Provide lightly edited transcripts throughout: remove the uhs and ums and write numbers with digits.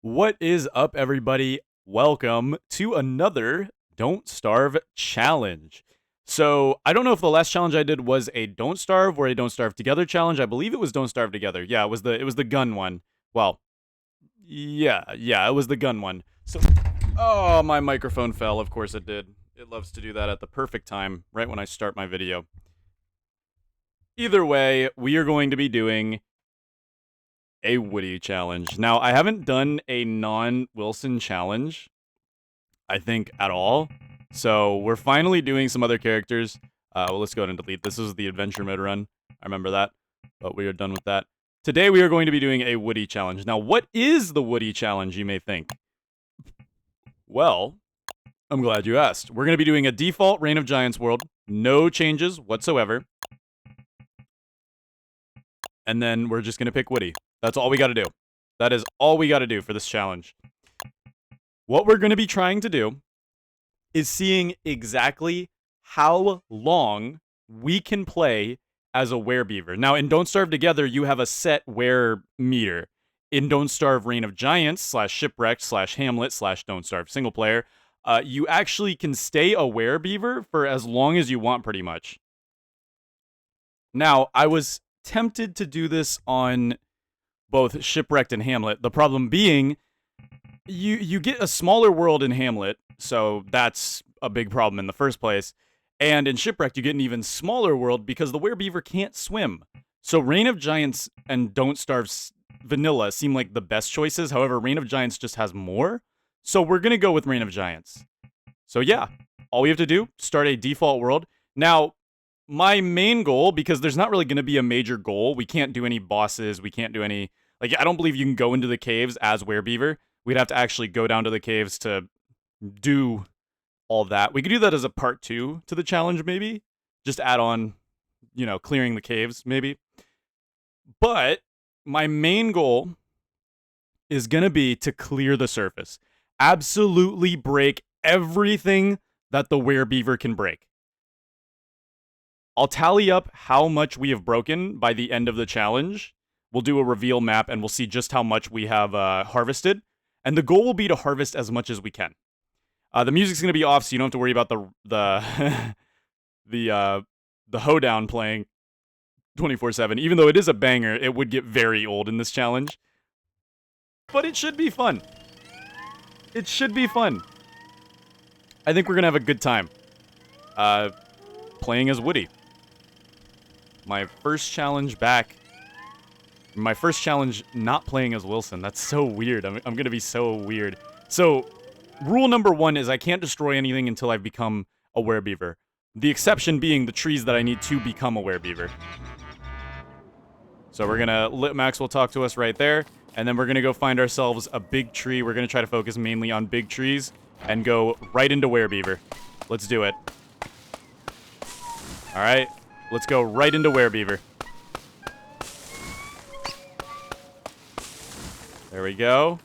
What is up, everybody? Welcome to another Don't Starve challenge. So, I don't know if the last challenge I did was a Don't Starve or a Don't Starve Together challenge. I believe it was Don't Starve Together. Yeah, it was the gun one. Well, yeah, it was the gun one. So, oh, my microphone fell. Of course it did. It loves to do that at the perfect time, right when I start my video. Either way, we are going to be doing a Woody challenge. Now, I haven't done a non-Wilson challenge, I think, at all. So we're finally doing some other characters. Well, let's go ahead and delete. This is the adventure mode run. I remember that, but we are done with that. Today we are going to be doing a Woody challenge. Now, what is the Woody challenge, you may think? Well, I'm glad you asked. We're going to be doing a default Reign of Giants world. No changes whatsoever. And then we're just going to pick Woody. That's all we got to do. That is all we got to do for this challenge. What we're going to be trying to do is seeing exactly how long we can play as a werebeaver. Now, in Don't Starve Together, you have a set were meter. In Don't Starve Reign of Giants / Shipwrecked / Hamlet / Don't Starve single player, you actually can stay a werebeaver for as long as you want, pretty much. Now, I was tempted to do this on both Shipwrecked and Hamlet. The problem being, you get a smaller world in Hamlet, so that's a big problem in the first place. And in Shipwrecked, you get an even smaller world because the werebeaver can't swim. So Reign of Giants and Don't Starve Vanilla seem like the best choices. However, Reign of Giants just has more. So we're going to go with Reign of Giants. So yeah, all we have to do, start a default world. Now, my main goal, because there's not really going to be a major goal, we can't do any bosses, we can't do any, like, I don't believe you can go into the caves as werebeaver. We'd have to actually go down to the caves to do all that. We could do that as a part 2 to the challenge, maybe. Just add on, clearing the caves, maybe. But my main goal is going to be to clear the surface. Absolutely break everything that the werebeaver can break. I'll tally up how much we have broken by the end of the challenge. We'll do a reveal map, and we'll see just how much we have harvested. And the goal will be to harvest as much as we can. The music's going to be off, so you don't have to worry about the hoedown playing 24/7. Even though it is a banger, it would get very old in this challenge. But it should be fun. It should be fun. I think we're going to have a good time playing as Woody. My first challenge back. My first challenge not playing as Wilson. That's so weird. I'm going to be so weird. So, rule number 1 is I can't destroy anything until I've become a werebeaver. The exception being the trees that I need to become a werebeaver. So we're going to... Max will talk to us right there. And then we're going to go find ourselves a big tree. We're going to try to focus mainly on big trees. And go right into werebeaver. Let's do it. Alright. Let's go right into werebeaver. There we go.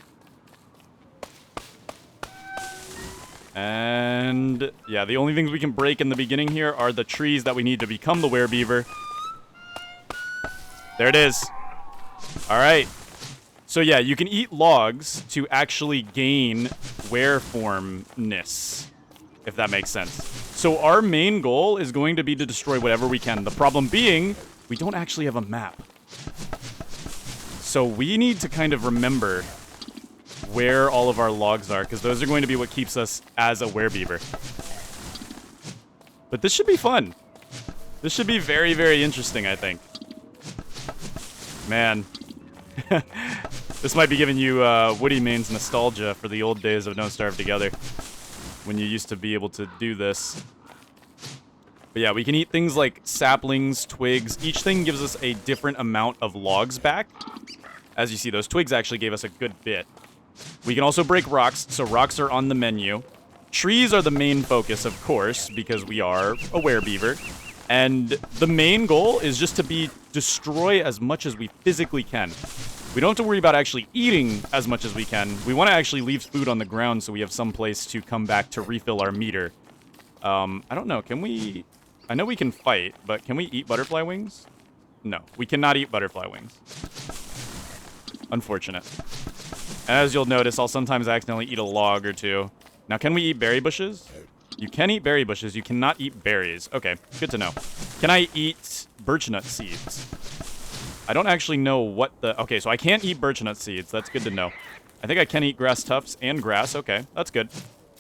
And yeah, the only things we can break in the beginning here are the trees that we need to become the werebeaver. There it is. Alright. So yeah, you can eat logs to actually gain wereformness, if that makes sense. So our main goal is going to be to destroy whatever we can. The problem being, we don't actually have a map. So we need to kind of remember where all of our logs are, because those are going to be what keeps us as a werebeaver. But this should be fun. This should be very, very interesting, I think. Man. This might be giving you Woody Main's nostalgia for the old days of Don't Starve Together, when you used to be able to do this. But yeah, we can eat things like saplings, twigs. Each thing gives us a different amount of logs back. As you see, those twigs actually gave us a good bit. We can also break rocks, so rocks are on the menu. Trees are the main focus, of course, because we are a werebeaver. And the main goal is just to destroy as much as we physically can. We don't have to worry about actually eating as much as we can. We want to actually leave food on the ground so we have some place to come back to refill our meter. I don't know, can we... I know we can fight, but can we eat butterfly wings? No, we cannot eat butterfly wings. Unfortunate. As you'll notice, I'll sometimes accidentally eat a log or two. Now, can we eat berry bushes? You can eat berry bushes. You cannot eat berries. Okay, good to know. Can I eat birch nut seeds? I don't actually know what the... Okay, so I can't eat birch nut seeds. That's good to know. I think I can eat grass tufts and grass. Okay, that's good.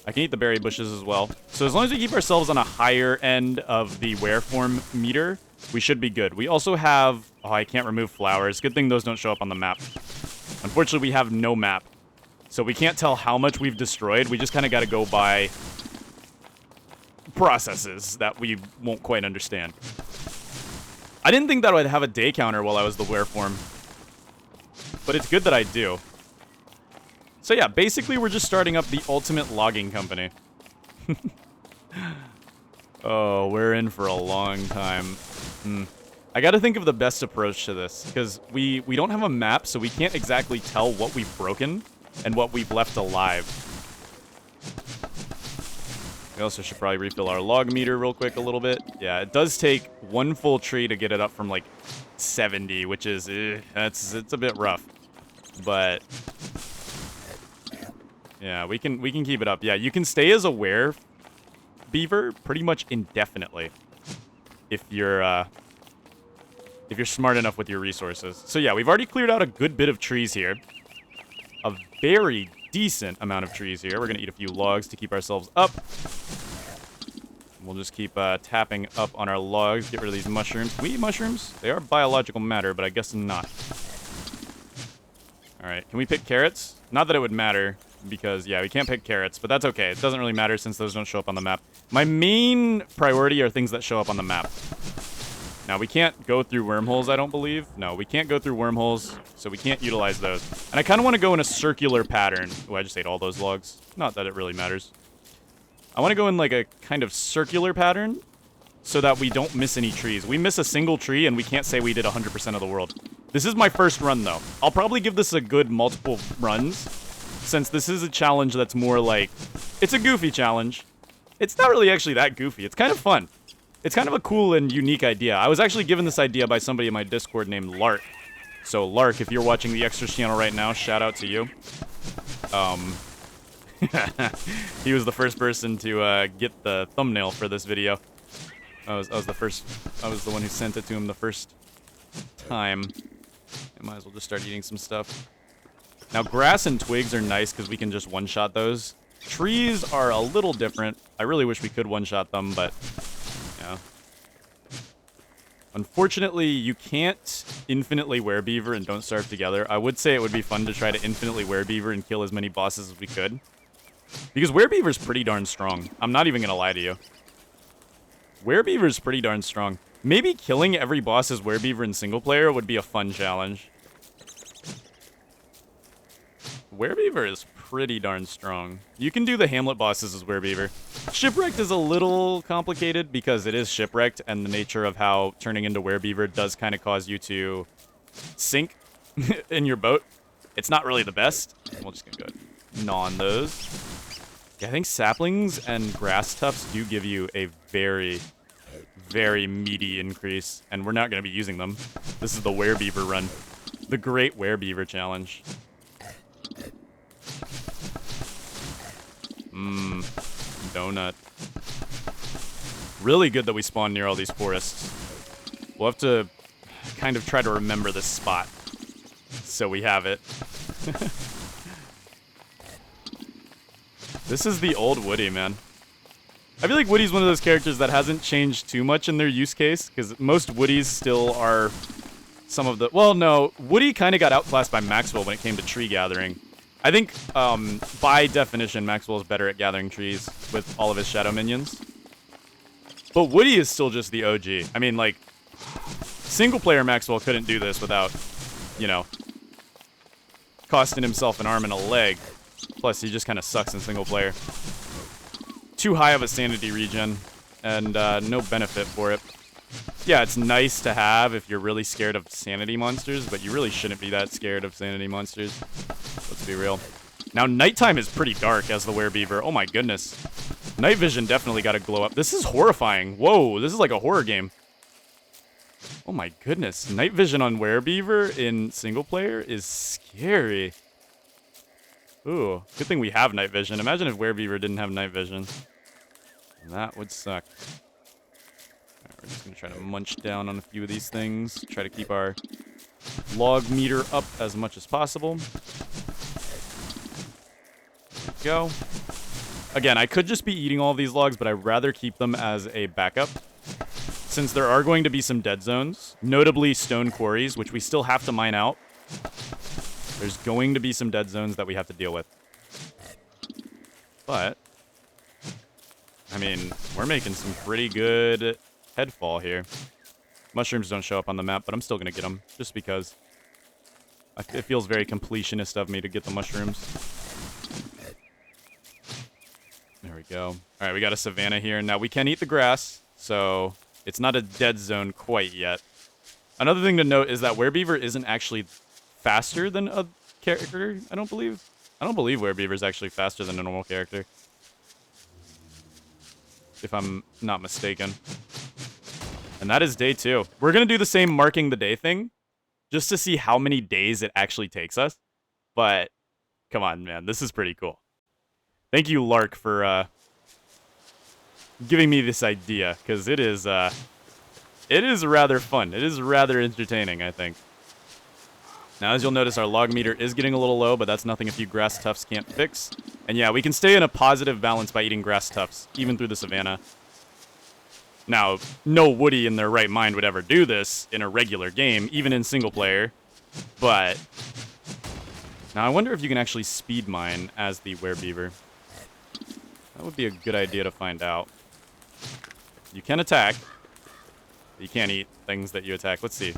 I can eat the berry bushes as well. So as long as we keep ourselves on a higher end of the wereform meter, we should be good. We also have... Oh, I can't remove flowers. Good thing those don't show up on the map. Unfortunately, we have no map. So we can't tell how much we've destroyed. We just kind of got to go by processes that we won't quite understand. I didn't think that I'd have a day counter while I was the wereform. But it's good that I do. So yeah, basically we're just starting up the ultimate logging company. Oh, we're in for a long time. I gotta think of the best approach to this, because we don't have a map, so we can't exactly tell what we've broken and what we've left alive. We also should probably refill our log meter real quick a little bit. Yeah, it does take one full tree to get it up from like 70, which is, it's a bit rough. But yeah, we can keep it up. Yeah, you can stay as a werebeaver pretty much indefinitely if you're smart enough with your resources. So yeah, we've already cleared out a good bit of trees here. A very decent amount of trees here. We're gonna eat a few logs to keep ourselves up. We'll just keep tapping up on our logs, get rid of these mushrooms. Can we eat mushrooms? They are biological matter, but I guess not. Alright, can we pick carrots? Not that it would matter, because, yeah, we can't pick carrots, but that's okay. It doesn't really matter since those don't show up on the map. My main priority are things that show up on the map. Now, we can't go through wormholes, I don't believe. No, we can't go through wormholes, so we can't utilize those. And I kind of want to go in a circular pattern. Oh, I just ate all those logs. Not that it really matters. I want to go in, like, a kind of circular pattern so that we don't miss any trees. We miss a single tree, and we can't say we did 100% of the world. This is my first run, though. I'll probably give this a good multiple runs, since this is a challenge that's more like... It's a goofy challenge. It's not really actually that goofy. It's kind of fun. It's kind of a cool and unique idea. I was actually given this idea by somebody in my Discord named Lark. So, Lark, if you're watching the Extras channel right now, shout out to you. He was the first person to get the thumbnail for this video. I was the one who sent it to him the first time. I might as well just start eating some stuff. Now, grass and twigs are nice because we can just one-shot those. Trees are a little different. I really wish we could one-shot them, but... yeah. Unfortunately, you can't infinitely werebeaver and don't starve together. I would say it would be fun to try to infinitely werebeaver and kill as many bosses as we could. Because werebeaver's pretty darn strong. I'm not even gonna lie to you. Werebeaver's pretty darn strong. Maybe killing every boss as werebeaver in single player would be a fun challenge. Werebeaver is pretty darn strong. You can do the Hamlet bosses as werebeaver. Shipwrecked is a little complicated because it is shipwrecked, and the nature of how turning into werebeaver does kind of cause you to sink in your boat. It's not really the best. We're just gonna go ahead and gnaw on those. Yeah, I think saplings and grass tufts do give you a very, very meaty increase, and we're not going to be using them. This is the werebeaver run. The Great Werebeaver Challenge. Donut. Really good that we spawn near all these forests. We'll have to kind of try to remember this spot so we have it. This is the old Woody, man. I feel like Woody's one of those characters that hasn't changed too much in their use case, because most Woodies still are some of the... Well, no, Woody kind of got outclassed by Maxwell when it came to tree gathering. I think, by definition, Maxwell is better at gathering trees with all of his shadow minions. But Woody is still just the OG. I mean, like, single-player Maxwell couldn't do this without, you know, costing himself an arm and a leg. Plus, he just kind of sucks in single player. Too high of a sanity regen, and no benefit for it. Yeah, it's nice to have if you're really scared of sanity monsters, but you really shouldn't be that scared of sanity monsters. Let's be real. Now, nighttime is pretty dark as the werebeaver. Oh my goodness. Night vision definitely got to glow up. This is horrifying. Whoa, this is like a horror game. Oh my goodness. Night vision on werebeaver in single player is scary. Ooh, good thing we have night vision. Imagine if Werebeaver didn't have night vision. That would suck. Alright, we're just gonna try to munch down on a few of these things. Try to keep our log meter up as much as possible. There we go. Again, I could just be eating all of these logs, but I'd rather keep them as a backup. Since there are going to be some dead zones, notably stone quarries, which we still have to mine out. There's going to be some dead zones that we have to deal with. But, I mean, we're making some pretty good headfall here. Mushrooms don't show up on the map, but I'm still going to get them, just because. It feels very completionist of me to get the mushrooms. There we go. All right, we got a savanna here. Now, we can eat the grass, so it's not a dead zone quite yet. Another thing to note is that Werebeaver isn't actually faster than a character, I don't believe. I don't believe Werebeaver is actually faster than a normal character. If I'm not mistaken. And that is day 2. We're going to do the same marking the day thing, just to see how many days it actually takes us. But, come on, man, this is pretty cool. Thank you, Lark, for giving me this idea, because it is rather fun. It is rather entertaining, I think. Now, as you'll notice, our log meter is getting a little low, but that's nothing a few grass tufts can't fix. And yeah, we can stay in a positive balance by eating grass tufts, even through the savanna. Now, no Woody in their right mind would ever do this in a regular game, even in single player. But now, I wonder if you can actually speed mine as the Werebeaver. That would be a good idea to find out. You can attack. You can't eat things that you attack. Let's see.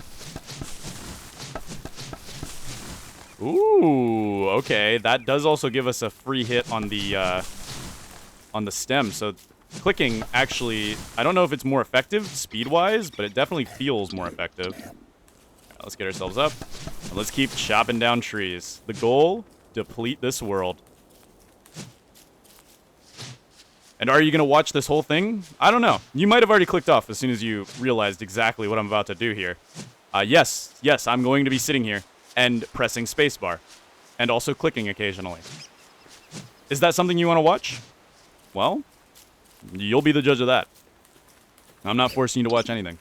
Ooh, okay. That does also give us a free hit on the stem. So clicking actually, I don't know if it's more effective speed-wise, but it definitely feels more effective. All right, let's get ourselves up. And let's keep chopping down trees. The goal, deplete this world. And are you going to watch this whole thing? I don't know. You might have already clicked off as soon as you realized exactly what I'm about to do here. Yes, I'm going to be sitting here and pressing spacebar. And also clicking occasionally. Is that something you want to watch? Well, you'll be the judge of that. I'm not forcing you to watch anything.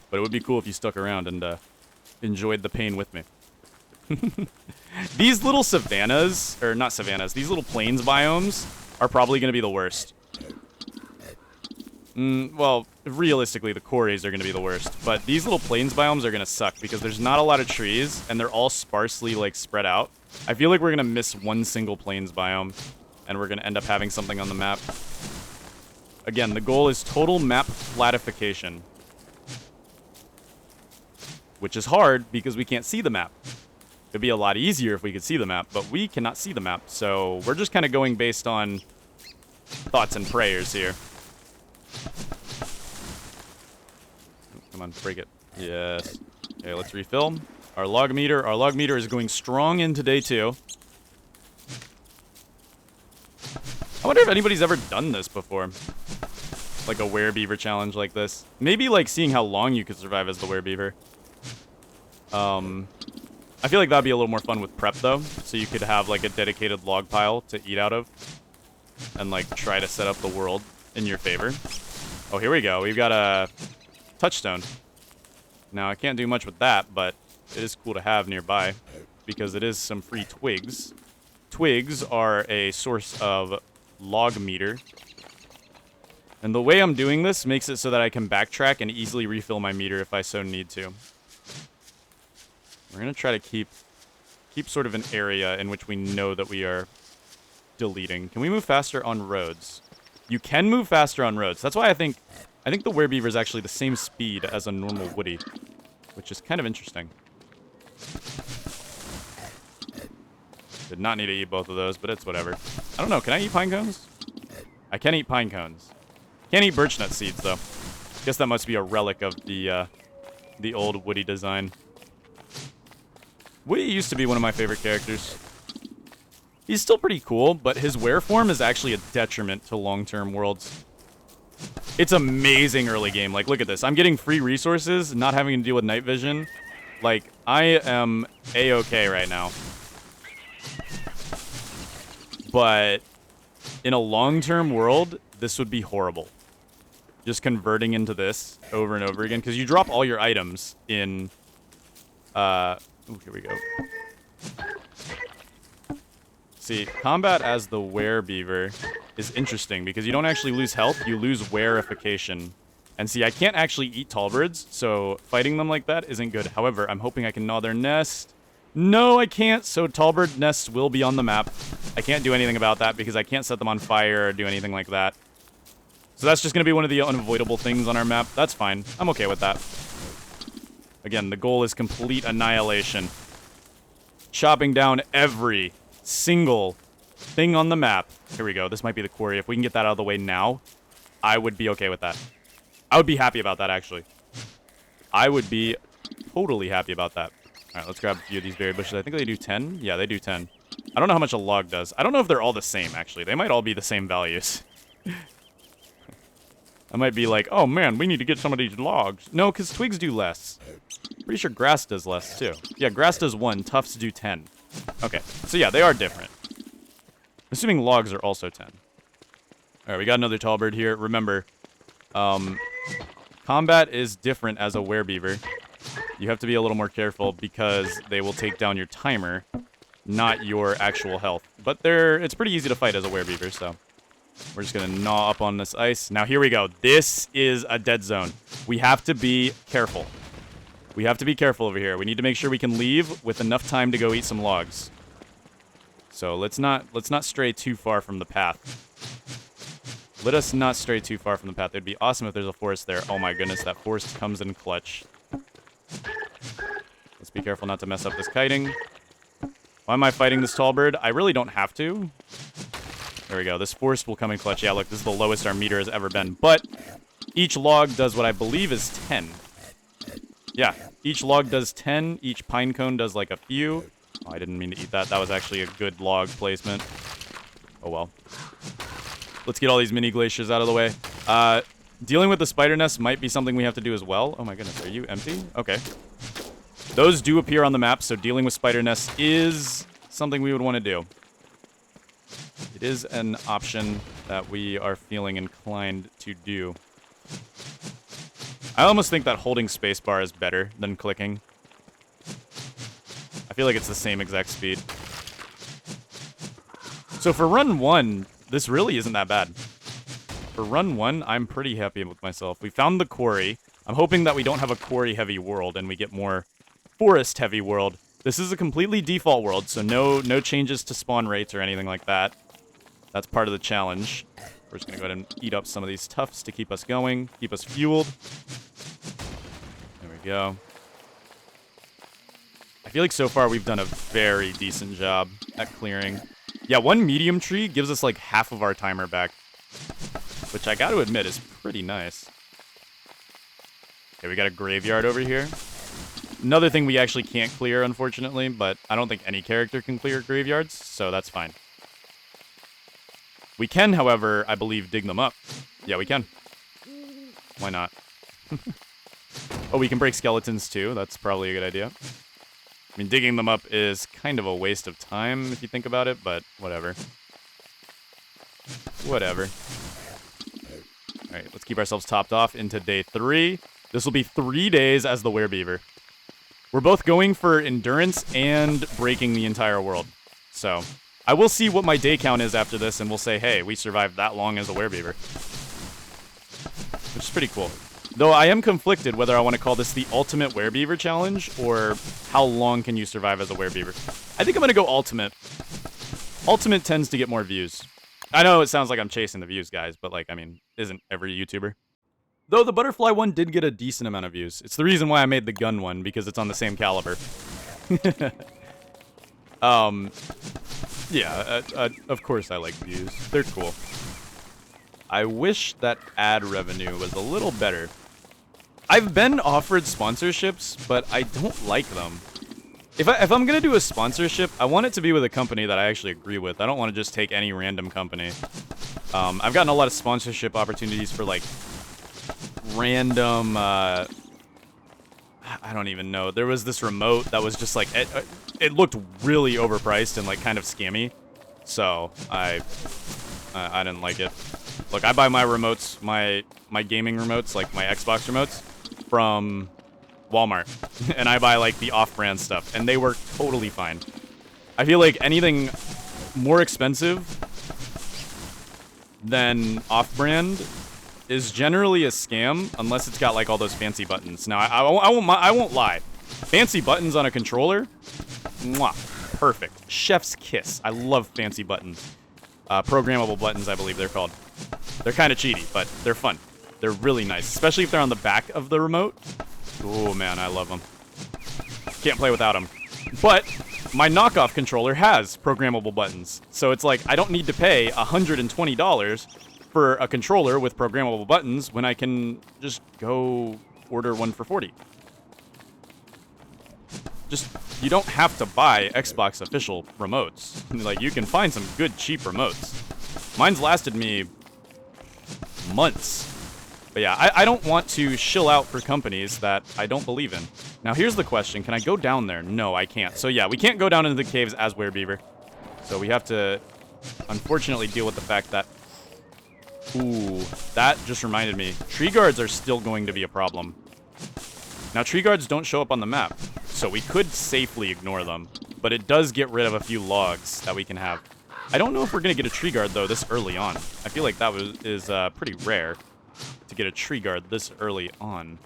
But it would be cool if you stuck around and enjoyed the pain with me. These little savannas, or not savannas, these little plains biomes are probably going to be the worst. Well, realistically, the quarries are going to be the worst. But these little plains biomes are going to suck because there's not a lot of trees, and they're all sparsely, like, spread out. I feel like we're going to miss one single plains biome, and we're going to end up having something on the map. Again, the goal is total map flatification. Which is hard because we can't see the map. It'd be a lot easier if we could see the map, but we cannot see the map. So we're just kind of going based on thoughts and prayers here. Come on, break it. Yes. Okay, let's refill. Our log meter is going strong into day 2. I wonder if anybody's ever done this before. Like a Werebeaver challenge like this. Maybe like seeing how long you could survive as the Werebeaver. I feel like that'd be a little more fun with prep though. So you could have like a dedicated log pile to eat out of. And like try to set up the world in your favor. Oh, here we go. We've got a touchstone. Now, I can't do much with that, but it is cool to have nearby because it is some free twigs. Twigs are a source of log meter. And the way I'm doing this makes it so that I can backtrack and easily refill my meter if I so need to. We're going to try to keep sort of an area in which we know that we are deleting. Can we move faster on roads? You can move faster on roads. That's why I think the Werebeaver is actually the same speed as a normal Woody, which is kind of interesting. Did not need to eat both of those, but it's whatever. I don't know. Can I eat pine cones? I can eat pine cones. Can't eat birch nut seeds, though. Guess that must be a relic of the old Woody design. Woody used to be one of my favorite characters. He's still pretty cool, but his wear form is actually a detriment to long-term worlds. It's amazing early game. Like, look at this. I'm getting free resources, not having to deal with night vision. Like, I am A-okay right now. but in a long-term world, this would be horrible. Just converting into this over and over again, because you drop all your items in, ooh, here we go. See, combat as the Werebeaver is interesting, because you don't actually lose health, you lose wearification. And see, I can't actually eat tall birds, so fighting them like that isn't good. However, I'm hoping I can gnaw their nest. No, I can't, so tall bird nests will be on the map. I can't do anything about that, because I can't set them on fire or do anything like that. So that's just going to be one of the unavoidable things on our map. That's fine. I'm okay with that. Again, the goal is complete annihilation. Chopping down every single thing on the map. Here we go. This might be the quarry. If we can get that out of the way now, I would be okay with that. I would be happy about that, actually. I would be totally happy about that. All right, let's grab a few of these berry bushes. I think they do 10. Yeah, they do 10. I don't know how much a log does. I don't know if they're all the same, actually. They might all be the same values. I might be like, oh man, we need to get some of these logs. No, because twigs do less. Pretty sure grass does less, too. Yeah, grass does 1. Tufts do 10. Okay, so yeah, they are different. Assuming logs are also 10. All right, we got another tall bird here. Remember, combat is different as a werebeaver. You have to be a little more careful because they will take down your timer, not your actual health. But it's pretty easy to fight as a werebeaver, so we're just going to gnaw up on this ice. Now, here we go. This is a dead zone. We have to be careful. We have to be careful over here. We need to make sure we can leave with enough time to go eat some logs. So let's not stray too far from the path. Let us not stray too far from the path. It'd be awesome if there's a forest there. Oh my goodness, that forest comes in clutch. Let's be careful not to mess up this kiting. Why am I fighting this tall bird? I really don't have to. There we go. This forest will come in clutch. Yeah, look, this is the lowest our meter has ever been. But each log does what I believe is 10. Yeah, each log does 10. Each pine cone does like a few. Oh, I didn't mean to eat that. That was actually a good log placement. Oh, well. Let's get all these mini glaciers out of the way. Dealing with the spider nests might be something we have to do as well. Oh my goodness, are you empty? Okay. Those do appear on the map, so dealing with spider nests is something we would want to do. It is an option that we are feeling inclined to do. I almost think that holding spacebar is better than clicking. I feel like it's the same exact speed. So for run 1, this really isn't that bad. For run 1, I'm pretty happy with myself. We found the quarry. I'm hoping that we don't have a quarry-heavy world and we get more forest-heavy world. This is a completely default world, so no changes to spawn rates or anything like that. That's part of the challenge. We're just going to go ahead and eat up some of these tufts to keep us going, keep us fueled. There we go. I feel like so far we've done a very decent job at clearing. Yeah, one medium tree gives us like half of our timer back, which I got to admit is pretty nice. Okay, we got a graveyard over here. Another thing we actually can't clear, unfortunately, but I don't think any character can clear graveyards, so that's fine. We can, however, I believe, dig them up. Yeah, we can. Why not? Oh, we can break skeletons, too. That's probably a good idea. I mean, digging them up is kind of a waste of time, if you think about it, but whatever. Whatever. Alright, let's keep ourselves topped off into day 3. This will be 3 days as the Werebeaver. We're both going for endurance and breaking the entire world. So, I will see what my day count is after this, and we'll say, hey, we survived that long as a Werebeaver. Which is pretty cool. Though I am conflicted whether I want to call this the Ultimate Werebeaver Challenge, or how long can you survive as a Werebeaver. I think I'm going to go Ultimate. Ultimate tends to get more views. I know it sounds like I'm chasing the views, guys, but, like, I mean, isn't every YouTuber? Though the butterfly one did get a decent amount of views. It's the reason why I made the gun one, because it's on the same caliber. Yeah, of course I like views. They're cool. I wish that ad revenue was a little better. I've been offered sponsorships, but I don't like them. If I'm gonna do a sponsorship, I want it to be with a company that I actually agree with. I don't want to just take any random company. I've gotten a lot of sponsorship opportunities for, like, random, I don't even know. There was this remote that was just like, it looked really overpriced and like kind of scammy. So I didn't like it. Look, I buy my remotes, my gaming remotes, like my Xbox remotes, from Walmart, and I buy like the off-brand stuff, and they work totally fine. I feel like anything more expensive than off-brand is generally a scam unless it's got like all those fancy buttons. Now I won't lie, fancy buttons on a controller, mwah, perfect, chef's kiss. I love fancy buttons, programmable buttons, I believe they're called. They're kind of cheaty, but they're fun. They're really nice, especially if they're on the back of the remote. Oh man, I love them. Can't play without them. But my knockoff controller has programmable buttons, so it's like I don't need to pay $120 for a controller with programmable buttons when I can just go order one for $40. Just, you don't have to buy Xbox official remotes. Like, you can find some good cheap remotes. Mine's lasted me months. But yeah, I don't want to shill out for companies that I don't believe in. Now, here's the question. Can I go down there? No, I can't. So yeah, we can't go down into the caves as Werebeaver. So we have to, unfortunately, deal with the fact that... Ooh, that just reminded me. Tree guards are still going to be a problem. Now, tree guards don't show up on the map, so we could safely ignore them. But it does get rid of a few logs that we can have. I don't know if we're going to get a tree guard, though, this early on. I feel like that is pretty rare to get a tree guard this early on.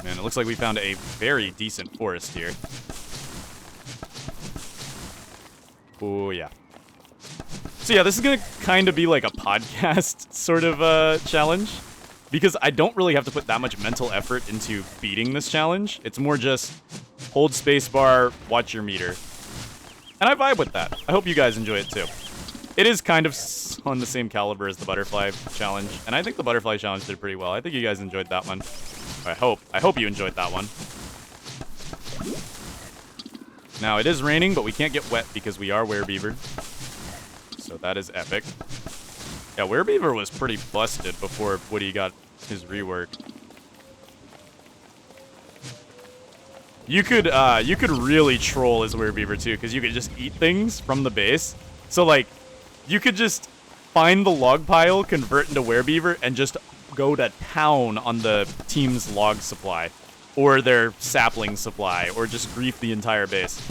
Man, it looks like we found a very decent forest here. Oh, yeah. So yeah, this is going to kind of be like a podcast sort of challenge, because I don't really have to put that much mental effort into beating this challenge. It's more just hold spacebar, watch your meter. And I vibe with that. I hope you guys enjoy it too. It is kind of on the same caliber as the butterfly challenge, and I think the butterfly challenge did pretty well. I think you guys enjoyed that one. I hope you enjoyed that one. Now, it is raining, but we can't get wet because we are Werebeaver. So that is epic. Yeah, Werebeaver was pretty busted before Woody got his rework. You could really troll as Werebeaver too, because you could just eat things from the base. So like, you could just find the log pile, convert into Werebeaver, and just go to town on the team's log supply, or their sapling supply, or just grief the entire base.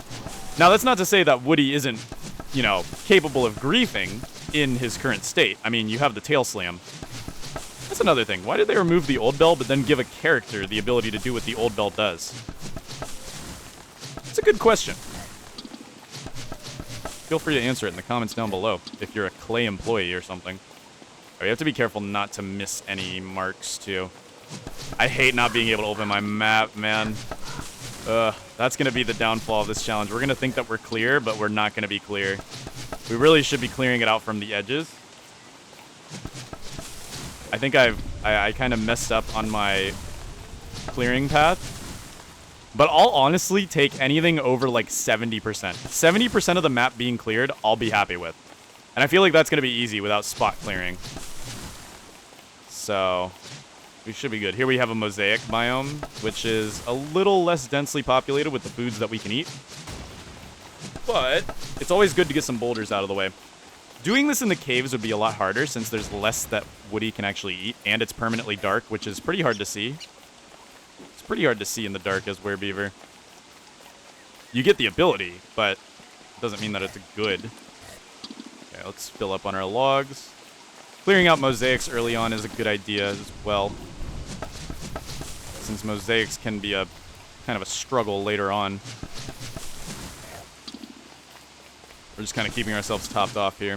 Now, that's not to say that Woody isn't, you know, capable of griefing in his current state. I mean, you have the tail slam. That's another thing. Why did they remove the old bell, but then give a character the ability to do what the old bell does? It's a good question. Feel free to answer it in the comments down below if you're a Clay employee or something. Oh, you have to be careful not to miss any marks, too. I hate not being able to open my map, man. That's going to be the downfall of this challenge. We're going to think that we're clear, but we're not going to be clear. We really should be clearing it out from the edges. I think I kind of messed up on my clearing path. But I'll honestly take anything over like 70%. 70% of the map being cleared, I'll be happy with. And I feel like that's going to be easy without spot clearing. So we should be good. Here we have a mosaic biome, which is a little less densely populated with the foods that we can eat. But it's always good to get some boulders out of the way. Doing this in the caves would be a lot harder since there's less that Woody can actually eat, and it's permanently dark, which is pretty hard to see. It's pretty hard to see in the dark as Werebeaver. You get the ability, but it doesn't mean that it's good. Okay, let's fill up on our logs. Clearing out mosaics early on is a good idea as well, since mosaics can be a kind of a struggle later on. We're just kind of keeping ourselves topped off here.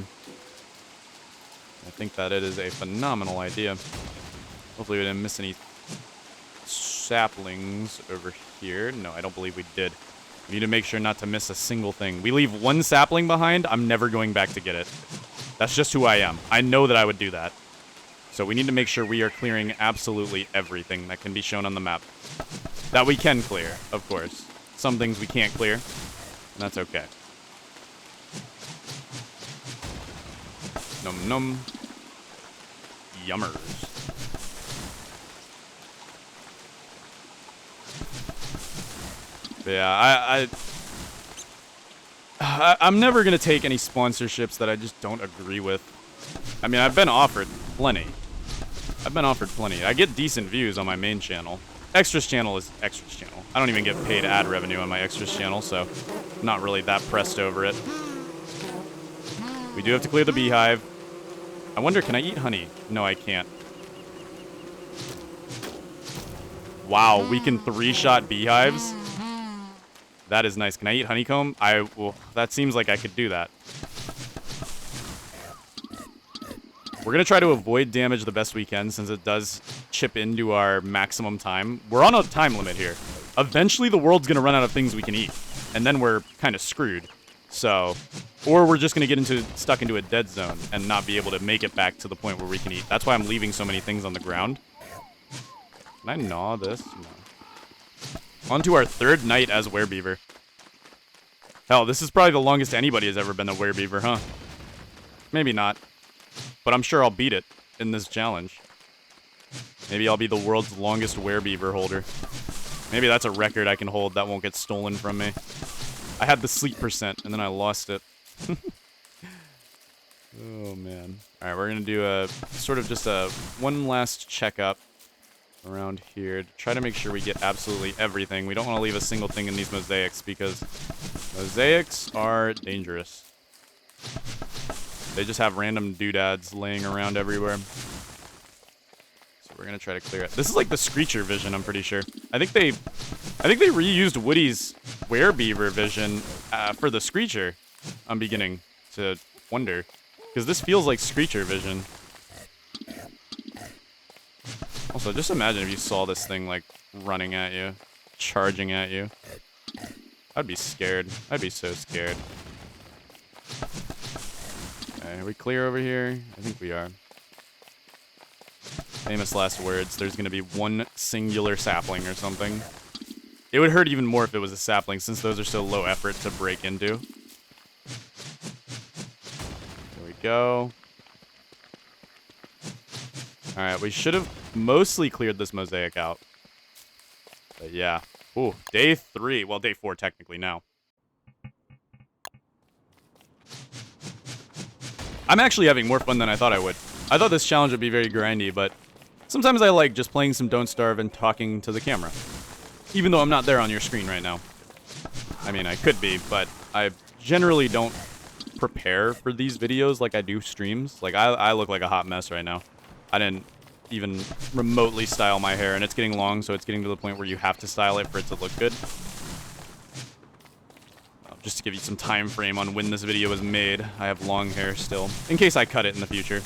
I think that it is a phenomenal idea. Hopefully we didn't miss any saplings over here. No, I don't believe we did. We need to make sure not to miss a single thing. We leave one sapling behind, I'm never going back to get it. That's just who I am. I know that I would do that. So we need to make sure we are clearing absolutely everything that can be shown on the map. That we can clear, of course. Some things we can't clear, and that's okay. Num num. Yummers. But yeah, I'm never going to take any sponsorships that I just don't agree with. I mean, I've been offered plenty. I get decent views on my main channel. Extras channel is Extras channel. I don't even get paid ad revenue on my Extras channel, so I'm not really that pressed over it. We do have to clear the beehive. I wonder, can I eat honey? No, I can't. Wow, we can 3-shot beehives? That is nice. Can I eat honeycomb? Well, that seems like I could do that. We're going to try to avoid damage the best we can since it does chip into our maximum time. We're on a time limit here. Eventually, the world's going to run out of things we can eat. And then we're kind of screwed. So, or we're just going to get stuck into a dead zone and not be able to make it back to the point where we can eat. That's why I'm leaving so many things on the ground. Can I gnaw this? No. On to our 3rd night as Werebeaver. Hell, this is probably the longest anybody has ever been a Werebeaver, huh? Maybe not. But I'm sure I'll beat it in this challenge. Maybe I'll be the world's longest Werebeaver holder. Maybe that's a record I can hold that won't get stolen from me. I had the sleep percent, and then I lost it. Oh, man. Alright, we're going to do a sort of just one last checkup around here to try to make sure we get absolutely everything. We don't want to leave a single thing in these mosaics because mosaics are dangerous. They just have random doodads laying around everywhere. So we're going to try to clear it. This is like the Screecher vision, I'm pretty sure. I think they reused Woody's Werebeaver vision for the Screecher. I'm beginning to wonder. Because this feels like Screecher vision. Also, just imagine if you saw this thing, like, running at you. Charging at you. I'd be scared. I'd be so scared. Okay, are we clear over here? I think we are. Famous last words. There's going to be one singular sapling or something. It would hurt even more if it was a sapling, since those are so low effort to break into. There we go. Alright, we should have mostly cleared this mosaic out. But yeah. Ooh, day 3. Well, day 4 technically now. I'm actually having more fun than I thought I would. I thought this challenge would be very grindy, but sometimes I like just playing some Don't Starve and talking to the camera. Even though I'm not there on your screen right now. I mean, I could be, but I generally don't prepare for these videos like I do streams. Like, I look like a hot mess right now. I didn't even remotely style my hair, and it's getting long, so it's getting to the point where you have to style it for it to look good. Just to give you some time frame on when this video was made, I have long hair still, in case I cut it in the future.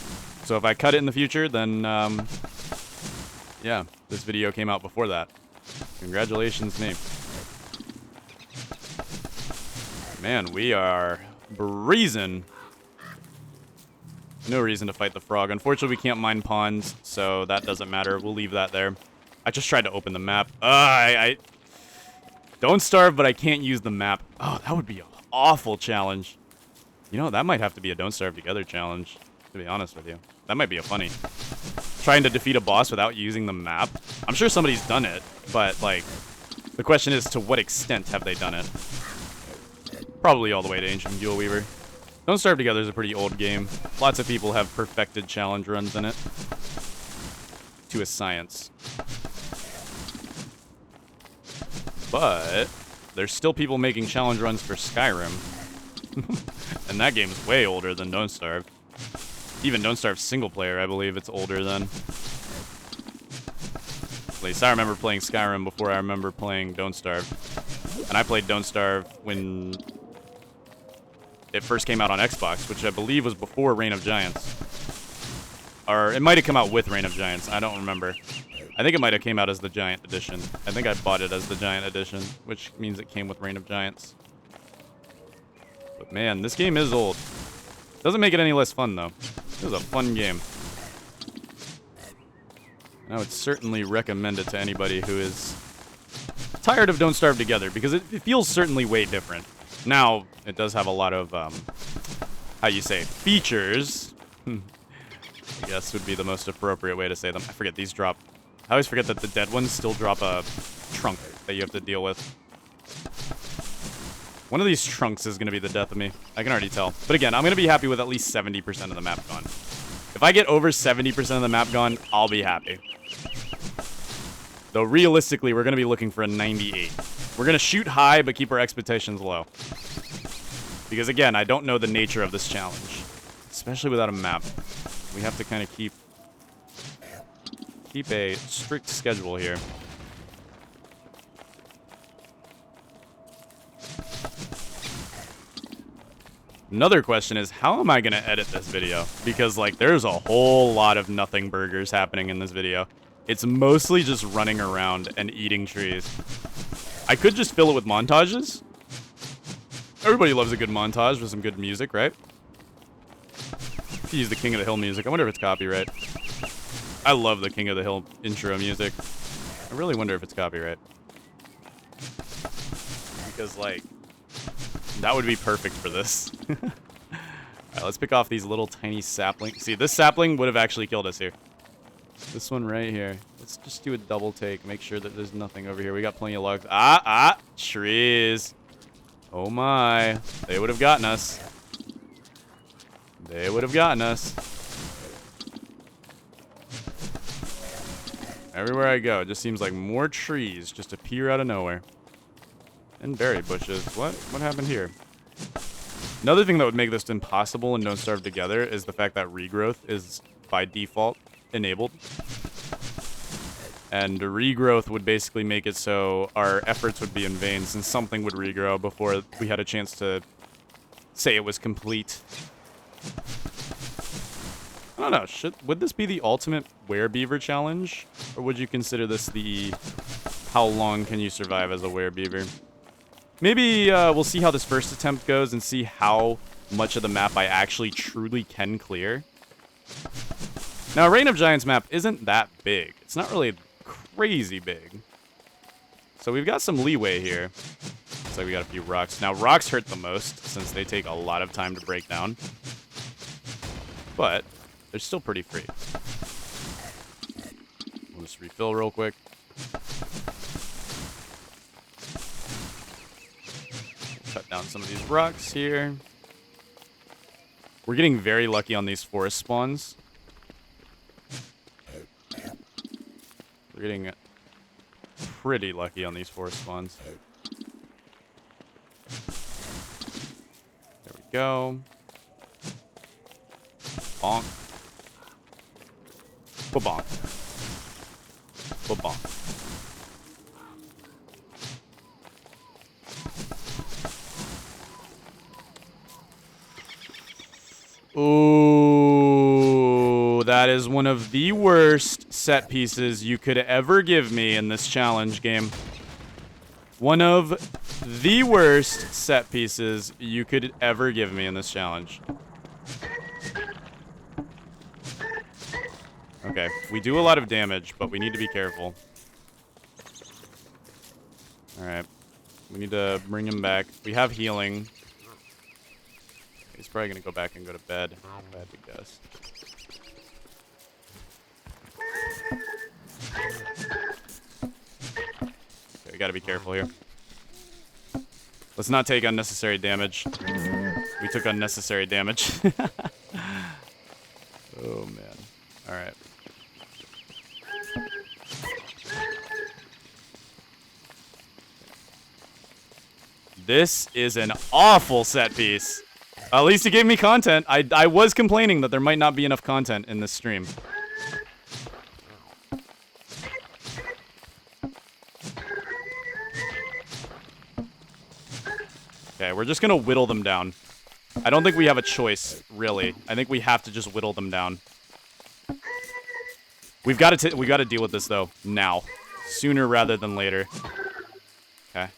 So if I cut it in the future, then, yeah, this video came out before that. Congratulations, me. Man, we are breezing. No reason to fight the frog. Unfortunately, we can't mine ponds, so that doesn't matter. We'll leave that there. I just tried to open the map. I don't starve, but I can't use the map. Oh, that would be an awful challenge. You know, that might have to be a Don't Starve Together challenge, to be honest with you. That might be a funny. Trying to defeat a boss without using the map. I'm sure somebody's done it, but, like, the question is, to what extent have they done it? Probably all the way to Ancient Fuel Weaver. Don't Starve Together is a pretty old game. Lots of people have perfected challenge runs in it. To a science. But there's still people making challenge runs for Skyrim. And that game's way older than Don't Starve. Even Don't Starve single player, I believe it's older than. At least I remember playing Skyrim before I remember playing Don't Starve. And I played Don't Starve when it first came out on Xbox, which I believe was before Reign of Giants. Or it might have come out with Reign of Giants. I don't remember. I think it might have came out as the Giant Edition. I think I bought it as the Giant Edition, which means it came with Reign of Giants. But man, this game is old. Doesn't make it any less fun, though. It was a fun game. And I would certainly recommend it to anybody who is tired of Don't Starve Together, because it feels certainly way different. Now, it does have a lot of, how you say, features. I guess would be the most appropriate way to say them. I forget these drop. I always forget that the dead ones still drop a trunk that you have to deal with. One of these trunks is going to be the death of me. I can already tell. But again, I'm going to be happy with at least 70% of the map gone. If I get over 70% of the map gone, I'll be happy. Though realistically, we're going to be looking for a 98. We're going to shoot high, but keep our expectations low. Because again, I don't know the nature of this challenge. Especially without a map. We have to kind of keep a strict schedule here. Another question is, how am I going to edit this video? Because, like, there's a whole lot of nothing burgers happening in this video. It's mostly just running around and eating trees. I could just fill it with montages. Everybody loves a good montage with some good music, right? I could use the King of the Hill music. I wonder if it's copyright. I love the King of the Hill intro music. I really wonder if it's copyright. Because, like, that would be perfect for this. Alright, let's pick off these little tiny saplings. See, this sapling would have actually killed us here. This one right here. Let's just do a double take. Make sure that there's nothing over here. We got plenty of logs. Trees. Oh my. They would have gotten us. They would have gotten us. Everywhere I go, it just seems like more trees just appear out of nowhere. And berry bushes. What happened here? Another thing that would make this impossible and Don't Starve together is the fact that regrowth is by default enabled. And regrowth would basically make it so our efforts would be in vain since something would regrow before we had a chance to say it was complete. I don't know. Would this be the ultimate werebeaver challenge? Or would you consider this the how long can you survive as a werebeaver? Maybe we'll see how this first attempt goes and see how much of the map I actually truly can clear. Now, Reign of Giants map isn't that big. It's not really crazy big. So we've got some leeway here. Looks like we got a few rocks. Now, rocks hurt the most since they take a lot of time to break down. But they're still pretty free. We'll just refill real quick. Cut down some of these rocks here. We're getting very lucky on these forest spawns. We're getting pretty lucky on these forest spawns. There we go. Bonk. Ba-bonk. Ba-bonk. Ooh, that is one of the worst set pieces you could ever give me in this challenge game. One of the worst set pieces you could ever give me in this challenge. Okay, we do a lot of damage, but we need to be careful. Alright. We need to bring him back. We have healing. He's probably going to go back and go to bed, if I had to guess. Okay, we got to be careful here. Let's not take unnecessary damage. We took unnecessary damage. Oh, man. Alright. This is an awful set piece. At least it gave me content. I was complaining that there might not be enough content in this stream. Okay, we're just gonna whittle them down. I don't think we have a choice, really. I think we have to just whittle them down. We got to deal with this though now, sooner rather than later. Okay.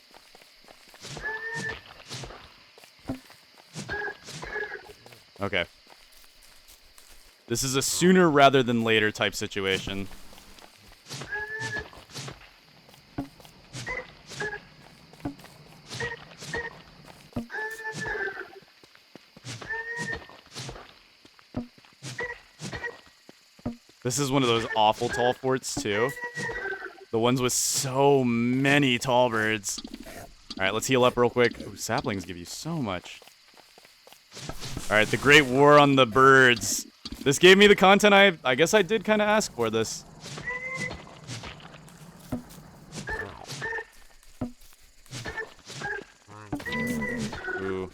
Okay. This is a sooner rather than later type situation. This is one of those awful tall forts too. The ones with so many tall birds. Alright, let's heal up real quick. Ooh, saplings give you so much. Alright, the Great War on the Birds. This gave me the content I guess I did kind of ask for this. Ooh.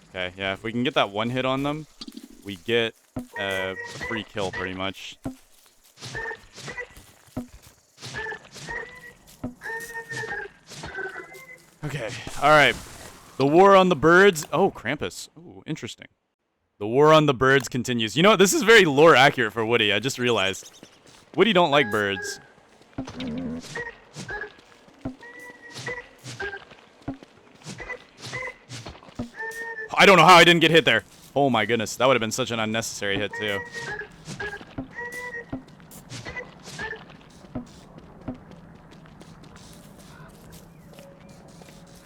Okay, yeah, if we can get that one hit on them, we get a free kill pretty much. Okay, alright. The war on the birds. Oh, Krampus. Ooh, interesting. The war on the birds continues. You know what? This is very lore accurate for Woody. I just realized. Woody don't like birds. I don't know how I didn't get hit there. Oh my goodness. That would have been such an unnecessary hit too.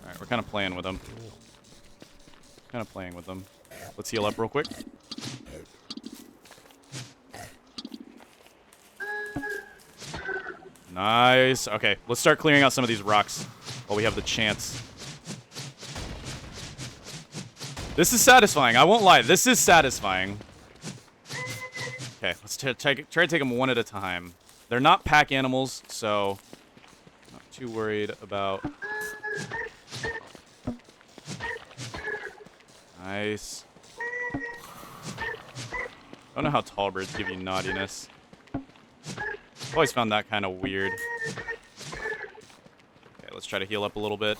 Alright, we're kind of playing with them. Let's heal up real quick. Nice. Okay, let's start clearing out some of these rocks while we have the chance. This is satisfying. I won't lie. This is satisfying. Okay, let's try to take them one at a time. They're not pack animals, so not too worried about. Nice. I don't know how tall birds give you naughtiness. I've always found that kind of weird. Okay, let's try to heal up a little bit.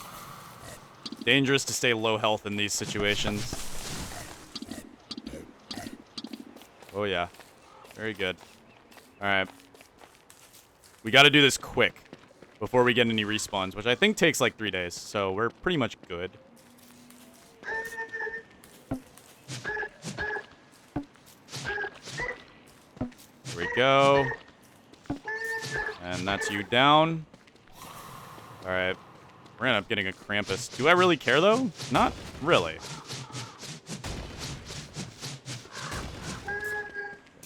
Dangerous to stay low health in these situations. Oh yeah. Very good. Alright. We gotta do this quick before we get any respawns, which I think takes like 3 days, so we're pretty much good. Here we go. And that's you down. Alright. We're gonna end up getting a Krampus. Do I really care, though? Not really.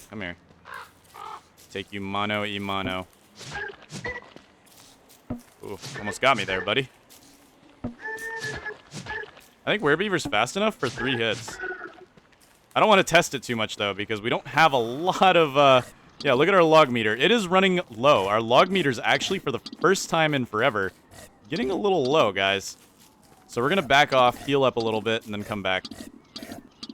Come here. Take you mano y mano. Ooh, almost got me there, buddy. I think Werebeaver's fast enough for 3 hits. I don't want to test it too much, though, because we don't have a lot of, yeah, look at our log meter. It is running low. Our log meter's actually, for the first time in forever, getting a little low, guys. So we're going to back off, heal up a little bit, and then come back.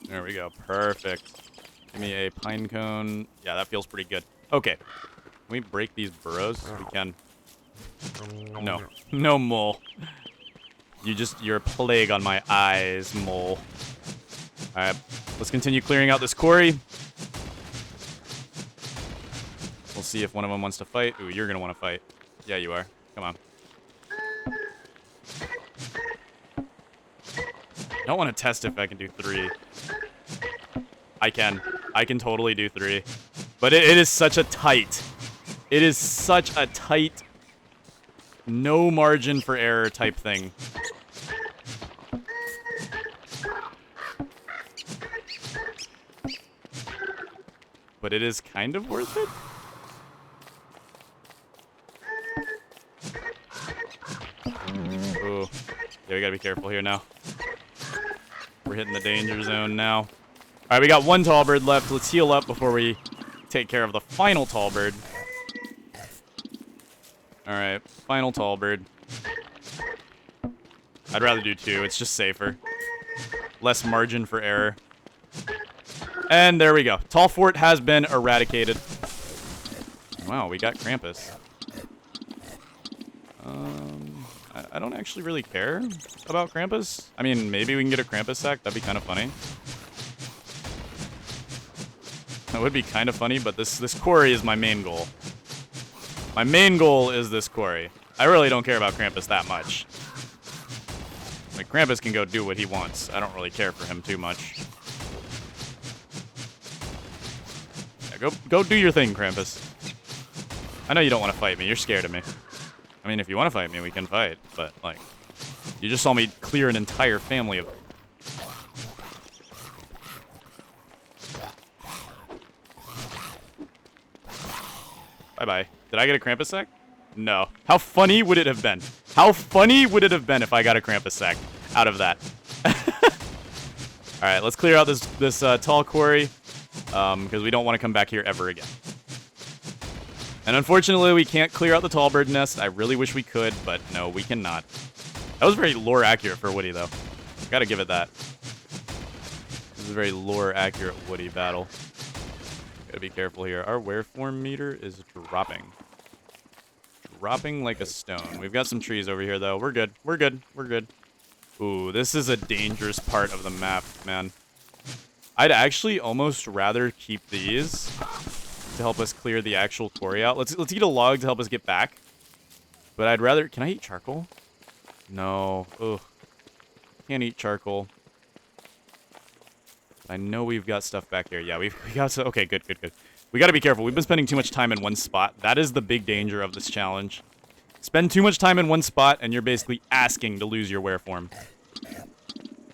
There we go. Perfect. Give me a pine cone. Yeah, that feels pretty good. Okay. Can we break these burrows? We can. No. No, mole. You're a plague on my eyes, mole. Alright. Let's continue clearing out this quarry. We'll see if one of them wants to fight. Ooh, you're going to want to fight. Yeah, you are. Come on. I don't want to test if I can do 3. I can. I can totally do 3. But it is such a tight. It is such a tight, no margin for error type thing. But it is kind of worth it. Ooh. Yeah, we gotta be careful here now. We're hitting the danger zone now. Alright, we got 1 tall bird left. Let's heal up before we take care of the final tall bird. Alright, final tall bird. I'd rather do 2. It's just safer. Less margin for error. And there we go. Tall fort has been eradicated. Wow, we got Krampus. I don't actually really care about Krampus. I mean, maybe we can get a Krampus sack. That'd be kind of funny. That would be kind of funny, but this quarry is my main goal. My main goal is this quarry. I really don't care about Krampus that much. Like, Krampus can go do what he wants. I don't really care for him too much. Yeah, go do your thing, Krampus. I know you don't want to fight me. You're scared of me. I mean, if you want to fight me, we can fight. But, like, you just saw me clear an entire family of... Bye-bye. Did I get a Krampus sack? No. How funny would it have been? How funny would it have been if I got a Krampus sack out of that? All right, let's clear out this tall quarry because we don't want to come back here ever again. And unfortunately, we can't clear out the tall bird nest. I really wish we could, but no, we cannot. That was very lore accurate for Woody, though. Gotta give it that. This is a very lore accurate Woody battle. Gotta be careful here. Our wereform meter is dropping. Dropping like a stone. We've got some trees over here, though. We're good. We're good. We're good. Ooh, this is a dangerous part of the map, man. I'd actually almost rather keep these to help us clear the actual quarry out. Let's eat a log to help us get back. But I'd rather... Can I eat charcoal? No. Ugh. Can't eat charcoal. I know we've got stuff back here. Yeah, we got some... Okay, good, good, good. We gotta be careful. We've been spending too much time in one spot. That is the big danger of this challenge. Spend too much time in one spot, and you're basically asking to lose your wereform.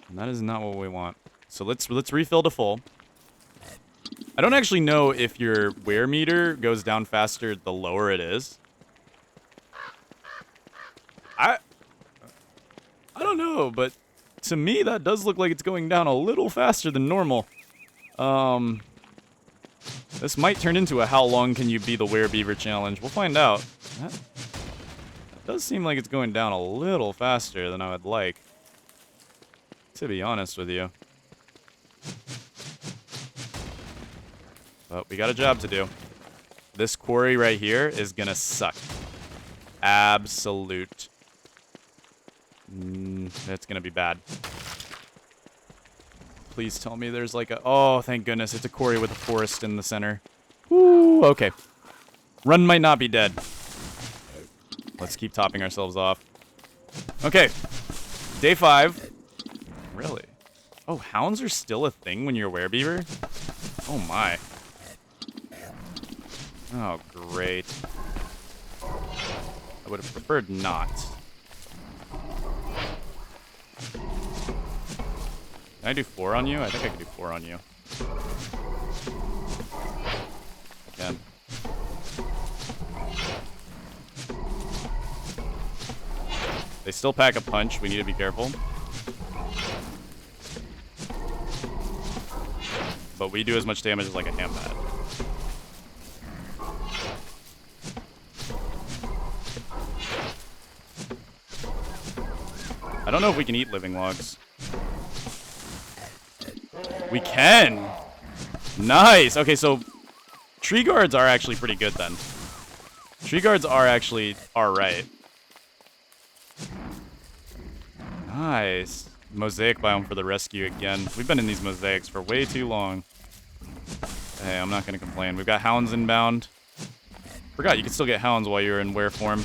And that is not what we want. So let's refill to full. I don't actually know if your were meter goes down faster the lower it is. I don't know, but to me that does look like it's going down a little faster than normal. This might turn into a how long can you be the werebeaver challenge. We'll find out. That does seem like it's going down a little faster than I would like, to be honest with you. But we got a job to do. This quarry right here is gonna suck. Absolute. It's gonna be bad. Please tell me there's like a... Oh, thank goodness. It's a quarry with a forest in the center. Woo, okay. Run might not be dead. Let's keep topping ourselves off. Okay. Day 5. Really? Oh, hounds are still a thing when you're a werebeaver? Oh my. Oh, great. I would have preferred not. Can I do 4 on you? I think I can do 4 on you. I can. They still pack a punch. We need to be careful. But we do as much damage as like a ham pad. I don't know if we can eat living logs. We can! Nice! Okay, so tree guards are actually pretty good then. Tree guards are actually alright. Nice. Mosaic biome for the rescue again. We've been in these mosaics for way too long. Hey, I'm not going to complain. We've got hounds inbound. Forgot you can still get hounds while you're in were form.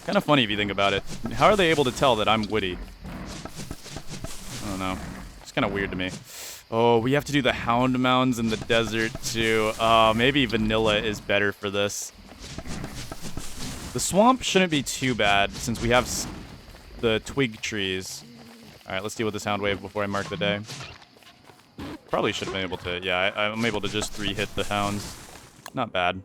Kind of funny if you think about it. How are they able to tell that I'm Woody? I don't know. It's kind of weird to me. Oh, we have to do the hound mounds in the desert too. Maybe vanilla is better for this. The swamp shouldn't be too bad since we have the twig trees. All right, let's deal with this hound wave before I mark the day. Probably should have been able to. Yeah, I'm able to just 3-hit the hounds. Not bad.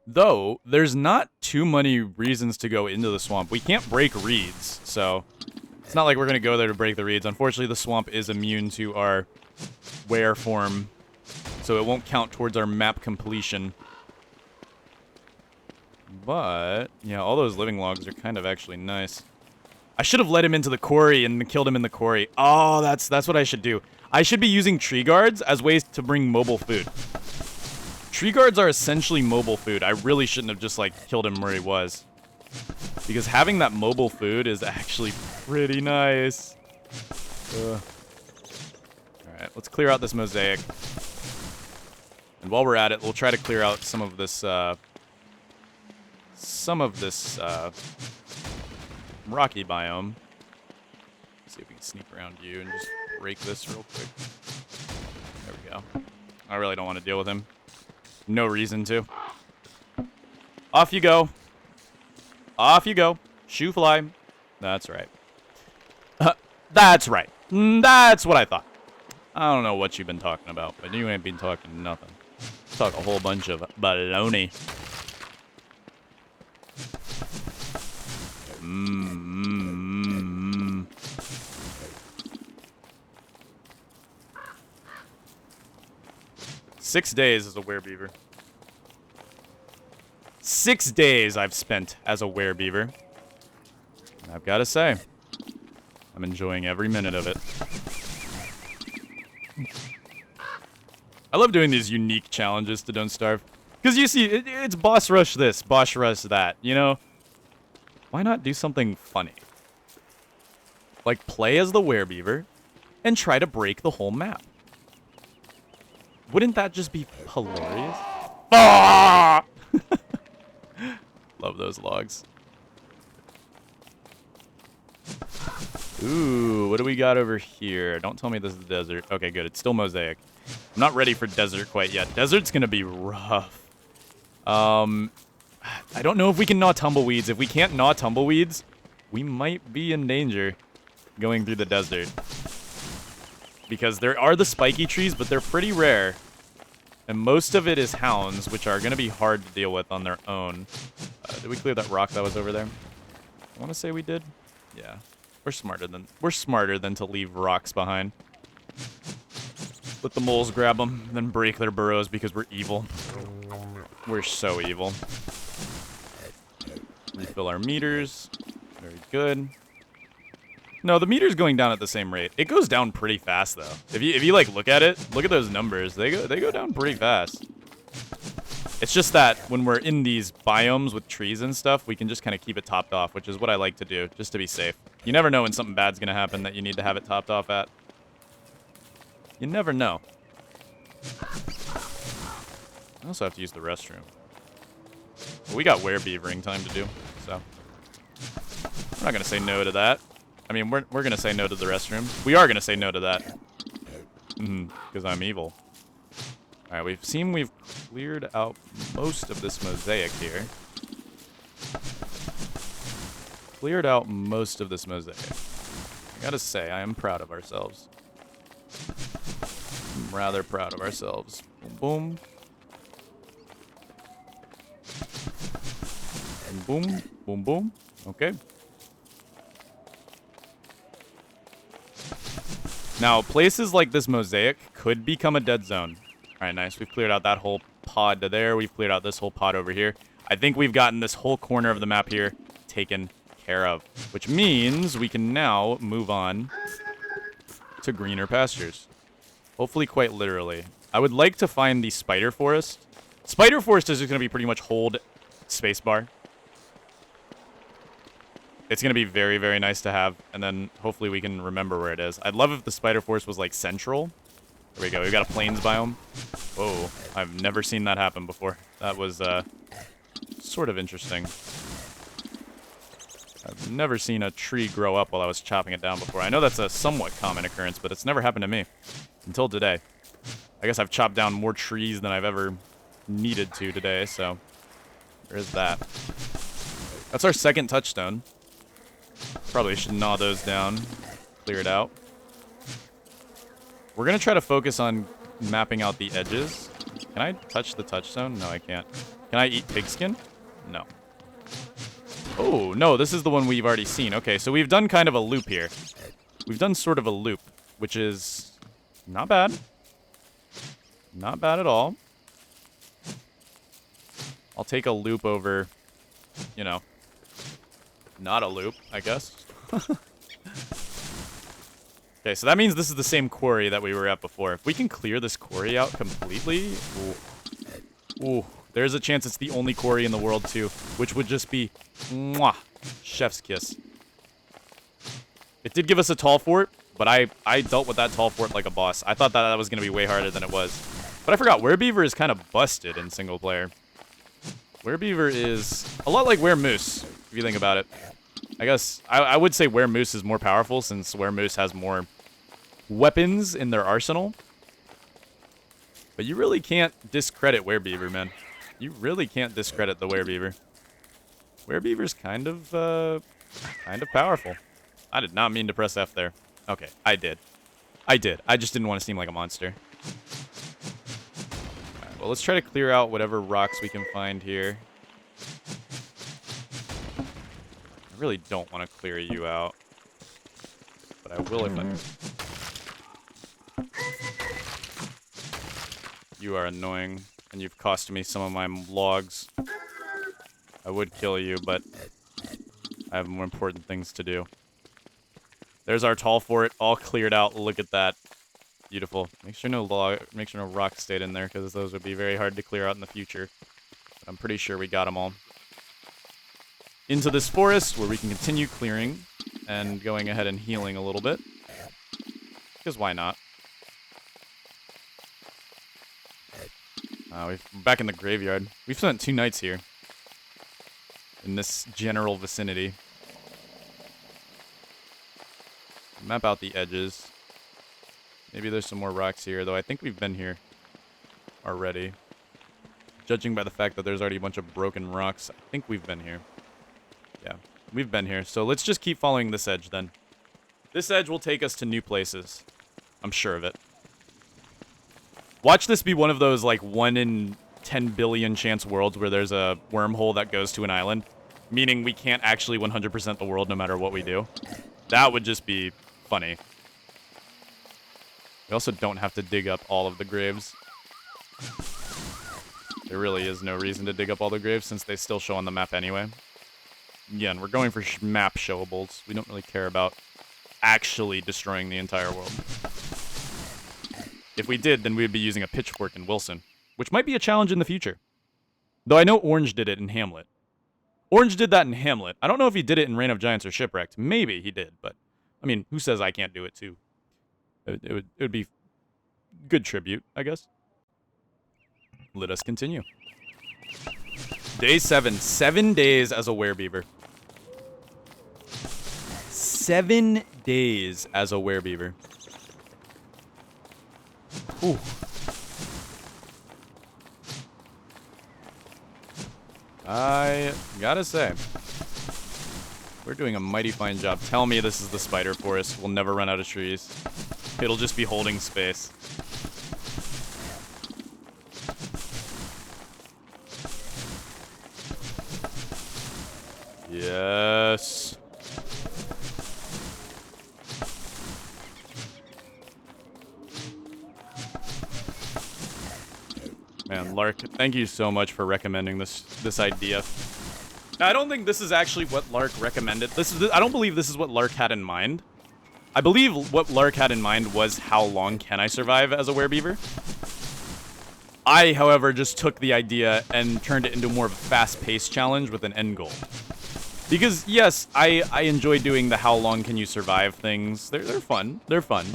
Though, there's not too many reasons to go into the swamp. We can't break reeds, so it's not like we're going to go there to break the reeds. Unfortunately, the swamp is immune to our were form, so it won't count towards our map completion. But, yeah, all those living logs are kind of actually nice. I should have let him into the quarry and killed him in the quarry. Oh, that's what I should do. I should be using tree guards as ways to bring mobile food. Tree guards are essentially mobile food. I really shouldn't have just, like, killed him where he was. Because having that mobile food is actually pretty nice. Alright, let's clear out this mosaic. And while we're at it, we'll try to clear out some of this, rocky biome. See if we can sneak around you and just break this real quick. There we go. I really don't want to deal with him. No reason to. Off you go. Off you go. Shoo fly. That's right. That's right. That's what I thought. I don't know what you've been talking about, but you ain't been talking nothing. talk a whole bunch of baloney. Mmm. 6 days as a werebeaver. 6 days I've spent as a werebeaver. And I've got to say, I'm enjoying every minute of it. I love doing these unique challenges to Don't Starve. Because you see, it's boss rush this, boss rush that, you know? Why not do something funny? Like play as the werebeaver and try to break the whole map. Wouldn't that just be hilarious? Ah! Love those logs. Ooh, what do we got over here? Don't tell me this is the desert. Okay, good. It's still mosaic. I'm not ready for desert quite yet. Desert's gonna be rough. I don't know if we can gnaw tumbleweeds. If we can't gnaw tumbleweeds, we might be in danger going through the desert. Because there are the spiky trees, but they're pretty rare. And most of it is hounds, which are going to be hard to deal with on their own. Did we clear that rock that was over there? I want to say we did. Yeah. We're smarter than to leave rocks behind. Let the moles grab them, then break their burrows because we're evil. We're so evil. Refill our meters. Very good. No, the meter's going down at the same rate. It goes down pretty fast though. If you like look at it, look at those numbers. They go down pretty fast. It's just that when we're in these biomes with trees and stuff, we can just kind of keep it topped off, which is what I like to do, just to be safe. You never know when something bad's gonna happen that you need to have it topped off at. You never know. I also have to use the restroom. But we got werebeavering time to do, so we're not gonna say no to that. I mean, we're gonna say no to the restroom. We are gonna say no to that. Because I'm evil. Alright, we've cleared out most of this mosaic here. Cleared out most of this mosaic. I gotta say, I am proud of ourselves. I'm rather proud of ourselves. Boom, boom. Boom, boom, boom. Okay. Now, places like this mosaic could become a dead zone. All right, nice. We've cleared out that whole pod to there. We've cleared out this whole pod over here. I think we've gotten this whole corner of the map here taken care of, which means we can now move on to greener pastures. Hopefully quite literally. I would like to find the spider forest. Spider forest is just going to be pretty much hold spacebar. It's going to be very, very nice to have, and then hopefully we can remember where it is. I'd love if the spider forest was, like, central. There we go. We've got a plains biome. Whoa. I've never seen that happen before. That was, sort of interesting. I've never seen a tree grow up while I was chopping it down before. I know that's a somewhat common occurrence, but it's never happened to me. Until today. I guess I've chopped down more trees than I've ever needed to today, so there's that. That's our second touchstone. Probably should gnaw those down. Clear it out. We're going to try to focus on mapping out the edges. Can I touch the touchstone? No, I can't. Can I eat pigskin? No. Oh, no, this is the one we've already seen. Okay, so we've done kind of a loop here. We've done sort of a loop, which is not bad. Not bad at all. I'll take a loop over, you know, not a loop, I guess. Okay, so that means this is the same quarry that we were at before. If we can clear this quarry out completely... Ooh, there's a chance it's the only quarry in the world, too. Which would just be... Mwah! Chef's kiss. It did give us a tall fort, but I dealt with that tall fort like a boss. I thought that was going to be way harder than it was. But I forgot, Werebeaver is kind of busted in single player. Werebeaver is a lot like Weremoose, if you think about it. I guess I would say Weremoose is more powerful since Weremoose has more weapons in their arsenal. But you really can't discredit Werebeaver, man. You really can't discredit the Werebeaver. Werebeaver's kind of powerful. I did not mean to press F there. Okay, I did. I just didn't want to seem like a monster. Alright, Well, let's try to clear out whatever rocks we can find here. I really don't want to clear you out. But I will if I... You are annoying, and you've cost me some of my logs. I would kill you, but I have more important things to do. There's our tall fort, all cleared out. Look at that. Beautiful. Make sure no rocks stayed in there, because those would be very hard to clear out in the future. But I'm pretty sure we got them all. Into this forest, where we can continue clearing, and going ahead and healing a little bit. Because why not? We're back in the graveyard. We've spent 2 nights here. In this general vicinity. Map out the edges. Maybe there's some more rocks here, though I think we've been here already. Judging by the fact that there's already a bunch of broken rocks, I think we've been here. Yeah, we've been here. So let's just keep following this edge then. This edge will take us to new places. I'm sure of it. Watch this be one of those, like, 1 in 10 billion chance worlds where there's a wormhole that goes to an island. Meaning we can't actually 100% the world no matter what we do. That would just be funny. We also don't have to dig up all of the graves. There really is no reason to dig up all the graves since they still show on the map anyway. Again, we're going for map showables. We don't really care about actually destroying the entire world. If we did, then we'd be using a pitchfork in Wilson, which might be a challenge in the future. Though I know Orange did it in Hamlet. Orange did that in Hamlet. I don't know if he did it in Reign of Giants or Shipwrecked. Maybe he did, but I mean, who says I can't do it too? It would be good tribute, I guess. Let us continue. Day 7. 7 days as a werebeaver. 7 days as a werebeaver. Ooh. I gotta say, we're doing a mighty fine job. Tell me this is the spider forest. We'll never run out of trees. It'll just be holding space. Yes. Man, Lark, thank you so much for recommending this idea. Now, I don't think this is actually what Lark recommended. I don't believe this is what Lark had in mind. I believe what Lark had in mind was how long can I survive as a werebeaver. I, however, just took the idea and turned it into more of a fast-paced challenge with an end goal. Because, yes, I enjoy doing the how long can you survive things. They're fun. They're fun.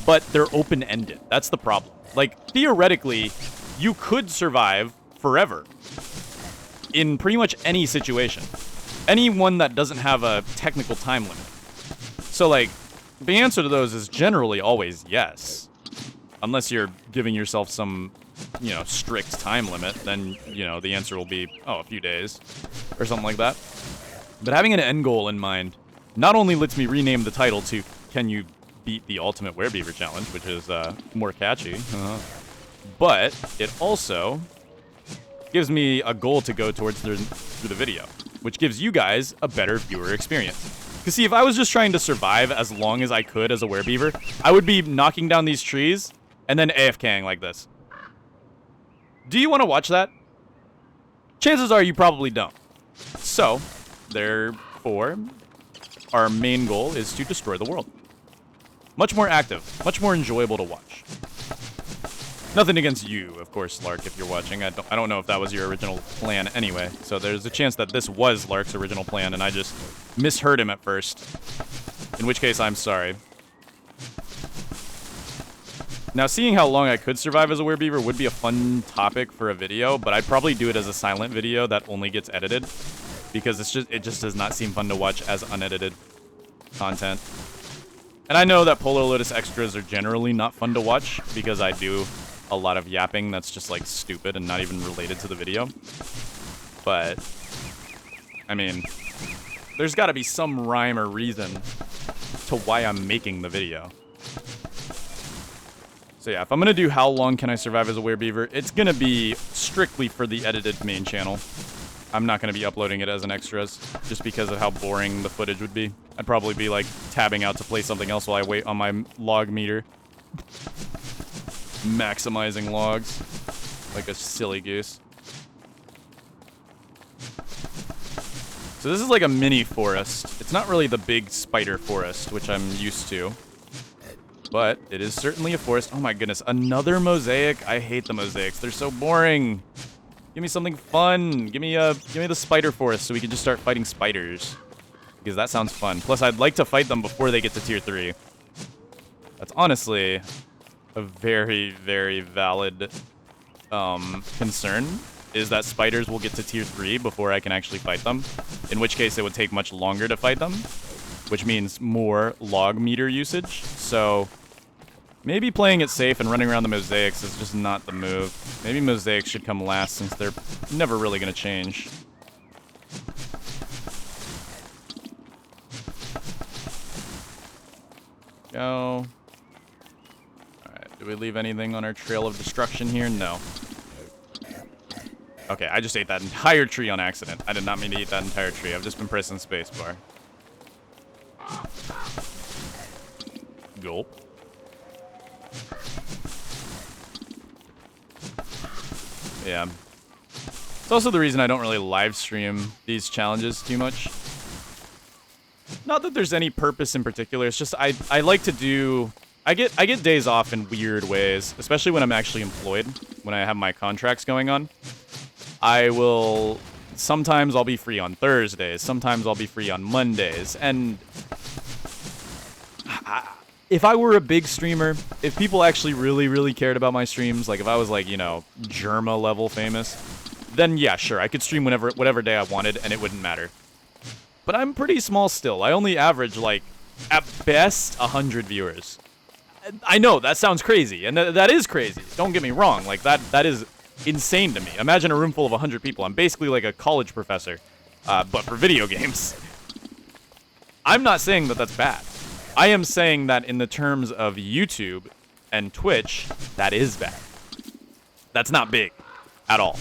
But they're open-ended. That's the problem. Like, theoretically, you could survive forever in pretty much any situation. Any one that doesn't have a technical time limit. So, like, the answer to those is generally always yes. Unless you're giving yourself some, strict time limit, then, the answer will be, a few days or something like that. But having an end goal in mind not only lets me rename the title to Can You Beat the Ultimate Werebeaver Challenge, which is more catchy, but it also gives me a goal to go towards through the video, which gives you guys a better viewer experience. Because see, if I was just trying to survive as long as I could as a werebeaver, I would be knocking down these trees and then AFKing like this. Do you want to watch that? Chances are you probably don't. So, therefore, our main goal is to destroy the world. Much more active, much more enjoyable to watch. Nothing against you, of course, Lark, if you're watching. I don't know if that was your original plan anyway. So there's a chance that this was Lark's original plan, and I just misheard him at first. In which case, I'm sorry. Now, seeing how long I could survive as a werebeaver would be a fun topic for a video, but I'd probably do it as a silent video that only gets edited. Because it just does not seem fun to watch as unedited content. And I know that Polarlotus extras are generally not fun to watch, because I do a lot of yapping that's just, like, stupid and not even related to the video. But, I mean, there's gotta be some rhyme or reason to why I'm making the video. So yeah, if I'm gonna do how long can I survive as a werebeaver, it's gonna be strictly for the edited main channel. I'm not gonna be uploading it as an extras, just because of how boring the footage would be. I'd probably be like tabbing out to play something else while I wait on my log meter. Maximizing logs. Like a silly goose. So this is like a mini forest. It's not really the big spider forest, which I'm used to. But it is certainly a forest. Oh my goodness, another mosaic. I hate the mosaics. They're so boring. Give me something fun. Give me the spider forest so we can just start fighting spiders. Because that sounds fun. Plus, I'd like to fight them before they get to tier 3. That's honestly a very, very valid concern. Is that spiders will get to tier 3 before I can actually fight them. In which case, it would take much longer to fight them. Which means more log meter usage. So maybe playing it safe and running around the mosaics is just not the move. Maybe mosaics should come last since they're never really going to change. Go. Alright, do we leave anything on our trail of destruction here? No. Okay, I just ate that entire tree on accident. I did not mean to eat that entire tree. I've just been pressing spacebar. Gulp. Yeah. It's also the reason I don't really live stream these challenges too much. Not that there's any purpose in particular. It's just I like to do. I get days off in weird ways, especially when I'm actually employed. When I have my contracts going on, I will. Sometimes I'll be free on Thursdays. Sometimes I'll be free on Mondays. And if I were a big streamer, if people actually really, really cared about my streams, like if I was like, you know, Germa level famous, then yeah, sure, I could stream whatever day I wanted and it wouldn't matter. But I'm pretty small still. I only average like, at best, 100 viewers. I know, that sounds crazy, and that is crazy. Don't get me wrong, like that is insane to me. Imagine a room full of 100 people. I'm basically like a college professor, but for video games. I'm not saying that that's bad. I am saying that in the terms of YouTube and Twitch, that is bad. That's not big at all.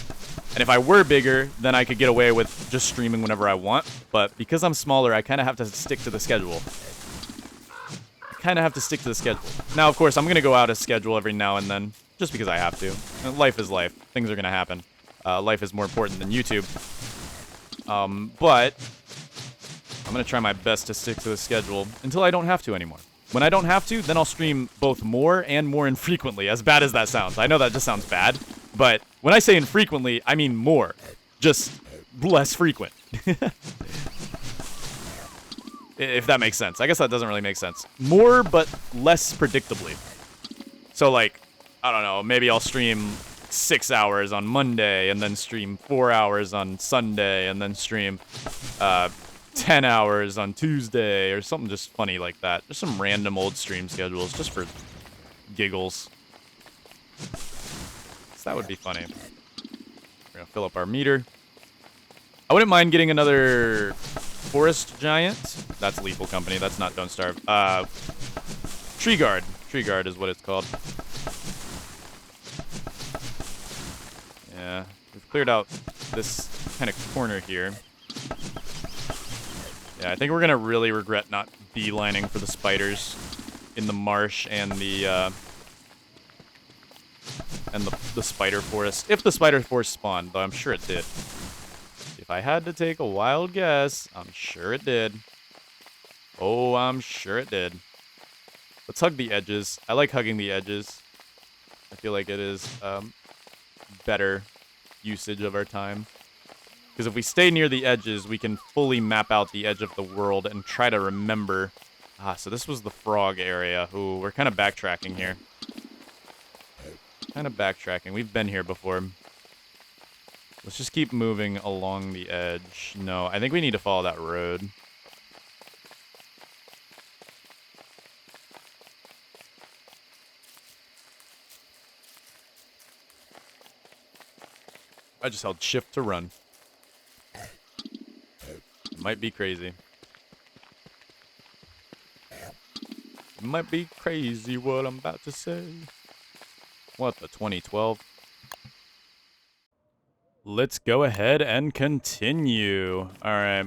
And if I were bigger, then I could get away with just streaming whenever I want. But because I'm smaller, I kind of have to stick to the schedule. Now, of course, I'm going to go out of schedule every now and then, just because I have to. Life is life. Things are going to happen. Life is more important than YouTube. But I'm going to try my best to stick to the schedule until I don't have to anymore. When I don't have to, then I'll stream both more and more infrequently, as bad as that sounds. I know that just sounds bad, but when I say infrequently, I mean more. Just less frequent. If that makes sense. I guess that doesn't really make sense. More, but less predictably. So, like, I don't know, maybe I'll stream 6 hours on Monday, and then stream 4 hours on Sunday, and then stream 10 hours on Tuesday, or something just funny like that. Just some random old stream schedules, just for giggles. So that would be funny. We're gonna fill up our meter. I wouldn't mind getting another forest giant. That's Lethal Company. That's not Don't Starve. Tree Guard. Tree Guard is what it's called. Yeah, we've cleared out this kind of corner here. Yeah, I think we're gonna really regret not beelining for the spiders in the marsh and the spider forest. If the spider forest spawned, though I'm sure it did. If I had to take a wild guess, I'm sure it did. Oh, I'm sure it did. Let's hug the edges. I like hugging the edges. I feel like it is better usage of our time. Because if we stay near the edges, we can fully map out the edge of the world and try to remember. Ah, so this was the frog area. Ooh, we're kind of backtracking here. We've been here before. Let's just keep moving along the edge. No, I think we need to follow that road. I just held shift to run. Might be crazy. It might be crazy what I'm about to say. What, the 2012? Let's go ahead and continue. Alright.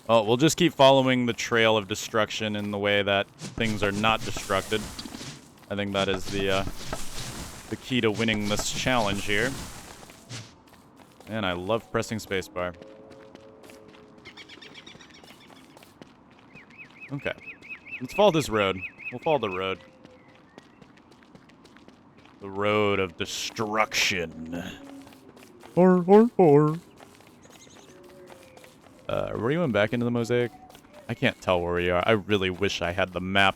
Oh, we'll just keep following the trail of destruction in the way that things are not destructed. I think that is the key to winning this challenge here. And I love pressing spacebar. Okay. Let's follow this road. We'll follow the road. The road of destruction. Are we going back into the mosaic? I can't tell where we are. I really wish I had the map.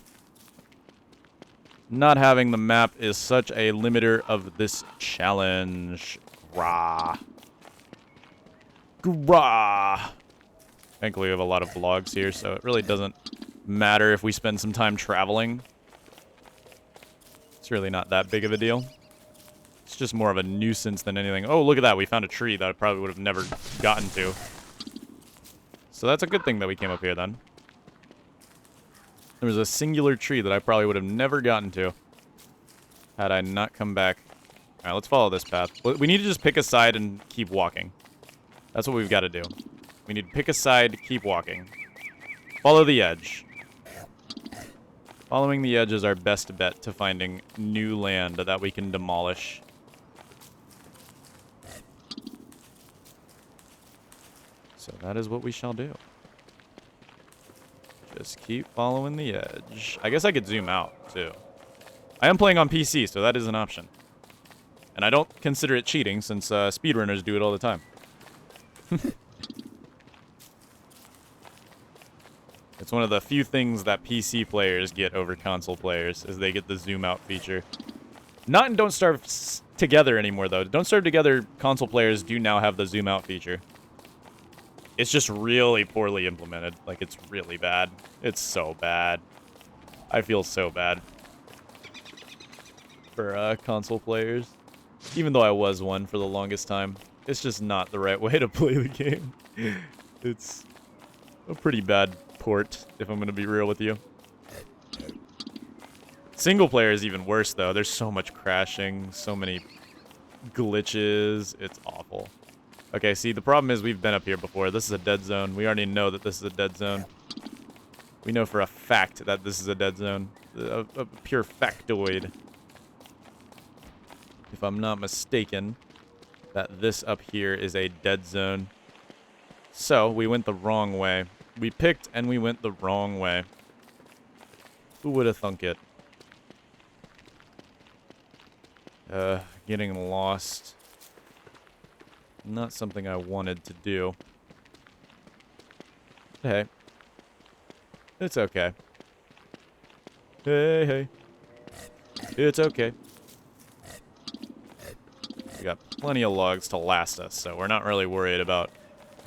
Not having the map is such a limiter of this challenge. Grah. Grah. Thankfully, we have a lot of vlogs here, so it really doesn't matter if we spend some time traveling. It's really not that big of a deal. It's just more of a nuisance than anything. Oh, look at that. We found a tree that I probably would have never gotten to. So that's a good thing that we came up here then. There was a singular tree that I probably would have never gotten to had I not come back. Alright, let's follow this path. We need to just pick a side and keep walking. That's what we've got to do. We need to pick a side, keep walking. Follow the edge. Following the edge is our best bet to finding new land that we can demolish. So that is what we shall do. Just keep following the edge. I guess I could zoom out, too. I am playing on PC, so that is an option. And I don't consider it cheating, since speedrunners do it all the time. It's one of the few things that PC players get over console players, is they get the zoom out feature. Not in Don't Starve Together anymore, though. Don't Starve Together console players do now have the zoom out feature. It's just really poorly implemented. Like, it's really bad. It's so bad. I feel so bad for console players. Even though I was one for the longest time. It's just not the right way to play the game. It's a pretty bad port, if I'm going to be real with you. Single player is even worse, though. There's so much crashing, so many glitches. It's awful. Okay, see, the problem is we've been up here before. This is a dead zone. We already know that this is a dead zone. We know for a fact that this is a dead zone. A pure factoid. If I'm not mistaken, that this up here is a dead zone. So, we went the wrong way. We picked and we went the wrong way. Who would have thunk it? Getting lost. Not something I wanted to do. Hey. It's okay. Hey, hey. It's okay. We got plenty of logs to last us, so we're not really worried about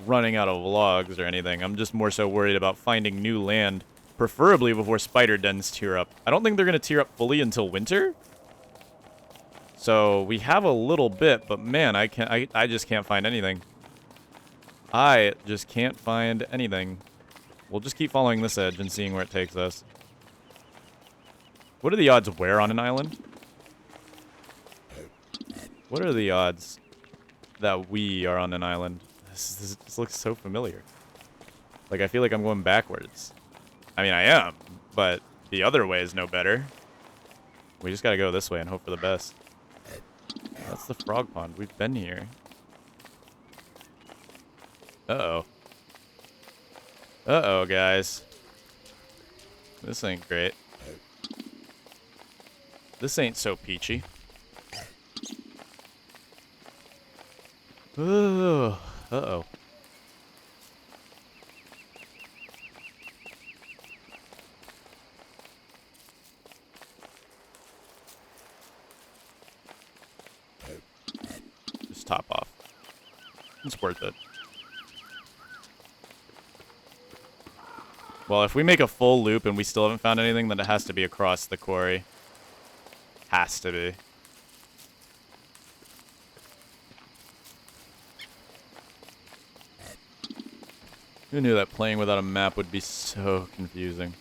running out of logs or anything. I'm just more so worried about finding new land, preferably before spider dens tear up. I don't think they're going to tear up fully until winter. So we have a little bit, but man, I just can't find anything. I just can't find anything. We'll just keep following this edge and seeing where it takes us. What are the odds where on an island? What are the odds that we are on an island? This looks so familiar. Like, I feel like I'm going backwards. I mean, I am, but the other way is no better. We just gotta go this way and hope for the best. That's the frog pond. We've been here. Uh-oh. Uh-oh, guys. This ain't great. This ain't so peachy. Ugh. Uh-oh. Just top off. It's worth it. Well, if we make a full loop and we still haven't found anything, then it has to be across the quarry. Has to be. Who knew that playing without a map would be so confusing?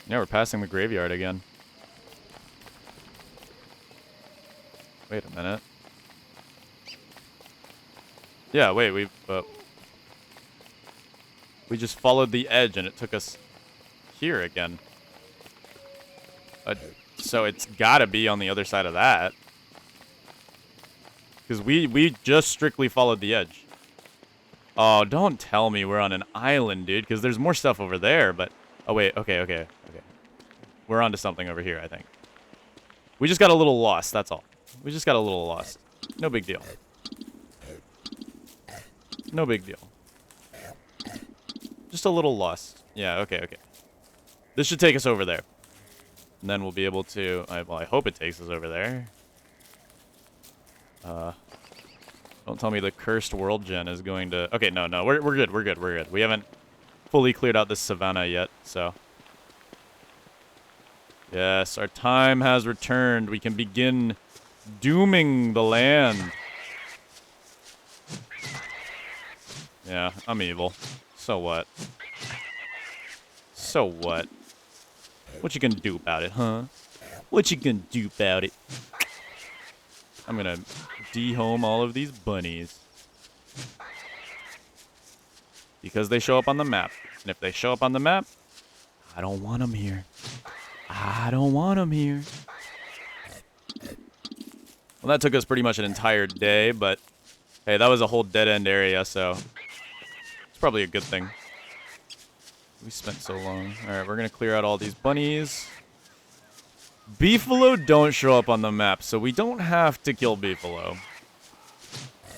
Yeah, we're passing the graveyard again. Wait a minute. Yeah, wait, we just followed the edge and it took us here again. So it's gotta be on the other side of that. Because we just strictly followed the edge. Oh, don't tell me we're on an island, dude, because there's more stuff over there, but... Oh, wait, okay. We're onto something over here, I think. We just got a little lost, that's all. We just got a little lost. No big deal. No big deal. Just a little lost. Yeah, okay. This should take us over there. And then we'll be able to... well, I hope it takes us over there. Don't tell me the cursed world gen is going to... Okay, no, we're good. We haven't fully cleared out this savannah yet, so... Yes, our time has returned. We can begin dooming the land. Yeah, I'm evil. So what? So what? What you gonna do about it, huh? What you gonna do about it? I'm gonna dehome all of these bunnies. Because they show up on the map. And if they show up on the map, I don't want them here. I don't want them here. Well, that took us pretty much an entire day, but hey, that was a whole dead-end area, so it's probably a good thing. We spent so long. Alright, we're gonna clear out all these bunnies. Beefalo don't show up on the map, so we don't have to kill Beefalo.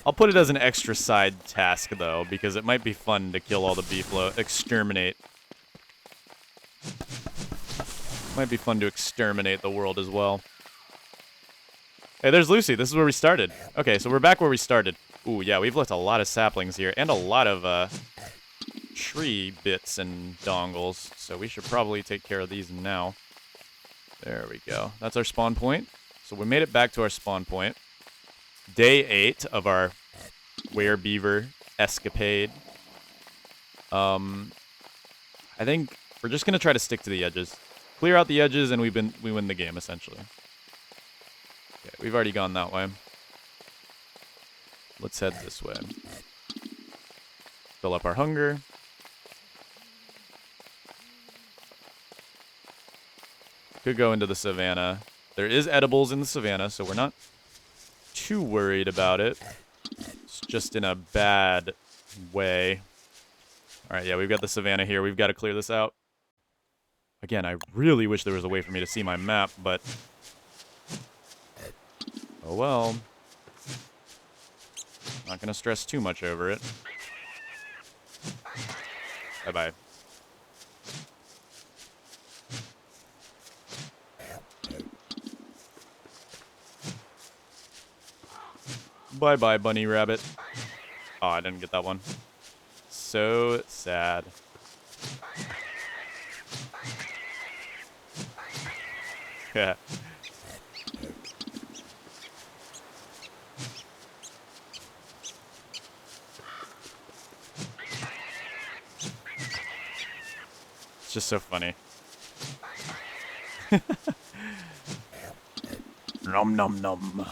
I'll put it as an extra side task, though, because it might be fun to kill all the Beefalo. Exterminate. Might be fun to exterminate the world as well. Hey, there's Lucy. This is where we started. Okay, so we're back where we started. Ooh, yeah, we've left a lot of saplings here, and a lot of, tree bits and dongles, so we should probably take care of these now. There we go. That's our spawn point. So we made it back to our spawn point. Day 8 of our Werebeaver escapade. I think we're just gonna try to stick to the edges. Clear out the edges and we win the game, essentially. Okay, we've already gone that way. Let's head this way. Fill up our hunger. Could go into the savannah. There is edibles in the savannah, so we're not too worried about it. It's just in a bad way. Alright, yeah, we've got the savannah here. We've got to clear this out. Again, I really wish there was a way for me to see my map, but... oh well. Not gonna stress too much over it. Bye-bye. Bye-bye, bunny rabbit. Oh, I didn't get that one. So sad. Yeah. It's just so funny. Nom nom nom.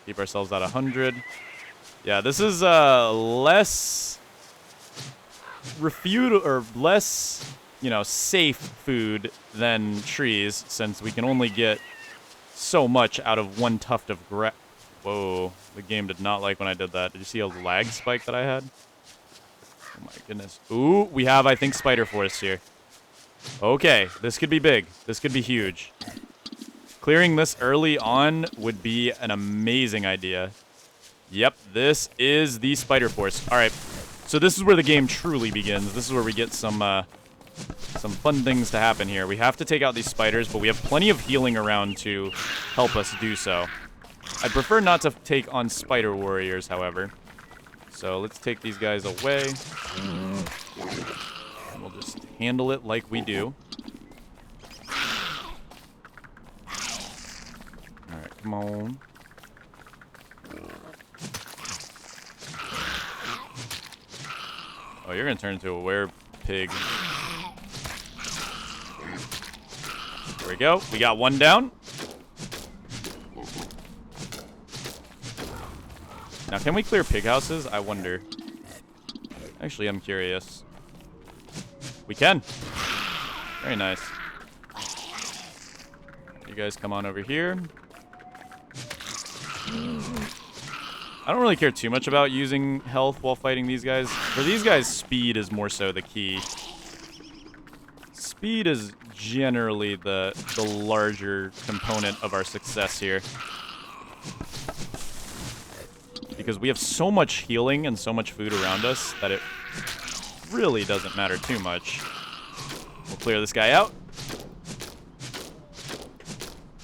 Keep ourselves at 100. Yeah, this is less less, you know, safe food than trees, since we can only get so much out of one tuft of grass. Whoa, the game did not like when I did that. Did you see a lag spike that I had? Oh my goodness. Ooh, we have, I think, spider forest here. Okay, this could be big. This could be huge. Clearing this early on would be an amazing idea. Yep, this is the spider forest. All right, so this is where the game truly begins. This is where we get some fun things to happen here. We have to take out these spiders, but we have plenty of healing around to help us do so. I prefer not to take on spider warriors, however. So let's take these guys away. And we'll just handle it like we do. Alright, come on. Oh, you're gonna turn into a werepig. There we go. We got one down. Now, can we clear pig houses? I wonder. Actually, I'm curious. We can. Very nice. You guys come on over here. I don't really care too much about using health while fighting these guys. For these guys, speed is more so the key. Speed is generally the larger component of our success here. Because we have so much healing and so much food around us that it really doesn't matter too much. We'll clear this guy out.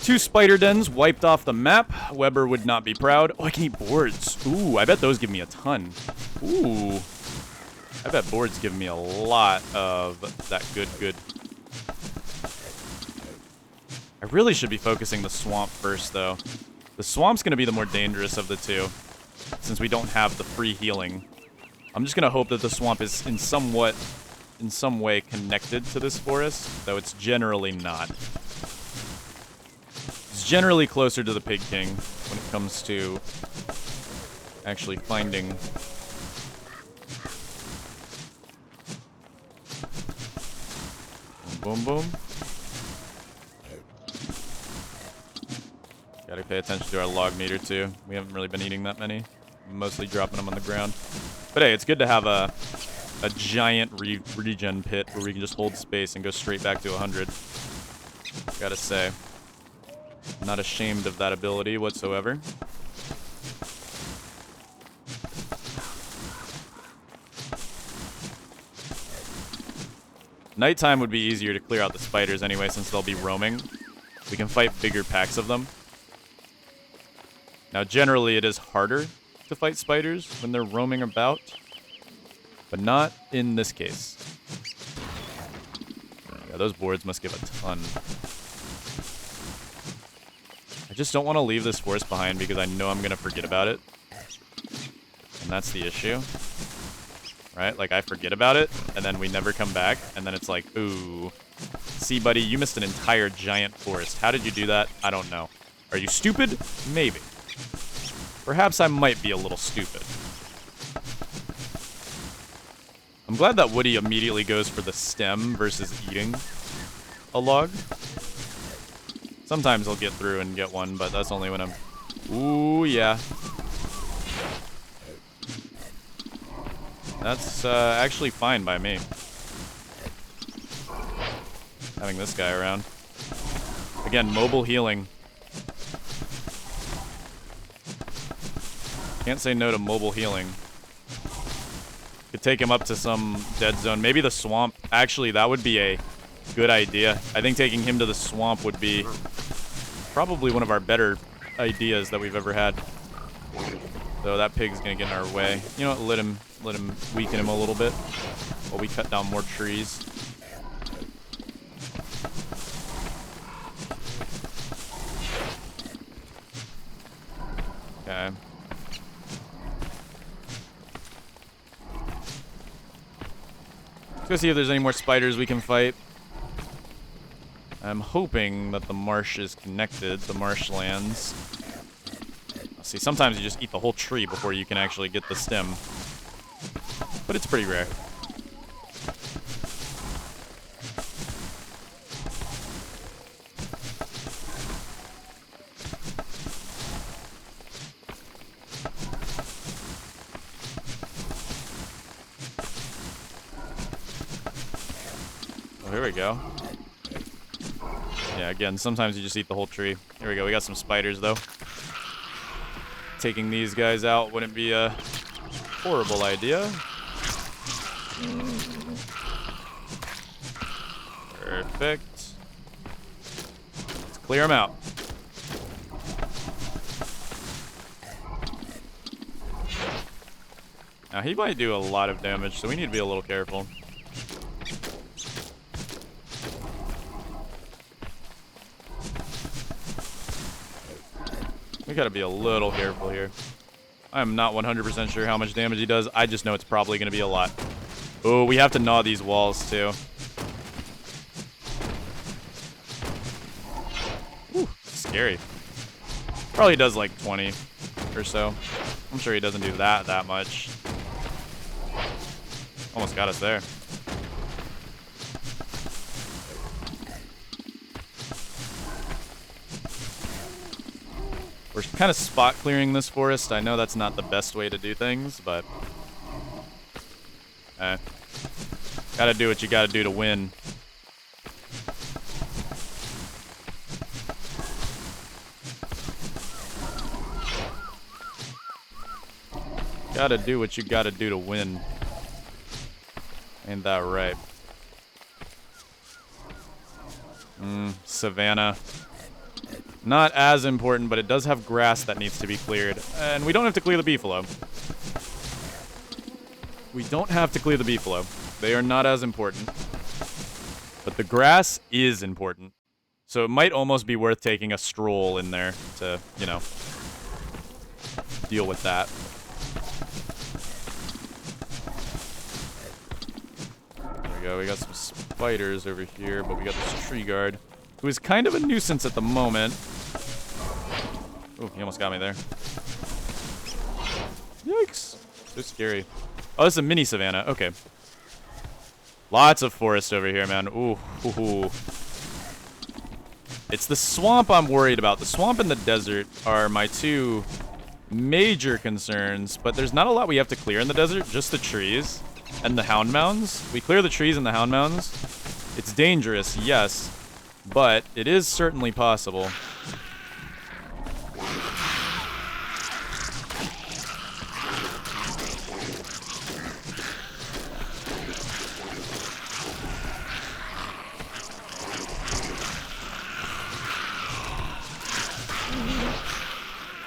2 spider dens wiped off the map. Weber would not be proud. Oh, I can eat boards. Ooh, I bet those give me a ton. Ooh. I bet boards give me a lot of that good. I really should be focusing the swamp first, though. The swamp's going to be the more dangerous of the two, since we don't have the free healing. I'm just going to hope that the swamp is in some way connected to this forest, though it's generally not. It's generally closer to the Pig King when it comes to actually finding... Boom, boom. Gotta pay attention to our log meter, too. We haven't really been eating that many. Mostly dropping them on the ground. But hey, it's good to have a giant regen pit where we can just hold space and go straight back to 100. Gotta say. I'm not ashamed of that ability whatsoever. Nighttime would be easier to clear out the spiders anyway, since they'll be roaming. We can fight bigger packs of them. Now, generally, it is harder to fight spiders when they're roaming about, but not in this case. Yeah, those boards must give a ton. I just don't want to leave this forest behind because I know I'm going to forget about it. And that's the issue. Right? Like, I forget about it, and then we never come back, and then it's like, ooh. See, buddy, you missed an entire giant forest. How did you do that? I don't know. Are you stupid? Maybe. Perhaps I might be a little stupid. I'm glad that Woody immediately goes for the stem versus eating a log. Sometimes I'll get through and get one, but that's only when I'm... Ooh, yeah. That's actually fine by me. Having this guy around. Again, mobile healing. Can't say no to mobile healing. Could take him up to some dead zone. Maybe the swamp. Actually, that would be a good idea. I think taking him to the swamp would be probably one of our better ideas that we've ever had. Though that pig's gonna get in our way. You know what? Let him weaken him a little bit while we cut down more trees. Okay. Let's go see if there's any more spiders we can fight. I'm hoping that the marsh is connected, the marshlands. See, sometimes you just eat the whole tree before you can actually get the stem. But it's pretty rare. Oh, here we go. Yeah, again, sometimes you just eat the whole tree. Here we go, we got some spiders, though. Taking these guys out wouldn't be a horrible idea. Perfect. Let's clear them out. Now, he might do a lot of damage, so we need to be a little careful. We gotta be a little careful here. I'm not 100% sure how much damage he does. I just know it's probably gonna be a lot. Oh, we have to gnaw these walls too. Scary. Probably does like 20 or so. I'm sure he doesn't do that much. Almost got us there. We're kind of spot clearing this forest. I know that's not the best way to do things, but gotta do what you gotta do to win. Gotta do what you gotta do to win. Ain't that right? Savannah. Not as important, but it does have grass that needs to be cleared. And we don't have to clear the beefalo. We don't have to clear the beefalo. They are not as important. But the grass is important. So it might almost be worth taking a stroll in there to, you know, deal with that. There we go. We got some spiders over here, but we got this tree guard, who is kind of a nuisance at the moment. Oh, he almost got me there. Yikes. So scary. Oh, this is a mini savanna. Okay. Lots of forest over here, man. Ooh. Ooh. It's the swamp I'm worried about. The swamp and the desert are my two major concerns, but there's not a lot we have to clear in the desert, just the trees and the hound mounds. We clear the trees and the hound mounds. It's dangerous, yes, but it is certainly possible.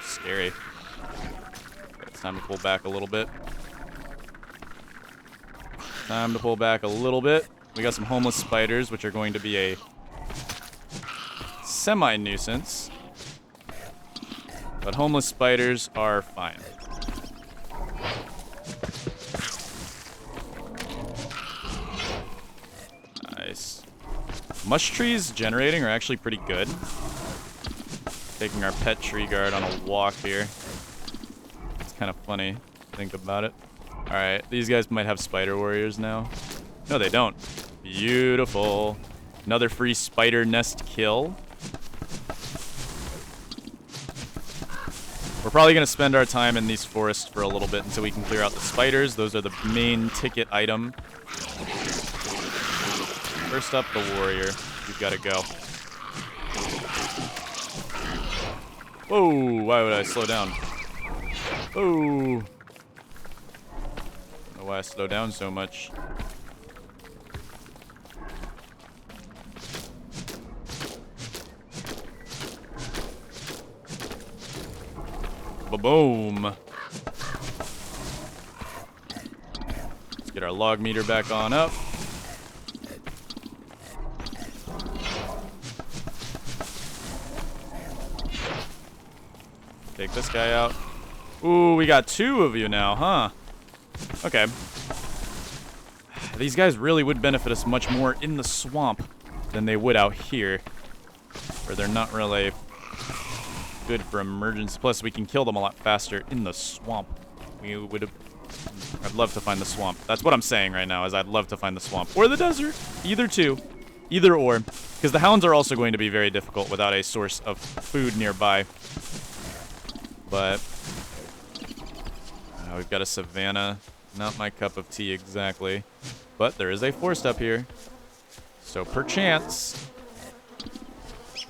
Scary. It's time to pull back a little bit. Time to pull back a little bit. We got some homeless spiders, which are going to be a semi-nuisance. But homeless spiders are fine. Nice. Mush trees generating are actually pretty good. Taking our pet tree guard on a walk here. It's kind of funny to think about it. Alright, these guys might have spider warriors now. No, they don't. Beautiful. Another free spider nest kill. We're probably going to spend our time in these forests for a little bit until we can clear out the spiders. Those are the main ticket item. First up, the warrior. We've got to go. Whoa, why would I slow down? Oh. I don't know why I slow down so much. Ba-boom. Let's get our log meter back on up. Take this guy out. Ooh, we got two of you now, huh? Okay. These guys really would benefit us much more in the swamp than they would out here, where they're not really good for emergency. Plus, we can kill them a lot faster in the swamp. We would have... I'd love to find the swamp. That's what I'm saying right now, is I'd love to find the swamp. Or the desert. Either two. Either or. Because the hounds are also going to be very difficult without a source of food nearby. But we've got a savanna. Not my cup of tea exactly. But there is a forest up here. So perchance.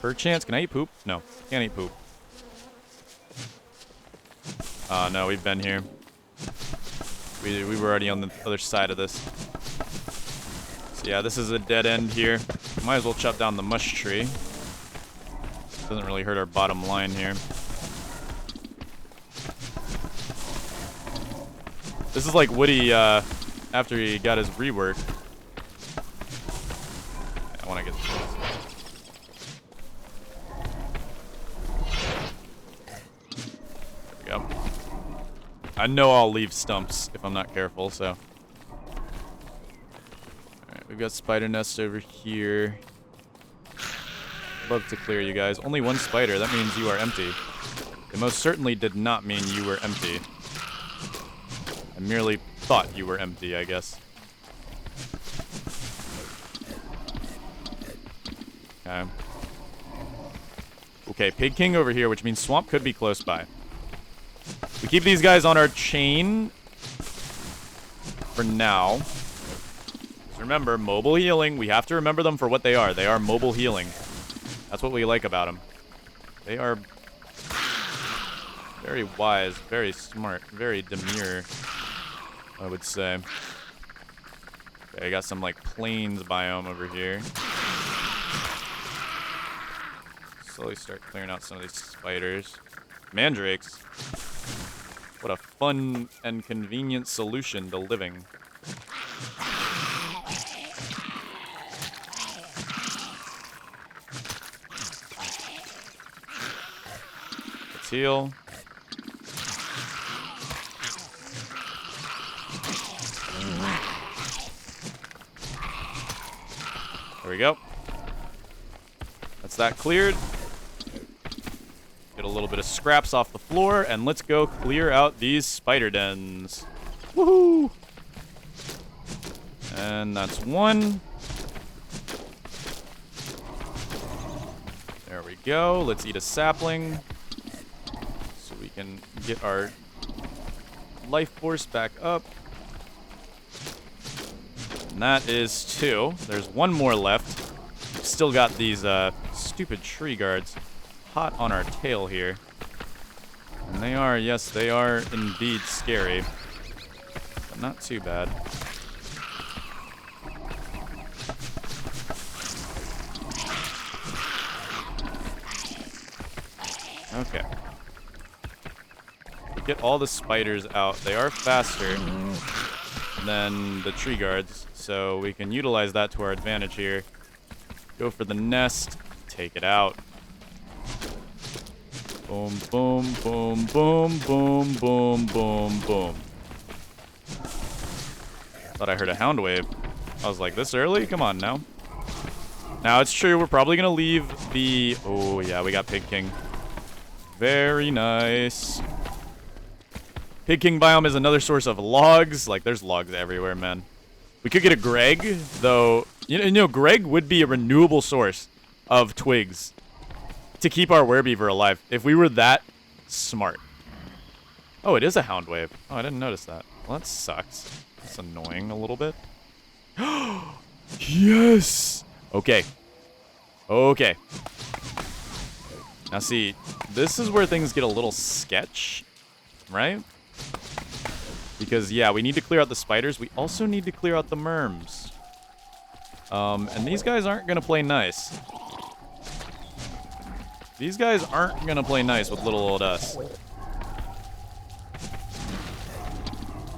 Perchance. Can I eat poop? No. Can't eat poop. No, we've been here. We were already on the other side of this. So yeah, this is a dead end here. Might as well chop down the mush tree. Doesn't really hurt our bottom line here. This is like Woody after he got his rework. I want to get this. There we go. I know I'll leave stumps if I'm not careful, so. Alright, we've got spider nests over here. love to clear you guys. Only one spider. That means you are empty. It most certainly did not mean you were empty. I merely thought you were empty, I guess. Okay. Okay, Pig King over here, which means Swamp could be close by. We keep these guys on our chain for now. Just remember, mobile healing. We have to remember them for what they are. They are mobile healing. That's what we like about them. They are very wise, very smart, very demure, I would say. Okay, I got some, like, plains biome over here. Slowly start clearing out some of these spiders. Mandrakes. What a fun and convenient solution to living. Let's heal. There we go. That's that cleared. Get a little bit of scraps off the floor, and let's go clear out these spider dens. Woohoo! And that's one. There we go. Let's eat a sapling so we can get our life force back up. And that is two. There's one more left. We've still got these stupid tree guards hot on our tail here. And they are, yes, they are indeed scary. But not too bad. Okay. We get all the spiders out. They are faster than the tree guards, so we can utilize that to our advantage here. Go for the nest, take it out. Boom, boom, boom, boom, boom, boom, boom, boom. Thought I heard a hound wave. I was like, this early? Come on now. Now, it's true, we're probably going to leave the... Oh, yeah, we got Pig King. Very nice. Pig King biome is another source of logs. Like, there's logs everywhere, man. We could get a Greg, though. You know, Greg would be a renewable source of twigs to keep our werebeaver alive, if we were that smart. Oh, it is a hound wave. Oh, I didn't notice that. Well, that sucks. That's annoying a little bit. Yes! Okay. Okay. Now, see, this is where things get a little sketch, right? Because, yeah, we need to clear out the spiders. We also need to clear out the merms. And these guys aren't going to play nice. These guys aren't going to play nice with little old us.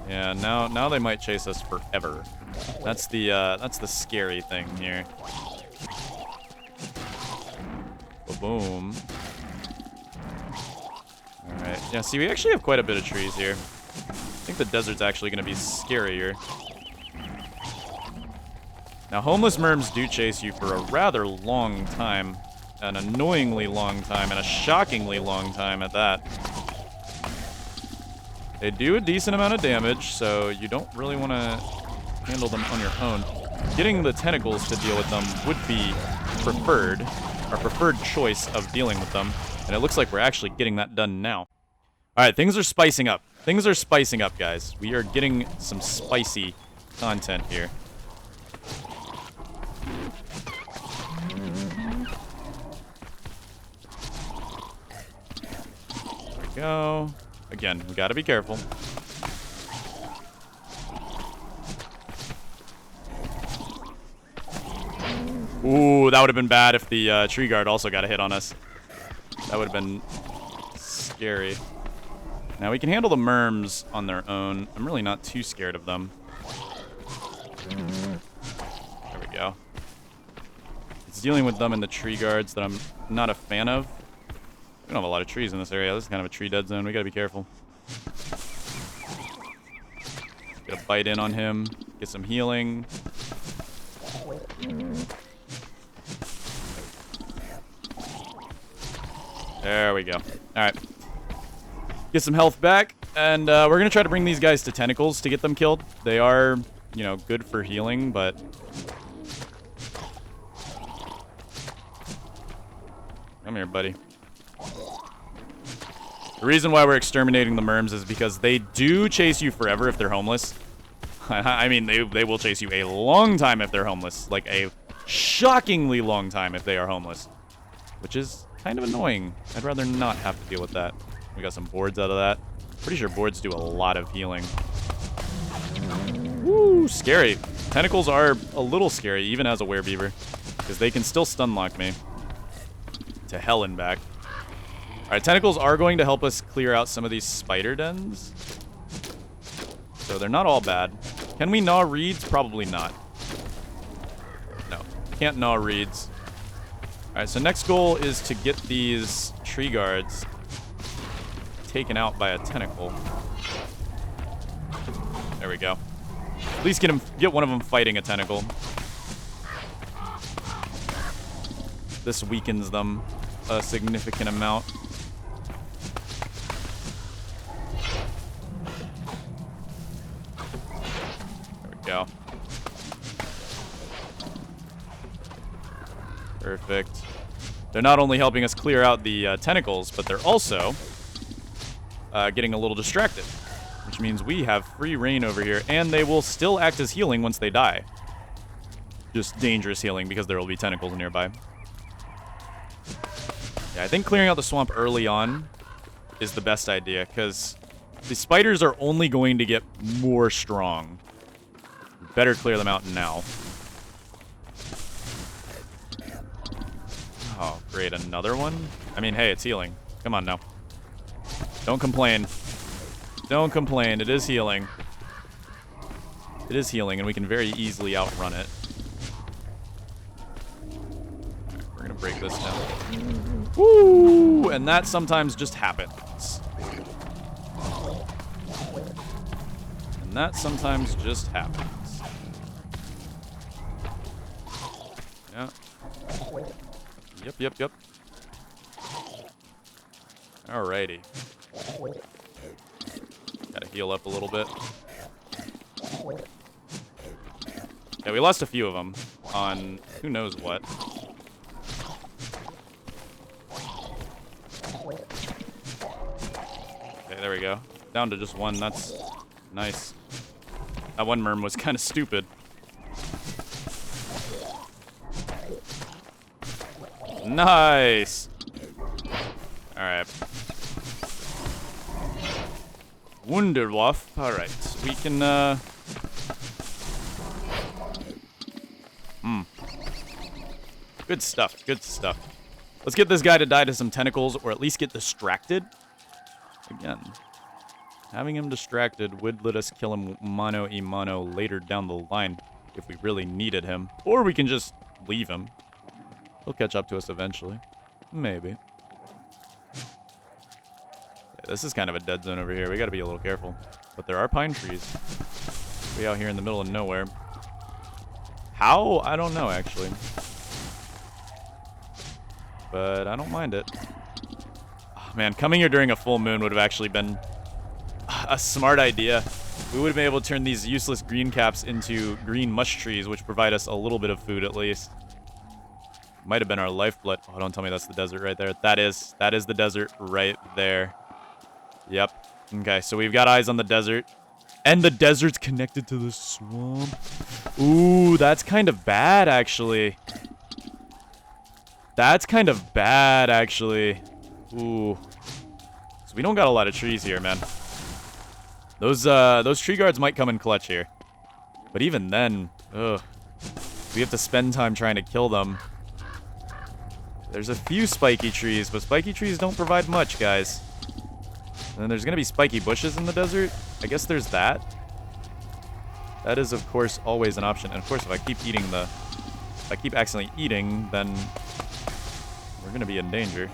Yeah, now they might chase us forever. That's the scary thing here. Boom. Alright. Yeah, see, we actually have quite a bit of trees here. I think the desert's actually going to be scarier. Now, homeless merms do chase you for a rather long time. An annoyingly long time, and a shockingly long time at that. They do a decent amount of damage, so you don't really want to handle them on your own. Getting the tentacles to deal with them would be preferred. Our preferred choice of dealing with them. And it looks like we're actually getting that done now. Alright, things are spicing up. Things are spicing up, guys. We are getting some spicy content here. There we go. Again, we gotta be careful. Ooh, that would have been bad if the tree guard also got a hit on us. That would have been scary. Now, we can handle the merms on their own. I'm really not too scared of them. There we go. It's dealing with them and the tree guards that I'm not a fan of. We don't have a lot of trees in this area. This is kind of a tree dead zone. We gotta be careful. Get a bite in on him. Get some healing. There we go. Alright. Get some health back. And we're going to try to bring these guys to tentacles to get them killed. They are, you know, good for healing, but... Come here, buddy. The reason why we're exterminating the merms is because they do chase you forever if they're homeless. I mean, they will chase you a long time if they're homeless. Like, a shockingly long time if they are homeless. Which is kind of annoying. I'd rather not have to deal with that. We got some boards out of that. Pretty sure boards do a lot of healing. Woo, scary. Tentacles are a little scary, even as a werebeaver. Because they can still stun lock me. To hell and back. Alright, tentacles are going to help us clear out some of these spider dens. So they're not all bad. Can we gnaw reeds? Probably not. No, can't gnaw reeds. Alright, so next goal is to get these tree guards taken out by a tentacle. There we go. At least get one of them fighting a tentacle. This weakens them a significant amount. There we go. Perfect. They're not only helping us clear out the tentacles, but they're also getting a little distracted, which means we have free reign over here, and they will still act as healing once they die. Just dangerous healing because there will be tentacles nearby. Yeah, I think clearing out the swamp early on is the best idea, because the spiders are only going to get more strong. Better clear them out now. Oh, great, another one? I mean, hey, it's healing. Come on now. Don't complain. Don't complain, it is healing. It is healing, and we can very easily outrun it. Alright, we're gonna break this down. Woo! And that sometimes just happens. And that sometimes just happens. Yeah. Yep. Alrighty. Gotta heal up a little bit. Yeah, we lost a few of them on who knows what. Okay, there we go. Down to just one. That's nice. That one merm was kind of stupid. Nice. Alright. Wunderwaffe. Alright. We can, Good stuff. Good stuff. Let's get this guy to die to some tentacles, or at least get distracted. Again. Having him distracted would let us kill him mano a mano later down the line if we really needed him. Or we can just leave him. He'll catch up to us eventually. Maybe. Yeah, this is kind of a dead zone over here. We gotta be a little careful. But there are pine trees. Way out here in the middle of nowhere. How? I don't know, actually. But I don't mind it. Oh, man, coming here during a full moon would have actually been a smart idea. We would have been able to turn these useless green caps into green mush trees, which provide us a little bit of food at least. Might have been our lifeblood. Oh, don't tell me that's the desert right there. That is the desert right there. Yep. Okay, so we've got eyes on the desert. And the desert's connected to the swamp. Ooh, that's kind of bad, actually. That's kind of bad, actually. Ooh. So we don't got a lot of trees here, man. Those tree guards might come in clutch here. But even then, ugh. We have to spend time trying to kill them. There's a few spiky trees, but spiky trees don't provide much, guys. And then there's gonna be spiky bushes in the desert. I guess there's that. That is, of course, always an option. And of course, if I keep accidentally eating, then we're gonna be in danger.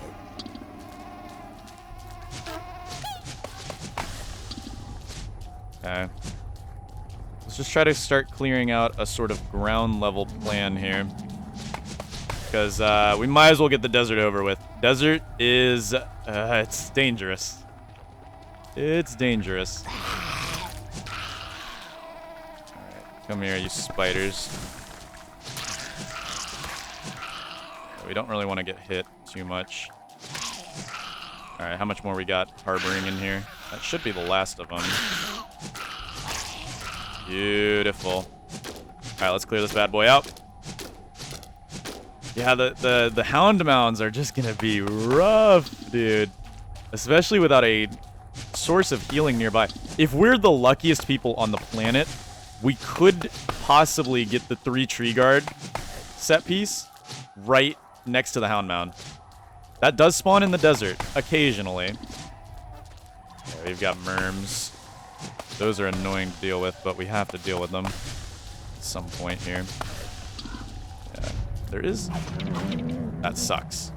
Okay. Let's just try to start clearing out a sort of ground level plan here. because we might as well get the desert over with. Desert is, it's dangerous. It's dangerous. Alright, come here, you spiders. We don't really want to get hit too much. Alright, how much more we got harboring in here? That should be the last of them. Beautiful. Alright, let's clear this bad boy out. Yeah, the hound mounds are just gonna be rough, dude. Especially without a source of healing nearby. If we're the luckiest people on the planet, we could possibly get the 3 tree guard set piece right next to the hound mound. That does spawn in the desert occasionally. Yeah, we've got merms. Those are annoying to deal with, but we have to deal with them at some point here. Yeah, there is... That sucks.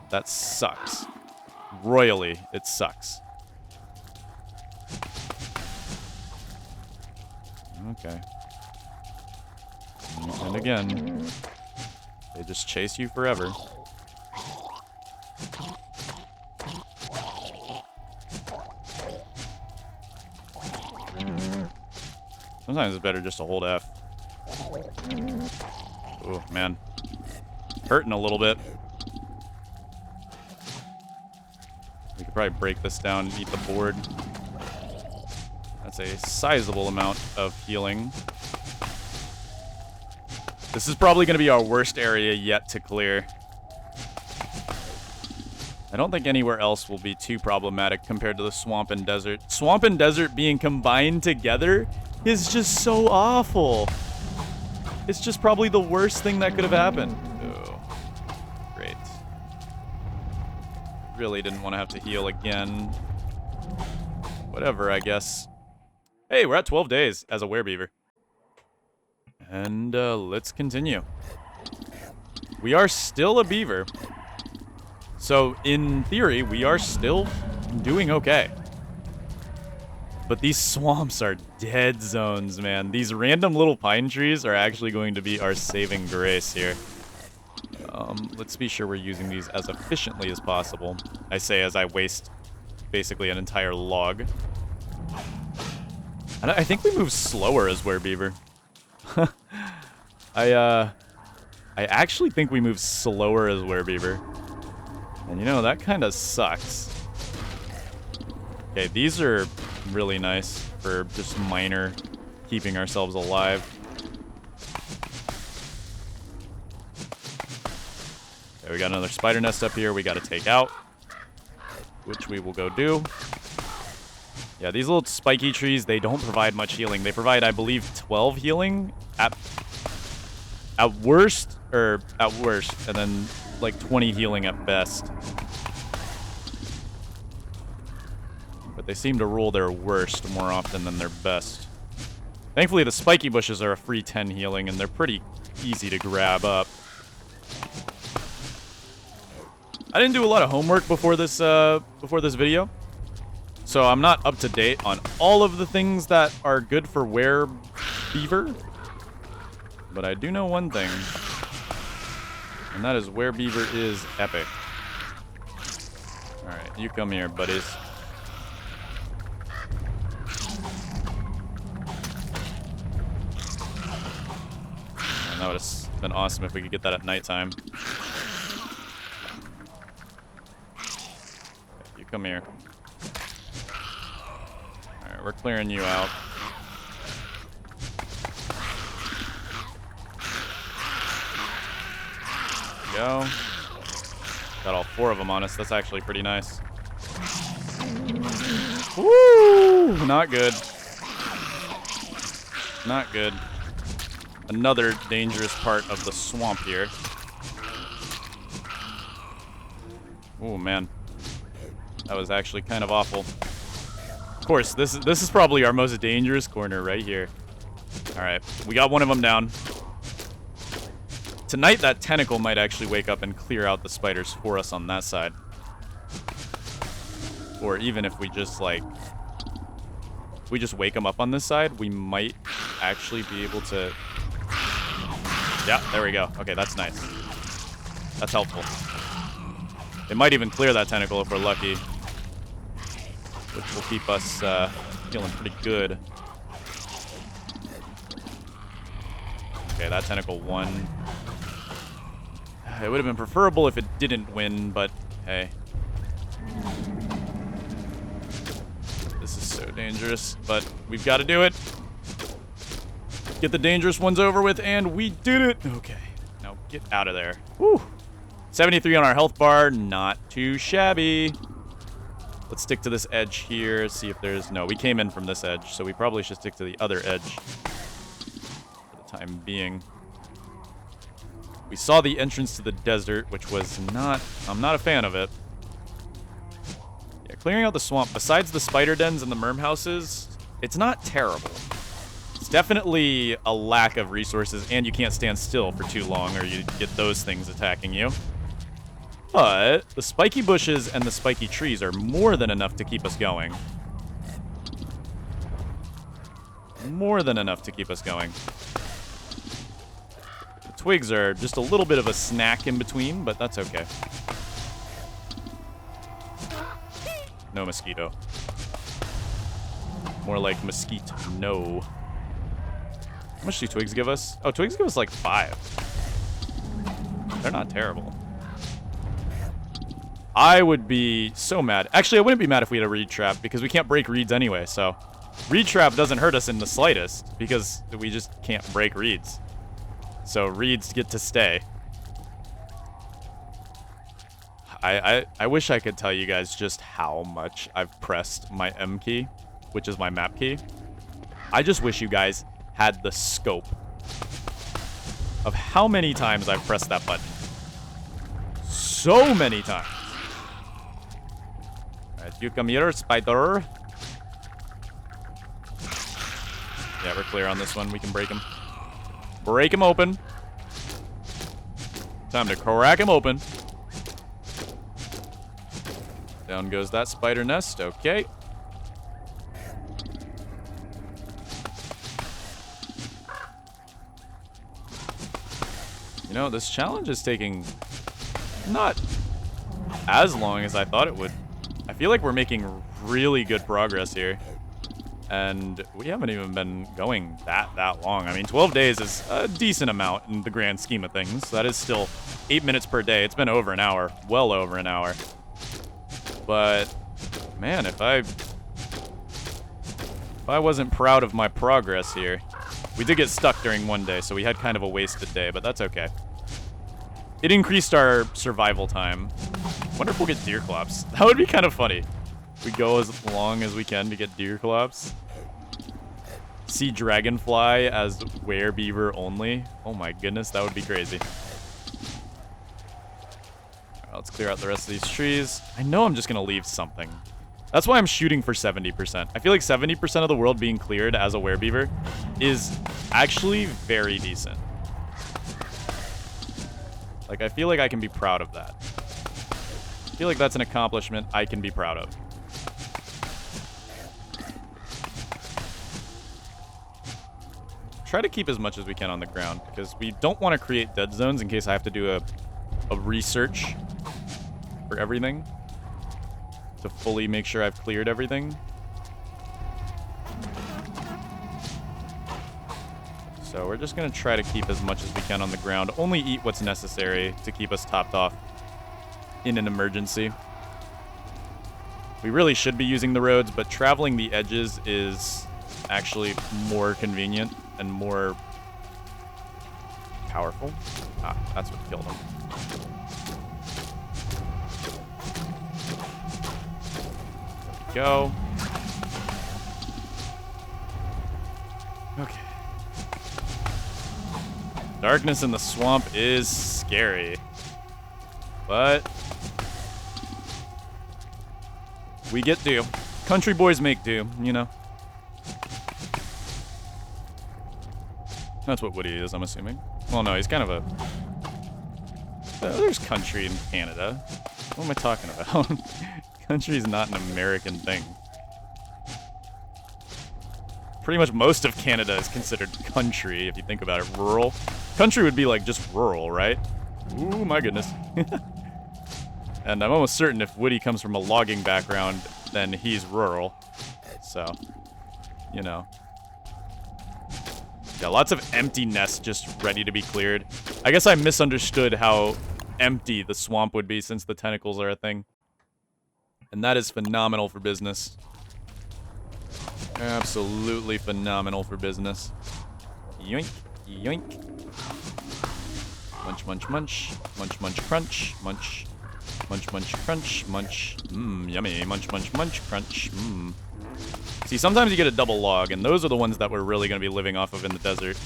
That sucks. Royally, it sucks. Okay. And again, they just chase you forever. Sometimes it's better just to hold F. Oh, man. Hurting a little bit. We could probably break this down and eat the board. That's a sizable amount of healing. This is probably going to be our worst area yet to clear. I don't think anywhere else will be too problematic compared to the swamp and desert. Swamp and desert being combined together is just so awful. It's just probably the worst thing that could have happened. Oh, great. Really didn't want to have to heal again. Whatever, I guess. Hey, we're at 12 days as a werebeaver. And let's continue. We are still a beaver. So, in theory, we are still doing okay. But these swamps are dead zones, man. These random little pine trees are actually going to be our saving grace here. Let's be sure we're using these as efficiently as possible. I say as I waste basically an entire log. And I think we move slower as werebeaver. I actually think we move slower as werebeaver. And you know, that kind of sucks. Okay, these are really nice for just minor keeping ourselves alive. Okay, we got another spider nest up here we got to take out, which we will go do. Yeah, these little spiky trees, they don't provide much healing. They provide, I believe, 12 healing at worst, and then like 20 healing at best. But they seem to rule their worst more often than their best. Thankfully, the spiky bushes are a free 10 healing, and they're pretty easy to grab up. I didn't do a lot of homework before this video, so I'm not up to date on all of the things that are good for werebeaver. But I do know one thing, and that is werebeaver is epic. All right, you come here, buddies. That would have been awesome if we could get that at nighttime. Okay, you come here. Alright, we're clearing you out. There we go. Got all 4 of them on us. That's actually pretty nice. Woo! Not good. Not good. Another dangerous part of the swamp here. Oh man, that was actually kind of awful. Of course, this is probably our most dangerous corner right here. All right, we got one of them down. Tonight, that tentacle might actually wake up and clear out the spiders for us on that side. Or even if we just like, we just wake them up on this side, we might actually be able to Yeah, there we go. Okay, that's nice. That's helpful. They might even clear that tentacle if we're lucky, which will keep us feeling pretty good. Okay, that tentacle won. It would have been preferable if it didn't win, but hey. This is so dangerous, but we've got to do it. Get the dangerous ones over with, and we did it. Okay, now get out of there. Woo. 73 on our health bar, not too shabby. Let's stick to this edge here, see if there's... No, we came in from this edge, so we probably should stick to the other edge for the time being. We saw the entrance to the desert, which was not... I'm not a fan of it. Yeah, clearing out the swamp, besides the spider dens and the merm houses, it's not terrible. It's definitely a lack of resources, and you can't stand still for too long, or you get those things attacking you. But the spiky bushes and the spiky trees are more than enough to keep us going. More than enough to keep us going. The twigs are just a little bit of a snack in between, but that's okay. No mosquito. More like mosquito. No. How much do twigs give us? Oh, twigs give us like 5. They're not terrible. I would be so mad. Actually, I wouldn't be mad if we had a reed trap, because we can't break reeds anyway, so... Reed trap doesn't hurt us in the slightest, because we just can't break reeds. So reeds get to stay. I wish I could tell you guys just how much I've pressed my M key, which is my map key. I just wish you guys had the scope of how many times I've pressed that button. So many times. Alright, you come here, spider. Yeah, we're clear on this one. We can break him. Break him open. Time to crack him open. Down goes that spider nest. Okay. You know, this challenge is taking not as long as I thought it would. I feel like we're making really good progress here. And we haven't even been going that long. I mean, 12 days is a decent amount in the grand scheme of things. That is still 8 minutes per day. It's been over an hour. Well over an hour. But, man, if I wasn't proud of my progress here. We did get stuck during one day, so we had kind of a wasted day, but that's okay. It increased our survival time. Wonder if we'll get deer clops. That would be kind of funny. We go as long as we can to get deer clops. See dragonfly as werebeaver only. Oh my goodness, that would be crazy. Alright, let's clear out the rest of these trees. I know I'm just gonna leave something. That's why I'm shooting for 70%. I feel like 70% of the world being cleared as a werebeaver is actually very decent. Like, I feel like I can be proud of that. I feel like that's an accomplishment I can be proud of. Try to keep as much as we can on the ground, because we don't want to create dead zones in case I have to do a research for everything to fully make sure I've cleared everything. So we're just going to try to keep as much as we can on the ground. Only eat what's necessary to keep us topped off in an emergency. We really should be using the roads, but traveling the edges is actually more convenient and more powerful. Ah, that's what killed him. There we go. Okay. Darkness in the swamp is scary. But we get do. Country boys make do, you know. That's what Woody is, I'm assuming. Well, no, he's kind of a... There's country in Canada. What am I talking about? Country is not an American thing. Pretty much most of Canada is considered country, if you think about it. Rural. Country would be like just rural, right? Ooh, my goodness. And I'm almost certain if Woody comes from a logging background, then he's rural. So, you know. Yeah, lots of empty nests just ready to be cleared. I guess I misunderstood how empty the swamp would be since the tentacles are a thing. And that is phenomenal for business. Absolutely phenomenal for business. Yoink, yoink. Munch, munch, munch. Munch, munch, crunch. Munch. Munch, munch, crunch. Munch. Mmm, yummy. Munch, munch, munch, crunch. Mmm. See, sometimes you get a double log, and those are the ones that we're really going to be living off of in the desert.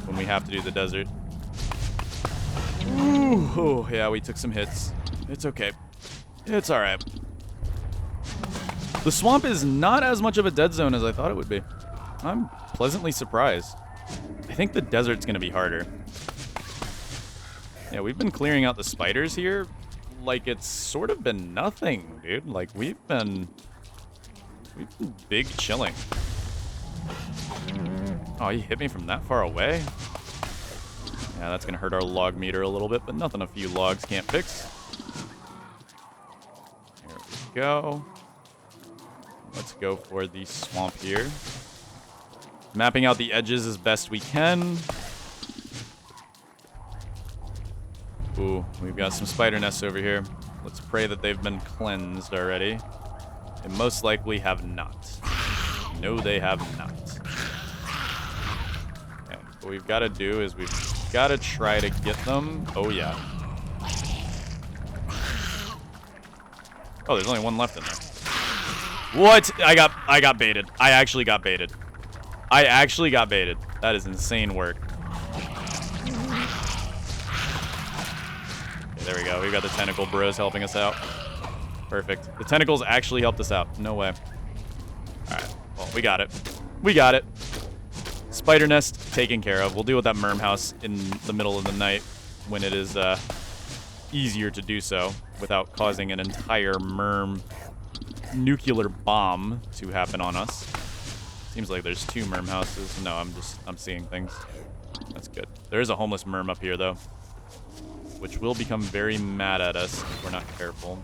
When we have to do the desert. Ooh, oh, yeah, we took some hits. It's okay. It's alright. The swamp is not as much of a dead zone as I thought it would be. I'm pleasantly surprised. I think the desert's going to be harder. Yeah, we've been clearing out the spiders here like it's sort of been nothing, dude. Like, we've been big chilling. Oh, he hit me from that far away? Yeah, that's going to hurt our log meter a little bit, but nothing a few logs can't fix. Here we go. Let's go for the swamp here. Mapping out the edges as best we can. Ooh, we've got some spider nests over here. Let's pray that they've been cleansed already. They most likely have not. No, they have not. Okay, what we've got to do is we've got to try to get them. Oh, yeah. Oh, there's only one left in there. What? I got baited. I actually got baited. I actually got baited. That is insane work. Okay, there we go. We've got the tentacle bros helping us out. Perfect. The tentacles actually helped us out. No way. Alright. Well, we got it. We got it. Spider nest taken care of. We'll deal with that merm house in the middle of the night when it is easier to do so without causing an entire merm nuclear bomb to happen on us. Seems like there's two merm houses. No, I'm seeing things. That's good. There is a homeless merm up here, though, which will become very mad at us if we're not careful.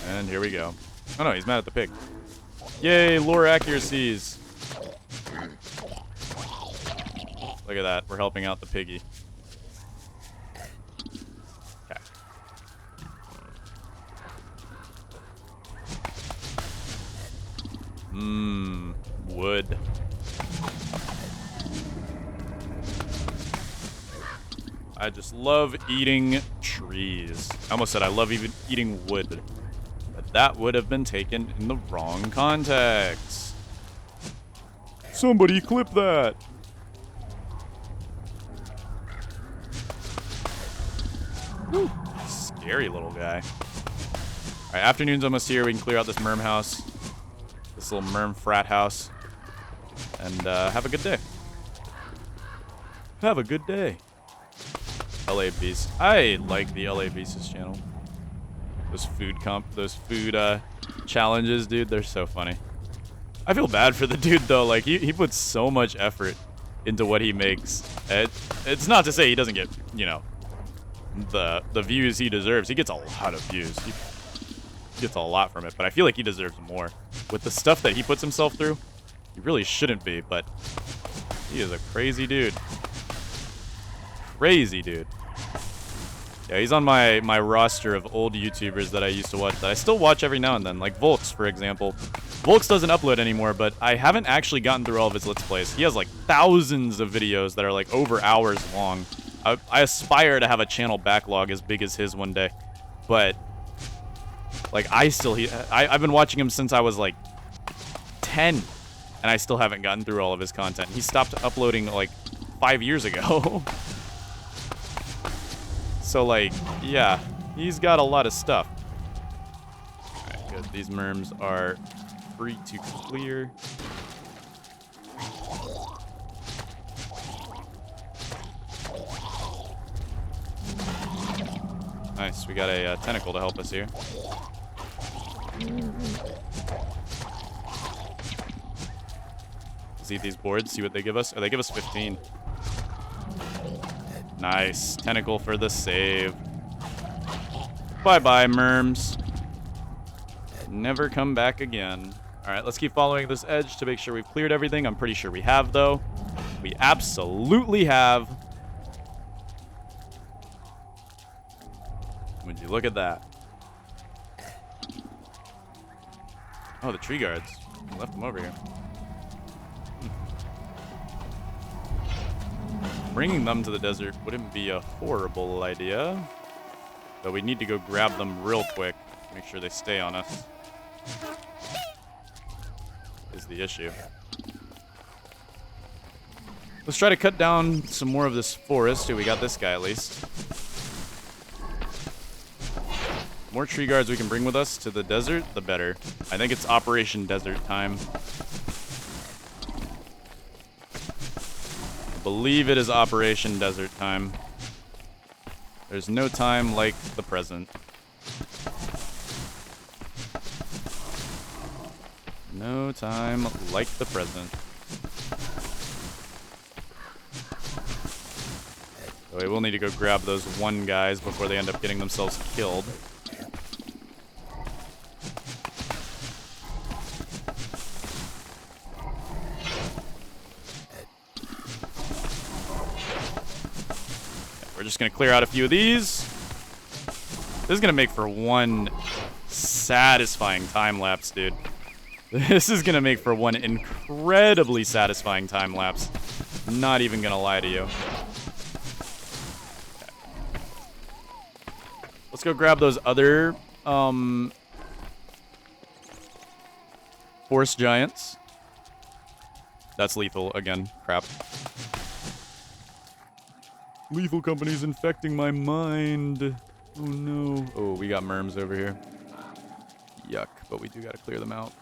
And here we go. Oh no, he's mad at the pig. Yay, lore accuracies. Look at that. We're helping out the piggy. Okay. Mmm, wood. I just love eating trees. I almost said I love even eating wood. But that would have been taken in the wrong context. Somebody clip that. Whew. Scary little guy. Alright, afternoon's almost here. We can clear out this merm house. This little merm frat house. And have a good day. Have a good day. LA Beast. I like the LA Beast's channel. Those food challenges, dude, they're so funny. I feel bad for the dude though. Like he puts so much effort into what he makes. It's not to say he doesn't get, you know, the views he deserves. He gets a lot of views. He gets a lot from it, but I feel like he deserves more. With the stuff that he puts himself through, he really shouldn't be, but he is a crazy dude. Crazy dude. Yeah, he's on my roster of old YouTubers that I used to watch, that I still watch every now and then, like Volks, for example. Volks doesn't upload anymore, but I haven't actually gotten through all of his Let's Plays. He has like thousands of videos that are like over hours long. I aspire to have a channel backlog as big as his one day, but like I've been watching him since I was like 10, and I still haven't gotten through all of his content. He stopped uploading like 5 years ago. So, like, yeah, he's got a lot of stuff. Alright, good. These merms are free to clear. Nice, we got a tentacle to help us here. eat these boards, see what they give us. Oh, they give us 15. Nice. Tentacle for the save. Bye-bye, merms. Never come back again. All right, let's keep following this edge to make sure we've cleared everything. I'm pretty sure we have, though. We absolutely have. Would you look at that? Oh, the tree guards. I left them over here. Bringing them to the desert wouldn't be a horrible idea. But we need to go grab them real quick. Make sure they stay on us. Is the issue. Let's try to cut down some more of this forest. We got this guy at least. More tree guards we can bring with us to the desert, the better. I think it's Operation Desert time. I believe it is Operation Desert time. There's no time like the present. No time like the present. So we will need to go grab those one guys before they end up getting themselves killed. We're just going to clear out a few of these. This is going to make for one satisfying time lapse, dude. This is going to make for one incredibly satisfying time lapse. Not even going to lie to you. Okay. Let's go grab those other forest giants. That's lethal again. Crap. Lethal company's infecting my mind. Oh no. Oh, we got merms over here. Yuck, but we do gotta clear them out.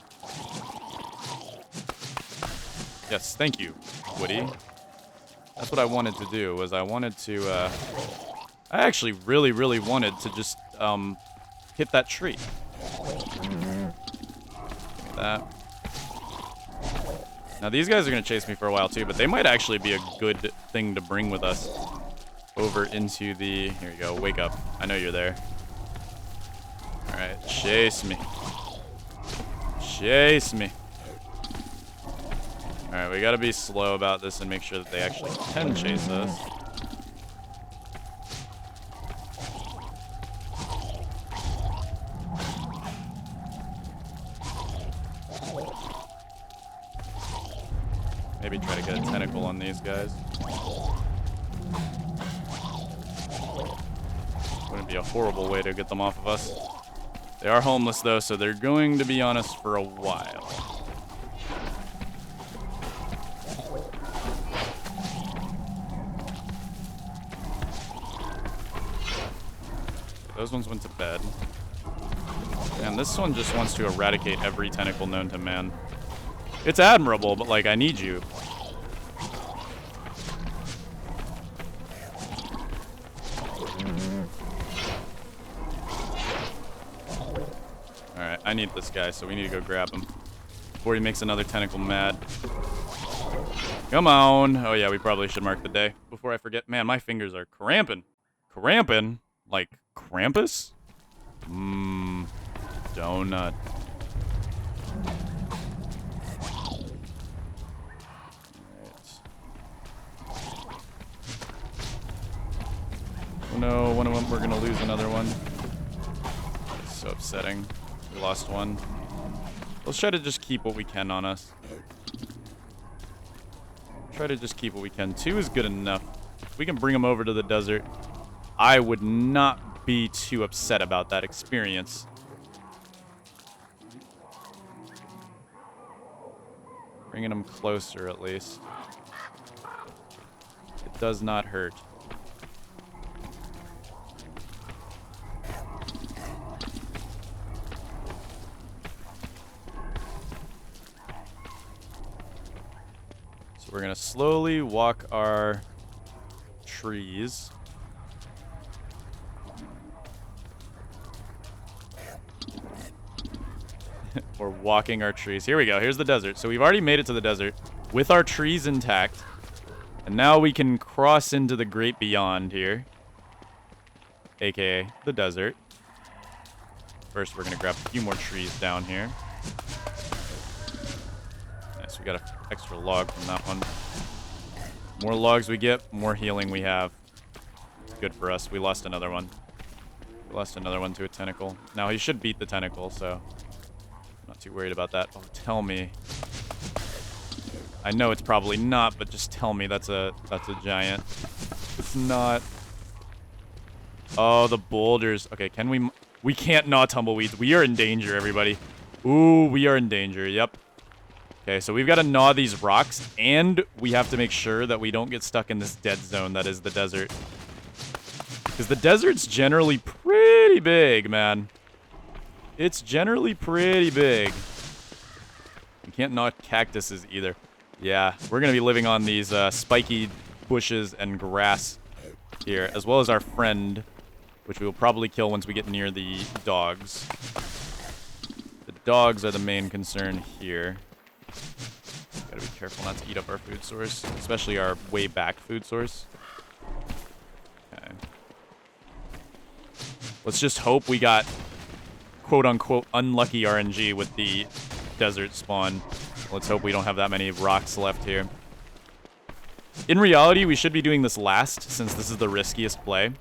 Yes, thank you, Woody. That's what I wanted to do, was I wanted to, I actually really, really wanted to just, hit that tree. Give me that. Now, these guys are gonna chase me for a while too, but they might actually be a good thing to bring with us. Over into the... Here we go. Wake up. I know you're there. Alright. Chase me. Chase me. Alright, we gotta be slow about this and make sure that they actually can chase us. Maybe try to get a tentacle on these guys. Wouldn't be a horrible way to get them off of us. They are homeless though, so they're going to be on us for a while. Those ones went to bed. And this one just wants to eradicate every tentacle known to man. It's admirable, but like, I need you. Alright, I need this guy, so we need to go grab him before he makes another tentacle mad. Come on. Oh yeah, we probably should mark the day before I forget. Man, my fingers are cramping. Cramping? Like Krampus? Mmm. Donut. Oh no, one of them, we're gonna lose another one. It's so upsetting. We lost one. Let's try to just keep what we can on us. Try to just keep what we can. 2 is good enough. If we can bring them over to the desert, I would not be too upset about that experience. Bringing them closer, at least. It does not hurt. So we're going to slowly walk our trees. We're walking our trees. Here we go. Here's the desert. So we've already made it to the desert. with our trees intact. And now we can cross into the great beyond here, aka the desert. First, we're going to grab a few more trees down here. Nice, we got an extra log from that one. More logs we get, more healing we have. Good for us. We lost another one. We lost another one to a tentacle. Now, he should beat the tentacle, so I'm not too worried about that. Oh, tell me. I know it's probably not, but just tell me that's a giant. It's not. Oh, the boulders. Okay, can we... We can't gnaw tumbleweeds. We are in danger, everybody. Ooh, we are in danger. Yep. Okay, so we've got to gnaw these rocks, and we have to make sure that we don't get stuck in this dead zone that is the desert. Because the desert's generally pretty big, man. It's generally pretty big. We can't gnaw cactuses either. Yeah, we're going to be living on these spiky bushes and grass here, as well as our friend, which we will probably kill once we get near the dogs. The dogs are the main concern here. Gotta be careful not to eat up our food source, especially our way back food source. Okay. Let's just hope we got quote-unquote unlucky RNG with the desert spawn. Let's hope we don't have that many rocks left here. In reality, we should be doing this last, since this is the riskiest play.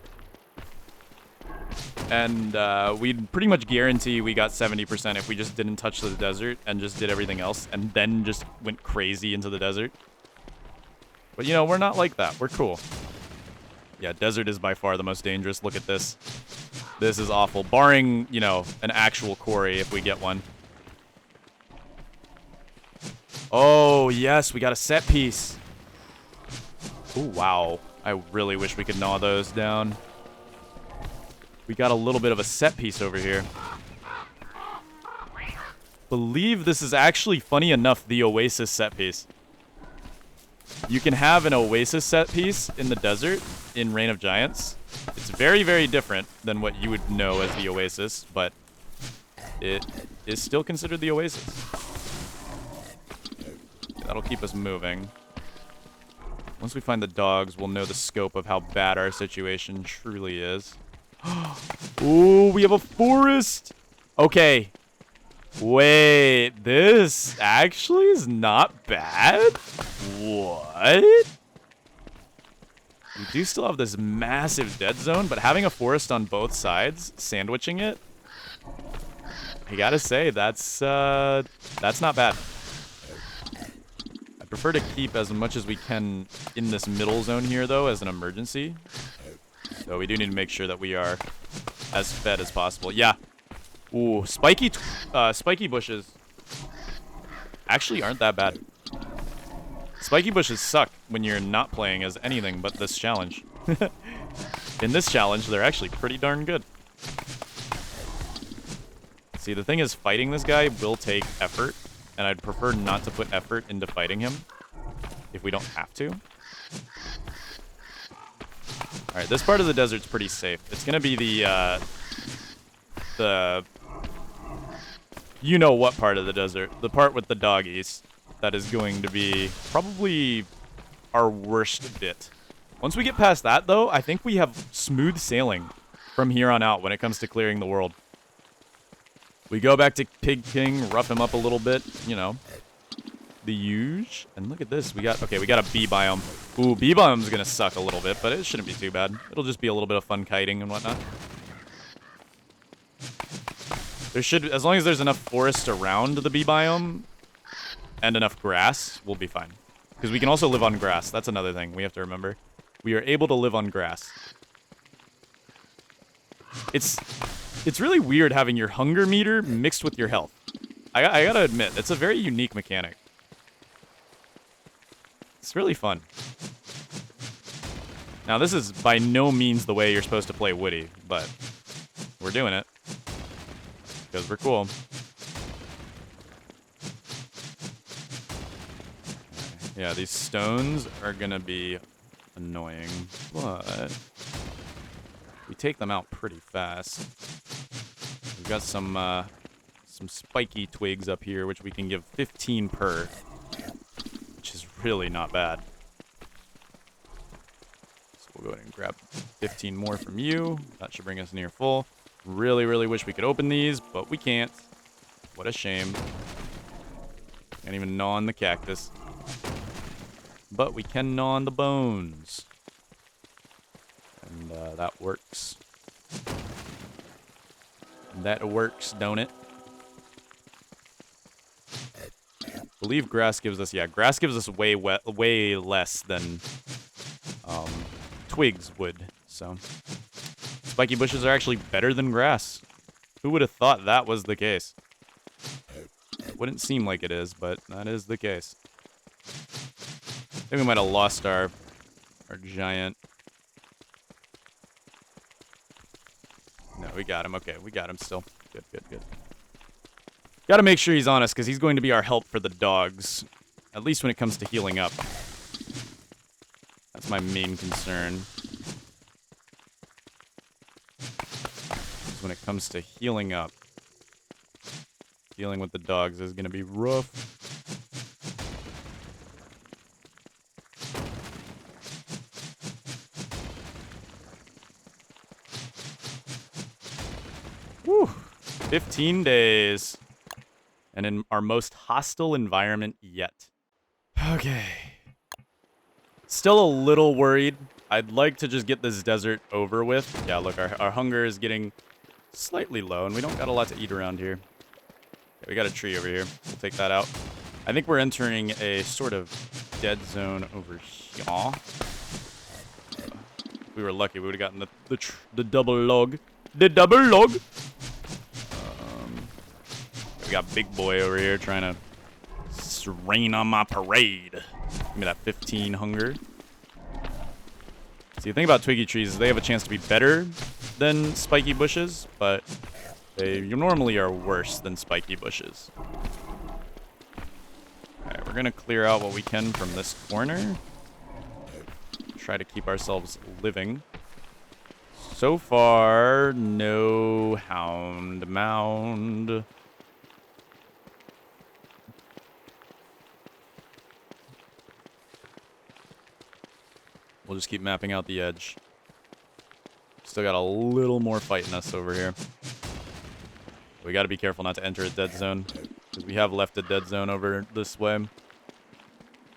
And we'd pretty much guarantee we got 70% if we just didn't touch the desert and just did everything else and then just went crazy into the desert. But, you know, we're not like that. We're cool. Yeah, desert is by far the most dangerous. Look at this. This is awful. Barring, you know, an actual quarry if we get one. Oh, yes, we got a set piece. Oh, wow. I really wish we could gnaw those down. We got a little bit of a set piece over here. Believe this is actually, funny enough, the Oasis set piece. You can have an Oasis set piece in the desert in Reign of Giants. It's very, very different than what you would know as the Oasis, but it is still considered the Oasis. That'll keep us moving. Once we find the dogs, we'll know the scope of how bad our situation truly is. Ooh, we have a forest! Okay. Wait, this actually is not bad? What? We do still have this massive dead zone, but having a forest on both sides, sandwiching it, I gotta say, that's not bad. I prefer to keep as much as we can in this middle zone here, though, as an emergency. So we do need to make sure that we are as fed as possible. Yeah. Ooh, spiky bushes actually aren't that bad. Spiky bushes suck when you're not playing as anything but this challenge. In this challenge, they're actually pretty darn good. See, the thing is, fighting this guy will take effort, and I'd prefer not to put effort into fighting him if we don't have to. Alright, this part of the desert's pretty safe. It's gonna be the you-know-what part of the desert. The part with the doggies. That is going to be probably our worst bit. Once we get past that, though, I think we have smooth sailing from here on out when it comes to clearing the world. We go back to Pig King, rough him up a little bit, you know. The huge. And look at this. We got a bee biome. Ooh, bee biome's gonna suck a little bit, but it shouldn't be too bad. It'll just be a little bit of fun kiting and whatnot. There should, as long as there's enough forest around the bee biome and enough grass, we'll be fine. Because we can also live on grass. That's another thing we have to remember. We are able to live on grass. It's really weird having your hunger meter mixed with your health. I gotta admit, it's a very unique mechanic. It's really fun. Now, this is by no means the way you're supposed to play Woody, but we're doing it. Because we're cool. Yeah, these stones are gonna be annoying, but we take them out pretty fast. We've got some spiky twigs up here, which we can give 15 per, which is really not bad. So we'll go ahead and grab 15 more from you. That should bring us near full. Really, really wish we could open these, but we can't. What a shame. Can't even gnaw on the cactus. But we can gnaw on the bones. And that works. That works, don't it? I believe grass gives us, yeah, grass gives us way less than twigs would. So spiky bushes are actually better than grass. Who would have thought that was the case? Wouldn't seem like it is, but that is the case. I think we might have lost our giant. No, we got him. Okay, we got him still. Good, good, good. Gotta make sure he's on us, because he's going to be our help for the dogs. At least when it comes to healing up. That's my main concern. When it comes to healing up. Dealing with the dogs is gonna be rough. Whew. 15 days. And in our most hostile environment yet. Okay. Still a little worried. I'd like to just get this desert over with. Yeah, look, our hunger is getting slightly low, and we don't got a lot to eat around here. Okay, we got a tree over here. We'll take that out. I think we're entering a sort of dead zone over here. If we were lucky, we would have gotten the double log. The double log! We got Big Boy over here trying to rain on my parade. Give me that 15 hunger. See, the thing about twiggy trees is they have a chance to be better than spiky bushes, but they normally are worse than spiky bushes. Alright, we're going to clear out what we can from this corner. Try to keep ourselves living. So far, no hound mound. We'll just keep mapping out the edge. Still got a little more fight in us over here. We got to be careful not to enter a dead zone, because we have left a dead zone over this way.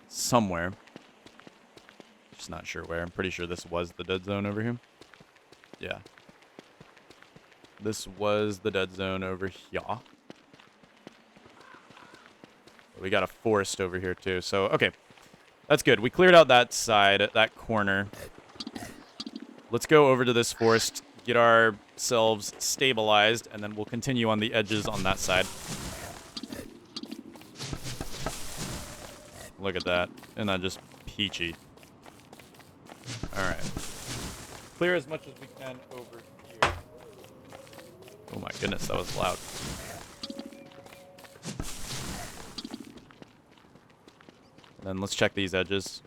Somewhere. Just not sure where. I'm pretty sure this was the dead zone over here. Yeah. This was the dead zone over here. We got a forest over here too, so okay. That's good. We cleared out that side, that corner. Let's go over to this forest, get ourselves stabilized, and then we'll continue on the edges on that side. Look at that. Isn't that just peachy? Alright. Clear as much as we can over here. Oh my goodness, that was loud. Then let's check these edges.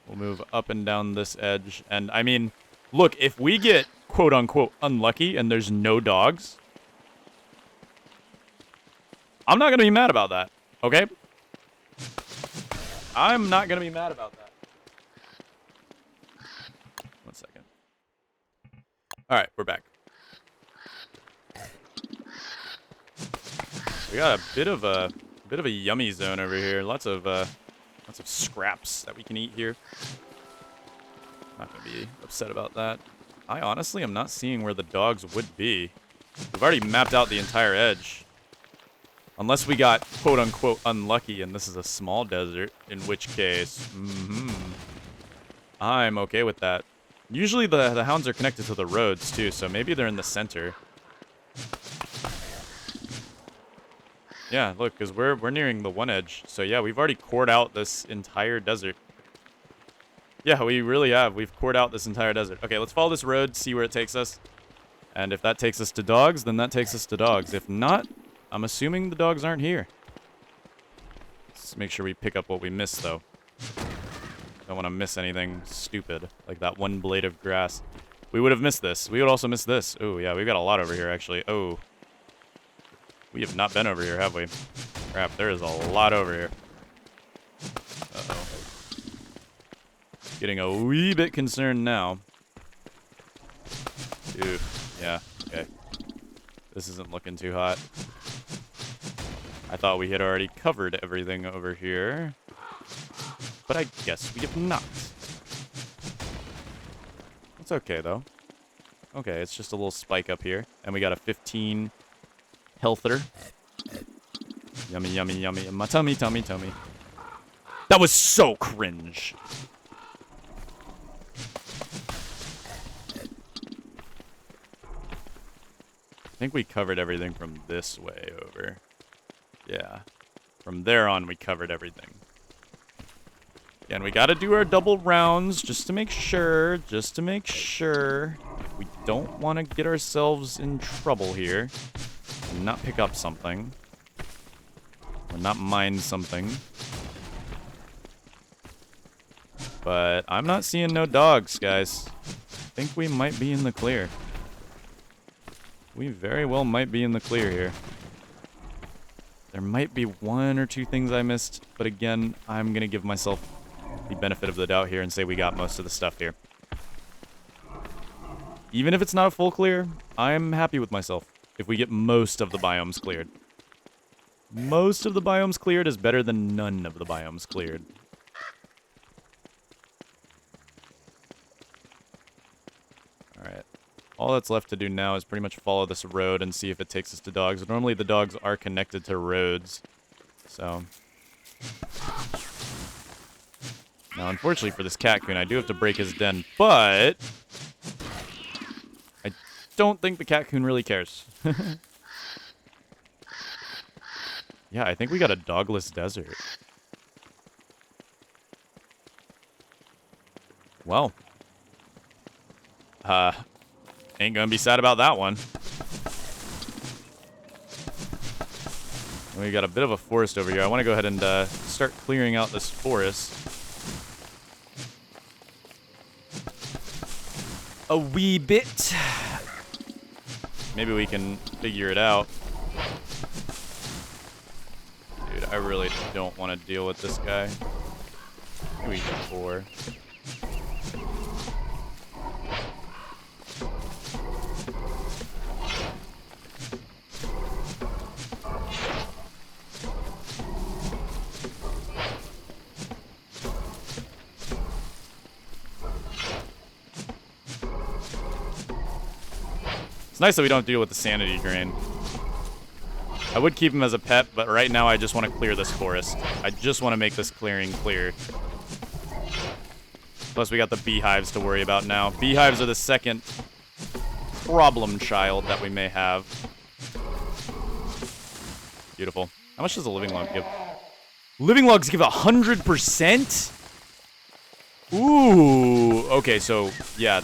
We'll move up and down this edge. And, I mean, look, if we get quote-unquote unlucky and there's no dogs, I'm not going to be mad about that, okay? I'm not going to be mad about that. One second. All right, we're back. We got a bit of a yummy zone over here. Lots of scraps that we can eat here. Not gonna be upset about that. I honestly am not seeing where the dogs would be. We've already mapped out the entire edge. Unless we got quote-unquote unlucky and this is a small desert, in which case, I'm okay with that. Usually the hounds are connected to the roads too, so maybe they're in the center. Yeah, look, because we're nearing the one edge. So yeah, we've already cored out this entire desert. Yeah, we really have. We've cored out this entire desert. Okay, let's follow this road, see where it takes us. And if that takes us to dogs, then that takes us to dogs. If not, I'm assuming the dogs aren't here. Let's make sure we pick up what we missed, though. Don't want to miss anything stupid, like that one blade of grass. We would have missed this. We would also miss this. Oh, yeah, we've got a lot over here, actually. Oh. We have not been over here, have we? Crap, there is a lot over here. Uh-oh. Getting a wee bit concerned now. Dude, yeah, okay. This isn't looking too hot. I thought we had already covered everything over here. But I guess we have not. It's okay, though. Okay, it's just a little spike up here. And we got a 15 healther. Yummy, yummy, yummy. My tummy, tummy, tummy. That was so cringe. I think we covered everything from this way over. Yeah. From there on, we covered everything. Again, we gotta do our double rounds just to make sure. Just to make sure. We don't want to get ourselves in trouble here. And not pick up something. Or not mine something. But I'm not seeing no dogs, guys. I think we might be in the clear. We very well might be in the clear here. There might be one or two things I missed, but again, I'm going to give myself the benefit of the doubt here and say we got most of the stuff here. Even if it's not a full clear, I'm happy with myself if we get most of the biomes cleared. Most of the biomes cleared is better than none of the biomes cleared. Alright. All that's left to do now is pretty much follow this road and see if it takes us to dogs. Normally the dogs are connected to roads. So. Now, unfortunately for this catcoon, I do have to break his den, but I don't think the catcoon really cares. Yeah, I think we got a dogless desert. Well. Ain't gonna be sad about that one. We got a bit of a forest over here. I want to go ahead and start clearing out this forest. A wee bit. Maybe we can figure it out. Dude, I really don't want to deal with this guy. Maybe 4. It's nice that we don't deal with the sanity drain. I would keep him as a pet, but right now I just want to clear this forest. I just want to make this clearing clear. Plus we got the beehives to worry about now. Beehives are the second problem child that we may have. Beautiful. How much does a living log give? Living logs give 100%? Ooh. Okay, so, yeah.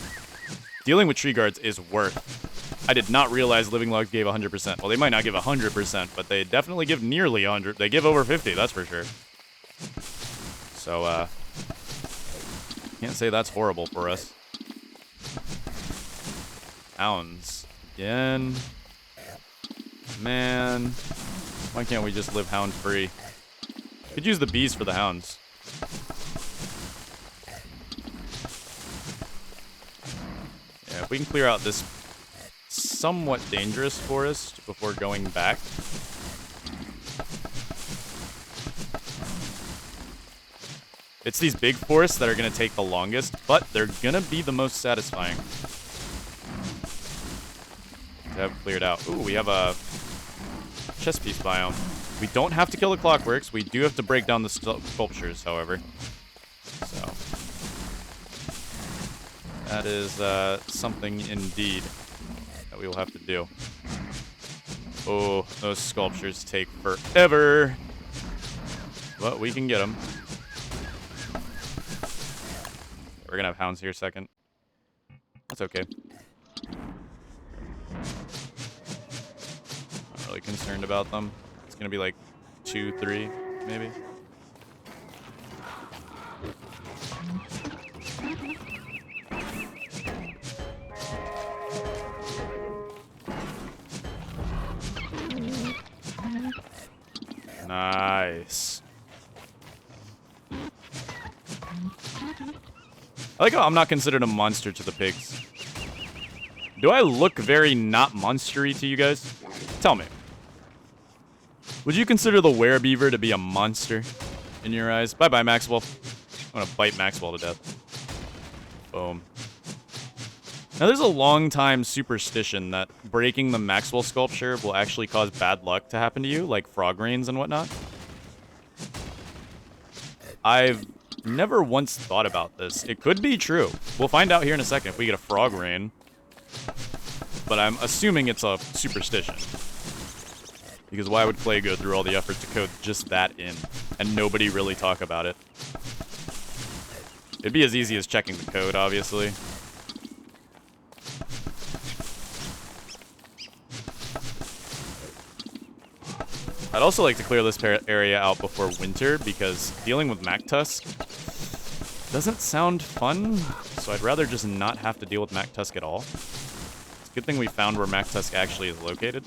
Dealing with tree guards is worth. I did not realize living logs gave 100%. Well, they might not give 100%, but they definitely give nearly 100. They give over 50, that's for sure. So, can't say that's horrible for us. Hounds. Again. Man. Why can't we just live hound free? Could use the bees for the hounds. Yeah, if we can clear out this somewhat dangerous forest before going back. It's these big forests that are going to take the longest, but they're going to be the most satisfying to have cleared out. Ooh, we have a chest piece biome. We don't have to kill the clockworks. We do have to break down the sculptures, however. So that is something indeed that we will have to do. Oh, those sculptures take forever. But we can get them. We're gonna have hounds here second. That's okay. Not really concerned about them. It's gonna be like 2, 3, maybe. Nice. I like how I'm not considered a monster to the pigs. Do I look very not monstery to you guys? Tell me. Would you consider the Werebeaver to be a monster in your eyes? Bye-bye, Maxwell. I'm gonna bite Maxwell to death. Boom. Now, there's a long-time superstition that breaking the Maxwell sculpture will actually cause bad luck to happen to you, like frog rains and whatnot. I've never once thought about this. It could be true. We'll find out here in a second if we get a frog rain. But I'm assuming it's a superstition. Because why would Clay go through all the effort to code just that in and nobody really talk about it? It'd be as easy as checking the code, obviously. I'd also like to clear this area out before winter, because dealing with MacTusk doesn't sound fun, so I'd rather just not have to deal with MacTusk at all. It's a good thing we found where MacTusk actually is located.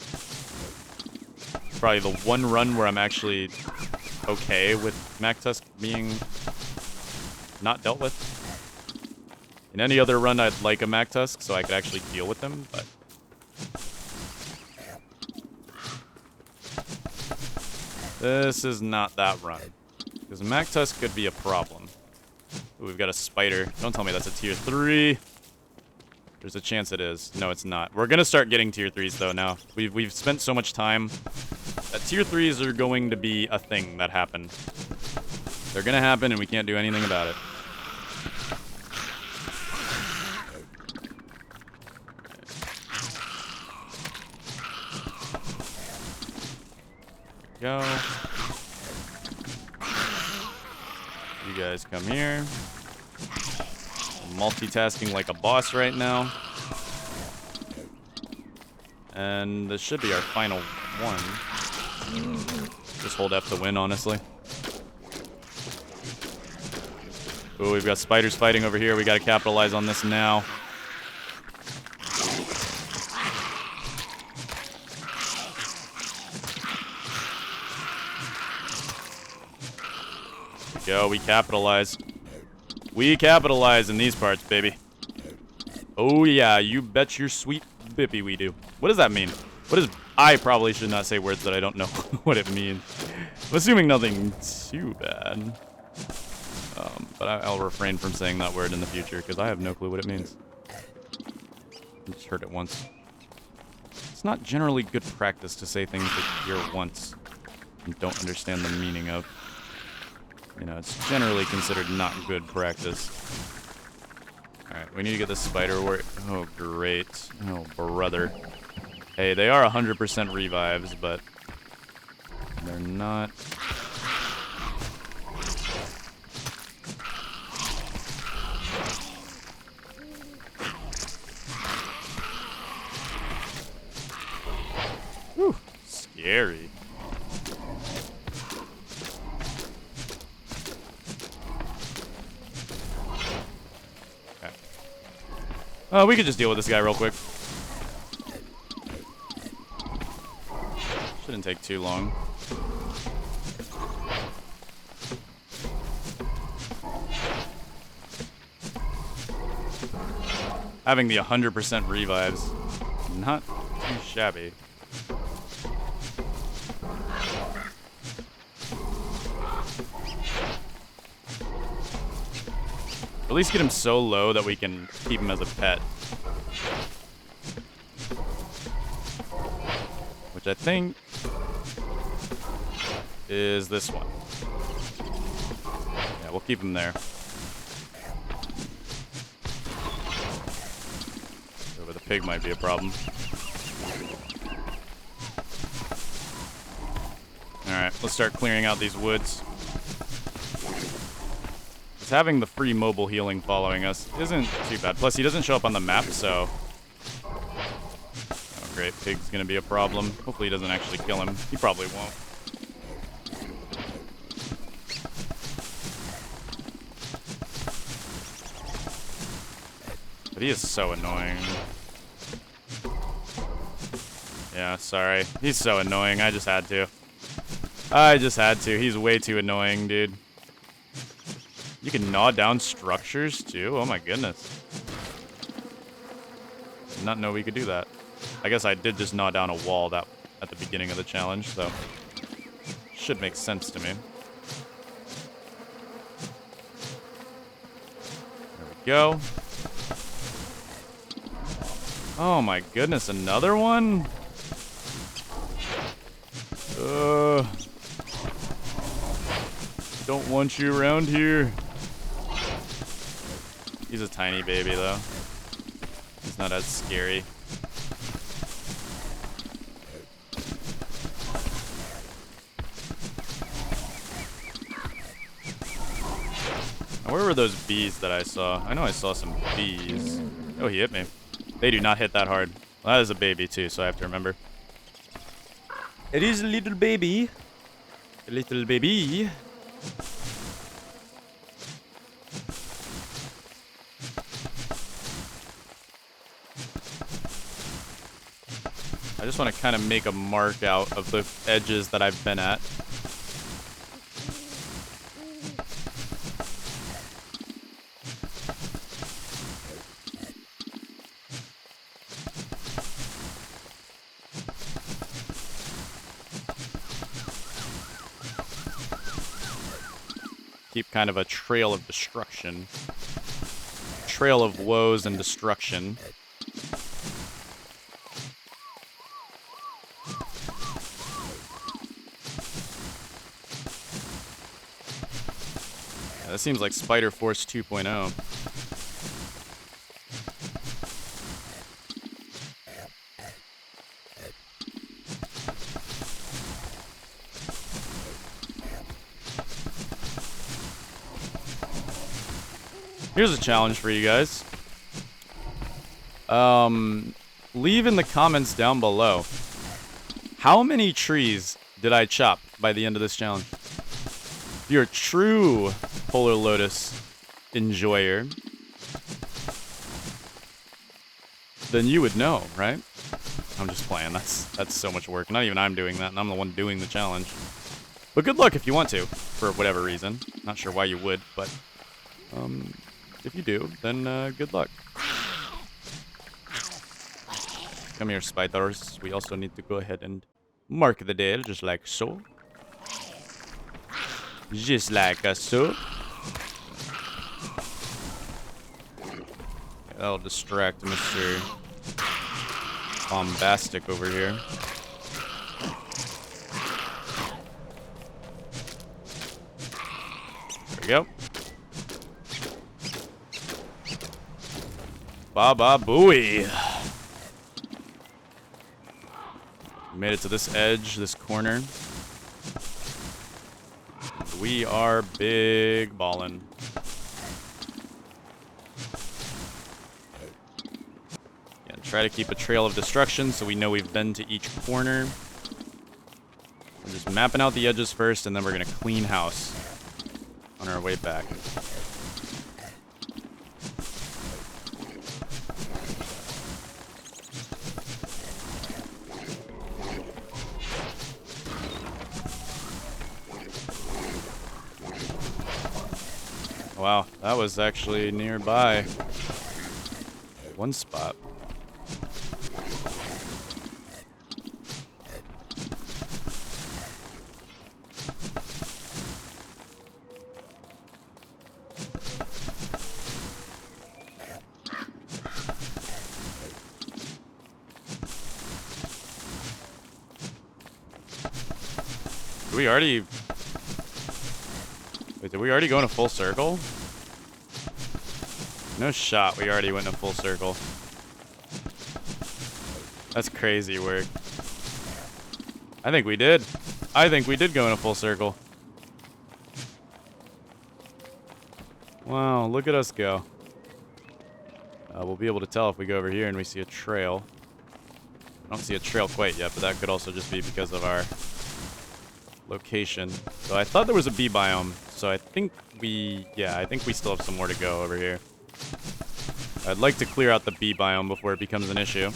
Probably the one run where I'm actually okay with MacTusk being not dealt with. In any other run, I'd like a MacTusk so I could actually deal with them, but... this is not that run. Because MacTusk could be a problem. Ooh, we've got a spider. Don't tell me that's a tier 3. There's a chance it is. No, it's not. We're gonna start getting tier 3s though now. We've spent so much time that tier 3s are going to be a thing that happen. They're gonna happen and we can't do anything about it. Go. You guys come here. I'm multitasking like a boss right now. And this should be our final one. Just hold F to win, honestly. Ooh, we've got spiders fighting over here. We gotta capitalize on this now. Go, we capitalize. We capitalize in these parts, baby. Oh yeah, you bet your sweet bippy we do. What does that mean? What is... I probably should not say words that I don't know what it means. I'm assuming nothing too bad. But I'll refrain from saying that word in the future, because I have no clue what it means. I just heard it once. It's not generally good practice to say things that you hear once and don't understand the meaning of. You know, it's generally considered not good practice. Alright, we need to get this spider work. Oh, great. Oh, brother. Hey, they are 100% revives, but they're not... Whew, scary. We could just deal with this guy real quick. Shouldn't take too long. Having the 100% revives, not too shabby. At least get him so low that we can keep him as a pet. Which I think is this one. Yeah, we'll keep him there. Over the pig might be a problem. Alright, let's start clearing out these woods. Having the free mobile healing following us isn't too bad. Plus, he doesn't show up on the map, so... Oh, great. Pig's gonna be a problem. Hopefully he doesn't actually kill him. He probably won't. But he is so annoying. Yeah, sorry. He's so annoying. I just had to. He's way too annoying, dude. You can gnaw down structures, too? Oh, my goodness. Did not know we could do that. I guess I did just gnaw down a wall that at the beginning of the challenge, so... should make sense to me. There we go. Oh, my goodness. Another one? Don't want you around here. He's a tiny baby, though. He's not as scary. Where were those bees that I saw? I know I saw some bees. Oh, he hit me. They do not hit that hard. Well, that is a baby, too, so I have to remember. It is a little baby. A little baby. I just want to kind of make a mark out of the edges that I've been at. Keep kind of a trail of destruction. Trail of woes and destruction. Yeah, that seems like Spider Force 2.0. Here's a challenge for you guys. Leave in the comments down below. How many trees did I chop by the end of this challenge? If you're a true Polarlotus enjoyer, then you would know, right? I'm just playing. That's so much work. Not even I'm doing that, and I'm the one doing the challenge. But good luck if you want to, for whatever reason. Not sure why you would, but if you do, then good luck. Come here, spiders. We also need to go ahead and mark the day, just like so. Just like so. That'll distract Mr. Bombastic over here. There we go. Baba Booey. Made it to this edge, this corner. We are big ballin'. Yeah, try to keep a trail of destruction so we know we've been to each corner. We're just mapping out the edges first, and then we're gonna clean house on our way back. Wow, that was actually nearby. One spot. Did we already... Wait, did we already go in a full circle? No shot, we already went in a full circle. That's crazy work. I think we did. I think we did go in a full circle. Wow, look at us go. We'll be able to tell if we go over here and we see a trail. I don't see a trail quite yet, but that could also just be because of our location. So I thought there was a bee biome, so I think we still have some more to go over here. I'd like to clear out the bee biome before it becomes an issue.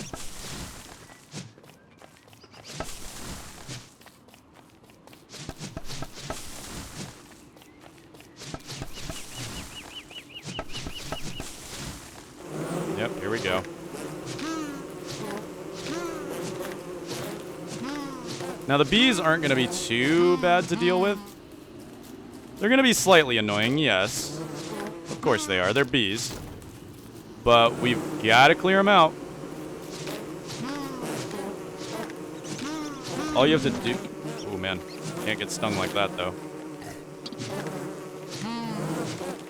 Yep, here we go. Now, the bees aren't going to be too bad to deal with. They're going to be slightly annoying, yes. Of course they are. They're bees. But we've got to clear them out. All you have to do... Oh, man. Can't get stung like that, though.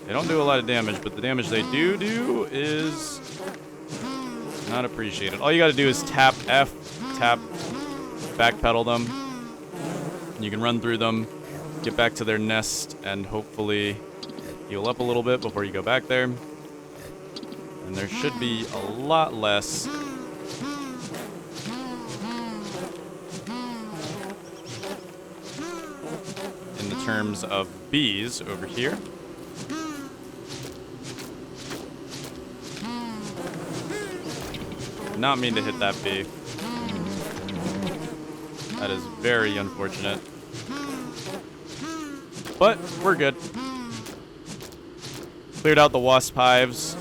They don't do a lot of damage, but the damage they do is not appreciated. All you got to do is tap F, tap, backpedal them. And you can run through them, get back to their nest, and hopefully heal up a little bit before you go back there. And there should be a lot less in the terms of bees over here. Not mean to hit that bee. That is very unfortunate. But we're good. Cleared out the wasp hives.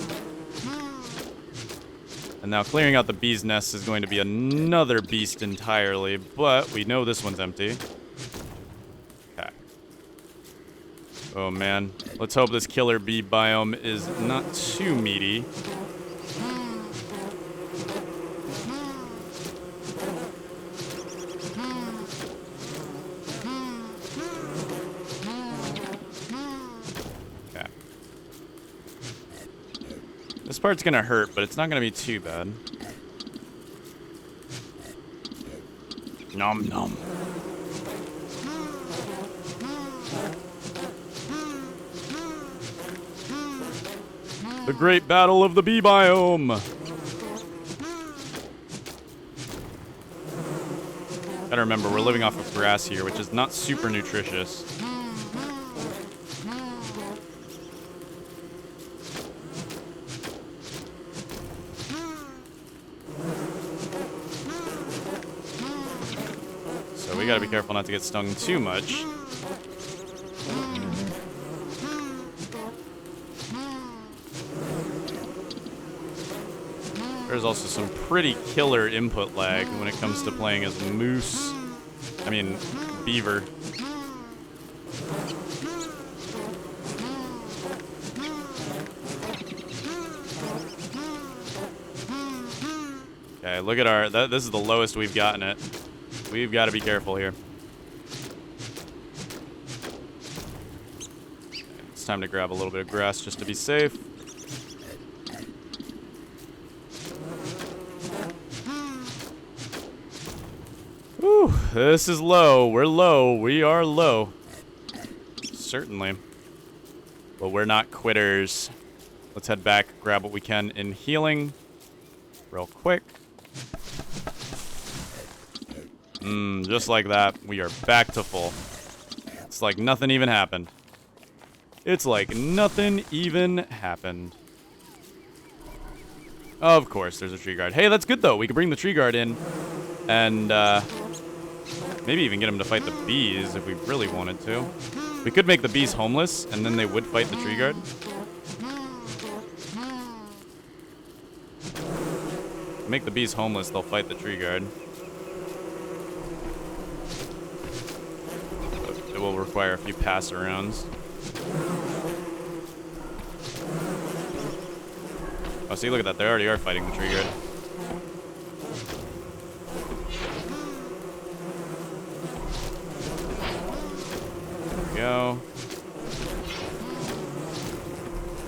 And now clearing out the bee's nest is going to be another beast entirely, but we know this one's empty. Okay. Oh man. Let's hope this killer bee biome is not too meaty. This part's gonna hurt, but it's not gonna be too bad. Nom nom. The great battle of the bee biome. Gotta remember, we're living off of grass here, which is not super nutritious. We gotta be careful not to get stung too much. There's also some pretty killer input lag when it comes to playing as beaver. Okay, look at our... this is the lowest we've gotten it. We've got to be careful here. It's time to grab a little bit of grass just to be safe. Whew, this is low. We're low. We are low. Certainly. But we're not quitters. Let's head back, grab what we can in healing. Real quick. Just like that, we are back to full. It's like nothing even happened. It's like nothing even happened. Of course, there's a tree guard. Hey, that's good, though. We could bring the tree guard in and maybe even get him to fight the bees if we really wanted to. We could make the bees homeless, and then they would fight the tree guard. Make the bees homeless, they'll fight the tree guard. It will require a few pass-arounds. Oh, see, look at that. They already are fighting the tree guard. There we go.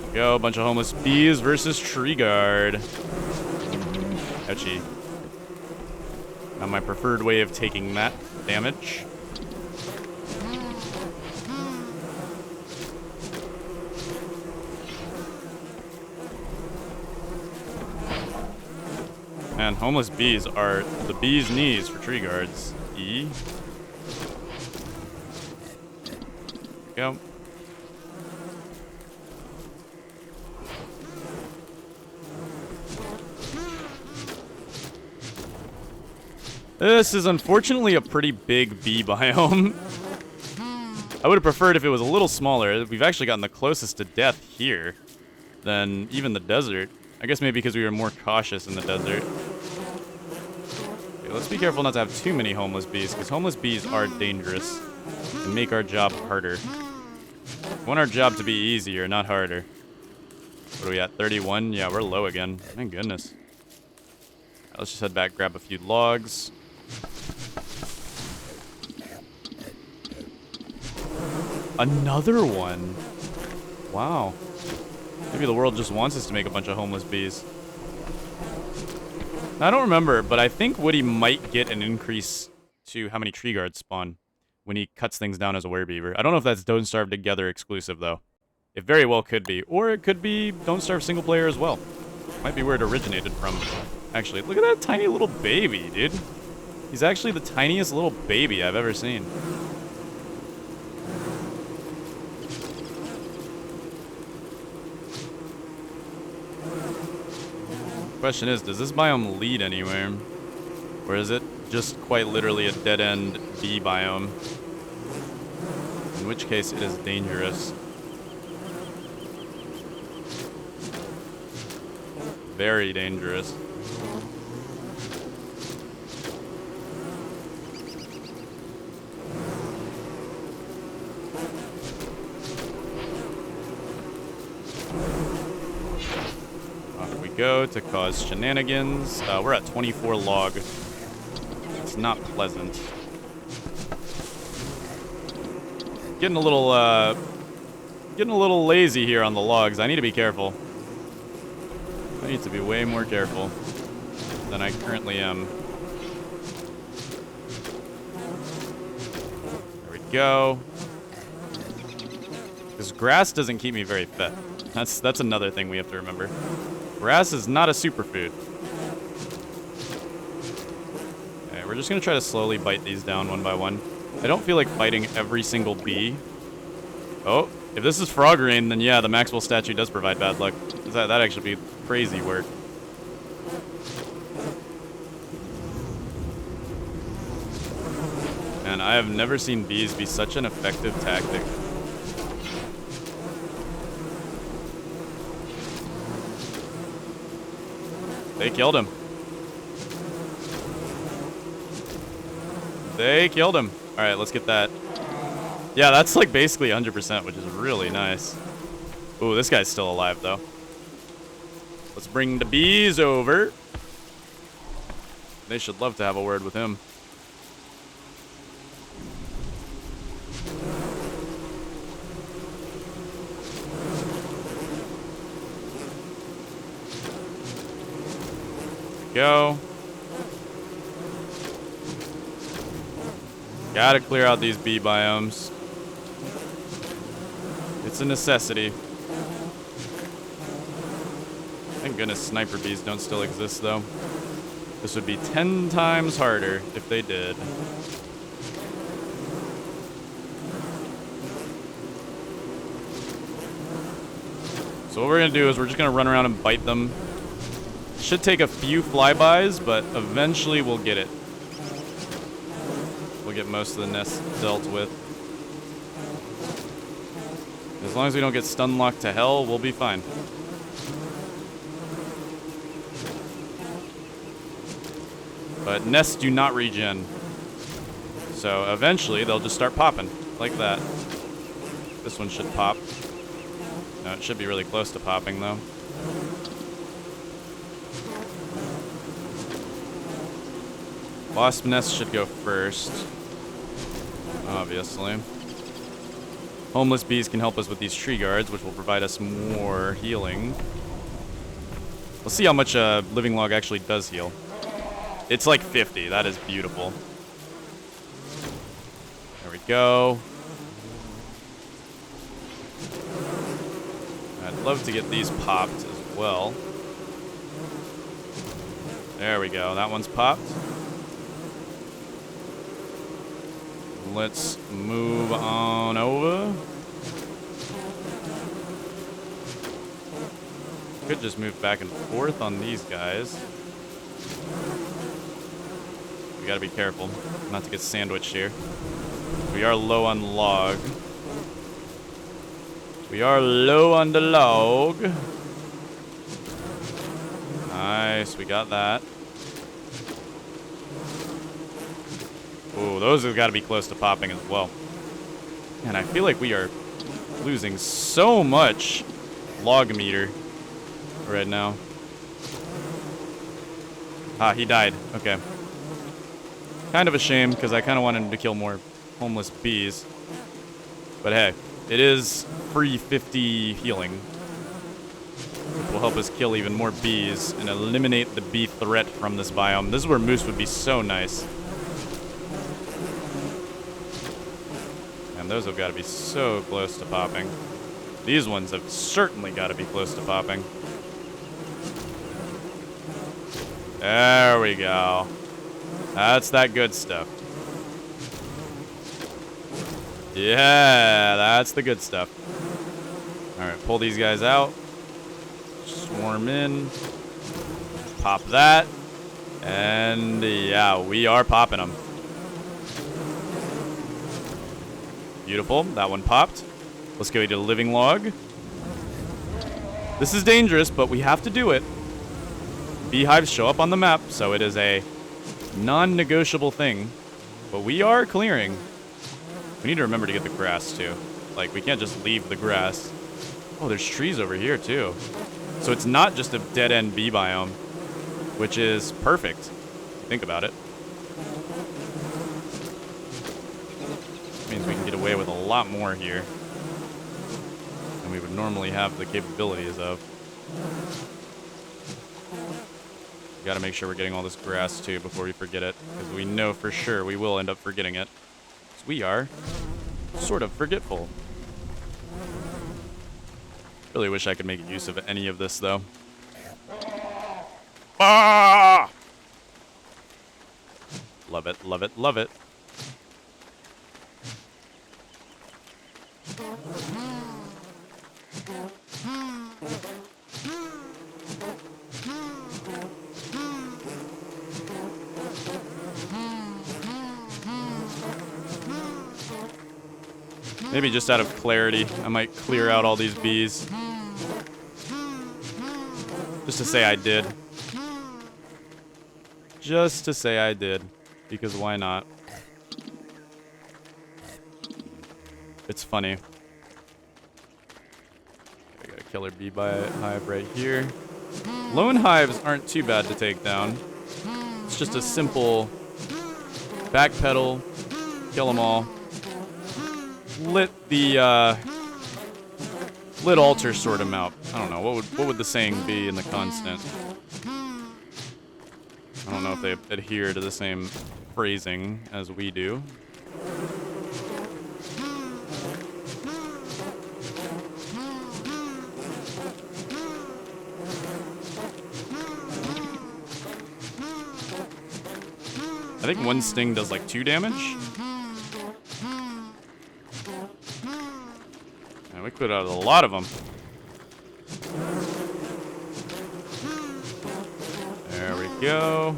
There we go. A bunch of homeless bees versus tree guard. Ouchie. Not my preferred way of taking that damage. Man, homeless bees are the bee's knees for tree guards. E. There we go. This is unfortunately a pretty big bee biome. I would have preferred if it was a little smaller. We've actually gotten the closest to death here than even the desert. I guess maybe because we were more cautious in the desert. Okay, let's be careful not to have too many homeless bees, because homeless bees are dangerous and make our job harder. We want our job to be easier, not harder. What are we at, 31? Yeah, we're low again. Thank goodness. Right, let's just head back, grab a few logs. Another one. Wow. Maybe the world just wants us to make a bunch of homeless bees. I don't remember, but I think Woody might get an increase to how many tree guards spawn when he cuts things down as a werebeaver. I don't know if that's Don't Starve Together exclusive, though. It very well could be. Or it could be Don't Starve single player as well. Might be where it originated from. Actually, look at that tiny little baby, dude. He's actually the tiniest little baby I've ever seen. Question is, does this biome lead anywhere? Or is it just quite literally a dead-end bee biome? In which case, it is dangerous. Very dangerous. Go to cause shenanigans. We're at 24 log. It's not pleasant. Getting a little lazy here on the logs. I need to be careful. I need to be way more careful than I currently am. There we go. Because grass doesn't keep me very fed. That's another thing we have to remember. Grass is not a superfood. Okay, we're just going to try to slowly bite these down one by one. I don't feel like fighting every single bee. Oh, if this is frog rain, then yeah, the Maxwell statue does provide bad luck. That'd actually be crazy work. And I have never seen bees be such an effective tactic. They killed him. They killed him. All right, let's get that. Yeah, that's like basically 100%, which is really nice. Ooh, this guy's still alive, though. Let's bring the bees over. They should love to have a word with him. Go. Gotta clear out these bee biomes. It's a necessity. Thank goodness sniper bees don't still exist, though. This would be 10 times harder if they did. So what we're gonna do is we're just gonna run around and bite them. Should take a few flybys, but eventually we'll get it. We'll get most of the nest dealt with. As long as we don't get stun locked to hell, we'll be fine. But nests do not regen. So eventually they'll just start popping, like that. This one should pop. No, it should be really close to popping, though. Wasp nest should go first, obviously. Homeless bees can help us with these tree guards, which will provide us more healing. Let's see how much living log actually does heal. It's like 50. That is beautiful. There we go. I'd love to get these popped as well. There we go. That one's popped. Let's move on over. Could just move back and forth on these guys. We gotta be careful not to get sandwiched here. We are low on log. We are low on the log. Nice, we got that. Ooh, those have got to be close to popping as well. And I feel like we are losing so much log meter right now. Ah, he died. Okay. Kind of a shame, because I kind of wanted him to kill more homeless bees. But hey, it is free 50 healing, which will help us kill even more bees and eliminate the bee threat from this biome. This is where moose would be so nice. And those have got to be so close to popping. These ones have certainly got to be close to popping. There we go. That's that good stuff. Yeah, that's the good stuff. Alright, pull these guys out. Swarm in. Pop that. And yeah, we are popping them. Beautiful. That one popped. Let's go eat a living log. This is dangerous, but we have to do it. Beehives show up on the map, so it is a non-negotiable thing. But we are clearing. We need to remember to get the grass, too. Like, we can't just leave the grass. Oh, there's trees over here, too. So it's not just a dead-end bee biome, which is perfect, if you think about it. Means we can get away with a lot more here than we would normally have the capabilities of. We gotta make sure we're getting all this grass, too, before we forget it, because we know for sure we will end up forgetting it. We are sort of forgetful. Really wish I could make use of any of this, though. Ah! Love it, love it, love it. Maybe just out of clarity, I might clear out all these bees. Just to say I did. Just to say I did. Because why not? It's funny. I got a killer bee hive right here. Lone hives aren't too bad to take down. It's just a simple backpedal, kill them all. Lit altar sort them out. I don't know, what would the saying be in the constant? I don't know if they adhere to the same phrasing as we do. I think one sting does like 2 damage. And we cleared out a lot of them. There we go.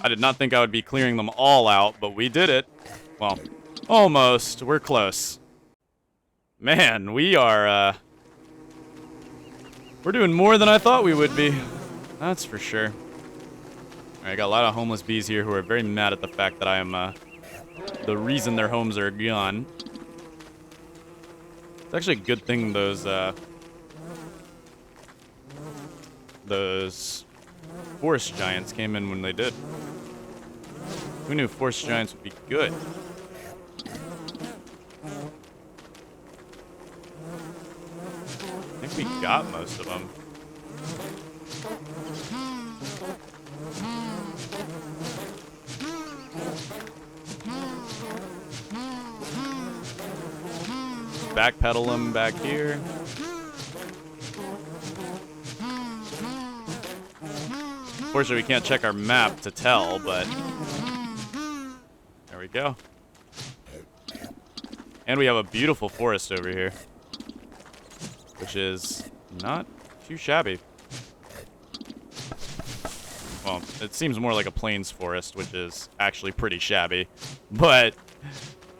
I did not think I would be clearing them all out, but we did it. Well, almost. We're close. Man, we are, we're doing more than I thought we would be. That's for sure. I got a lot of homeless bees here who are very mad at the fact that I am the reason their homes are gone. It's actually a good thing those forest giants came in when they did. Who knew forest giants would be good? I think we got most of them. Backpedal them back here. Unfortunately, we can't check our map to tell, but there we go. And we have a beautiful forest over here, which is not too shabby. Well, it seems more like a plains forest, which is actually pretty shabby, but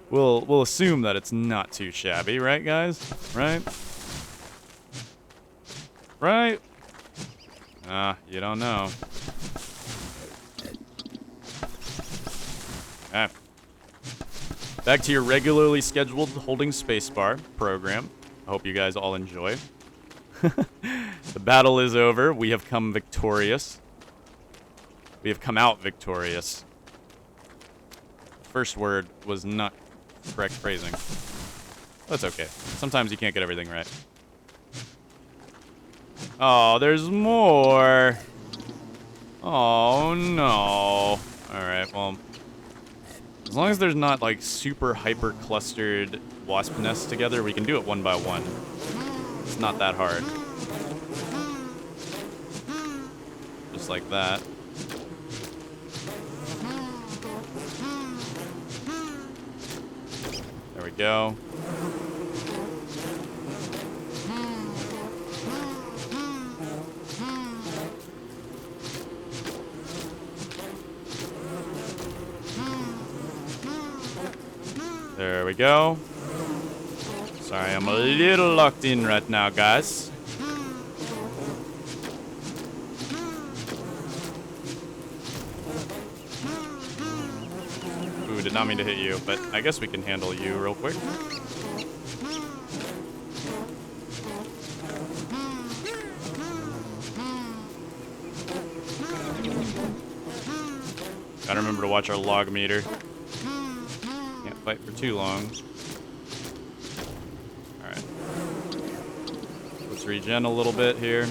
We'll assume that it's not too shabby, right, guys? Right? Right? You don't know. Okay. Back to your regularly scheduled holding spacebar program. I hope you guys all enjoy. The battle is over. We have come victorious. We have come out victorious. First word was not correct phrasing. That's okay. Sometimes you can't get everything right. Oh, there's more. Oh, no. Alright, well. As long as there's not, like, super hyper-clustered wasp nests together, we can do it one by one. It's not that hard. Just like that. There we go. There we go. Sorry, I'm a little locked in right now, guys. Ooh, did not mean to hit you, but I guess we can handle you real quick. Gotta remember to watch our log meter. Can't fight for too long. Alright. Let's regen a little bit here.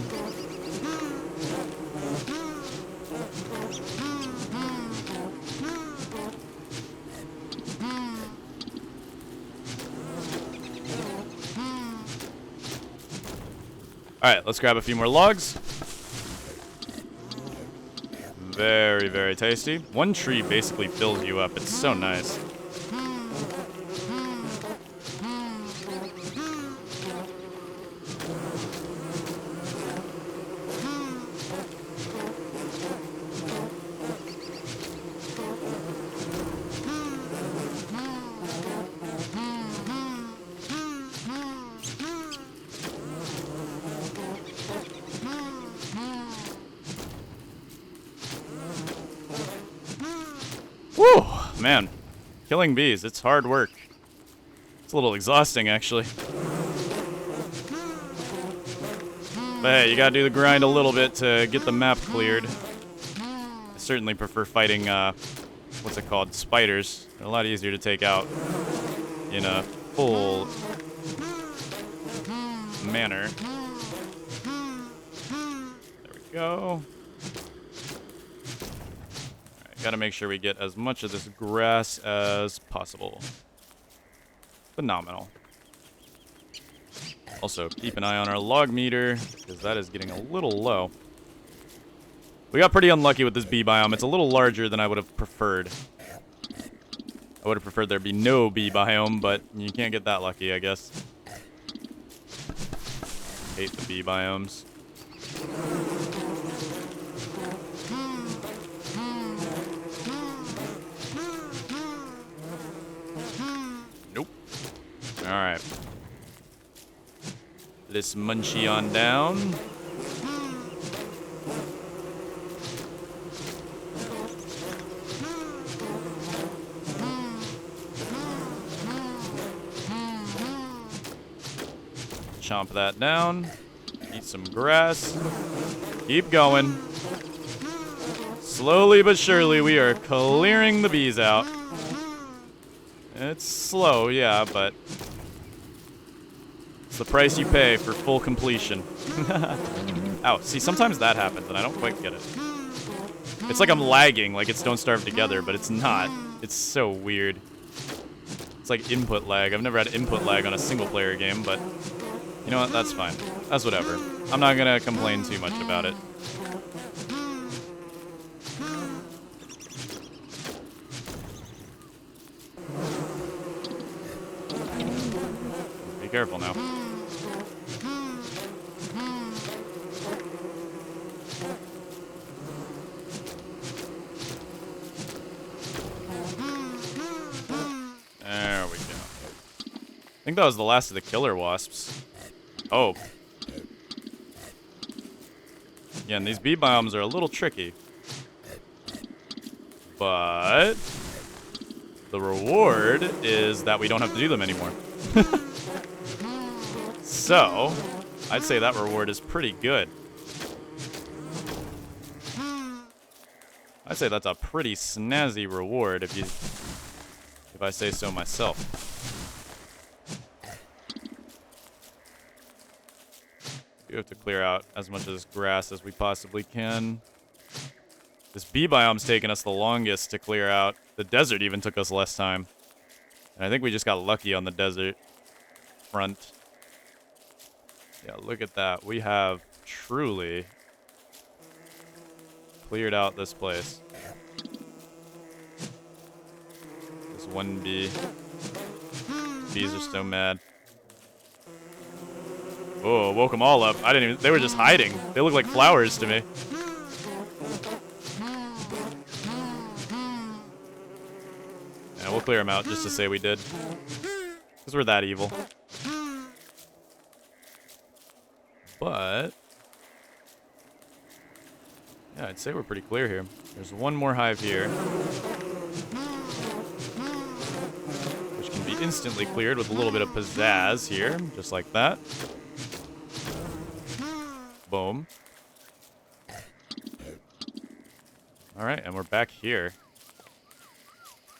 Alright, let's grab a few more logs. Very, very tasty. One tree basically fills you up. It's so nice. Whew, man. Killing bees, it's hard work. It's a little exhausting, actually. But hey, you gotta do the grind a little bit to get the map cleared. I certainly prefer fighting, what's it called? Spiders. They're a lot easier to take out in a full manner. There we go. Gotta make sure we get as much of this grass as possible. Phenomenal. Also, keep an eye on our log meter, because that is getting a little low. We got pretty unlucky with this bee biome. It's a little larger than I would have preferred. I would have preferred there be no bee biome, but you can't get that lucky, I guess. Hate the bee biomes. Nope. Alright. Let's munchie on down. Chomp that down. Eat some grass. Keep going. Slowly but surely, we are clearing the bees out. It's slow, yeah, but it's the price you pay for full completion. Ow, see, sometimes that happens, and I don't quite get it. It's like I'm lagging, like it's Don't Starve Together, but it's not. It's so weird. It's like input lag. I've never had input lag on a single-player game, but you know what? That's fine. That's whatever. I'm not gonna complain too much about it. Be careful now. There we think that was the last of the killer wasps. Oh. Yeah, and these bee biomes are a little tricky. But the reward is that we don't have to do them anymore. So, I'd say that reward is pretty good. I'd say that's a pretty snazzy reward if I say so myself. We have to clear out as much of this grass as we possibly can. This bee biome's taken us the longest to clear out. The desert even took us less time. And I think we just got lucky on the desert front. Yeah, look at that. We have truly cleared out this place. This one bee. Bees are so mad. Oh, woke them all up. I didn't even... They were just hiding. They look like flowers to me. Yeah, we'll clear them out just to say we did. Because we're that evil. But... yeah, I'd say we're pretty clear here. There's one more hive here. Which can be instantly cleared with a little bit of pizzazz here. Just like that. Boom. Alright, and we're back here.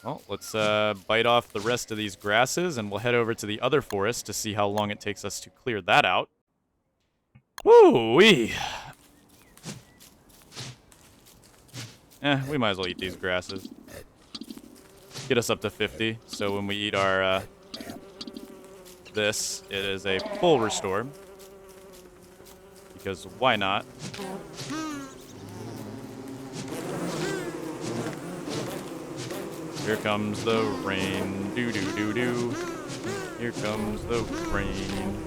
Well, let's bite off the rest of these grasses, and we'll head over to the other forest to see how long it takes us to clear that out. Woo-wee! We might as well eat these grasses. Get us up to 50, so when we eat our, this, it is a full restore. Because why not? Here comes the rain, doo-doo-doo-doo. Here comes the rain.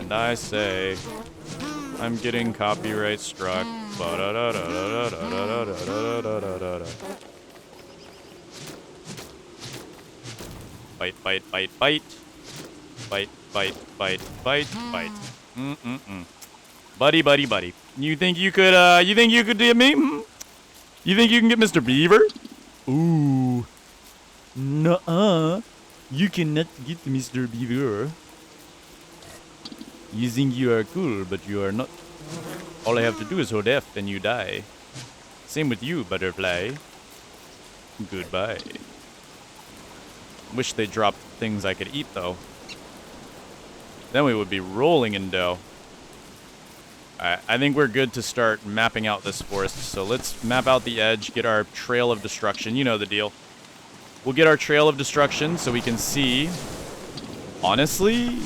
And I say, I'm getting copyright struck. Ba-da-da-da-da-da-da-da-da-da-da-da-da. Bite, bite, bite, bite. Bite, bite, bite, bite, bite. Buddy, buddy, buddy. You think you could get me? You think you can get Mr. Beaver? Ooh. Nuh-uh. You cannot get Mr. Beaver. You think you are cool, but you are not. All I have to do is hold F and you die. Same with you, butterfly. Goodbye. Wish they dropped things I could eat, though. Then we would be rolling in dough. I think we're good to start mapping out this forest. So let's map out the edge, get our trail of destruction. You know the deal. We'll get our trail of destruction so we can see. Honestly,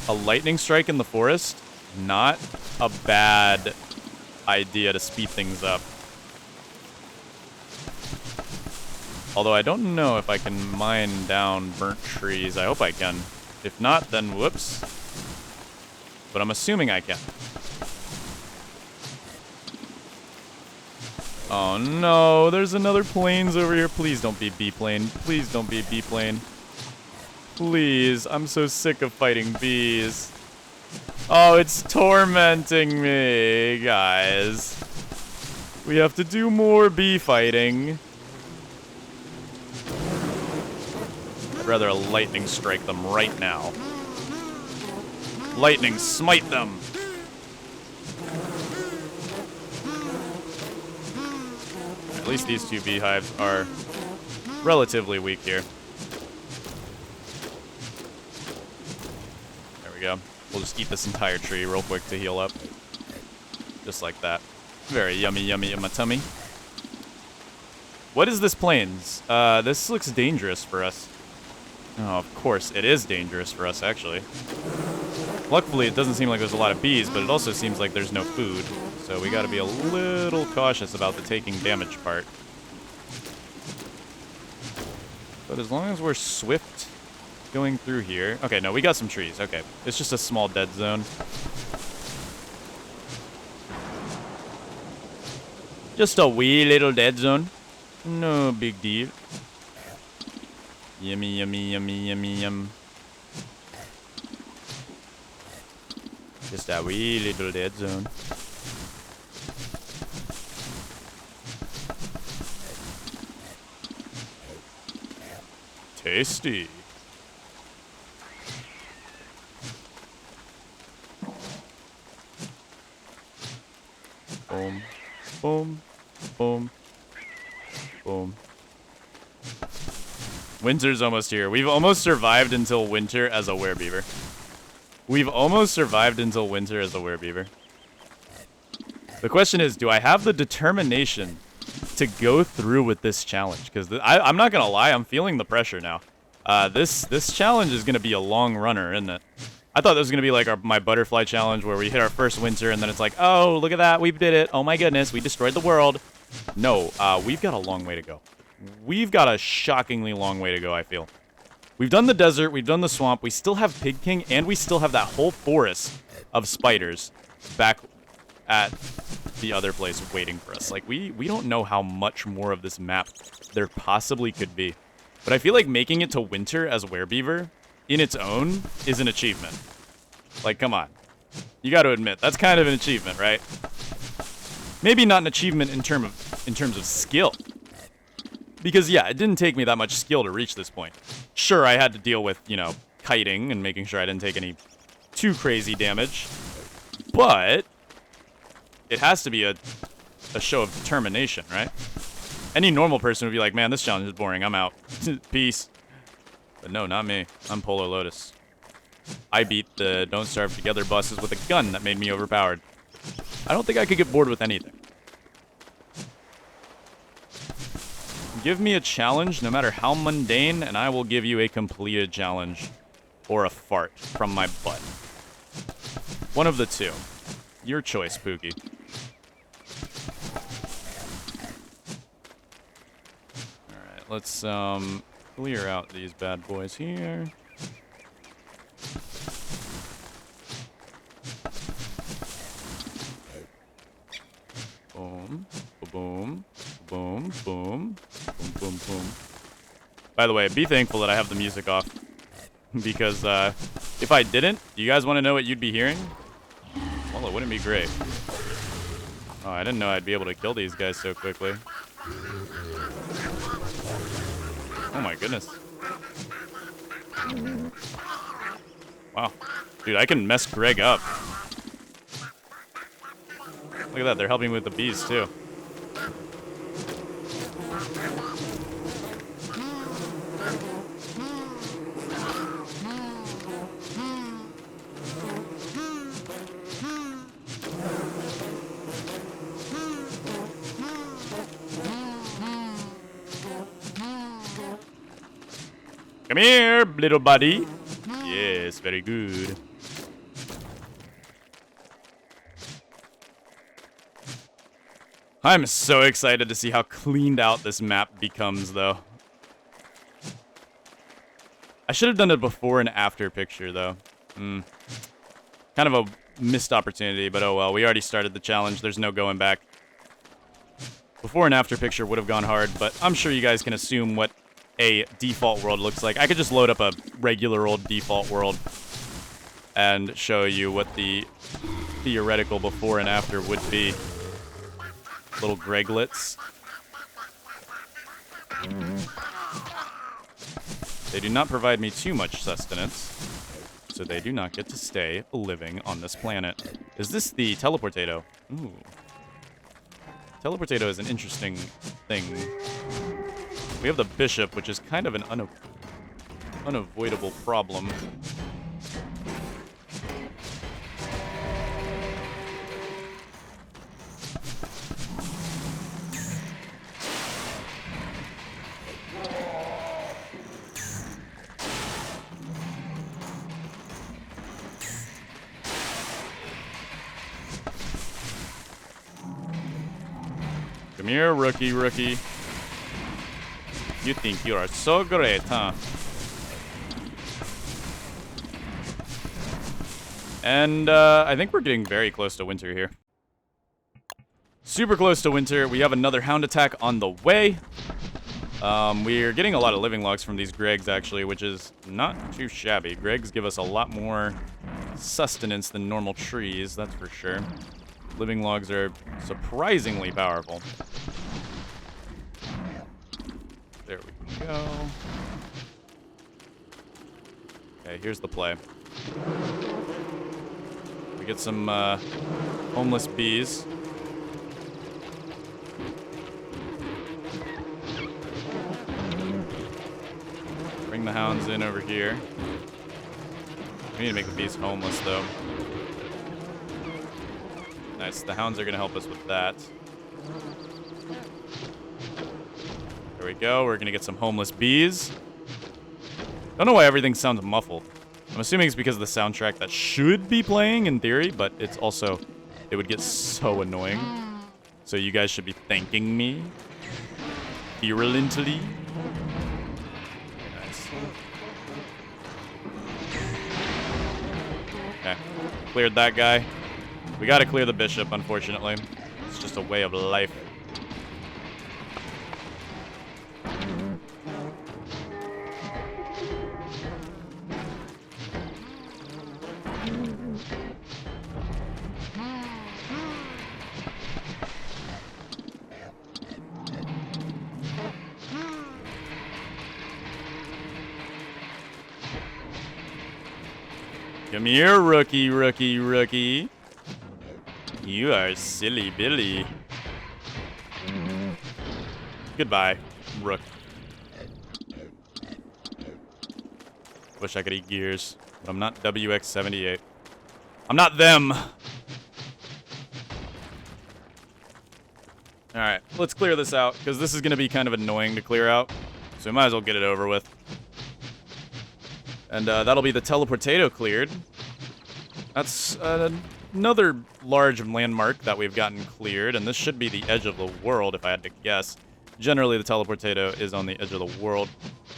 a lightning strike in the forest, not a bad idea to speed things up. Although I don't know if I can mine down burnt trees. I hope I can. If not, then whoops. But I'm assuming I can. Oh no, there's another planes over here. Please don't be B-plane. Please don't be B-plane. Please, I'm so sick of fighting bees. Oh, it's tormenting me, guys. We have to do more bee fighting. I'd rather a lightning strike them right now. Lightning smite them. At least these two beehives are relatively weak here. There we go. We'll just eat this entire tree real quick to heal up. Just like that. Very yummy, yummy in my tummy. What is this plains? This looks dangerous for us. Oh, of course, it is dangerous for us, actually. Luckily, it doesn't seem like there's a lot of bees, but it also seems like there's no food. So we gotta be a little cautious about the taking damage part. But as long as we're swift going through here... Okay, no, we got some trees. Okay, it's just a small dead zone. Just a wee little dead zone. No big deal. Yummy, yummy, yummy, yummy, yum. Just a wee little dead zone. Tasty. Boom, boom, boom, boom. Winter's almost here. We've almost survived until winter as a werebeaver. We've almost survived until winter as a werebeaver. The question is, do I have the determination to go through with this challenge? Because I'm not gonna lie, I'm feeling the pressure now. This challenge is gonna be a long runner, isn't it? I thought this was gonna be like my butterfly challenge where we hit our first winter and then it's like, oh, look at that, we did it. Oh my goodness, we destroyed the world. No, we've got a long way to go. We've got a shockingly long way to go, I feel. We've done the desert, we've done the swamp, we still have Pig King, and we still have that whole forest of spiders back at the other place waiting for us. Like, we don't know how much more of this map there possibly could be. But I feel like making it to winter as Werebeaver in its own is an achievement. Like, come on. You got to admit, that's kind of an achievement, right? Maybe not an achievement in terms of skill. Because, yeah, it didn't take me that much skill to reach this point. Sure, I had to deal with, you know, kiting and making sure I didn't take any too crazy damage. But it has to be a show of determination, right? Any normal person would be like, man, this challenge is boring. I'm out. Peace. But no, not me. I'm Polarlotus. I beat the Don't Starve Together bosses with a gun that made me overpowered. I don't think I could get bored with anything. Give me a challenge, no matter how mundane, and I will give you a completed challenge. Or a fart from my butt. One of the two. Your choice, Pookie. Alright, let's clear out these bad boys here. Boom, boom, boom, boom, boom, boom, boom. By the way, be thankful that I have the music off. Because if I didn't, do you guys want to know what you'd be hearing? Well, it wouldn't be great. Oh, I didn't know I'd be able to kill these guys so quickly. Oh my goodness. Wow. Dude, I can mess Greg up. Look at that, they're helping me with the bees too. Come here, little buddy. Yes, very good. I'm so excited to see how cleaned out this map becomes, though. I should have done a before and after picture, though. Kind of a missed opportunity, but oh well. We already started the challenge. There's no going back. Before and after picture would have gone hard, but I'm sure you guys can assume what a default world looks like. I could just load up a regular old default world and show you what the theoretical before and after would be. Little Greglets. They do not provide me too much sustenance, so they do not get to stay living on this planet. Is this the teleportato? Ooh. Teleportato is an interesting thing. We have the bishop, which is kind of an unavoidable problem. Come here, rookie. You think you are so great, huh? And I think we're getting very close to winter here. Super close to winter. We have another hound attack on the way. We're getting a lot of living logs from these Gregs, actually, which is not too shabby. Gregs give us a lot more sustenance than normal trees, that's for sure. Living logs are surprisingly powerful. There we go. Okay, here's the play. We get some homeless bees. Bring the hounds in over here. We need to make the bees homeless, though. Nice. The hounds are going to help us with that. There we go. We're going to get some homeless bees. Don't know why everything sounds muffled. I'm assuming it's because of the soundtrack that should be playing in theory, but it's also, it would get so annoying. So you guys should be thanking me virulently. Nice. Okay, cleared that guy. We gotta clear the bishop, unfortunately. It's just a way of life. Come here, rookie, rookie, rookie. You are silly Billy. Goodbye, rook. Wish I could eat gears, but I'm not WX78. I'm not them. Alright, let's clear this out, because this is going to be kind of annoying to clear out. So we might as well get it over with. And that'll be the teleportato cleared. That's another large landmark that we've gotten cleared, and this should be the edge of the world, if I had to guess. Generally, the teleportato is on the edge of the world.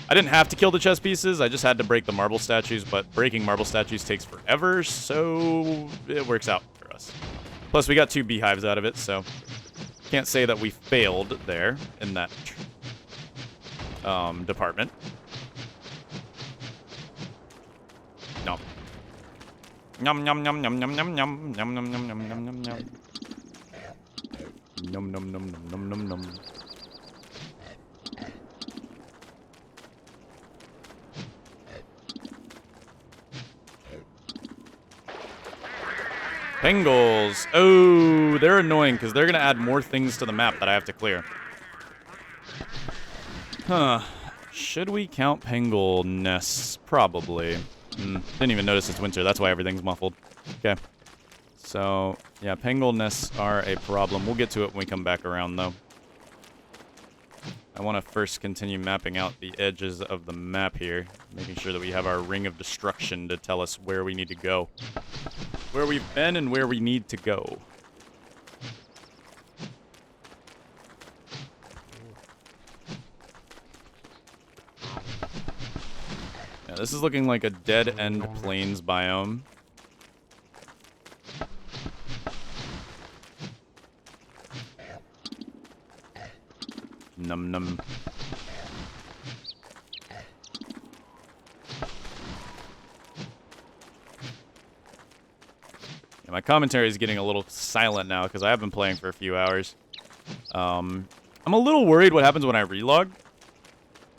I didn't have to kill the chess pieces, I just had to break the marble statues, but breaking marble statues takes forever, so it works out for us. Plus, we got 2 beehives out of it, so can't say that we failed there in that department. No. Yum yum yum yum yum yum yum yum yum yum yum yum yum yum. Num num num num num num num. Pengals. Oh, they're annoying because they're gonna add more things to the map that I have to clear. Huh. Should we count Pengal nests? Probably. Didn't even notice it's winter. That's why everything's muffled. Okay. So, yeah, Pengal nests are a problem. We'll get to it when we come back around, though. I want to first continue mapping out the edges of the map here, making sure that we have our ring of destruction to tell us where we need to go. Where we've been and where we need to go. Yeah, this is looking like a dead-end plains biome. Num num. Yeah, my commentary is getting a little silent now because I have been playing for a few hours. I'm a little worried what happens when I relog.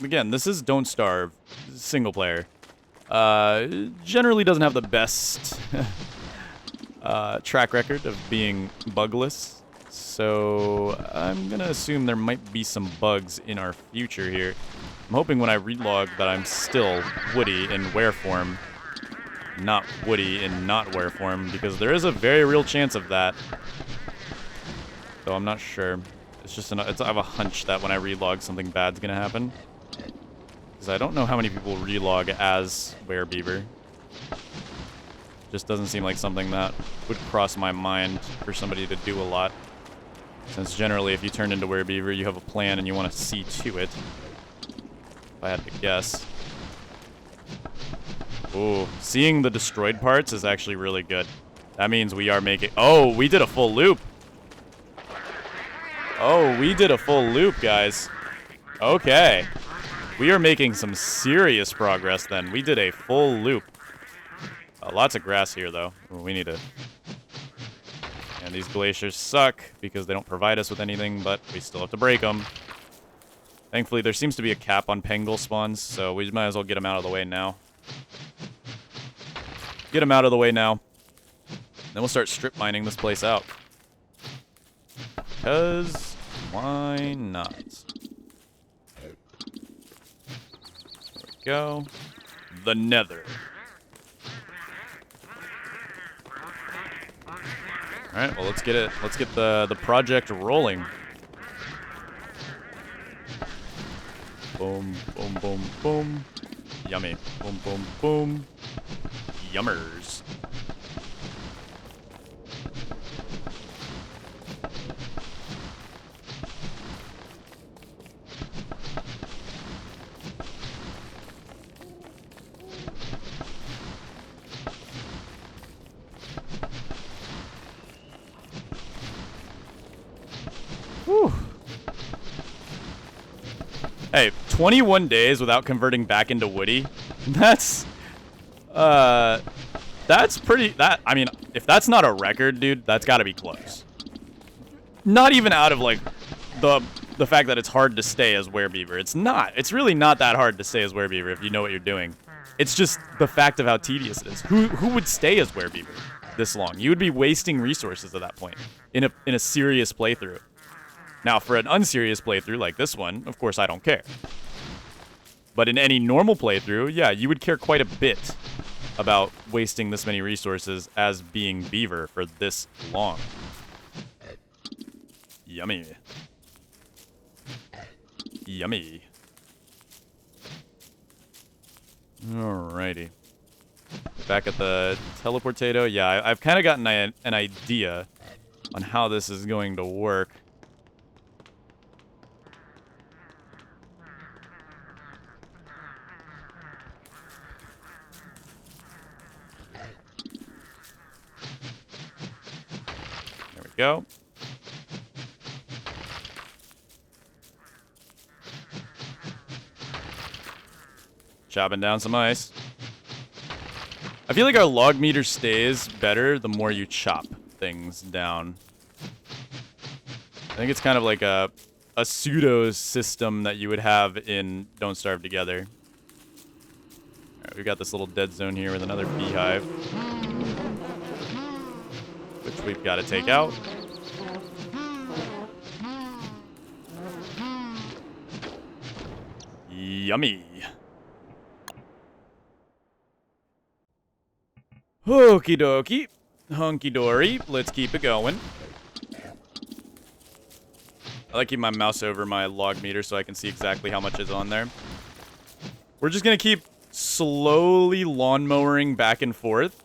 Again, this is Don't Starve, single player. Generally doesn't have the best track record of being bugless. So I'm going to assume there might be some bugs in our future here. I'm hoping when I relog that I'm still Woody in were form, not Woody in not were form, because there is a very real chance of that. Though I'm not sure. It's just I have a hunch that when I relog something bad's going to happen. Because I don't know how many people relog as Werebeaver. Just doesn't seem like something that would cross my mind for somebody to do a lot. Since generally, if you turn into Werebeaver, you have a plan and you want to see to it. If I had to guess. Ooh, seeing the destroyed parts is actually really good. That means we are making... Oh, we did a full loop. Oh, we did a full loop, guys. Okay. We are making some serious progress then. We did a full loop. Lots of grass here, though. We need to... And these glaciers suck because they don't provide us with anything, but we still have to break them. Thankfully, there seems to be a cap on Pangol spawns, so we might as well get them out of the way now. Get them out of the way now. Then we'll start strip mining this place out. Because why not? There we go. The Nether. Alright, well let's get it. Let's get the project rolling. Boom, boom, boom, boom. Yummy. Boom, boom, boom. Yummers. Whew. Hey, 21 days without converting back into Woody. That's pretty, I mean, if that's not a record, dude, that's gotta be close. Not even out of, like, the fact that it's hard to stay as Werebeaver. It's not. It's really not that hard to stay as Werebeaver if you know what you're doing. It's just the fact of how tedious it is. Who would stay as Werebeaver this long? You would be wasting resources at that point in a serious playthrough. Now, for an unserious playthrough like this one, of course, I don't care. But in any normal playthrough, yeah, you would care quite a bit about wasting this many resources as being Beaver for this long. Yummy. Yummy. Alrighty. Back at the teleportato. Yeah, I've kind of gotten an idea on how this is going to work. There we go. Chopping down some ice. I feel like our log meter stays better the more you chop things down. I think it's kind of like a pseudo system that you would have in Don't Starve Together. Alright, we've got this little dead zone here with another beehive, which we've got to take out. Yummy. Okie dokie. Hunky dory. Let's keep it going. I like keeping my mouse over my log meter so I can see exactly how much is on there. We're just going to keep slowly lawnmowering back and forth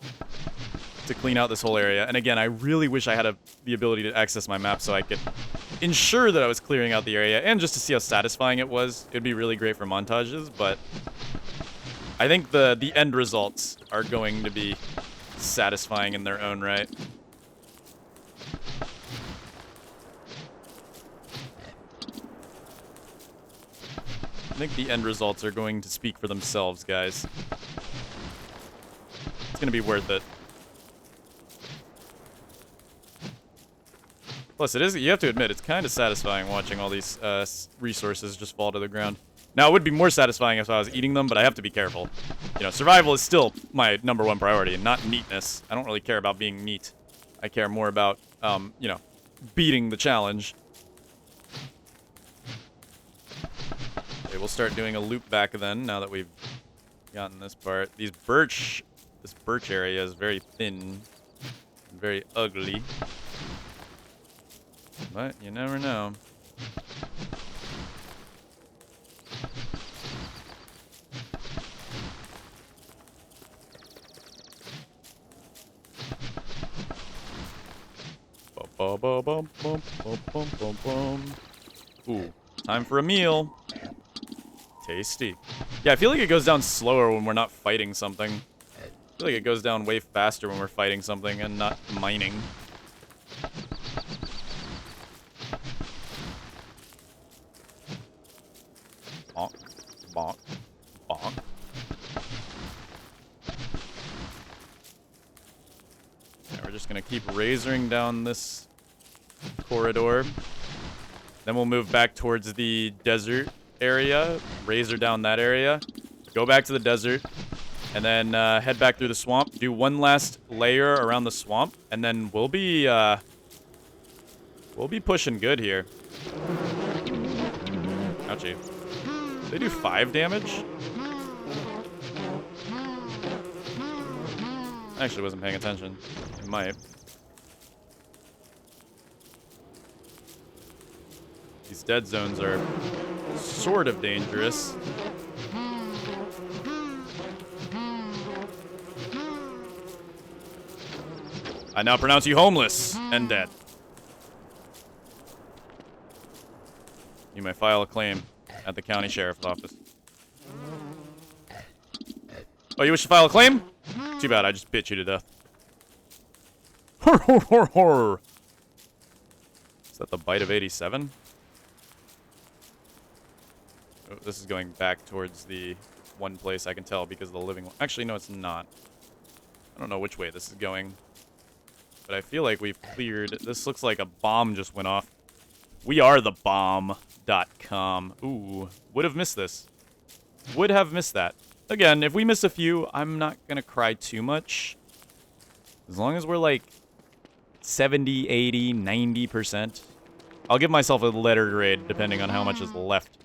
to clean out this whole area. And again, I really wish I had the ability to access my map so I could ensure that I was clearing out the area and just to see how satisfying it was. It'd be really great for montages, but I think the end results are going to be satisfying in their own right. I think the end results are going to speak for themselves, guys. It's going to be worth it. Plus, you have to admit, it's kind of satisfying watching all these resources just fall to the ground. Now, it would be more satisfying if I was eating them, but I have to be careful. You know, survival is still my #1 priority, and not neatness. I don't really care about being neat. I care more about, you know, beating the challenge. Okay, we'll start doing a loop back then, now that we've gotten this part. This birch area is very thin, and very ugly. But you never know. Ooh, time for a meal. Tasty. Yeah, I feel like it goes down slower when we're not fighting something. I feel like it goes down way faster when we're fighting something and not mining. Bonk, bonk, bonk. just gonna keep razoring down this corridor. Then we'll move back towards the desert area, razor down that area, go back to the desert, and then head back through the swamp, do one last layer around the swamp, and then we'll be pushing good here. Ouchie. They do 5 damage? I actually wasn't paying attention. It might. These dead zones are sort of dangerous. I now pronounce you homeless and dead. You may file a claim at the county sheriff's office. Oh, you wish to file a claim? Too bad, I just bit you to death. Hor, hor, hor, hor. Is that the bite of 87? Oh, this is going back towards the one place I can tell because of the living one. Actually, no, it's not. I don't know which way this is going. But I feel like we've cleared... This looks like a bomb just went off. We are the bomb.com. Ooh, would have missed this. Would have missed that. Again, if we miss a few, I'm not going to cry too much. As long as we're like 70, 80, 90%. I'll give myself a letter grade depending on how much is left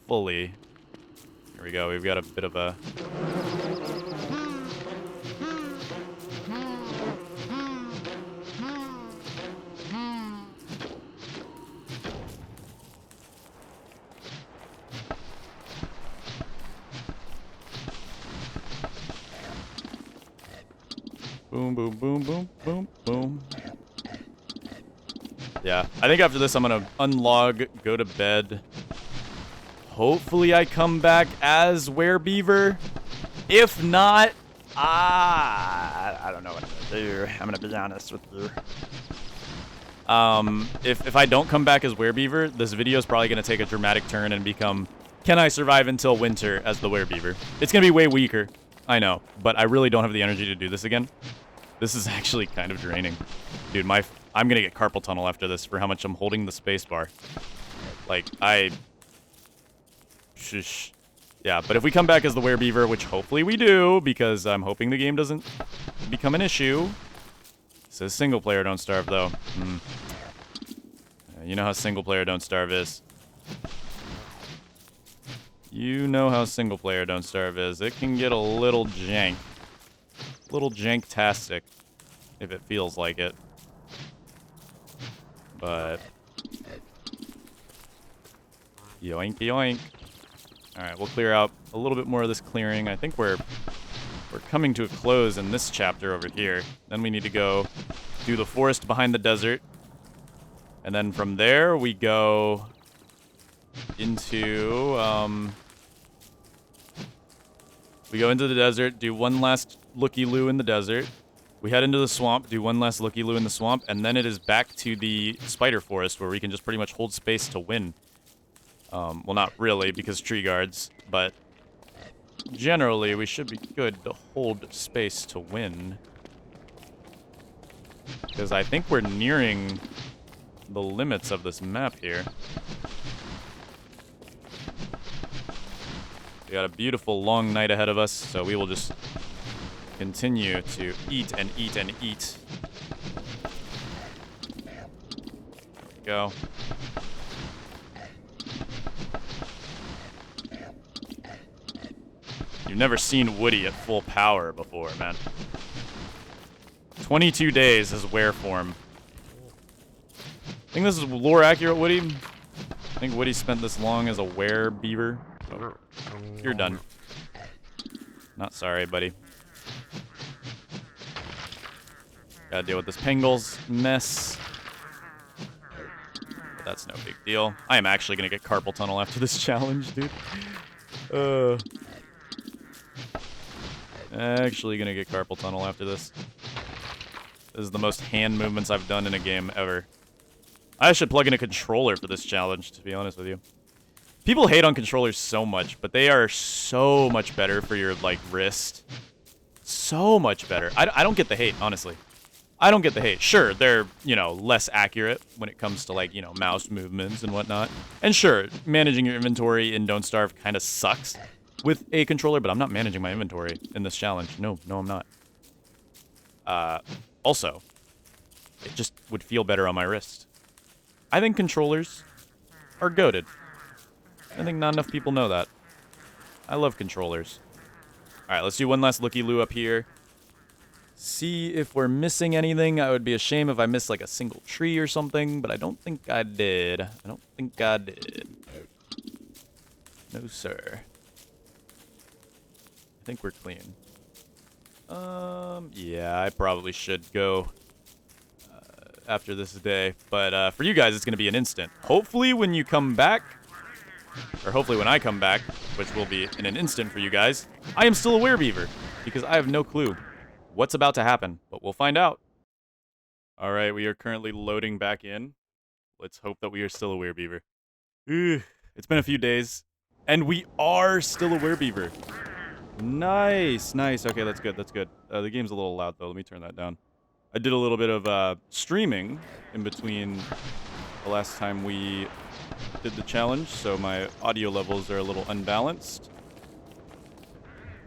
fully. Here we go. We've got a bit of a... Boom, boom, boom, boom, boom, boom. Yeah, I think after this I'm gonna unlog, go to bed. Hopefully I come back as Werebeaver. If not, I don't know what I'm gonna do. I'm gonna be honest with you. If I don't come back as Werebeaver, this video is probably gonna take a dramatic turn and become, can I survive until winter as the Werebeaver? It's gonna be way weaker, I know, but I really don't have the energy to do this again. This is actually kind of draining. Dude, I'm gonna get carpal tunnel after this for how much I'm holding the spacebar. Like, Shush. Yeah, but if we come back as the Werebeaver, which hopefully we do, because I'm hoping the game doesn't become an issue. It says single player don't starve, though. You know how single player don't starve is. You know how single player don't starve is. It can get a little jank. Little jank-tastic, if it feels like it. But... yoink, yoink. Alright, we'll clear out a little bit more of this clearing. I think we're coming to a close in this chapter over here. Then we need to go do the forest behind the desert. And then from there, we go into, we go into the desert, do one last looky-loo in the desert. We head into the swamp, do one last looky-loo in the swamp, and then it is back to the spider forest where we can just pretty much hold space to win. Well, not really, because tree guards, but generally we should be good to hold space to win. Because I think we're nearing the limits of this map here. We got a beautiful long night ahead of us, so we will just continue to eat and eat and eat. There we go. You've never seen Woody at full power before, man. 22 days as were form. I think this is lore accurate, Woody. I think Woody spent this long as a Werebeaver. Oh, you're done. Not sorry, buddy. Gotta deal with this Pangol's mess. But that's no big deal. I am actually gonna get carpal tunnel after this challenge, dude. Actually gonna get carpal tunnel after this. This is the most hand movements I've done in a game ever. I should plug in a controller for this challenge, to be honest with you. People hate on controllers so much, but they are so much better for your, like, wrist. So much better. I don't get the hate, honestly. I don't get the hate. Sure, they're, you know, less accurate when it comes to, like, you know, mouse movements and whatnot. And sure, managing your inventory in Don't Starve kind of sucks with a controller, but I'm not managing my inventory in this challenge. No, I'm not. Also, it just would feel better on my wrist. I think controllers are goated. I think not enough people know that. I love controllers. All right, let's do one last looky-loo up here. See if we're missing anything. I would be a shame if I missed like a single tree or something, but I don't think I did. I don't think I did. No, sir. I think we're clean. Yeah, I probably should go after this day. But for you guys, it's going to be an instant. Hopefully when you come back, or hopefully when I come back, which will be in an instant for you guys, I am still a werebeaver, because I have no clue what's about to happen, but we'll find out. All right, we are currently loading back in. Let's hope that we are still a werebeaver. It's been a few days, and we are still a werebeaver. Nice, nice. Okay, that's good, that's good. The game's a little loud, though. Let me turn that down. I did a little bit of streaming in between the last time we did the challenge, so my audio levels are a little unbalanced.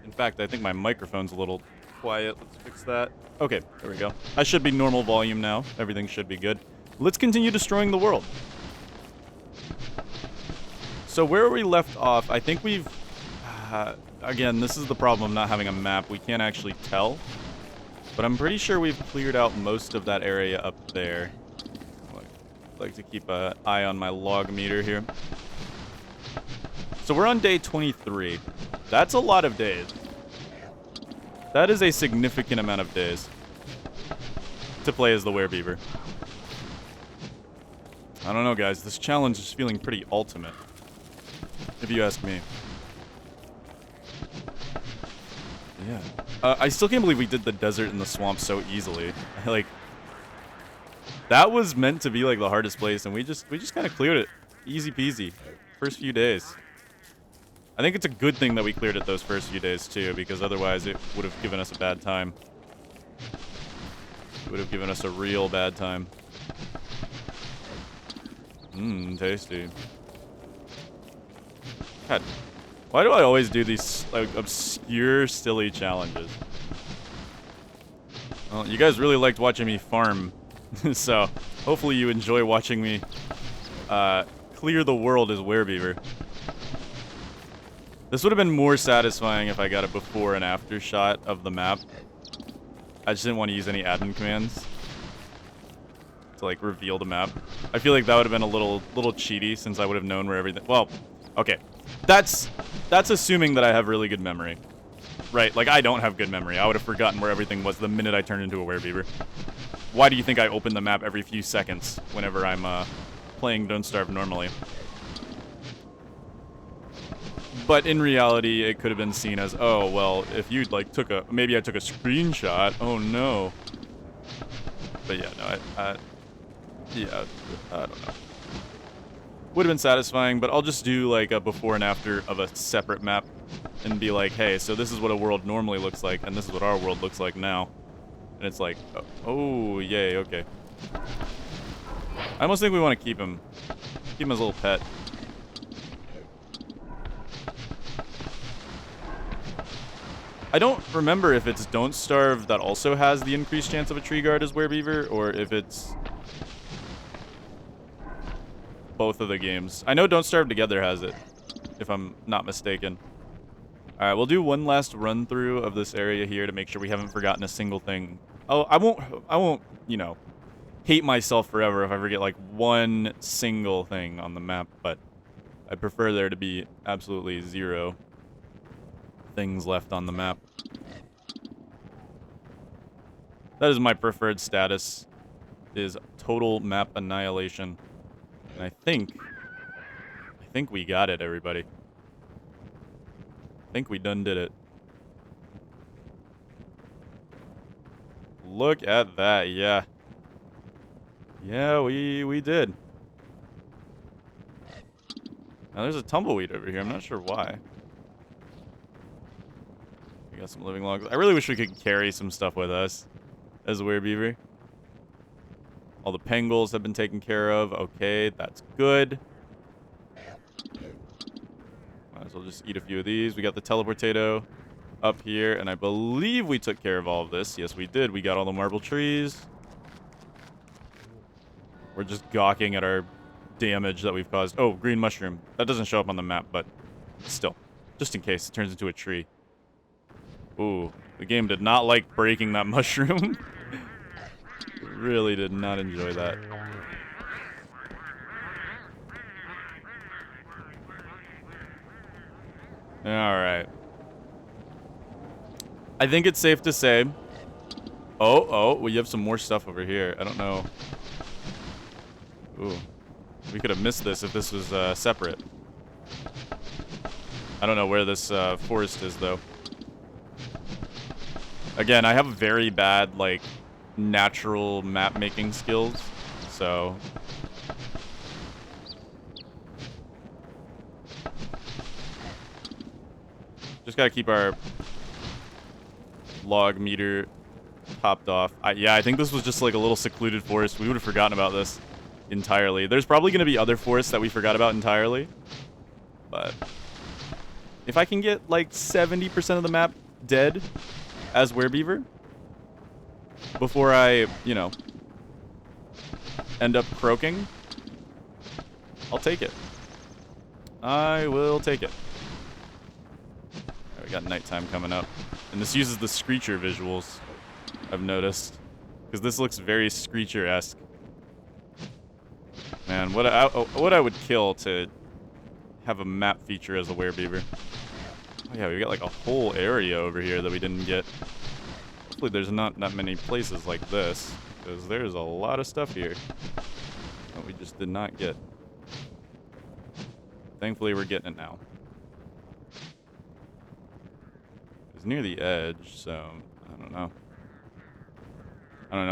In fact, I think my microphone's a little quiet. Let's fix that. Okay, there we go. I should be normal volume now. Everything should be good. Let's continue destroying the world. So where we left off, I think we've... again, this is the problem of not having a map. We can't actually tell. But I'm pretty sure we've cleared out most of that area up there. I like to keep an eye on my log meter here. So we're on day 23. That's a lot of days. That is a significant amount of days to play as the werebeaver. I don't know, guys. This challenge is feeling pretty ultimate, if you ask me. Yeah. I still can't believe we did the desert and the swamp so easily. Like, that was meant to be like the hardest place, and we just kind of cleared it, easy peasy, first few days. I think it's a good thing that we cleared it those first few days too, because otherwise it would have given us a bad time. It would have given us a real bad time. Tasty. God, why do I always do these like obscure, silly challenges? Well, you guys really liked watching me farm, so hopefully you enjoy watching me clear the world as werebeaver. This would have been more satisfying if I got a before and after shot of the map. I just didn't want to use any admin commands to like reveal the map. I feel like that would have been a little cheaty since I would have known where everything. Well, okay, that's assuming that I have really good memory, right? Like I don't have good memory. I would have forgotten where everything was the minute I turned into a werebeaver. Why do you think I open the map every few seconds whenever I'm playing Don't Starve normally? But in reality, it could have been seen as, oh, well, if you like maybe I took a screenshot. Oh no. But yeah, no, yeah, I don't know. Would have been satisfying, but I'll just do like a before and after of a separate map and be like, hey, so this is what a world normally looks like, and this is what our world looks like now. And it's like, oh, yay, okay. I almost think we want to keep him as a little pet. I don't remember if it's Don't Starve that also has the increased chance of a tree guard as werebeaver, or if it's both of the games. I know Don't Starve Together has it, if I'm not mistaken. Alright, we'll do one last run through of this area here to make sure we haven't forgotten a single thing. Oh, I won't, you know, hate myself forever if I forget like one single thing on the map, but I prefer there to be absolutely zero things left on the map. That is my preferred status, is total map annihilation. And I think we got it, everybody. I think we done did it. Look at that, yeah. Yeah, we did. Now there's a tumbleweed over here, I'm not sure why. We got some living logs. I really wish we could carry some stuff with us as a werebeaver. All the pangolins have been taken care of. Okay, that's good. Might as well just eat a few of these. We got the teleportato up here, and I believe we took care of all of this. Yes, we did. We got all the marble trees. We're just gawking at our damage that we've caused. Oh, green mushroom. That doesn't show up on the map, but still. Just in case it turns into a tree. Ooh, the game did not like breaking that mushroom. Really did not enjoy that. Alright. I think it's safe to say... Oh, we have some more stuff over here. I don't know. Ooh. We could have missed this if this was separate. I don't know where this forest is, though. Again, I have very bad, like, natural map-making skills, so... Just gotta keep our log meter topped off. Yeah, I think this was just like a little secluded forest. We would have forgotten about this entirely. There's probably going to be other forests that we forgot about entirely. But if I can get like 70% of the map dead as Werebeaver before I, you know, end up croaking, I'll take it. I will take it. We got nighttime coming up. And this uses the Screecher visuals, I've noticed. Because this looks very Screecher-esque. Man, what I would kill to have a map feature as a Werebeaver. Oh yeah, we got like a whole area over here that we didn't get. Hopefully there's not that many places like this. Because there's a lot of stuff here that we just did not get. Thankfully we're getting it now. It's near the edge, so I don't know.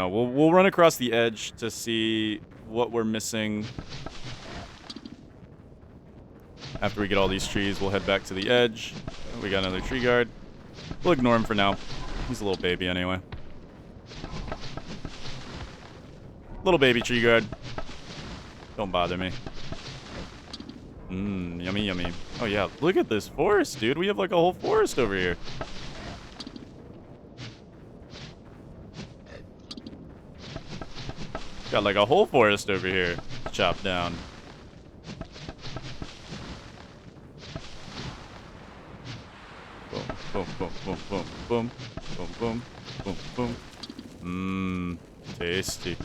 We'll run across the edge to see what we're missing. After we get all these trees, we'll head back to the edge. We got another tree guard. We'll ignore him for now. He's a little baby anyway. Little baby tree guard. Don't bother me. Yummy, yummy. Oh yeah, look at this forest, dude. We have like a whole forest over here. Got like a whole forest over here chopped down. Boom, boom, boom, boom, boom, boom, boom, boom, boom, boom. Tasty.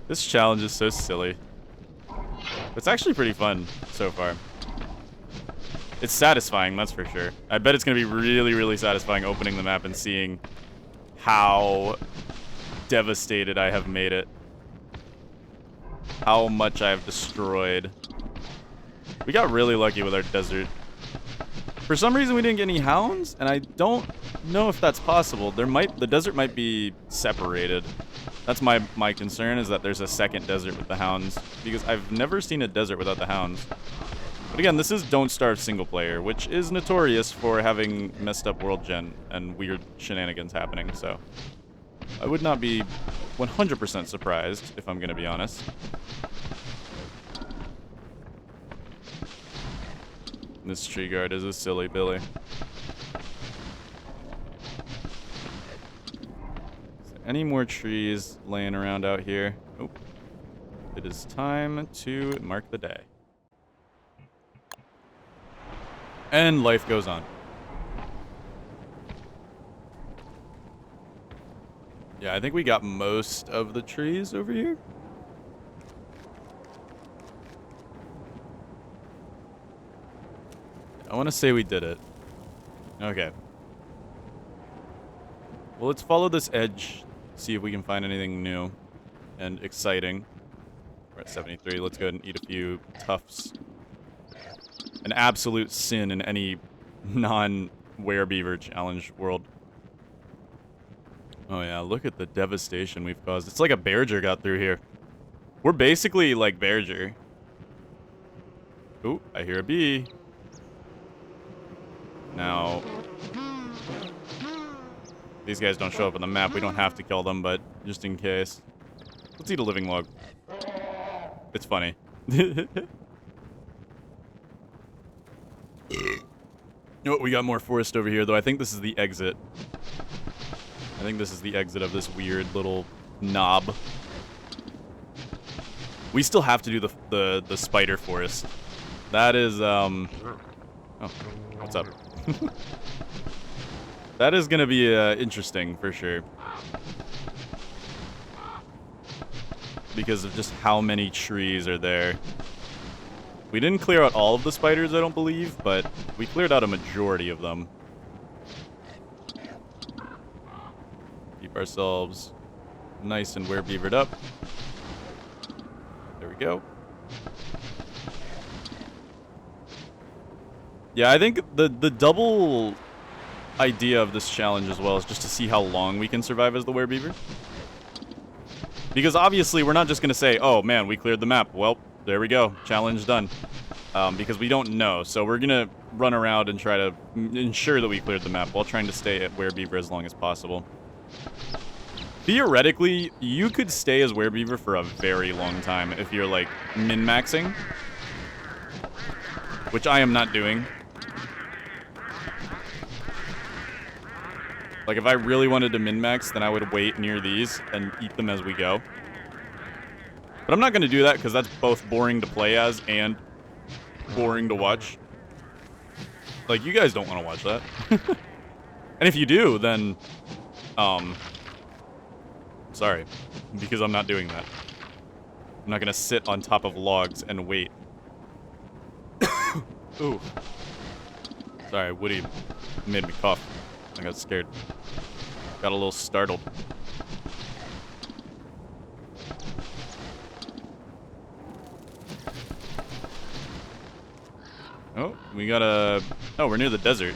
This challenge is so silly. It's actually pretty fun so far. It's satisfying, that's for sure. I bet it's going to be really, really satisfying opening the map and seeing how devastated I have made it. How much I have destroyed. We got really lucky with our desert. For some reason, we didn't get any hounds, and I don't know if that's possible. The desert might be separated. That's my concern, is that there's a second desert with the hounds, because I've never seen a desert without the hounds. But again, this is Don't Starve single player, which is notorious for having messed up world gen and weird shenanigans happening, so I would not be 100% surprised, if I'm going to be honest. This tree guard is a silly Billy. Is there any more trees laying around out here? Nope. It is time to mark the day. And life goes on. Yeah, I think we got most of the trees over here. I want to say we did it. Okay. Well, let's follow this edge, see if we can find anything new and exciting. We're at 73. Let's go ahead and eat a few tufts. An absolute sin in any non-Werebeaver challenge world. Oh yeah, look at the devastation we've caused. It's like a Bearger got through here. We're basically like Bearger. Ooh, I hear a bee. Now, These guys don't show up on the map. We don't have to kill them, but just in case. Let's eat a living log. It's funny. Oh, we got more forest over here, though. I think this is the exit. I think this is the exit of this weird little knob. We still have to do the spider forest. That is, Oh, what's up? That is gonna be interesting, for sure. Because of just how many trees are there. We didn't clear out all of the spiders, I don't believe, but we cleared out a majority of them. Keep ourselves nice and werebeavered up. There we go. Yeah, I think the double idea of this challenge as well is just to see how long we can survive as the werebeaver. Because obviously we're not just going to say, oh man, we cleared the map. Well, there we go. Challenge done. Because we don't know. So we're going to run around and try to ensure that we cleared the map while trying to stay at werebeaver as long as possible. Theoretically, you could stay as werebeaver for a very long time if you're like min-maxing. Which I am not doing. Like, if I really wanted to min-max, then I would wait near these and eat them as we go. But I'm not going to do that because that's both boring to play as and boring to watch. Like, you guys don't want to watch that. And if you do, then, sorry. Because I'm not doing that. I'm not going to sit on top of logs and wait. Ooh. Sorry, Woody made me cough. I got scared. Got a little startled. Oh, we got a... Oh, we're near the desert.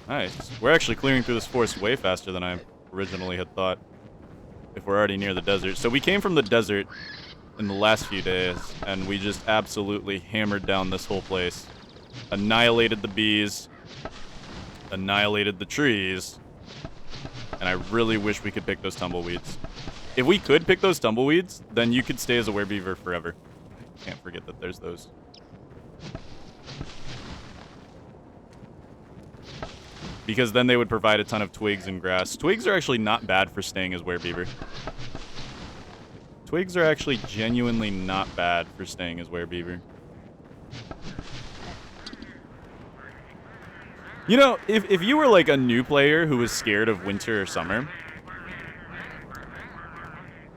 Nice. We're actually clearing through this forest way faster than I originally had thought. If we're already near the desert. So we came from the desert in the last few days, and we just absolutely hammered down this whole place. Annihilated the bees. Annihilated the trees. And I really wish we could pick those tumbleweeds. If we could pick those tumbleweeds, then you could stay as a werebeaver forever. Can't forget that there's those. Because then they would provide a ton of twigs and grass. Twigs are actually not bad for staying as werebeaver. Twigs are actually genuinely not bad for staying as werebeaver. You know, if you were like a new player who was scared of winter or summer,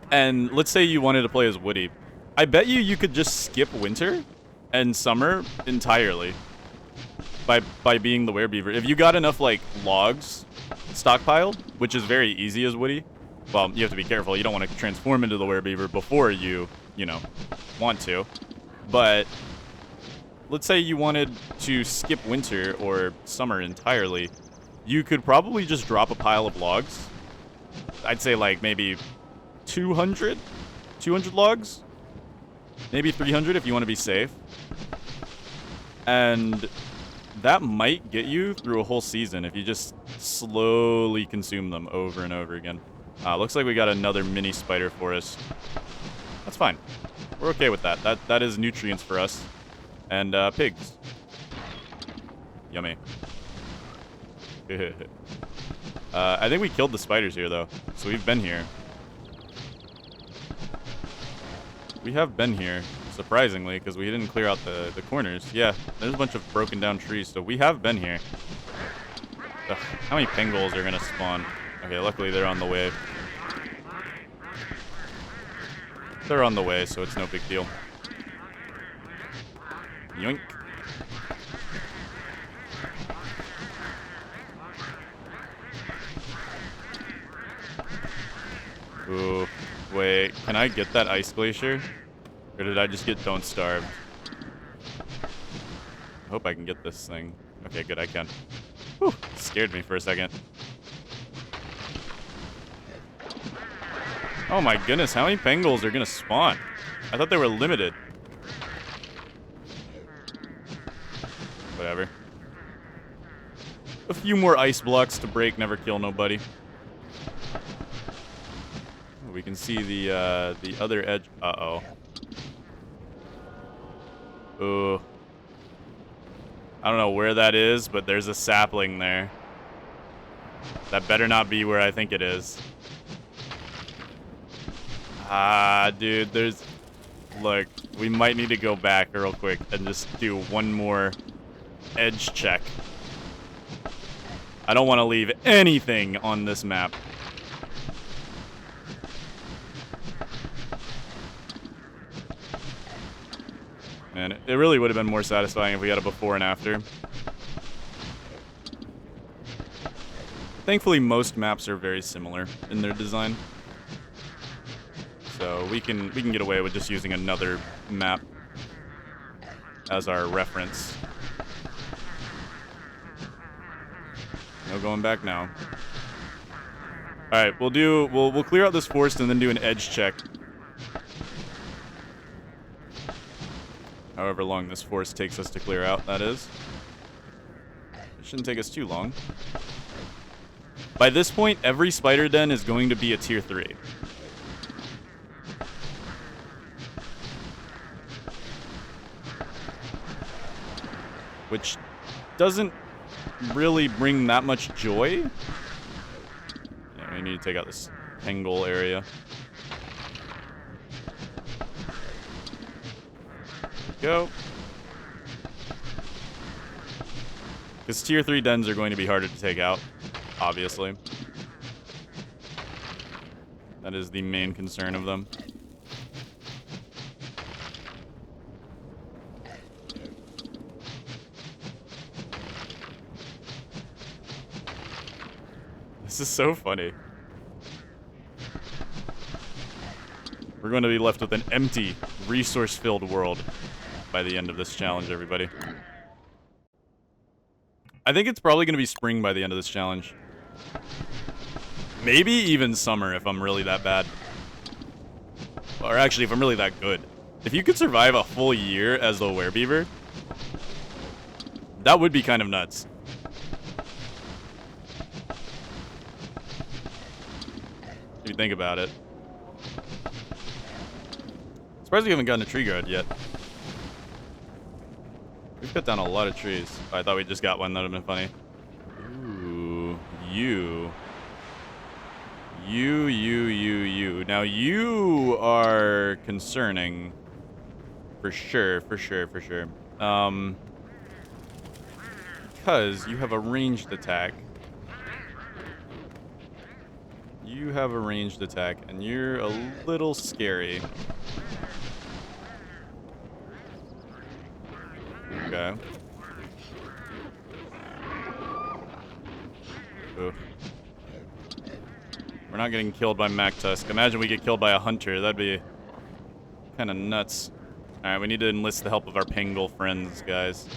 and let's say you wanted to play as Woody, I bet you could just skip winter and summer entirely by being the werebeaver. If you got enough like logs stockpiled, which is very easy as Woody. Well, you have to be careful. You don't want to transform into the werebeaver before you know, want to. But let's say you wanted to skip winter or summer entirely, you could probably just drop a pile of logs. I'd say like maybe 200 logs, maybe 300 if you want to be safe. And that might get you through a whole season if you just slowly consume them over and over again. Looks like we got another mini spider forest. That's fine. We're okay with that. That is nutrients for us. And pigs. Yummy. I think we killed the spiders here, though. So we've been here. We have been here, surprisingly, because we didn't clear out the corners. Yeah, there's a bunch of broken down trees, so we have been here. Ugh, how many pangolins are going to spawn? Okay, luckily they're on the way. They're on the way, so it's no big deal. Yoink. Ooh, wait, can I get that ice glacier? Or did I just get don't starve? I hope I can get this thing. Okay, good, I can. Whew, scared me for a second. Oh my goodness, how many pangolins are gonna spawn? I thought they were limited. Whatever. a few more ice blocks to break, never kill nobody. We can see the other edge. Uh-oh. Ooh. I don't know where that is, but there's a sapling there. That better not be where I think it is. Ah, dude, there's... Look, we might need to go back real quick and just do one more edge check. I don't want to leave anything on this map. And it really would have been more satisfying if we had a before and after. Thankfully, most maps are very similar in their design. So we can get away with just using another map as our reference. No going back now. All right, we'll clear out this forest and then do an edge check. However long this forest takes us to clear out, that is. It shouldn't take us too long. By this point, every spider den is going to be a tier 3. Which doesn't really bring that much joy. Yeah, we need to take out this Pengle area. Go. Because tier 3 dens are going to be harder to take out, obviously. That is the main concern of them. This is so funny. We're going to be left with an empty, resource-filled world by the end of this challenge, everybody. I think it's probably going to be spring by the end of this challenge. Maybe even summer if I'm really that bad. Or actually, if I'm really that good. If you could survive a full year as the Werebeaver, that would be kind of nuts. If you think about it. Surprised we haven't gotten a tree guard yet. We've cut down a lot of trees. Oh, I thought we just got one. That would have been funny. Ooh, you. Now you are concerning. For sure. Because you have a ranged attack. You have a ranged attack, and you're a little scary. Okay. Ooh. We're not getting killed by Mactusk. Imagine we get killed by a hunter. That'd be kind of nuts. Alright, we need to enlist the help of our Pengle friends, guys.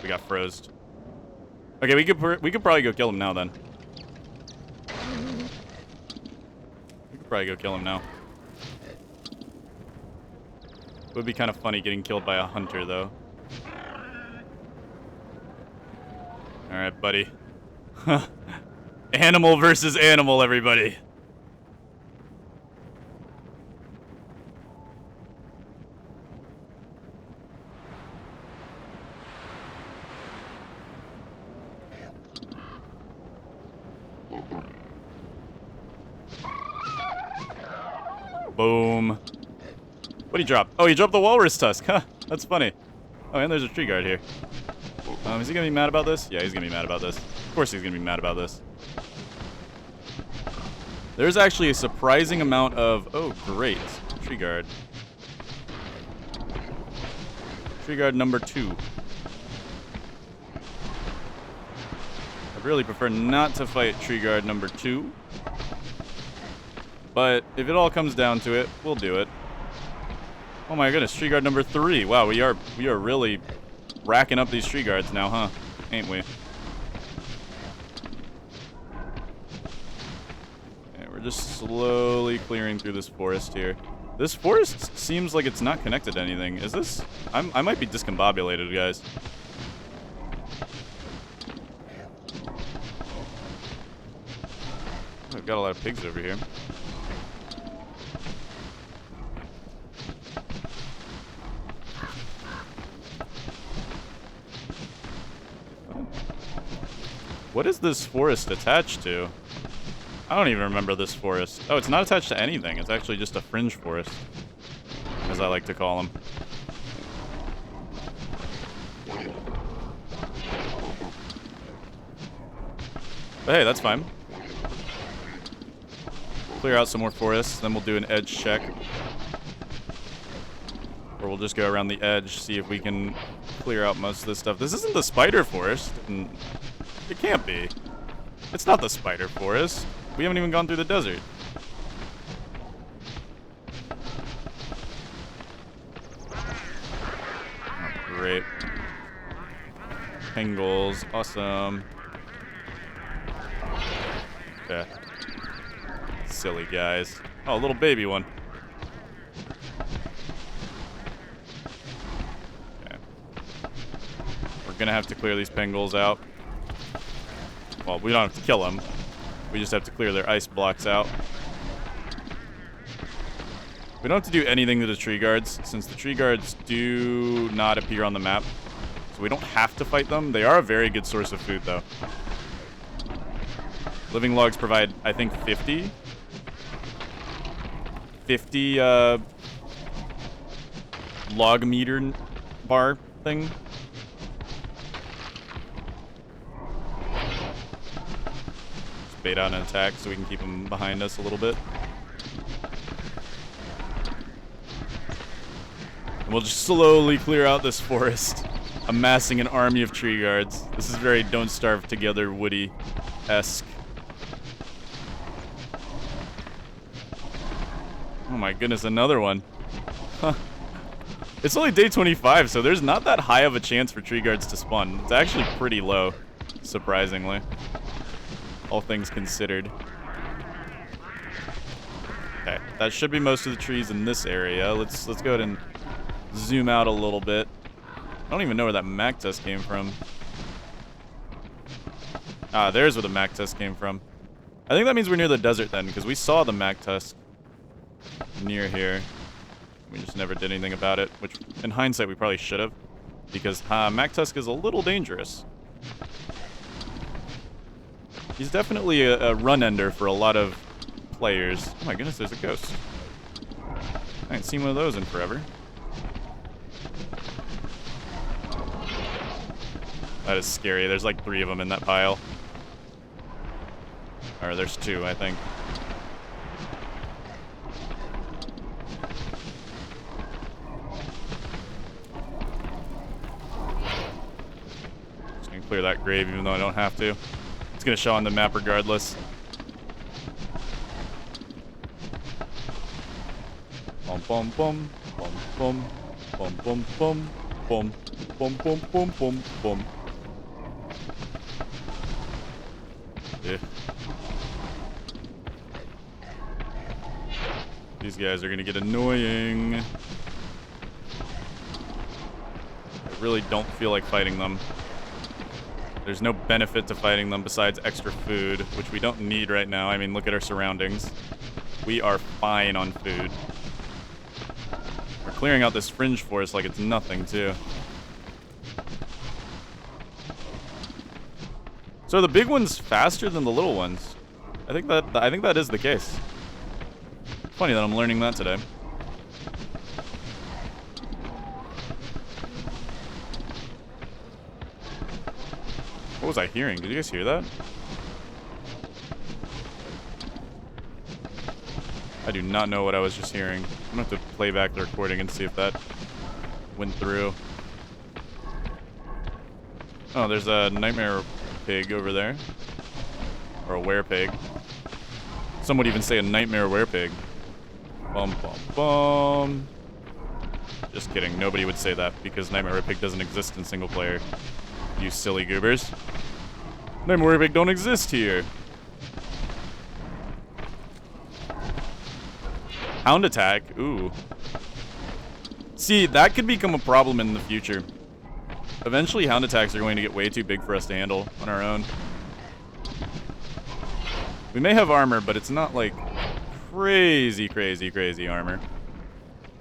We got froze. Okay, we could probably go kill him now then. We could probably go kill him now. It would be kind of funny getting killed by a hunter though. All right, buddy. Animal versus animal, everybody. Boom. What'd he drop? Oh, he dropped the walrus tusk. Huh, that's funny. Oh, and there's a tree guard here. Is he gonna be mad about this? Yeah, he's gonna be mad about this. Of course he's gonna be mad about this. There's actually a surprising amount of... Oh, great. Tree guard. Tree guard number 2. I'd really prefer not to fight tree guard number 2. But if it all comes down to it, we'll do it. Oh my goodness, tree guard number 3. Wow, we are really racking up these tree guards now, huh? Ain't we? Okay, we're just slowly clearing through this forest here. This forest seems like it's not connected to anything. Is this? I might be discombobulated, guys. I've got a lot of pigs over here. What is this forest attached to? I don't even remember this forest. Oh, it's not attached to anything. It's actually just a fringe forest, as I like to call them. But hey, that's fine. Clear out some more forests, then we'll do an edge check. Or we'll just go around the edge, see if we can clear out most of this stuff. This isn't the spider forest. It can't be. It's not the spider forest. We haven't even gone through the desert. Oh, great. Pengals. Awesome. Okay. Silly guys. Oh, a little baby one. Okay. We're gonna have to clear these Pengals out. Well, we don't have to kill them. We just have to clear their ice blocks out. We don't have to do anything to the tree guards, since the tree guards do not appear on the map. So we don't have to fight them. They are a very good source of food, though. Living logs provide, I think, 50 log meter bar thing. Bait out an attack so we can keep them behind us a little bit. And we'll just slowly clear out this forest, amassing an army of tree guards. This is very Don't Starve Together Woody-esque. Oh my goodness, another one. Huh. It's only day 25, so there's not that high of a chance for tree guards to spawn. It's actually pretty low, surprisingly. All things considered. Okay, that should be most of the trees in this area. Let's go ahead and zoom out a little bit. I don't even know where that Mac test came from. Ah, there's where the Mac test came from. I think that means we're near the desert then, because we saw the Mac test near here. We just never did anything about it, which in hindsight we probably should have, because Mac Tusk is a little dangerous. He's definitely a run ender for a lot of players. Oh my goodness, there's a ghost. I haven't seen one of those in forever. That is scary. There's like 3 of them in that pile. Or there's 2, I think. Just gonna clear that grave even though I don't have to. It's gonna show on the map regardless. Bum bum bum bum bum bum bum bum bum bum bum bum bum. Yeah. These guys are gonna get annoying. I really don't feel like fighting them. There's no benefit to fighting them besides extra food, which we don't need right now. I mean, look at our surroundings. We are fine on food. We're clearing out this fringe forest like it's nothing, too. So are the big ones faster than the little ones? I think that is the case. Funny that I'm learning that today. What was I hearing? Did you guys hear that? I do not know what I was just hearing. I'm gonna have to play back the recording and see if that went through. Oh, there's a nightmare pig over there. Or a werepig. Some would even say a nightmare werepig. Bum bum bum. Just kidding. Nobody would say that because nightmare werepig doesn't exist in single player. You silly goobers. Nightmare werepig don't exist here. Hound attack. Ooh. See, that could become a problem in the future. Eventually, hound attacks are going to get way too big for us to handle on our own. We may have armor, but it's not like crazy, crazy, crazy armor.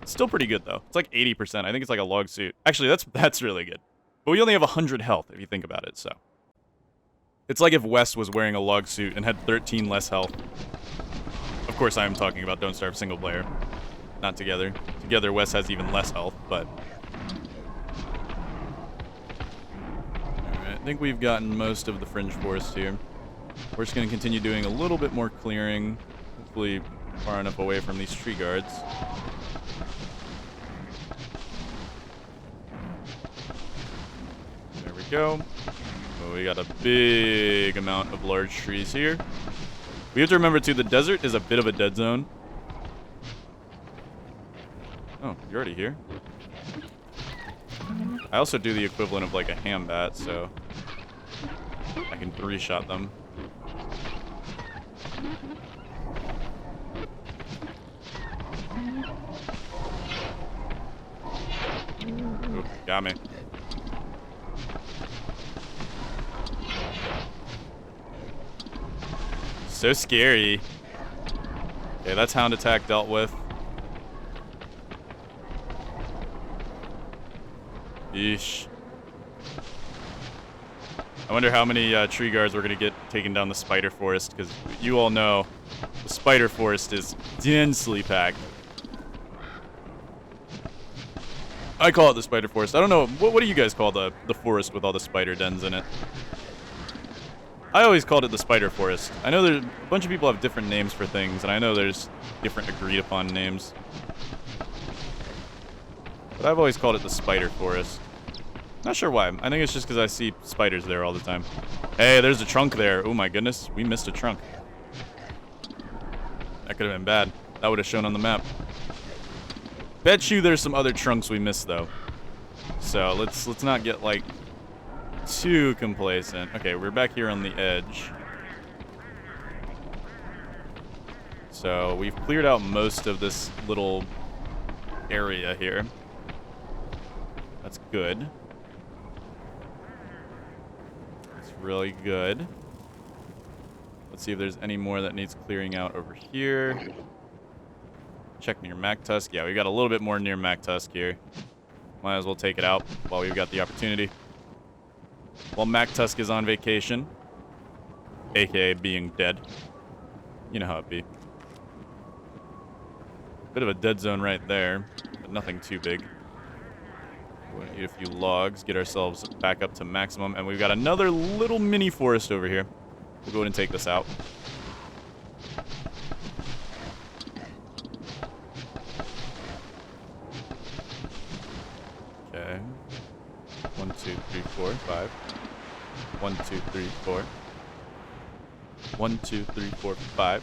It's still pretty good though. It's like 80%. I think it's like a log suit. Actually, that's really good. But we only have 100 health if you think about it, so. It's like if Wes was wearing a log suit and had 13 less health. Of course, I am talking about Don't Starve single player. Not together. Together, Wes has even less health, but... Alright, I think we've gotten most of the fringe forest here. We're just going to continue doing a little bit more clearing. Hopefully far enough away from these tree guards. There we go. Oh, we got a big amount of large trees here. We have to remember, too, the desert is a bit of a dead zone. Oh, you're already here? I also do the equivalent of, like, a ham bat, so I can three-shot them. Ooh, got me. So scary. Okay, that's hound attack dealt with. Yeesh. I wonder how many tree guards we're going to get taking down the spider forest, because you all know the spider forest is densely packed. I call it the spider forest. I don't know. What do you guys call the forest with all the spider dens in it? I always called it the spider forest. I know there's a bunch of people have different names for things, and I know there's different agreed upon names. But I've always called it the spider forest. Not sure why. I think it's just because I see spiders there all the time. Hey, there's a trunk there. Oh my goodness, we missed a trunk. That could have been bad. That would have shown on the map. Bet you there's some other trunks we missed though. So let's not get like too complacent. Okay, we're back here on the edge. So we've cleared out most of this little area here. That's good. That's really good. Let's see if there's any more that needs clearing out over here. Check near Mactusk. Yeah, we got a little bit more near Mactusk here. Might as well take it out while we've got the opportunity. While Mactusk is on vacation, aka being dead. You know how it be. Bit of a dead zone right there, but nothing too big. We'll eat a few logs, get ourselves back up to maximum, and we've got another little mini forest over here. We'll go ahead and take this out. Okay. 1, 2, 3, 4, 5. 1, 2, 3, 4. 1, 2, 3, 4, 5.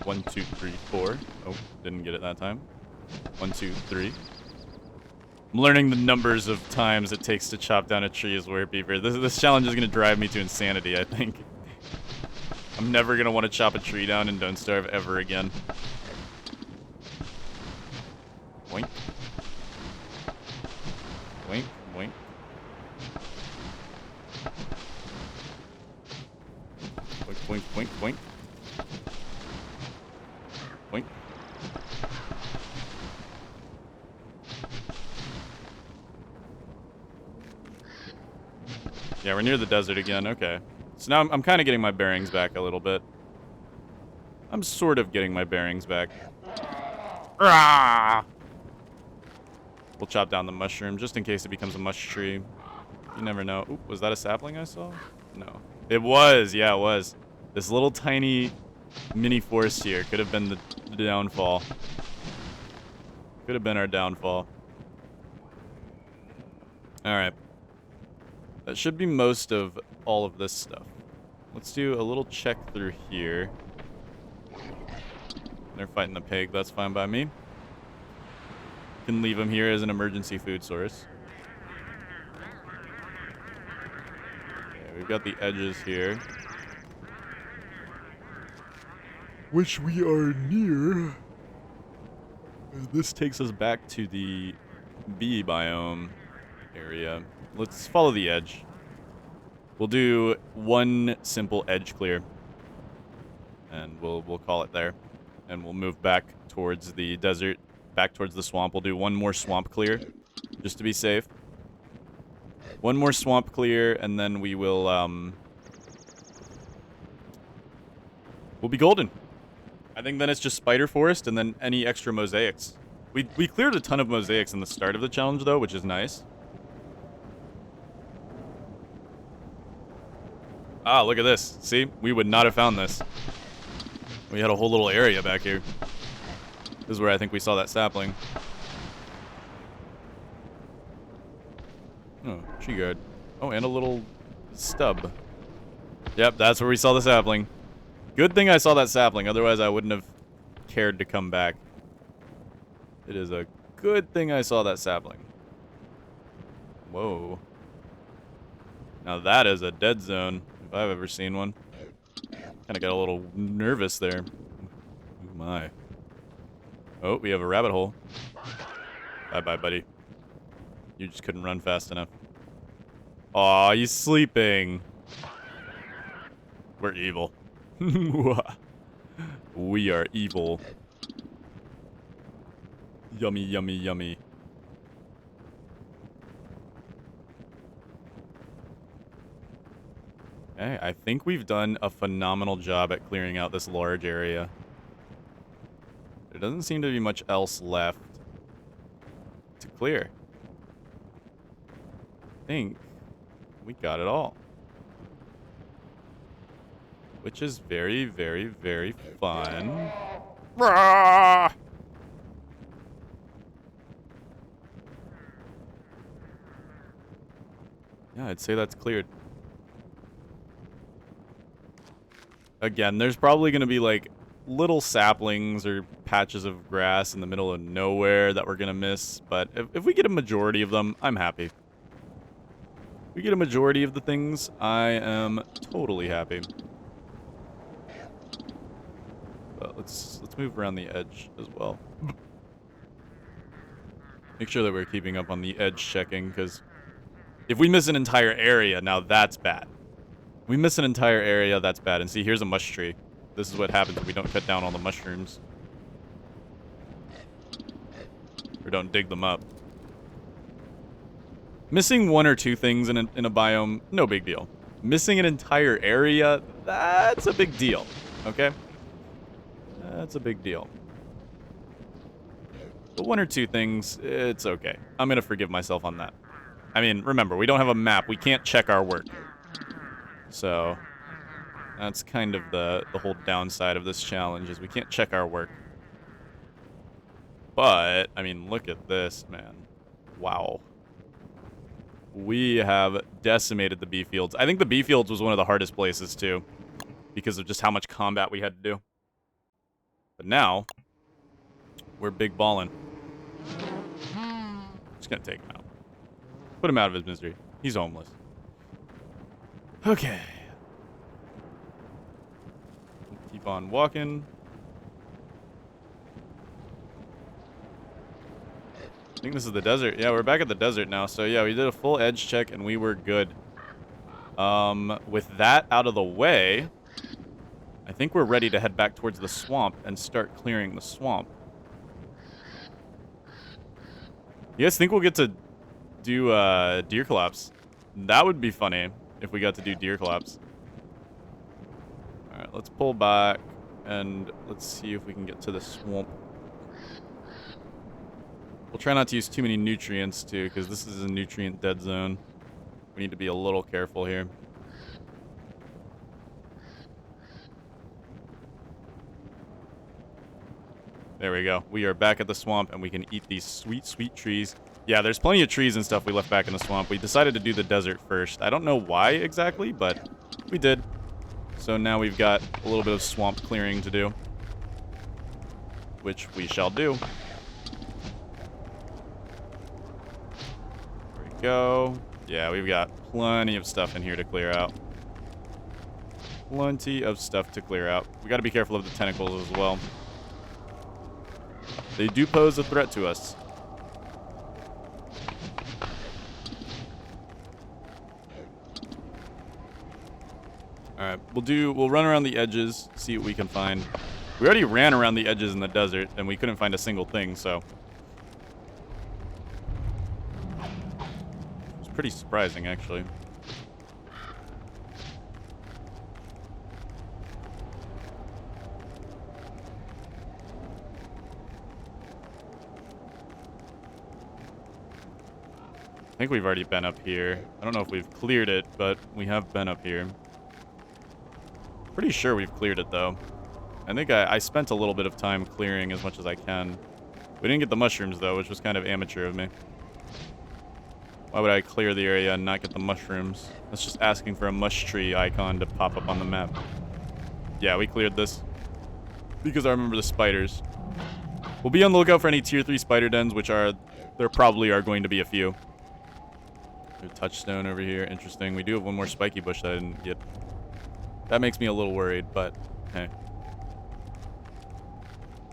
1, 2, 3, 4. Oh, didn't get it that time. 1, 2, 3. I'm learning the numbers of times it takes to chop down a tree as Werebeaver. This challenge is going to drive me to insanity, I think. I'm never going to want to chop a tree down in Don't Starve ever again. Boink. Boink, boink. Boink, boink, boink, boink. Boink. Yeah, we're near the desert again. Okay. So now I'm kind of getting my bearings back a little bit. I'm sort of getting my bearings back. Rah! We'll chop down the mushroom just in case it becomes a mush tree. You never know. Oop, was that a sapling I saw? No. It was. Yeah, it was. This little tiny mini forest here could have been the downfall. Could have been our downfall. Alright. That should be most of all of this stuff. Let's do a little check through here. They're fighting the pig. That's fine by me. Can leave him here as an emergency food source. Okay, we've got the edges here, which we are near. This takes us back to the bee biome area. Let's follow the edge. We'll do one simple edge clear, and we'll call it there. And we'll move back towards the desert, back towards the swamp. We'll do one more swamp clear, just to be safe. One more swamp clear, and then we will, we'll be golden. I think then it's just spider forest, and then any extra mosaics. We cleared a ton of mosaics in the start of the challenge, though, which is nice. Ah, look at this. See? We would not have found this. We had a whole little area back here. This is where I think we saw that sapling. Oh, tree guard. Oh, and a little stub. Yep, that's where we saw the sapling. Good thing I saw that sapling, otherwise I wouldn't have cared to come back. It is a good thing I saw that sapling. Whoa. Now that is a dead zone, if I've ever seen one. Kind of got a little nervous there. Oh my. Oh, we have a rabbit hole. Bye-bye, buddy. You just couldn't run fast enough. Aw, he's sleeping. We're evil. We are evil. Yummy, yummy, yummy. Okay, I think we've done a phenomenal job at clearing out this large area. There doesn't seem to be much else left to clear. I think we got it all. Which is very, very, very fun. Rah! Yeah, I'd say that's cleared. Again, there's probably going to be like little saplings or patches of grass in the middle of nowhere that we're going to miss. But if we get a majority of them, I'm happy. If we get a majority of the things, I am totally happy. But let's move around the edge as well. Make sure that we're keeping up on the edge checking, because if we miss an entire area, now that's bad. We miss an entire area, that's bad. And see, here's a mush tree. This is what happens if we don't cut down all the mushrooms. Or don't dig them up. Missing one or two things in a biome, no big deal. Missing an entire area, that's a big deal. Okay? That's a big deal. But one or two things, it's okay. I'm going to forgive myself on that. I mean, remember, we don't have a map. We can't check our work. So, that's kind of the whole downside of this challenge, is we can't check our work. But, I mean, look at this, man. Wow. We have decimated the bee fields. I think the bee fields was one of the hardest places, too, because of just how much combat we had to do. But now, we're big ballin'. Just gonna take him out. Put him out of his misery. He's homeless. Okay. Keep on walking. I think this is the desert. Yeah, we're back at the desert now. So yeah, we did a full edge check and we were good. With that out of the way, I think we're ready to head back towards the swamp and start clearing the swamp. You guys think we'll get to do deer collapse? That would be funny if we got to do deer collapse. Alright, let's pull back and let's see if we can get to the swamp. We'll try not to use too many nutrients too, because this is a nutrient dead zone. We need to be a little careful here. There we go. We are back at the swamp and we can eat these sweet, sweet trees. Yeah, there's plenty of trees and stuff we left back in the swamp. We decided to do the desert first. I don't know why exactly, but we did. So now we've got a little bit of swamp clearing to do, which we shall do. There we go. Yeah, we've got plenty of stuff in here to clear out. Plenty of stuff to clear out. We got to be careful of the tentacles as well. They do pose a threat to us. Alright, we'll run around the edges, see what we can find. We already ran around the edges in the desert, and we couldn't find a single thing, so. It's pretty surprising, actually. I think we've already been up here. I don't know if we've cleared it, but we have been up here. Pretty sure we've cleared it, though. I think I spent a little bit of time clearing as much as I can. We didn't get the mushrooms, though, which was kind of amateur of me. Why would I clear the area and not get the mushrooms? That's just asking for a mush tree icon to pop up on the map. Yeah, we cleared this. Because I remember the spiders. We'll be on the lookout for any tier 3 spider dens, which are... There probably are going to be a few. There's a touchstone over here. Interesting. We do have one more spiky bush that I didn't get. That makes me a little worried, but hey.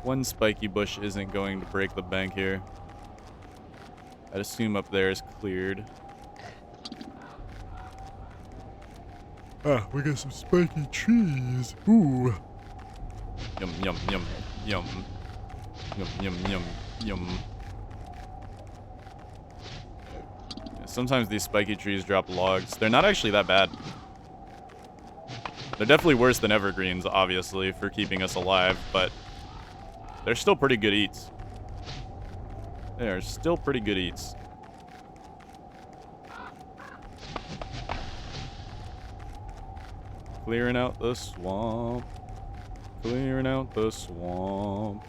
One spiky bush isn't going to break the bank here. I'd assume up there is cleared. Ah, we got some spiky trees. Ooh. Yum, yum, yum, yum. Yum, yum, yum, yum. Sometimes these spiky trees drop logs. They're not actually that bad. They're definitely worse than evergreens, obviously, for keeping us alive, but they're still pretty good eats. They are still pretty good eats. Clearing out the swamp. Clearing out the swamp.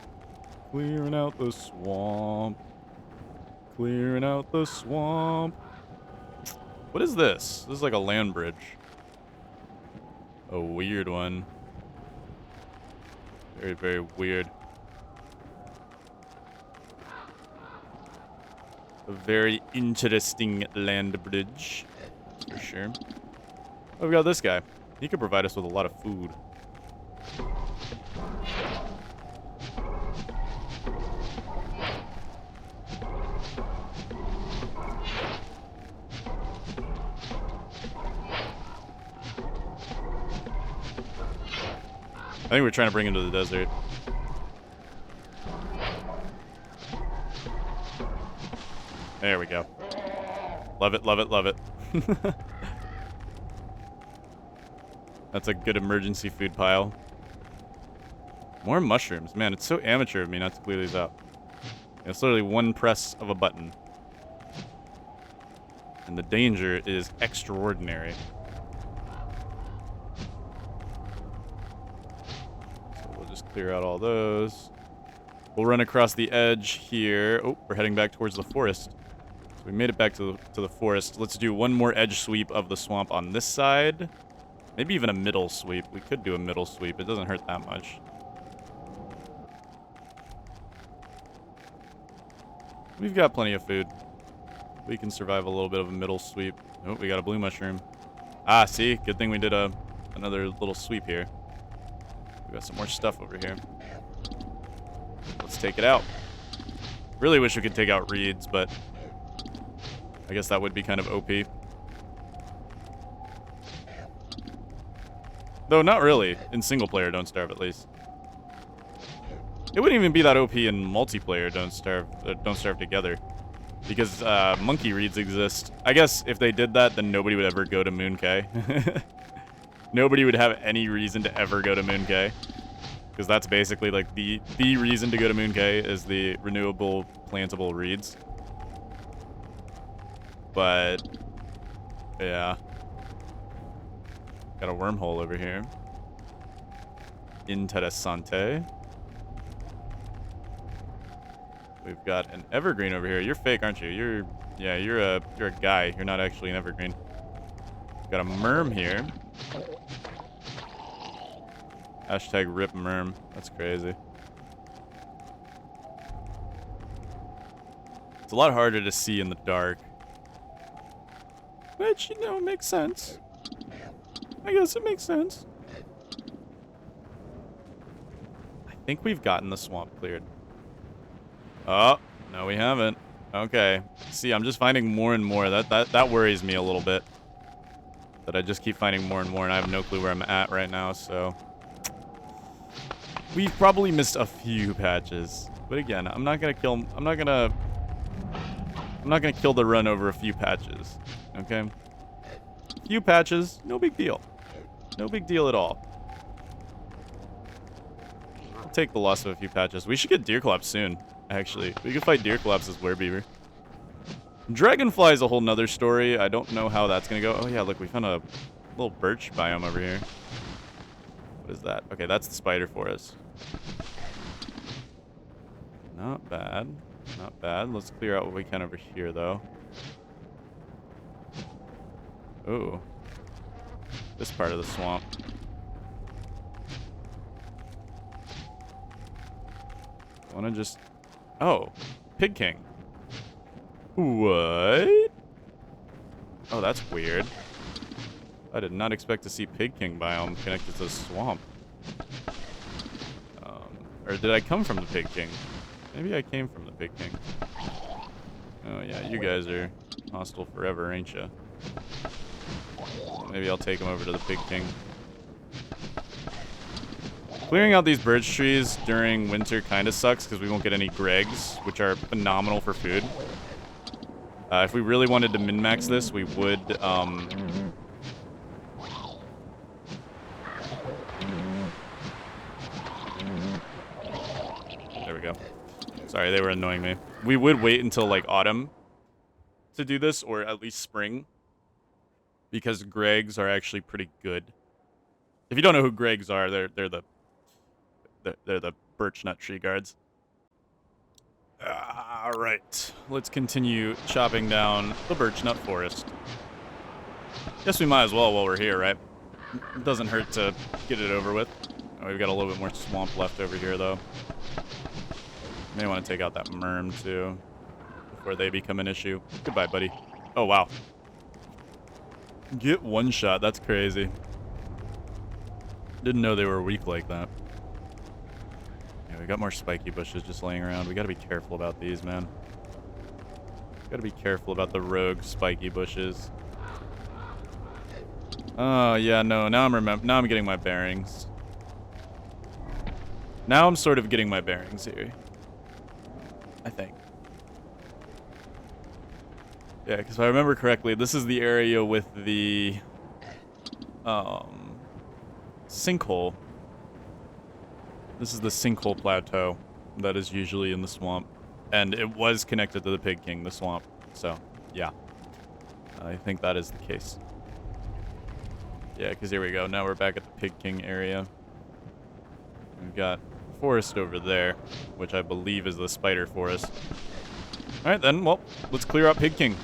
Clearing out the swamp. Clearing out the swamp. What is this? This is like a land bridge. A weird one. Very, very weird. A very interesting land bridge. For sure. Oh, we got this guy. He could provide us with a lot of food. I think we're trying to bring him to the desert. There we go. Love it, love it, love it. That's a good emergency food pile. More mushrooms. Man, it's so amateur of me not to clear these out. It's literally one press of a button. And the danger is extraordinary. Clear out all those. We'll run across the edge here. Oh, we're heading back towards the forest. So we made it back to the forest. Let's do one more edge sweep of the swamp on this side. Maybe even a middle sweep. We could do a middle sweep. It doesn't hurt that much. We've got plenty of food. We can survive a little bit of a middle sweep. Oh, we got a blue mushroom. Ah, see? Good thing we did another little sweep here. We got some more stuff over here. Let's take it out. Really wish we could take out reeds, but I guess that would be kind of OP. Though not really. In single player, Don't Starve at least. It wouldn't even be that OP in multiplayer, Don't Starve together. Because monkey reeds exist. I guess if they did that, then nobody would ever go to Moon K. Nobody would have any reason to ever go to Moon K. Because that's basically like the reason to go to Moon K is the renewable plantable reeds. But yeah. Got a wormhole over here. Interessante. We've got an evergreen over here. You're fake, aren't you? You're a guy. You're not actually an evergreen. Got a merm here. Hashtag rip merm. That's crazy. It's a lot harder to see in the dark. Which, you know, makes sense. I guess it makes sense. I think we've gotten the swamp cleared. Oh, no we haven't. Okay. See, I'm just finding more and more. That worries me a little bit. That I just keep finding more and more, and I have no clue where I'm at right now, so... We've probably missed a few patches. But again, I'm not gonna kill the run over a few patches. Okay? Few patches, no big deal. No big deal at all. I'll take the loss of a few patches. We should get Deer Collapse soon, actually. We could fight Deer Collapse as Werebeaver. Dragonfly is a whole nother story. I don't know how that's gonna go. Oh yeah, look, we found a little birch biome over here. What is that? Okay, that's the spider forest. Not bad. Not bad. Let's clear out what we can over here, though. Ooh. This part of the swamp. I wanna just... Oh. Pig King. What? Oh, that's weird. I did not expect to see Pig King biome connected to the swamp. Or did I come from the Pig King? Maybe I came from the Pig King. Oh yeah, you guys are hostile forever, ain't ya? Maybe I'll take him over to the Pig King. Clearing out these birch trees during winter kind of sucks because we won't get any Gregs, which are phenomenal for food. If we really wanted to min-max this, we would, There we go. Sorry, they were annoying me. We would wait until, like, autumn to do this, or at least spring. Because Gregs are actually pretty good. If you don't know who Gregs are, they're the birch nut tree guards. Alright. Let's continue chopping down the birch nut forest. Guess we might as well while we're here, right? It doesn't hurt to get it over with. Oh, we've got a little bit more swamp left over here, though. May want to take out that merm, too, before they become an issue. Goodbye, buddy. Oh, wow. Get one shot. That's crazy. Didn't know they were weak like that. Yeah, we got more spiky bushes just laying around. We gotta be careful about these, man. Gotta be careful about the rogue spiky bushes. Oh, yeah, no. Now I'm getting my bearings. Now I'm sort of getting my bearings here. I think. Yeah, because if I remember correctly, this is the area with the sinkhole. This is the sinkhole plateau that is usually in the swamp. And it was connected to the Pig King, the swamp. So, yeah. I think that is the case. Yeah, because here we go. Now we're back at the Pig King area. We've got forest over there, which I believe is the spider forest. Alright then, well, let's clear out Pig King.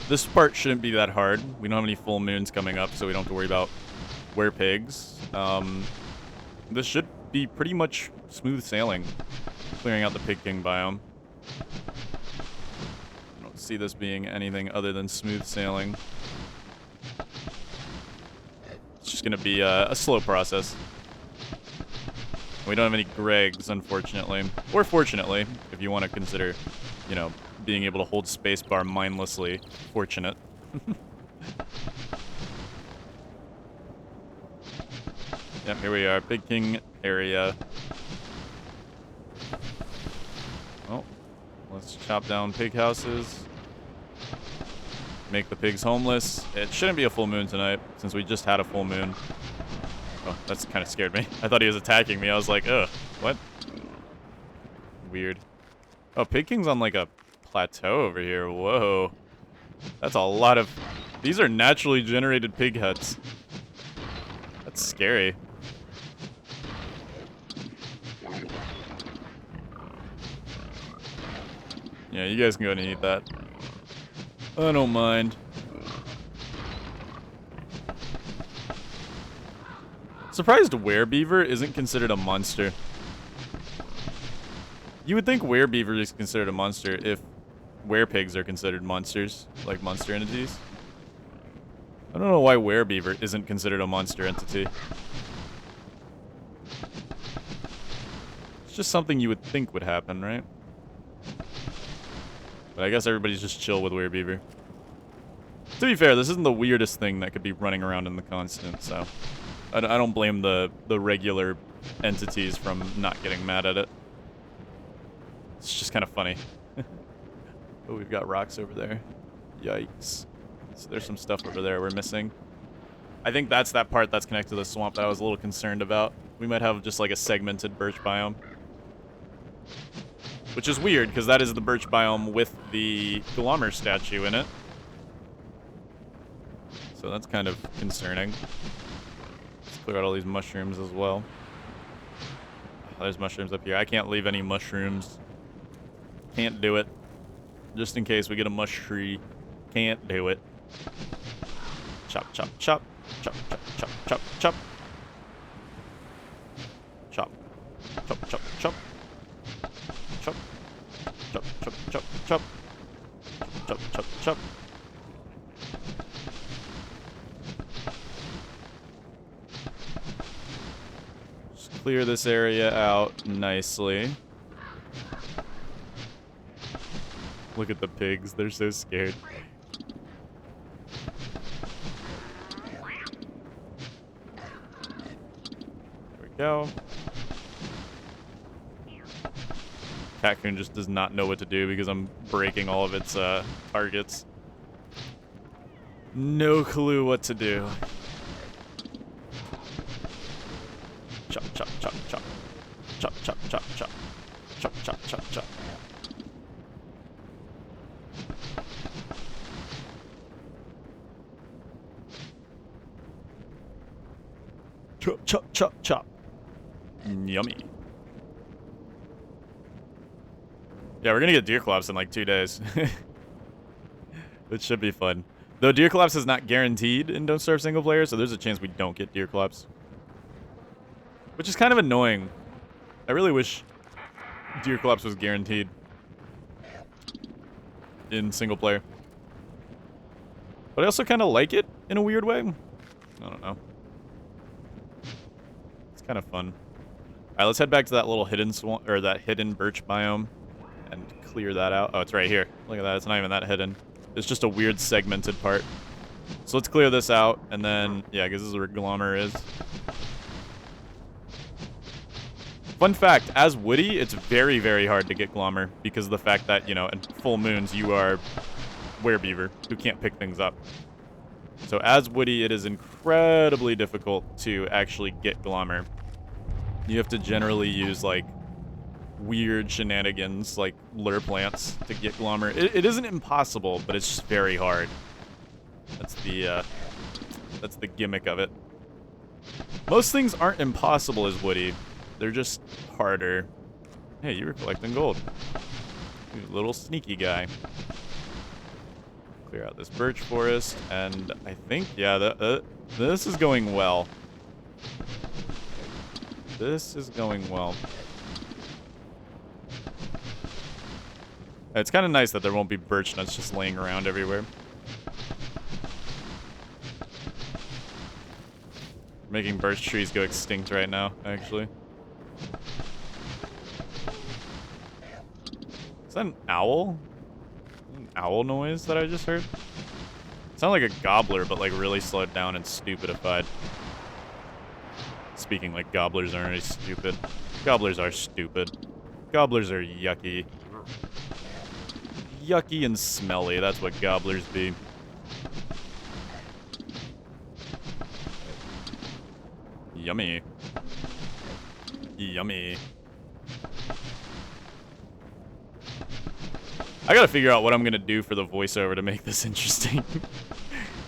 This part shouldn't be that hard. We don't have any full moons coming up, so we don't have to worry about werepigs. This should be pretty much smooth sailing, clearing out the Pig King biome. I don't see this being anything other than smooth sailing. It's just going to be a slow process. We don't have any Gregs, unfortunately. Or fortunately, if you want to consider, you know, being able to hold spacebar mindlessly fortunate. Yep, here we are. Pig King area. Oh, let's chop down pig houses. Make the pigs homeless. It shouldn't be a full moon tonight, since we just had a full moon. Oh, that's kind of scared me. I thought he was attacking me. I was like, ugh, what? Weird. Oh, Pig King's on like a plateau over here. Whoa. That's a lot of... These are naturally generated pig huts. That's scary. Yeah, you guys can go ahead and eat that. I don't mind. Surprised Werebeaver isn't considered a monster. You would think Werebeaver is considered a monster if werepigs are considered monsters, like monster entities. I don't know why Werebeaver isn't considered a monster entity. It's just something you would think would happen, right? But I guess everybody's just chill with Werebeaver. To be fair, this isn't the weirdest thing that could be running around in the constant, so... I don't blame the regular entities from not getting mad at it. It's just kind of funny. Oh, we've got rocks over there. Yikes. So there's some stuff over there we're missing. I think that's that part that's connected to the swamp that I was a little concerned about. We might have just like a segmented birch biome. Which is weird, because that is the birch biome with the Glommer statue in it. So that's kind of concerning. Let's clear out all these mushrooms as well. Oh, there's mushrooms up here. I can't leave any mushrooms. Can't do it. Just in case we get a mush tree. Can't do it. Chop, chop, chop. Chop, chop, chop, chop, chop. Chop. Chop, chop, chop. Chop. Chop, chop, chop, chop. Chop, chop, chop. Just clear this area out nicely. Look at the pigs, they're so scared. There we go. Catcoon just does not know what to do because I'm breaking all of its targets. No clue what to do. Chop, chop, chop, chop. Chop, chop, chop, chop. Chop, chop, chop, chop. Chop, chop, chop, chop. Yummy. Yeah, we're gonna get deer collapse in like 2 days. It should be fun. Though deer collapse is not guaranteed in Don't Starve single player, so there's a chance we don't get deer collapse. Which is kind of annoying. I really wish deer collapse was guaranteed in single player. But I also kind of like it in a weird way. I don't know. It's kind of fun. Alright, let's head back to that little hidden swamp, or that hidden birch biome. And clear that out. Oh, it's right here. Look at that. It's not even that hidden. It's just a weird segmented part. So let's clear this out, and then, yeah, because this is where Glommer is. Fun fact, as Woody, it's very, very hard to get Glommer because of the fact that, you know, in full moons, you are Werebeaver, who can't pick things up. So as Woody, it is incredibly difficult to actually get Glommer. You have to generally use, like, weird shenanigans like lure plants to get Glommer. It isn't impossible, but it's just very hard. That's the gimmick of it. Most things aren't impossible as Woody. They're just harder. Hey, you were collecting gold. You little sneaky guy. Clear out this birch forest, and I think, yeah, this is going well. This is going well. It's kind of nice that there won't be birch nuts just laying around everywhere. Making birch trees go extinct right now, actually. Is that an owl? An owl noise that I just heard? It sounded like a gobbler, but like really slowed down and stupidified. Speaking like gobblers aren't really stupid. Gobblers are stupid. Gobblers are yucky. Yucky and smelly, that's what gobblers be. Yummy. Yummy. I gotta figure out what I'm gonna do for the voiceover to make this interesting.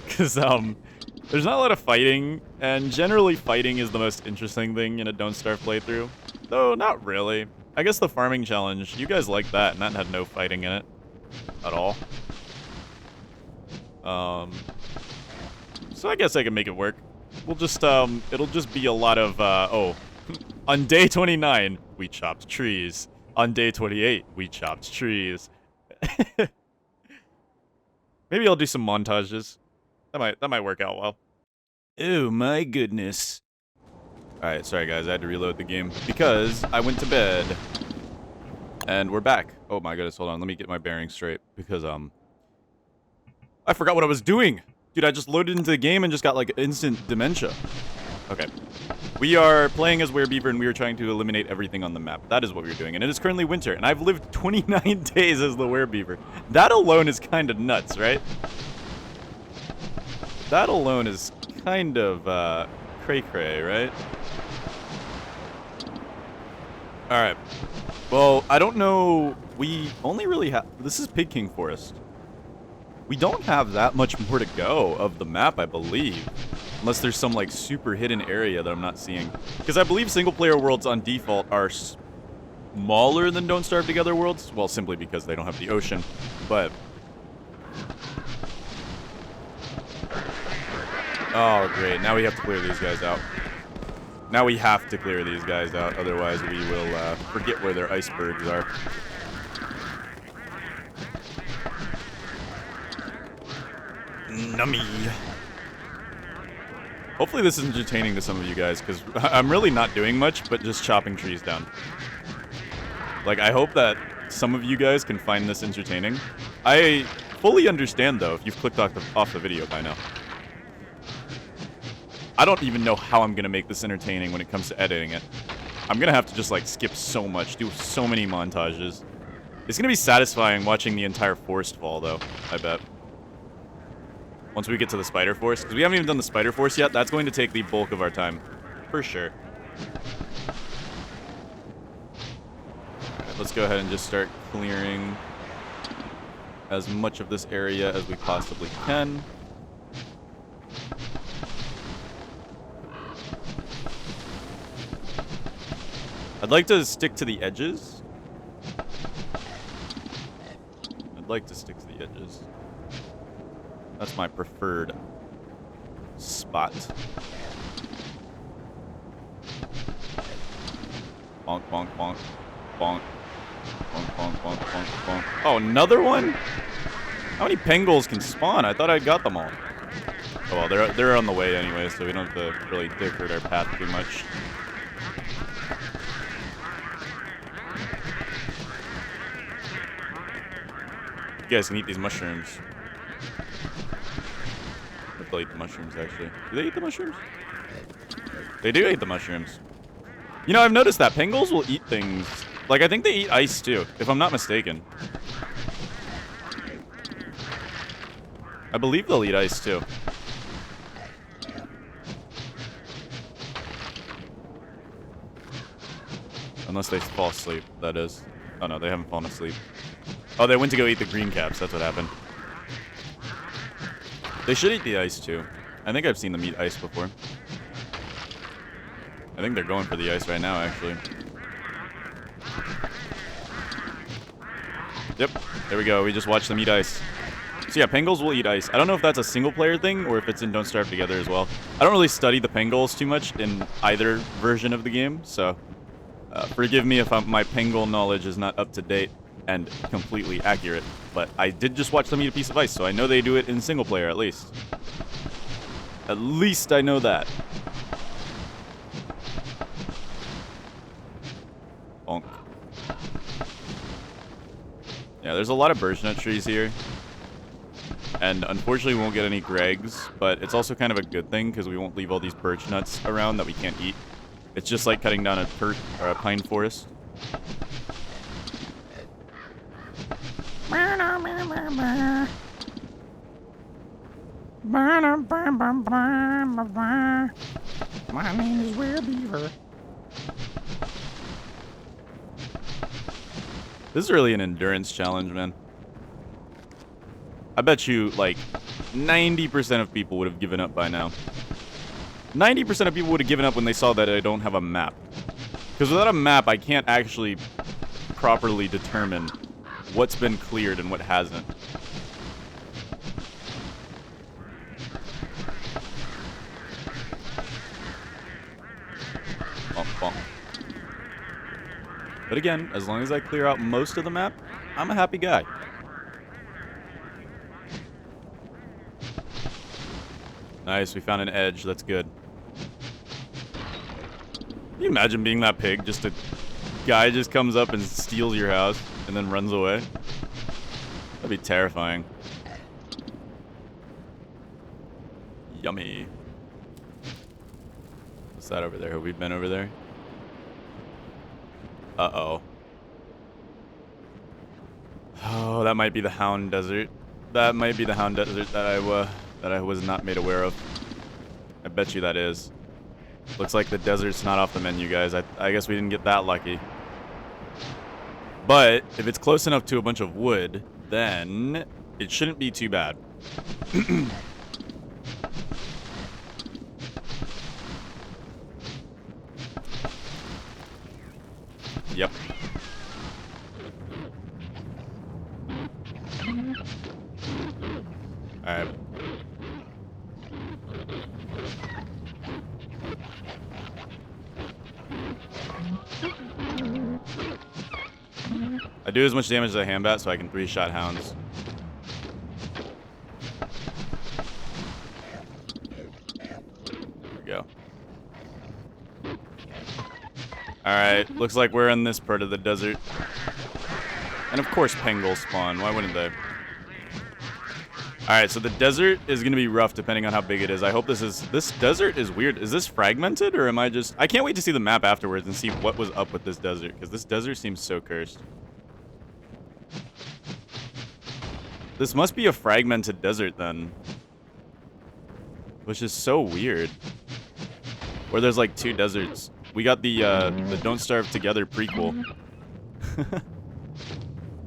Because, there's not a lot of fighting, and generally fighting is the most interesting thing in a Don't Starve playthrough. Though, not really. I guess the farming challenge, you guys liked that, and that had no fighting in it. At all. So I guess I can make it work. We'll just, it'll just be a lot of, oh. On day 29, we chopped trees. On day 28, we chopped trees. Maybe I'll do some montages. That might work out well. Oh my goodness. Alright, sorry guys, I had to reload the game because I went to bed. And we're back. Oh my goodness, hold on, let me get my bearings straight because, I forgot what I was doing! Dude, I just loaded into the game and just got, like, instant dementia. Okay. We are playing as Werebeaver and we are trying to eliminate everything on the map. That is what we're doing, and it is currently winter, and I've lived 29 days as the Werebeaver. That alone is kind of nuts, right? That alone is kind of, cray-cray, right? Alright. Well, I don't know. We only really have... This is Pig King Forest. We don't have that much more to go of the map, I believe. Unless there's some, like, super hidden area that I'm not seeing. Because I believe single-player worlds on default are smaller than Don't Starve Together worlds. Well, simply because they don't have the ocean. But... Oh, great. Now we have to clear these guys out. Now we have to clear these guys out, otherwise we will forget where their icebergs are. Nummy. Hopefully this is entertaining to some of you guys, because I'm really not doing much, but just chopping trees down. Like, I hope that some of you guys can find this entertaining. I fully understand, though, if you've clicked off the video by now. I don't even know how I'm going to make this entertaining when it comes to editing it. I'm going to have to just, like, skip so much, do so many montages. It's going to be satisfying watching the entire forest fall, though, I bet. Once we get to the spider forest. Because we haven't even done the spider forest yet. That's going to take the bulk of our time. For sure. Alright, let's go ahead and just start clearing as much of this area as we possibly can. I'd like to stick to the edges. I'd like to stick to the edges. That's my preferred spot. Bonk, bonk, bonk, bonk. Bonk, bonk, bonk, bonk, bonk. Oh, another one? How many Pengulls can spawn? I thought I got them all. Oh, well, they're on the way anyway, so we don't have to really divert our path too much. You guys can eat these mushrooms. They'll eat the mushrooms, actually. Do they eat the mushrooms? They do eat the mushrooms. You know, I've noticed that Pengulls will eat things. Like, I think they eat ice, too, if I'm not mistaken. I believe they'll eat ice, too. Unless they fall asleep, that is. Oh, no, they haven't fallen asleep. Oh, they went to go eat the green caps. That's what happened. They should eat the ice, too. I think I've seen them eat ice before. I think they're going for the ice right now, actually. Yep. There we go. We just watched them eat ice. So yeah, Pengulls will eat ice. I don't know if that's a single-player thing or if it's in Don't Starve Together as well. I don't really study the Pengulls too much in either version of the game, so forgive me if my Pengull knowledge is not up to date and completely accurate, but I did just watch them eat a piece of ice, so I know they do it in single player at least. At least I know that. Bonk. Yeah, there's a lot of birch nut trees here. And unfortunately we won't get any Gregs, but it's also kind of a good thing because we won't leave all these birch nuts around that we can't eat. It's just like cutting down a pine forest. My name is Werebeaver. This is really an endurance challenge, man. I bet you, like, 90% of people would have given up by now. 90% of people would have given up when they saw that I don't have a map. Because without a map, I can't actually properly determine what's been cleared and what hasn't. Bump, bump. But again, as long as I clear out most of the map, I'm a happy guy. Nice, we found an edge. That's good. Can you imagine being that pig? Just a guy just comes up and steals your house and then runs away. That'd be terrifying. Yummy. What's that over there? Have we been over there? Uh-oh. Oh, that might be the Hound Desert. That might be the Hound Desert that I was not made aware of. I bet you that is. Looks like the desert's not off the menu, guys. I guess we didn't get that lucky. But if it's close enough to a bunch of wood, then it shouldn't be too bad. Yep. Alright. I do as much damage as a handbat so I can 3-shot hounds. There we go. Alright, looks like we're in this part of the desert. And of course Pengul spawn, why wouldn't they? Alright, so the desert is gonna be rough depending on how big it is. I hope this desert is weird. Is this fragmented or am I just... I can't wait to see the map afterwards and see what was up with this desert, because this desert seems so cursed. This must be a fragmented desert then. Which is so weird. Where there's like 2 deserts. We got the Don't Starve Together prequel.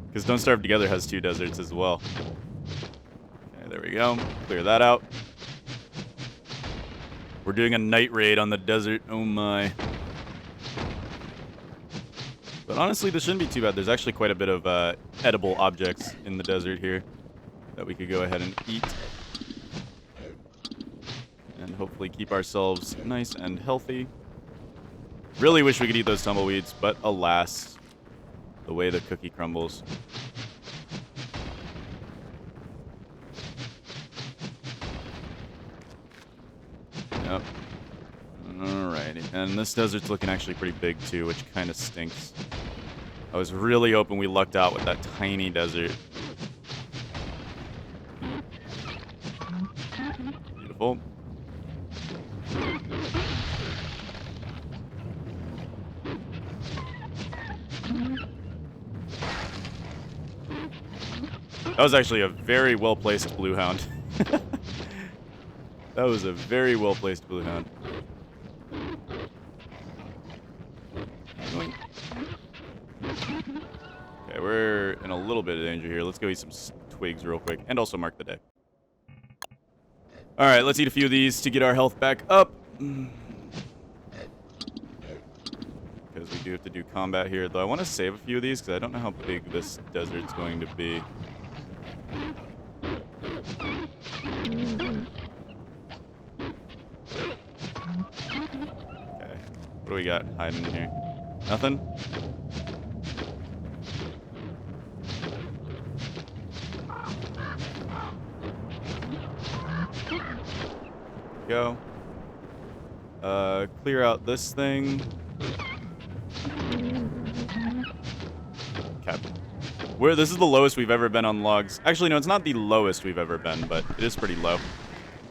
Because Don't Starve Together has 2 deserts as well. Okay, there we go. Clear that out. We're doing a night raid on the desert. Oh my. But honestly, this shouldn't be too bad. There's actually quite a bit of edible objects in the desert here that we could go ahead and eat. And hopefully keep ourselves nice and healthy. Really wish we could eat those tumbleweeds, but alas, the way the cookie crumbles. Yep. Alrighty. And this desert's looking actually pretty big too, which kind of stinks. I was really hoping we lucked out with that tiny desert. Beautiful. That was actually a very well-placed blue hound. That was a very well-placed blue hound. Okay, we're in a little bit of danger here. Let's go eat some twigs real quick, and also mark the day. Alright, let's eat a few of these to get our health back up. Because we do have to do combat here, though I want to save a few of these, because I don't know how big this desert's going to be. Okay, what do we got hiding in here? Nothing? Go. Clear out this thing. Okay. This is the lowest we've ever been on logs. Actually, no, it's not the lowest we've ever been, but it is pretty low.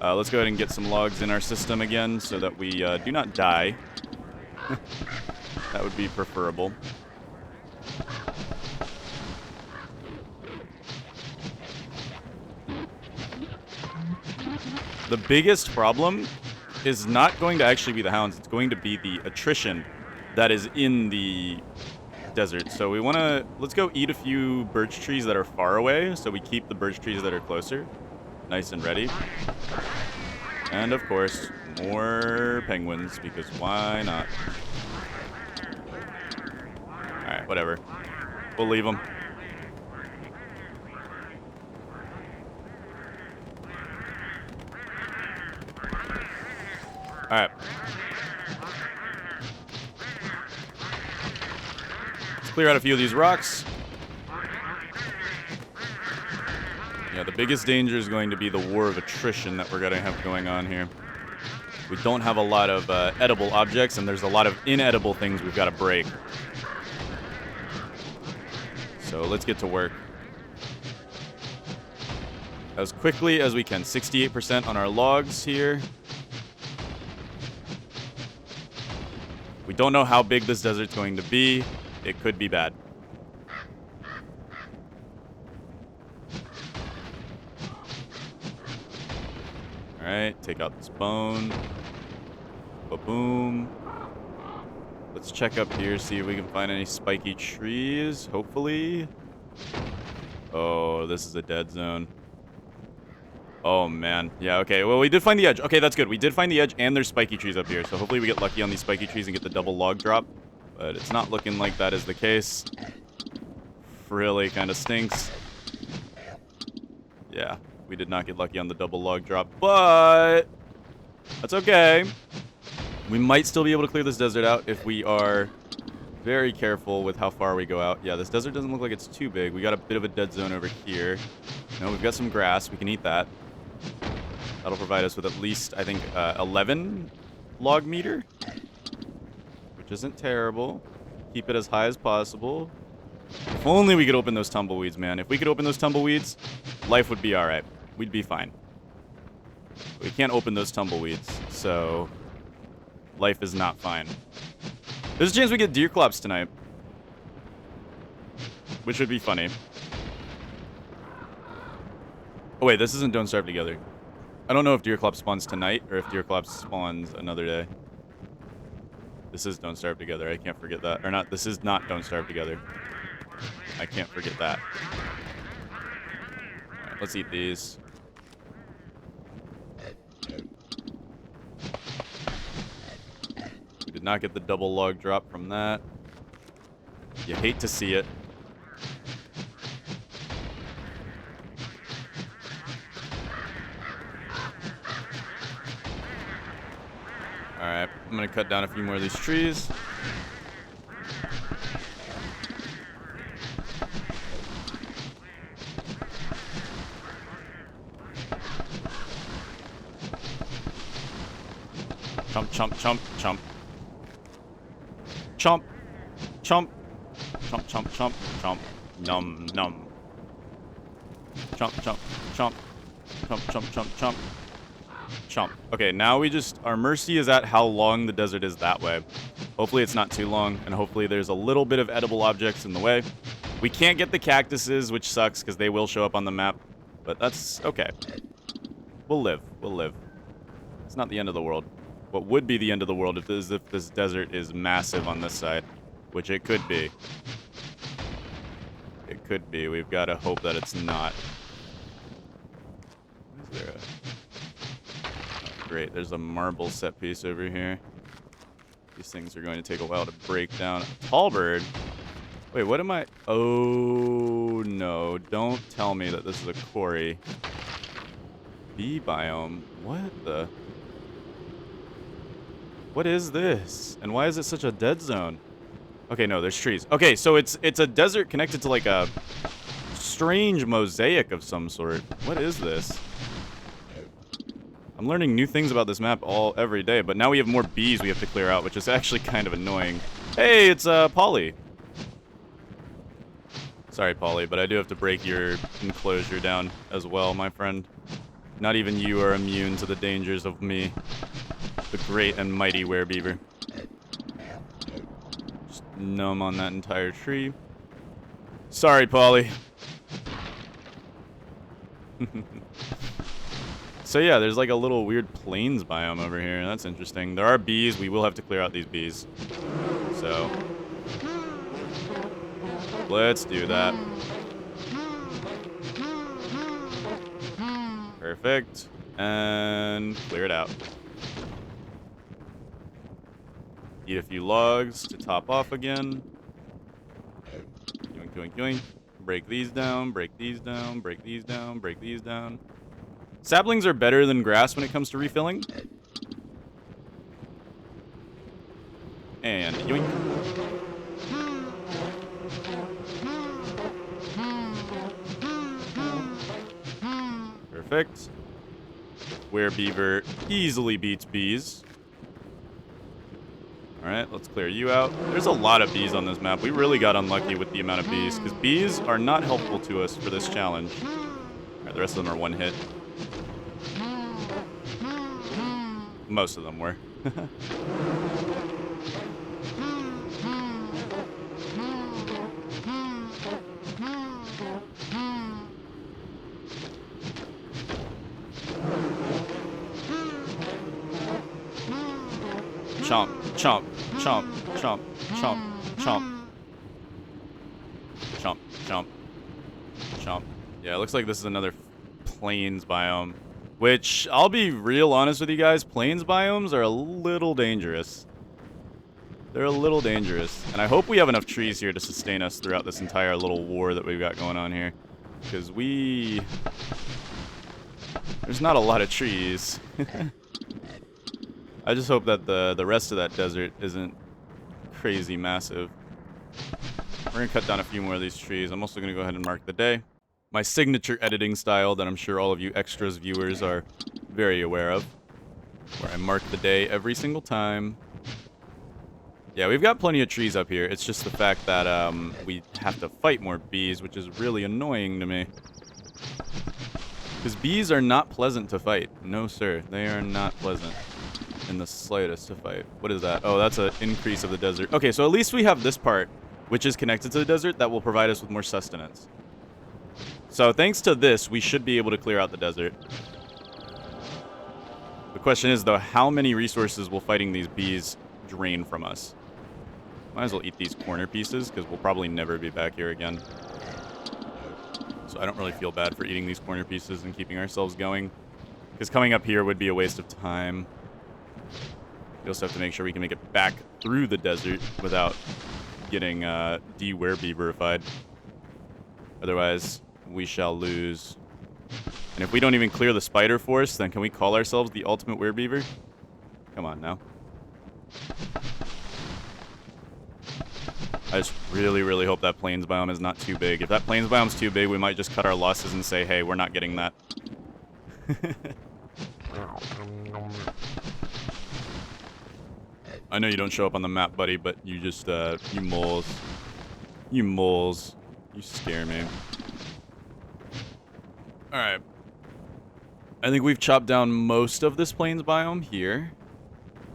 Let's go ahead and get some logs in our system again so that we do not die. That would be preferable. The biggest problem is not going to actually be the hounds. It's going to be the attrition that is in the desert. So we want to... Let's go eat a few birch trees that are far away so we keep the birch trees that are closer nice and ready. And, of course, more penguins, because why not? Alright, whatever. We'll leave them. Alright. Let's clear out a few of these rocks. Yeah, the biggest danger is going to be the war of attrition that we're going to have going on here. We don't have a lot of edible objects, and there's a lot of inedible things we've got to break. So let's get to work. As quickly as we can. 68% on our logs here. We don't know how big this desert's going to be. It could be bad. Alright, take out this bone. Ba-boom. Let's check up here, see if we can find any spiky trees, hopefully. Oh, this is a dead zone. Oh, man. Yeah, okay. Well, we did find the edge. Okay, that's good. We did find the edge, and there's spiky trees up here. So hopefully we get lucky on these spiky trees and get the double log drop. But it's not looking like that is the case. Really kind of stinks. Yeah, we did not get lucky on the double log drop, but that's okay. We might still be able to clear this desert out if we are very careful with how far we go out. Yeah, this desert doesn't look like it's too big. We got a bit of a dead zone over here. No, we've got some grass. We can eat that. That'll provide us with at least, I think, 11 log meter, which isn't terrible. Keep it as high as possible. If only we could open those tumbleweeds, man. If we could open those tumbleweeds, life would be all right. We'd be fine. We can't open those tumbleweeds, so life is not fine. There's a chance we get deer clops tonight, which would be funny. Oh, wait, this isn't Don't Starve Together. I don't know if deer clop spawns tonight or if deer clop spawns another day. This is Don't Starve Together. I can't forget that. Or not, this is not Don't Starve Together. I can't forget that. Alright, let's eat these. We did not get the double log drop from that. You hate to see it. Alright, I'm gonna cut down a few more of these trees. Chomp, chomp, chomp, chomp. Chomp, chomp, chomp, chomp, chomp, chomp. Num, num. Chomp, chomp, chomp. Chomp, chomp, chomp, chomp. Chomp. Okay, now we just... Our mercy is at how long the desert is that way. Hopefully it's not too long, and hopefully there's a little bit of edible objects in the way. We can't get the cactuses, which sucks, because they will show up on the map. But that's okay. We'll live. We'll live. It's not the end of the world. What would be the end of the world is if this desert is massive on this side, which it could be. It could be. We've got to hope that it's not. Is there a... Oh, great, there's a marble set piece over here. These things are going to take a while to break down. Tall bird? Wait, what am I... Oh, no. Don't tell me that this is a quarry. Bee biome? What the... What is this? And why is it such a dead zone? Okay, no, there's trees. Okay, so it's a desert connected to like a strange mosaic of some sort. What is this? I'm learning new things about this map every day, but now we have more bees we have to clear out, which is actually kind of annoying. Hey, it's Polly. Sorry, Polly, but I do have to break your enclosure down as well, my friend. Not even you are immune to the dangers of me. The great and mighty werebeaver. Just numb on that entire tree. Sorry, Polly. So yeah, there's like a little weird plains biome over here. That's interesting. There are bees. We will have to clear out these bees. So let's do that. Perfect. And clear it out. Eat a few logs to top off again. Yoink, yoink, yoink. Break these down, break these down, break these down, break these down. Saplings are better than grass when it comes to refilling. And yoink. Perfect. Werebeaver easily beats bees. Alright, let's clear you out. There's a lot of bees on this map. We really got unlucky with the amount of bees, because bees are not helpful to us for this challenge. Alright, the rest of them are one hit. Most of them were. Chomp, chomp, chomp, chomp, chomp, chomp. Chomp, chomp, chomp. Yeah, it looks like this is another plains biome. Which, I'll be real honest with you guys, plains biomes are a little dangerous. They're a little dangerous. And I hope we have enough trees here to sustain us throughout this entire little war that we've got going on here. Because there's not a lot of trees. I just hope that the rest of that desert isn't crazy massive. We're going to cut down a few more of these trees. I'm also going to go ahead and mark the day. My signature editing style that I'm sure all of you extras viewers are very aware of. Where I mark the day every single time. Yeah, we've got plenty of trees up here. It's just the fact that we have to fight more bees, which is really annoying to me. Because bees are not pleasant to fight. No, sir. They are not pleasant in the slightest to fight. What is that? Oh, that's an increase of the desert. Okay, so at least we have this part, which is connected to the desert, that will provide us with more sustenance. So thanks to this, we should be able to clear out the desert. The question is, though, how many resources will fighting these bees drain from us? Might as well eat these corner pieces, because we'll probably never be back here again. So I don't really feel bad for eating these corner pieces and keeping ourselves going. Because coming up here would be a waste of time. We also have to make sure we can make it back through the desert without getting de-werebeaverified. Otherwise, we shall lose. And if we don't even clear the spider forest, then can we call ourselves the ultimate werebeaver? Come on now. I just really, really hope that plains biome is not too big. If that plains biome's too big, we might just cut our losses and say, hey, we're not getting that. I know you don't show up on the map, buddy, but you just, you moles. You moles. You scare me. Alright. I think we've chopped down most of this plains biome here.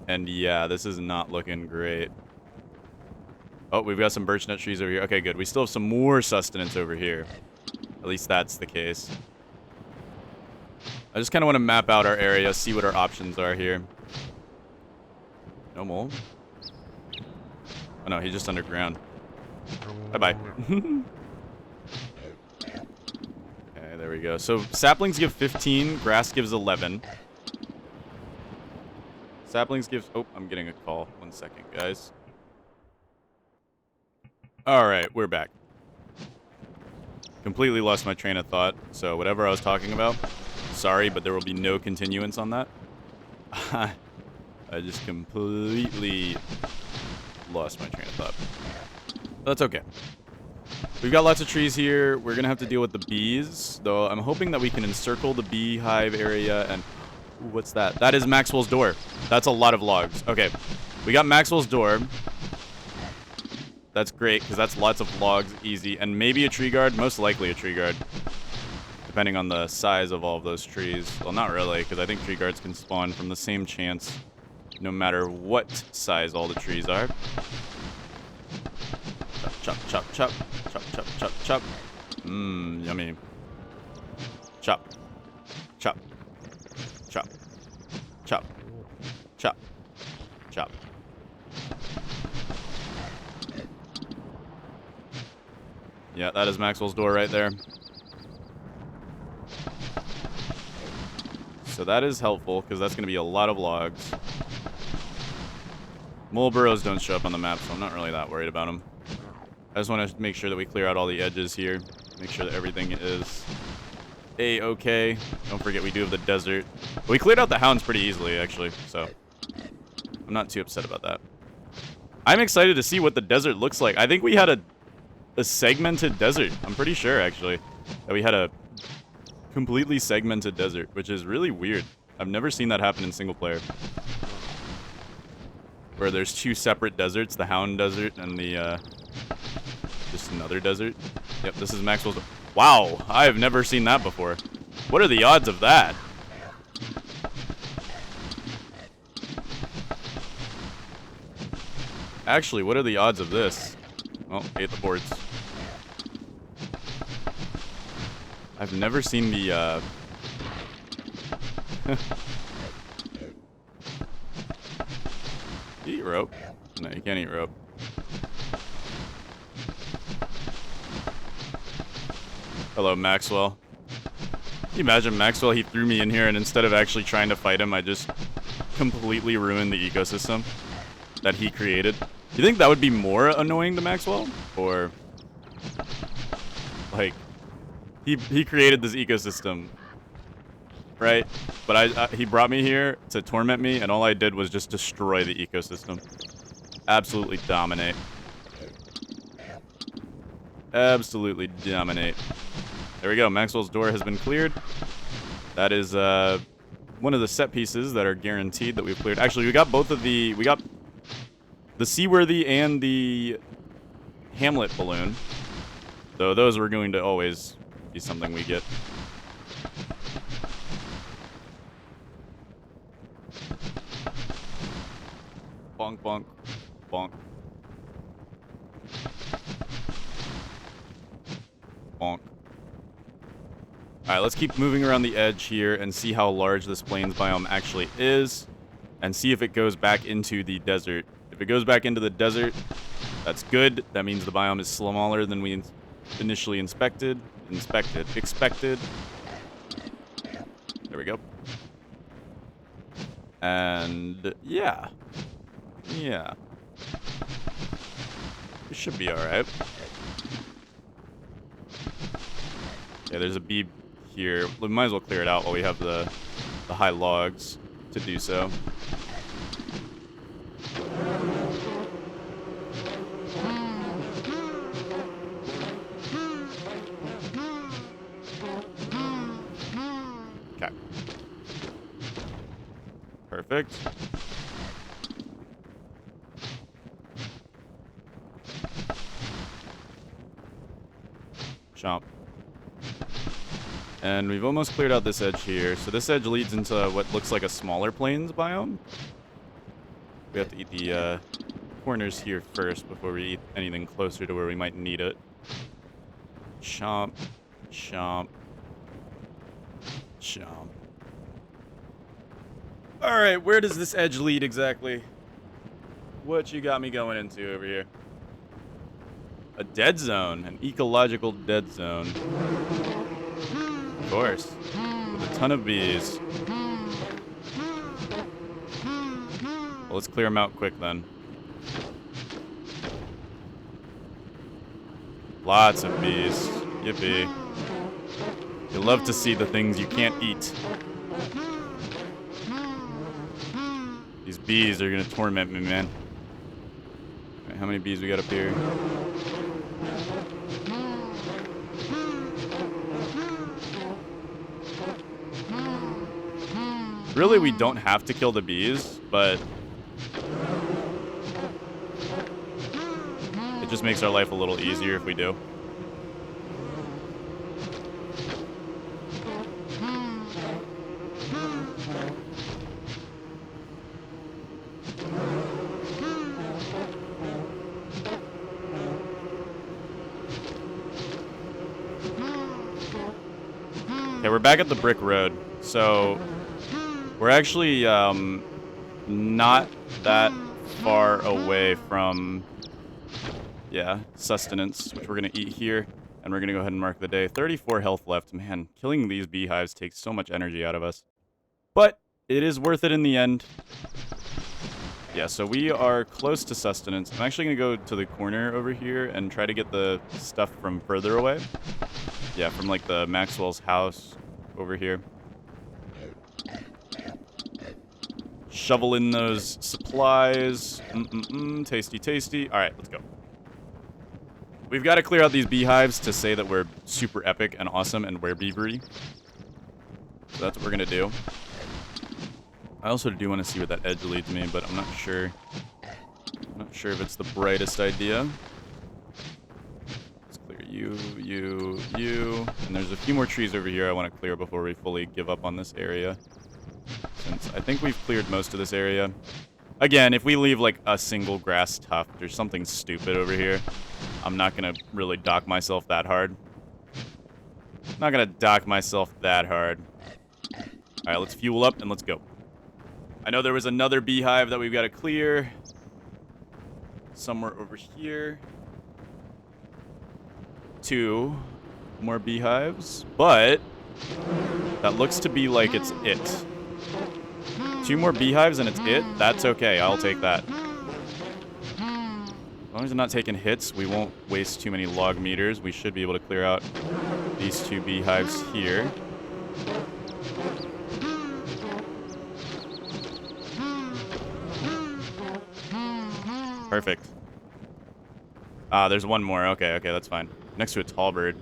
And yeah, this is not looking great. Oh, we've got some birch nut trees over here. Okay, good. We still have some more sustenance over here. At least that's the case. I just kind of want to map out our area, see what our options are here. No mole. Oh no, he's just underground. Bye-bye. Okay, there we go. So saplings give 15, grass gives 11. Saplings gives... Oh, I'm getting a call. 1 second, guys. Alright, we're back. Completely lost my train of thought, so whatever I was talking about, sorry, but there will be no continuance on that. I just completely lost my train of thought. That's okay. We've got lots of trees here. We're going to have to deal with the bees, though I'm hoping that we can encircle the beehive area and... Ooh, what's that? That is Maxwell's door. That's a lot of logs. Okay, we got Maxwell's door. That's great, because that's lots of logs, easy. And maybe a tree guard, most likely a tree guard. Depending on the size of all of those trees. Well, not really, because I think tree guards can spawn from the same chance, no matter what size all the trees are. Chop, chop, chop, chop, chop, chop, chop. Mmm, yummy. Chop, chop, chop, chop, chop, chop. Yeah, that is Maxwell's door right there. So that is helpful, because that's going to be a lot of logs. Mole burrows don't show up on the map, so I'm not really that worried about them. I just want to make sure that we clear out all the edges here. Make sure that everything is A-okay. Don't forget we do have the desert. We cleared out the hounds pretty easily, actually, so I'm not too upset about that. I'm excited to see what the desert looks like. I think we had a segmented desert. I'm pretty sure, actually, that we had a completely segmented desert, which is really weird. I've never seen that happen in single player. Where there's 2 separate deserts, the Hound Desert and the, just another desert. Yep, this is Maxwell's. Wow, I have never seen that before. What are the odds of that? Actually, what are the odds of this? Oh, ate the boards. I've never seen the, Eat rope? No, you can't eat rope. Hello, Maxwell. Can you imagine Maxwell, he threw me in here and instead of actually trying to fight him, I just completely ruined the ecosystem that he created. You think that would be more annoying to Maxwell? Or, like, he created this ecosystem, right? But he brought me here to torment me, and all I did was just destroy the ecosystem. Absolutely dominate. Absolutely dominate. There we go. Maxwell's door has been cleared. That is one of the set pieces that are guaranteed that we've cleared. Actually, we got both of the... We got the Seaworthy and the Hamlet balloon. So those were going to always be something we get. Bonk, bonk, bonk. Bonk. Alright, let's keep moving around the edge here and see how large this plains biome actually is. And see if it goes back into the desert. If it goes back into the desert, that's good. That means the biome is smaller than we initially expected. There we go. And yeah. Yeah. We should be alright. Yeah, there's a bee here. We might as well clear it out while we have the high logs to do so. Okay. Perfect. Chomp. And we've almost cleared out this edge here. So this edge leads into what looks like a smaller plains biome. We have to eat the corners here first before we eat anything closer to where we might need it. Chomp. Chomp. Chomp. Alright, where does this edge lead exactly? What you got me going into over here? A dead zone. An ecological dead zone. Of course. With a ton of bees. Well, let's clear them out quick then. Lots of bees. Yippee. You love to see the things you can't eat. These bees are gonna torment me, man. Okay, how many bees we got up here? Really, we don't have to kill the bees, but it just makes our life a little easier if we do. Okay, we're back at the brick road, so we're actually not that far away from, yeah, sustenance, which we're going to eat here, and we're going to go ahead and mark the day. 34 health left. Man, killing these beehives takes so much energy out of us. But it is worth it in the end. Yeah, so we are close to sustenance. I'm actually going to go to the corner over here and try to get the stuff from further away. Yeah, from like the Maxwell's house over here. Shovel in those supplies. Tasty, tasty. All right, let's go. We've got to clear out these beehives to say that we're super epic and awesome and werebeavery. So that's what we're going to do. I also do want to see where that edge leads me, but I'm not sure. I'm not sure if it's the brightest idea. Let's clear you, you. And there's a few more trees over here I want to clear before we fully give up on this area. Since I think we've cleared most of this area. Again, if we leave like a single grass tuft or something stupid over here, I'm not going to really dock myself that hard. Not going to dock myself that hard. All right, let's fuel up and let's go. I know there was another beehive that we've got to clear. Somewhere over here. 2 more beehives. But that looks to be like it's it. 2 more beehives and it's it? That's okay. I'll take that. As long as I'm not taking hits, we won't waste too many log meters. We should be able to clear out these 2 beehives here. Perfect. Ah, there's one more. Okay, that's fine. Next to a tall bird.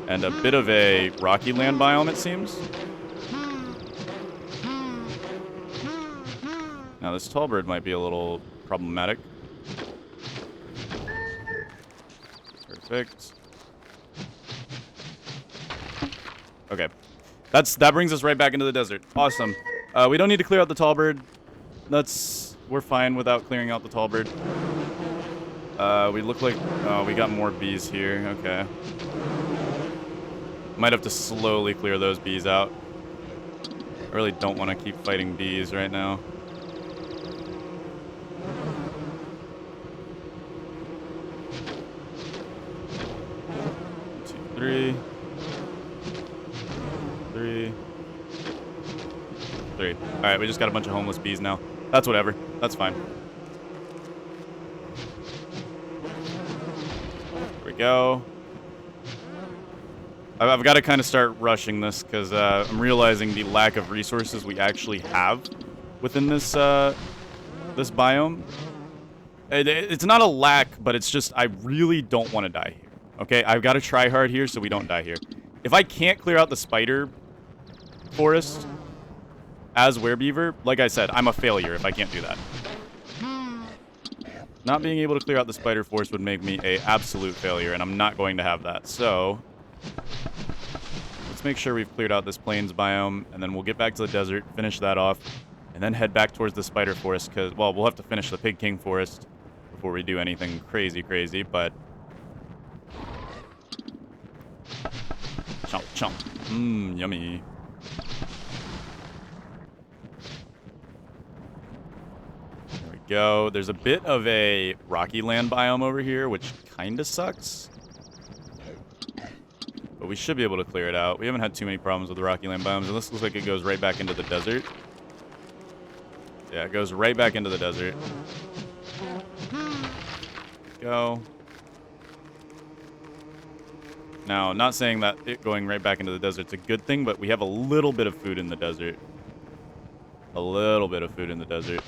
And a bit of a rocky land biome, it seems. Now, this tall bird might be a little problematic. Perfect. Okay. That brings us right back into the desert. Awesome. We don't need to clear out the tall bird. We're fine without clearing out the tall bird. We look like... Oh, we got more bees here. Okay. Might have to slowly clear those bees out. I really don't want to keep fighting bees right now. Three. Alright, we just got a bunch of homeless bees now. That's whatever. That's fine. There we go. I've got to kind of start rushing this because I'm realizing the lack of resources we actually have within this this biome. It's not a lack, but it's just I really don't want to die here. Okay, I've got to try hard here so we don't die here. If I can't clear out the spider forest as Werebeaver, like I said, I'm a failure if I can't do that. Not being able to clear out the spider forest would make me an absolute failure, and I'm not going to have that. So, let's make sure we've cleared out this plains biome, and then we'll get back to the desert, finish that off, and then head back towards the spider forest, because, well, we'll have to finish the Pig King forest before we do anything crazy, but... Chomp, chomp. Mmm, yummy. There we go. There's a bit of a rocky land biome over here, which kind of sucks. But we should be able to clear it out. We haven't had too many problems with the rocky land biomes, and this looks like it goes right back into the desert. Yeah, it goes right back into the desert. Go. Now, not saying that it going right back into the desert's a good thing, but we have a little bit of food in the desert. A little bit of food in the desert.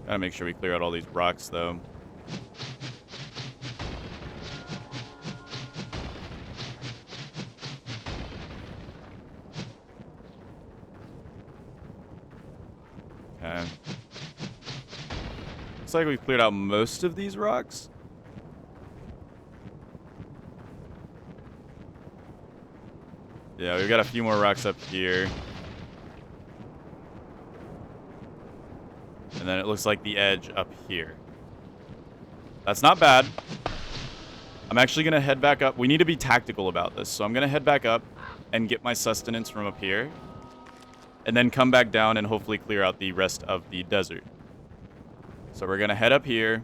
Gotta make sure we clear out all these rocks, though. Okay. Looks like we've cleared out most of these rocks. Yeah, we've got a few more rocks up here. And then it looks like the edge up here. That's not bad. I'm actually going to head back up. We need to be tactical about this. So I'm going to head back up and get my sustenance from up here. And then come back down and hopefully clear out the rest of the desert. So we're going to head up here.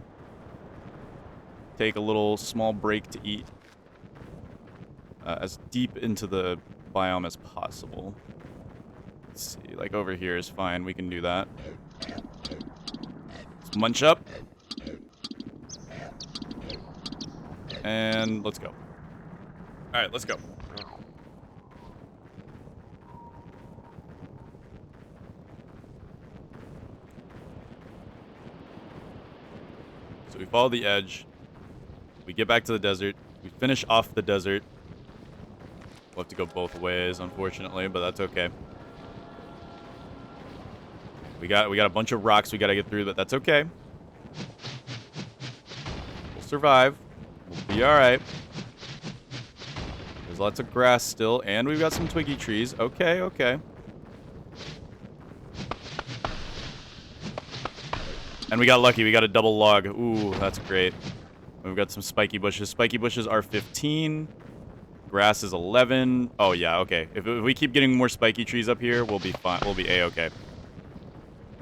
Take a little small break to eat. As deep into the biome as possible. Let's see, like over here is fine. We can do that. Let's munch up. And let's go. Alright, let's go. So we follow the edge. We get back to the desert. We finish off the desert. We'll have to go both ways, unfortunately, but that's okay. We got a bunch of rocks we gotta get through, but that's okay. We'll survive. We'll be alright. There's lots of grass still, and we've got some twiggy trees. Okay, okay. And we got lucky. We got a double log. Ooh, that's great. We've got some spiky bushes. Spiky bushes are 15. Grass is 11. Oh, yeah, okay. If we keep getting more spiky trees up here, we'll be fine. We'll be A-okay.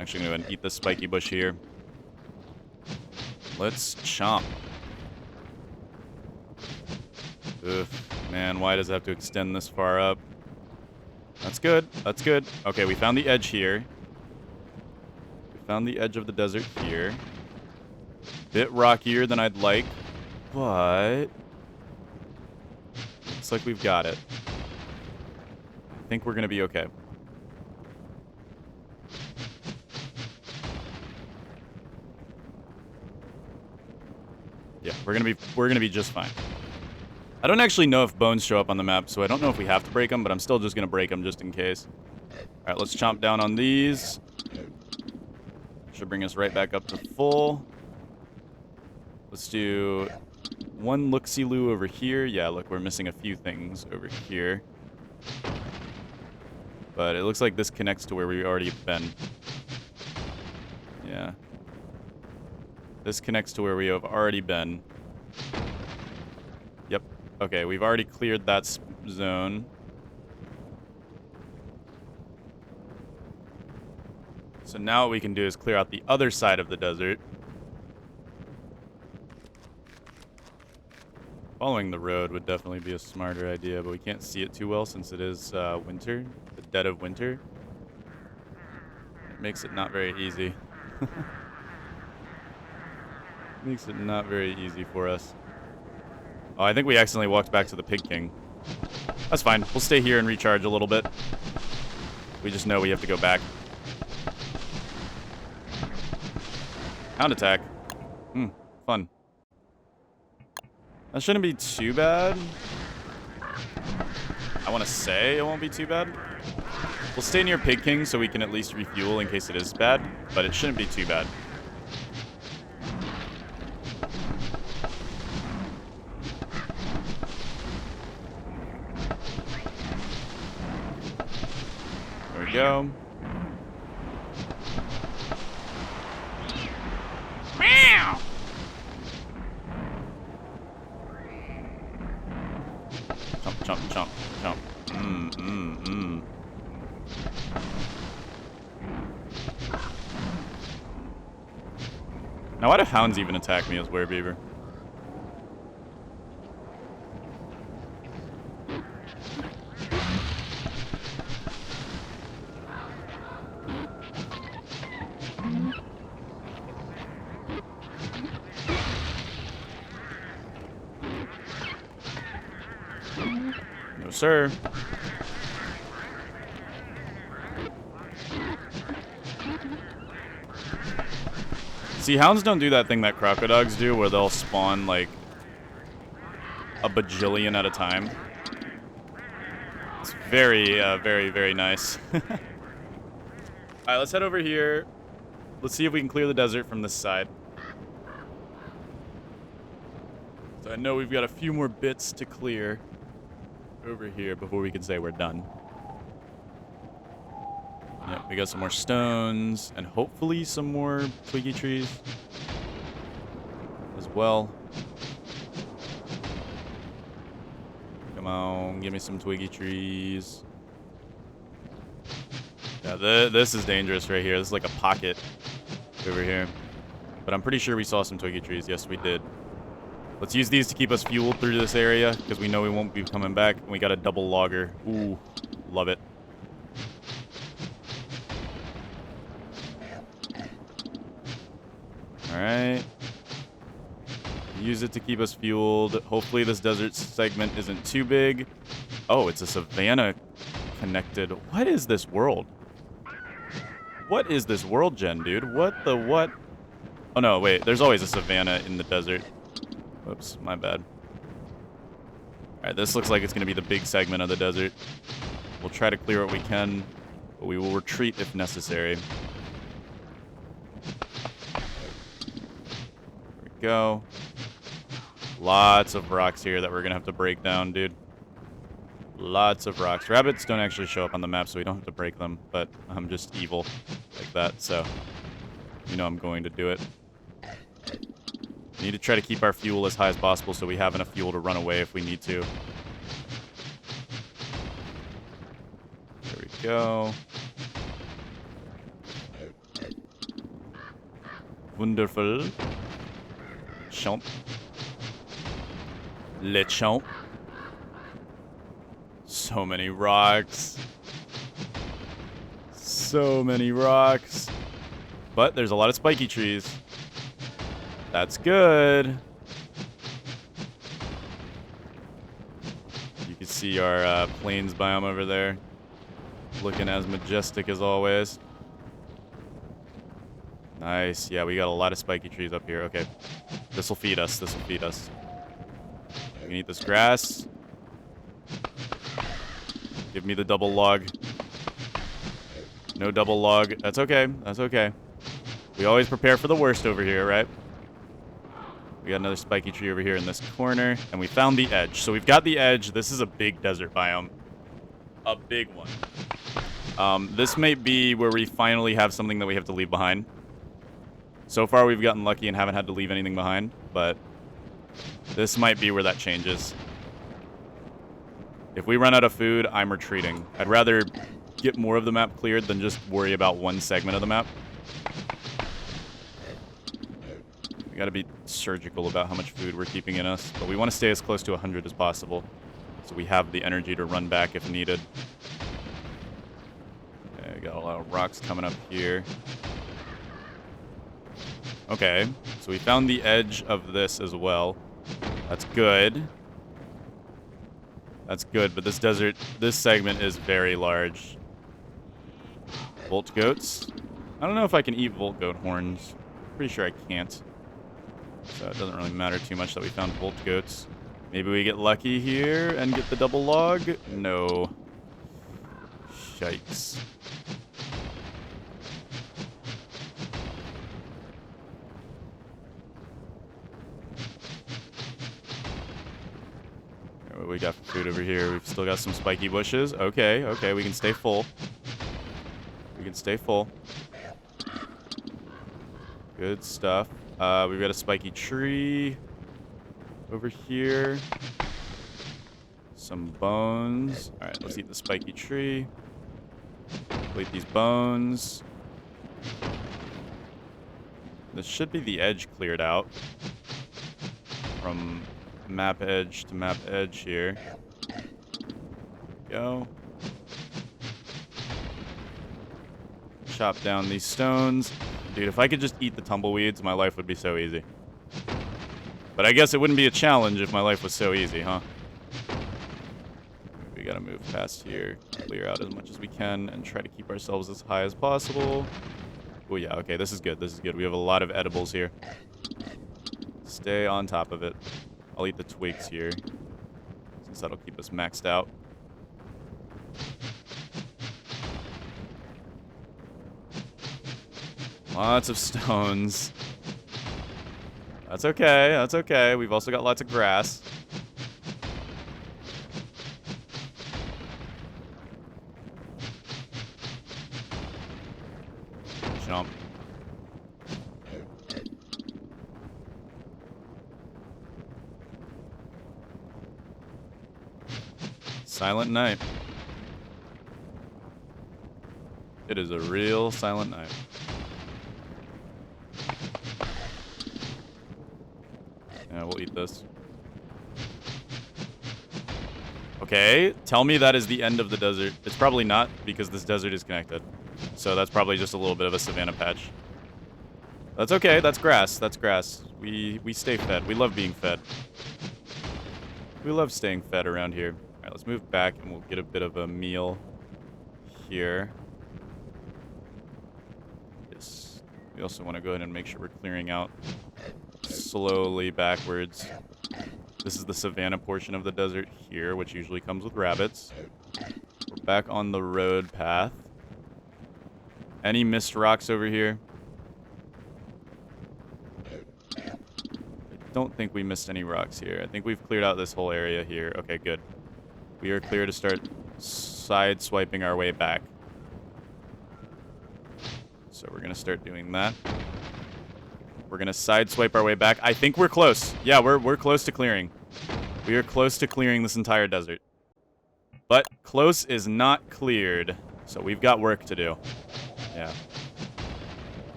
Actually, I'm going to eat this spiky bush here. Let's chomp. Ugh, man, why does it have to extend this far up? That's good. That's good. Okay, we found the edge here. We found the edge of the desert here. Bit rockier than I'd like, but looks like we've got it. I think we're gonna be okay. Yeah, we're gonna be just fine. I don't actually know if bones show up on the map, so I don't know if we have to break them, but I'm still just gonna break them just in case. All right, let's chomp down on these. Should bring us right back up to full. Let's do one look-see-loo over here. Yeah, look, we're missing a few things over here. But it looks like this connects to where we've already been. Yeah. This connects to where we have already been. Yep. Okay, we've already cleared that zone. So now what we can do is clear out the other side of the desert. Following the road would definitely be a smarter idea, but we can't see it too well since it is winter, the dead of winter. It makes it not very easy. Makes it not very easy for us. Oh, I think we accidentally walked back to the Pig King. That's fine. We'll stay here and recharge a little bit. We just know we have to go back. Hound attack. Fun. That shouldn't be too bad. I want to say it won't be too bad. We'll stay near Pig King so we can at least refuel in case it is bad, but it shouldn't be too bad. There we go. Meow. Chomp, chomp, chomp, chomp. Now, why do hounds even attack me as Werebeaver? No, sir. See, hounds don't do that thing that crocodiles do where they'll spawn, like, a bajillion at a time. It's very, very nice. Alright, let's head over here. Let's see if we can clear the desert from this side. So I know we've got a few more bits to clear over here before we can say we're done. Yep, we got some more stones and hopefully some more twiggy trees as well. Come on, give me some twiggy trees. Yeah, this is dangerous right here. This is like a pocket over here. But I'm pretty sure we saw some twiggy trees. Yes, we did. Let's use these to keep us fueled through this area because we know we won't be coming back. And we got a double logger. Ooh, love it. Alright. Use it to keep us fueled. Hopefully this desert segment isn't too big. Oh, it's a savanna connected. What is this world? What is this world, Jen, dude? What the what? Oh, no, wait. There's always a savanna in the desert. Whoops, my bad. Alright, Alright, this looks like it's going to be the big segment of the desert. We'll try to clear what we can, but we will retreat if necessary. There we go. Lots of rocks here that we're going to have to break down, dude. Lots of rocks. Rabbits don't actually show up on the map, so we don't have to break them, but I'm just evil like that, so you know I'm going to do it. We need to try to keep our fuel as high as possible so we have enough fuel to run away if we need to. There we go. Wonderful. Champ. Le champ. So many rocks. So many rocks. But there's a lot of spiky trees. That's good. You can see our plains biome over there. Looking as majestic as always. Nice. Yeah, we got a lot of spiky trees up here. Okay. This will feed us. This will feed us. We can eat this grass. Give me the double log. No double log. That's okay. That's okay. We always prepare for the worst over here, right? We got another spiky tree over here in this corner. And we found the edge. So we've got the edge. This is a big desert biome. A big one. This might be where we finally have something that we have to leave behind. So far, we've gotten lucky and haven't had to leave anything behind. But this might be where that changes. If we run out of food, I'm retreating. I'd rather get more of the map cleared than just worry about one segment of the map. We gotta be surgical about how much food we're keeping in us, but we want to stay as close to 100 as possible, so we have the energy to run back if needed. Okay, got a lot of rocks coming up here. Okay, so we found the edge of this as well. That's good. That's good, but this desert, this segment is very large. Volt goats. I don't know if I can eat volt goat horns. Pretty sure I can't. So it doesn't really matter too much that we found volt goats. Maybe we get lucky here and get the double log? No. Shikes. What we got for food over here? We've still got some spiky bushes. Okay, okay, we can stay full. We can stay full. Good stuff. We've got a spiky tree over here. Some bones. All right, let's eat the spiky tree. Complete these bones. This should be the edge cleared out. From map edge to map edge here. There we go. Chop down these stones. Dude, if I could just eat the tumbleweeds, my life would be so easy. But I guess it wouldn't be a challenge if my life was so easy, huh? We gotta move past here, clear out as much as we can, and try to keep ourselves as high as possible. Oh yeah, okay, this is good, this is good. We have a lot of edibles here. Stay on top of it. I'll eat the twigs here, since that'll keep us maxed out. Lots of stones. That's okay, that's okay. We've also got lots of grass. Jump. Silent night. It is a real silent night. Yeah, we'll eat this. Okay, tell me that is the end of the desert. It's probably not, because this desert is connected. So that's probably just a little bit of a savanna patch. That's okay, that's grass, that's grass. We stay fed, we love being fed. We love staying fed around here. Alright, let's move back and we'll get a bit of a meal here. Yes. We also want to go ahead and make sure we're clearing out slowly backwards. This is the savanna portion of the desert here, which usually comes with rabbits. We're back on the road path. Any missed rocks over here? I don't think we missed any rocks here. I think we've cleared out this whole area here. Okay, good. We are clear to start side-swiping our way back. So we're going to start doing that. We're going to side-swipe our way back. I think we're close. Yeah, we're close to clearing. We are close to clearing this entire desert. But close is not cleared, so we've got work to do. Yeah.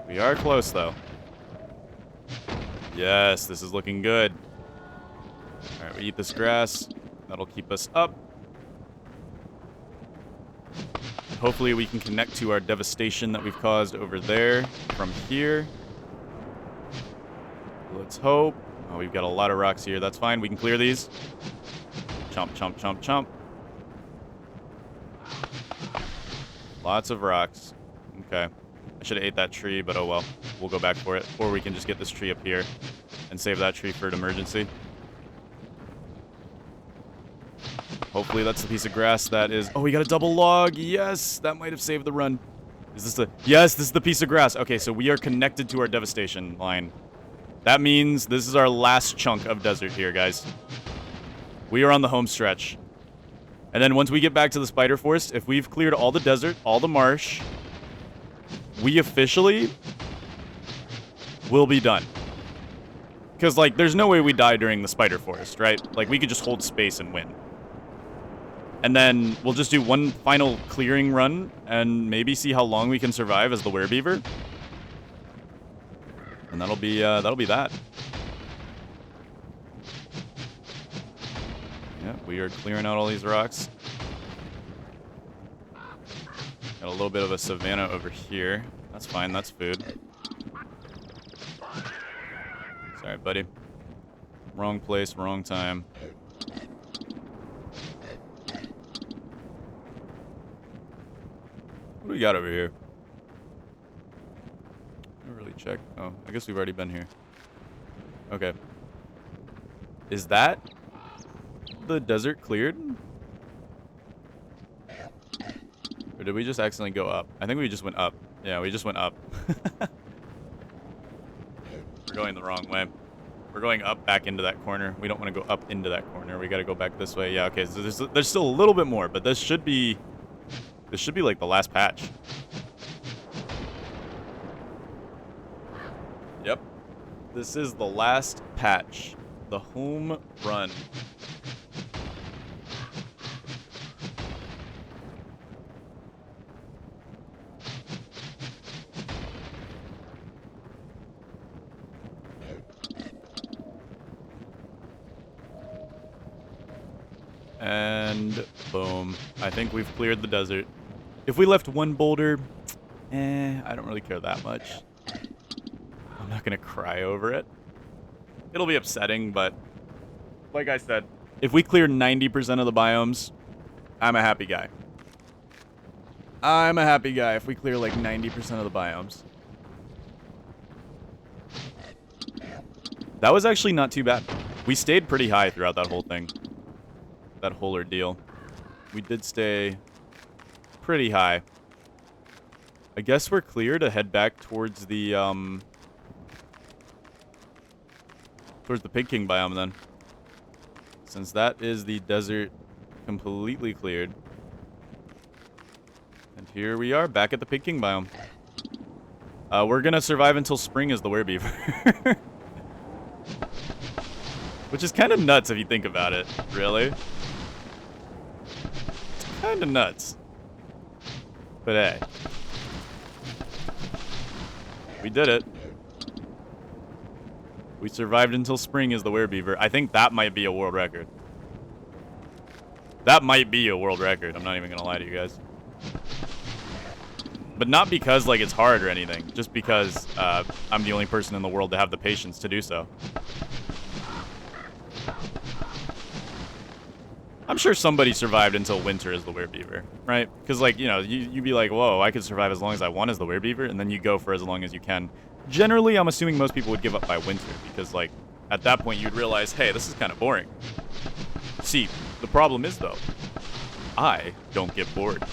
We are close, though. Yes, this is looking good. All right, we eat this grass. That'll keep us up. Hopefully we can connect to our devastation that we've caused over there from here. Let's hope. Oh, we've got a lot of rocks here. That's fine. We can clear these. Chomp, chomp, chomp, chomp. Lots of rocks. Okay. I should have ate that tree, but oh well. We'll go back for it. Or we can just get this tree up here and save that tree for an emergency. Hopefully that's the piece of grass that is... Oh, we got a double log. Yes, that might have saved the run. Is this the... Yes, this is the piece of grass. Okay, so we are connected to our devastation line. That means this is our last chunk of desert here, guys. We are on the home stretch. And then once we get back to the spider forest, if we've cleared all the desert, all the marsh, we officially will be done. Because, like, there's no way we die during the spider forest, right? Like, we could just hold space and win. And then we'll just do one final clearing run and maybe see how long we can survive as the werebeaver. And that'll be that. Yeah, we are clearing out all these rocks. Got a little bit of a savanna over here. That's fine, that's food. Sorry, buddy. Wrong place, wrong time. What do we got over here? I haven't really checked. Oh, I guess we've already been here. Okay. Is that the desert cleared? Or did we just accidentally go up? I think we just went up. Yeah, we just went up. We're going the wrong way. We're going up back into that corner. We don't want to go up into that corner. We got to go back this way. Yeah, okay. So there's still a little bit more, but this should be like the last patch. Yep. This is the last patch. The home run. And boom. I think we've cleared the desert. If we left one boulder, I don't really care that much. I'm not going to cry over it. It'll be upsetting, but like I said, if we clear 90% of the biomes, I'm a happy guy. I'm a happy guy if we clear like 90% of the biomes. That was actually not too bad. We stayed pretty high throughout that whole thing. That whole ordeal. We did stay pretty high. I guess we're clear to head back towards the Pig King biome then. Since that is the desert completely cleared. And here we are, back at the Pig King biome. We're gonna survive until spring as the werebeaver. Which is kind of nuts if you think about it, really. It's kind of nuts. But hey. We did it. We survived until spring as the werebeaver. I think that might be a world record. That might be a world record. I'm not even going to lie to you guys. But not because, like, it's hard or anything. Just because I'm the only person in the world to have the patience to do so. I'm sure somebody survived until winter as the werebeaver, right? Because, like, you know, you'd be like, whoa, I could survive as long as I want as the werebeaver, and then you go for as long as you can. Generally, I'm assuming most people would give up by winter, because, like, At that point, you'd realize, hey, this is kind of boring. See, the problem is, though, I don't get bored.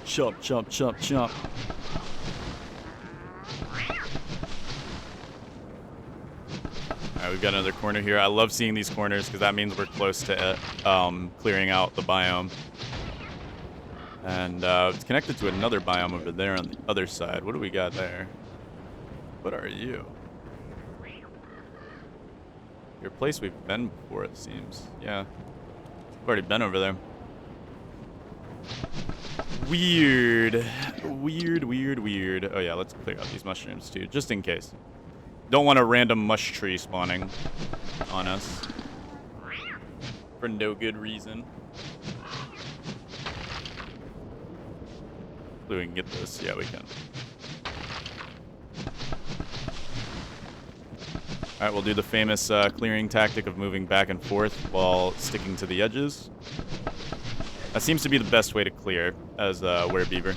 Chomp, chomp, chomp, chomp. Alright, we've got another corner here. I love seeing these corners because that means we're close to clearing out the biome. And it's connected to another biome over there on the other side. What do we got there? What are you? You're a place we've been before, it seems. Yeah. We've already been over there. Weird. Weird, weird, weird. Oh yeah, let's clear out these mushrooms too, just in case. Don't want a random mush tree spawning on us. For no good reason. Hopefully we can get this. Yeah, we can. Alright, we'll do the famous clearing tactic of moving back and forth while sticking to the edges. That seems to be the best way to clear as Werebeaver.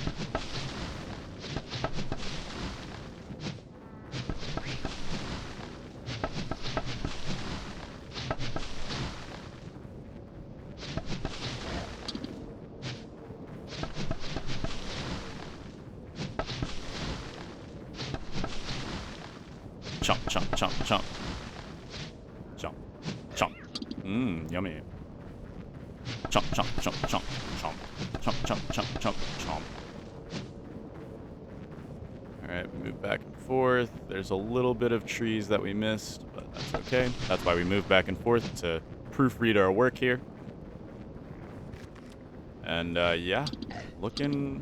Chomp, chomp, chomp, chomp. Chomp, chomp. Mmm, yummy. Chomp, chomp, chomp, chomp, chomp. Chomp, chomp, chomp, chomp, chomp. Alright, move back and forth. There's a little bit of trees that we missed, but that's okay. That's why we move back and forth, to proofread our work here. And, yeah, looking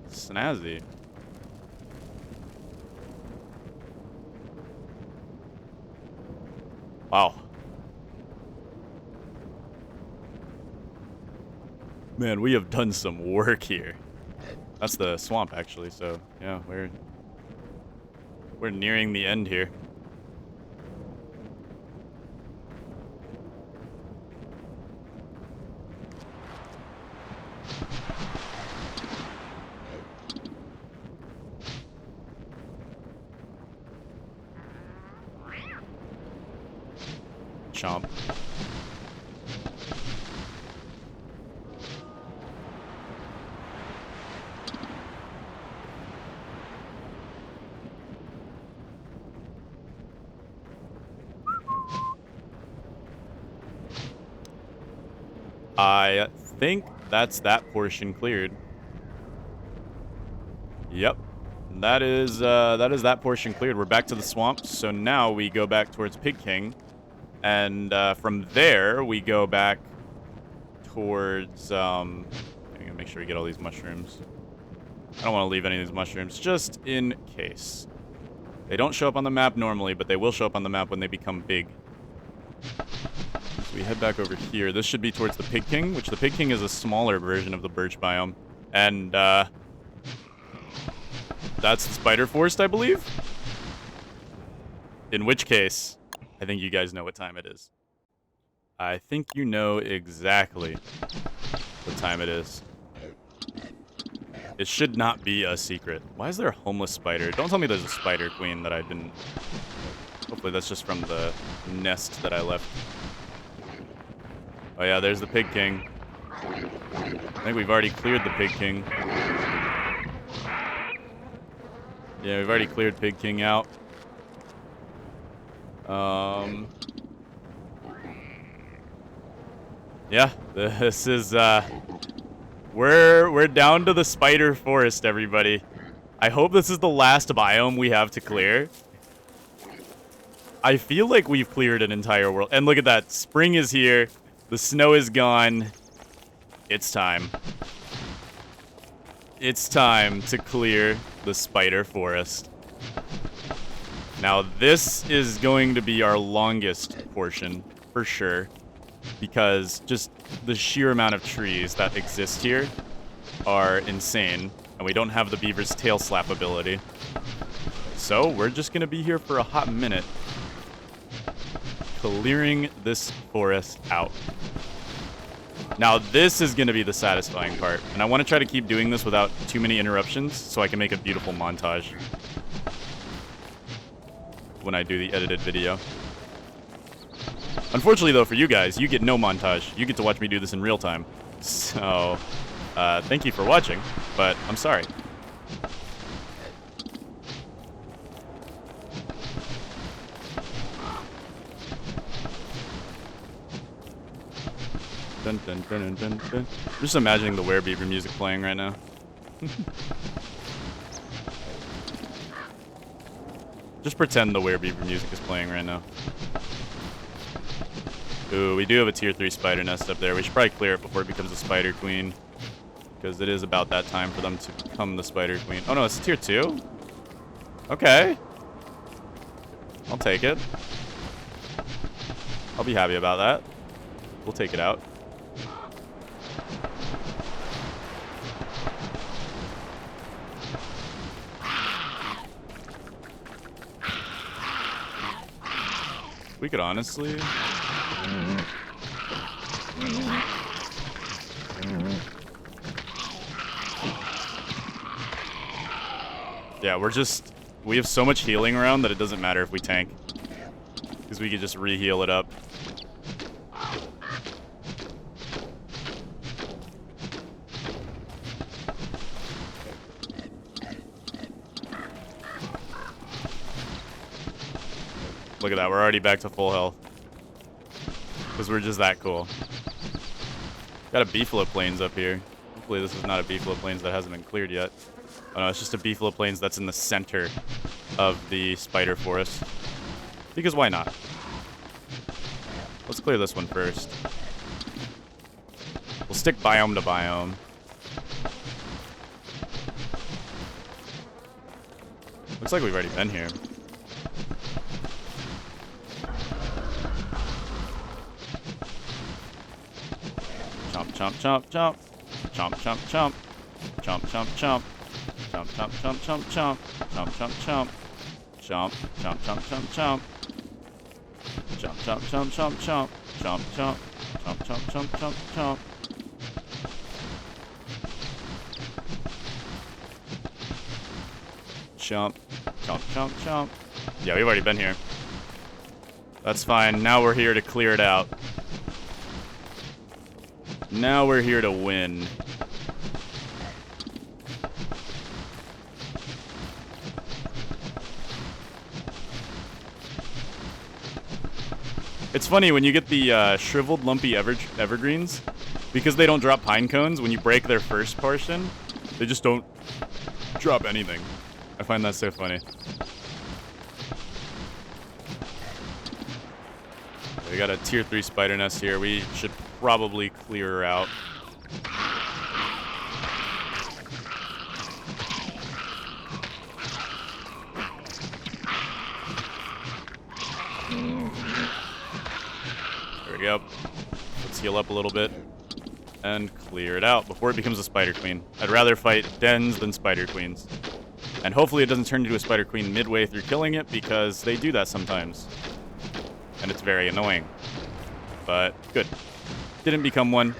snazzy. Wow. Man, we have done some work here. That's the swamp, actually, so, yeah, we're nearing the end here. Chomp. I think that's that portion cleared. Yep. That is that portion cleared. We're back to the swamp, so now we go back towards Pig King. And from there, we go back towards, I'm gonna make sure we get all these mushrooms. I don't want to leave any of these mushrooms, just in case. They don't show up on the map normally, but they will show up on the map when they become big. So we head back over here. This should be towards the Pig King, which the Pig King is a smaller version of the birch biome. And, that's the spider forest, I believe? In which case, I think you guys know what time it is. I think you know exactly what time it is. It should not be a secret. Why is there a homeless spider? Don't tell me there's a spider queen that I didn't... Hopefully that's just from the nest that I left. Oh yeah, there's the Pig King. I think we've already cleared the Pig King. Yeah, we've already cleared Pig King out. Yeah, this is, we're down to the spider forest, everybody. I hope this is the last biome we have to clear. I feel like we've cleared an entire world. And look at that, spring is here. The snow is gone. It's time. It's time to clear the spider forest. Now, this is going to be our longest portion, for sure, because just the sheer amount of trees that exist here are insane, and we don't have the beaver's tail slap ability. So, we're just going to be here for a hot minute, clearing this forest out. Now this is going to be the satisfying part, and I want to try to keep doing this without too many interruptions so I can make a beautiful montage when I do the edited video. Unfortunately, though, for you guys, you get no montage. You get to watch me do this in real time. So, thank you for watching, but I'm sorry. Dun, dun, dun, dun, dun. I'm just imagining the Werebeaver music playing right now. Just pretend the Werebeaver music is playing right now. Ooh, we do have a tier 3 spider nest up there. We should probably clear it before it becomes a spider queen, because it is about that time for them to become the spider queen. Oh no, it's tier 2? Okay. I'll take it. I'll be happy about that. We'll take it out. We could honestly... Yeah, we have so much healing around that it doesn't matter if we tank. Because we could just re-heal it up. Look at that, we're already back to full health. Because we're just that cool. Got a Beefalo Plains up here. Hopefully this is not a Beefalo Plains that hasn't been cleared yet. Oh no, it's just a Beefalo Plains that's in the center of the spider forest. Because why not? Let's clear this one first. We'll stick biome to biome. Looks like we've already been here. Chomp, chomp, chomp, chomp. Chomp, chomp, chomp. Chomp, chomp, chomp. Chomp, chomp, chomp, chomp, chomp. Chomp, chomp, chomp. Chomp, chomp, chomp, chomp, chomp. Chomp, chomp, chomp, chomp, chomp. Chomp, chomp. Chomp, chomp, chomp, chomp, chomp. Chomp. Chomp, chomp, chomp. Yeah, we've already been here. That's fine. Now we're here to clear it out. Now we're here to win. It's funny when you get the shriveled lumpy evergreens, because they don't drop pine cones. When you break their first portion, they just don't drop anything. I find that so funny. We got a tier 3 spider nest here. We should probably clear her out. There we go. Let's heal up a little bit and clear it out before it becomes a spider queen. I'd rather fight dens than spider queens. And hopefully it doesn't turn into a spider queen midway through killing it, because they do that sometimes. And it's very annoying. But good. Didn't become one.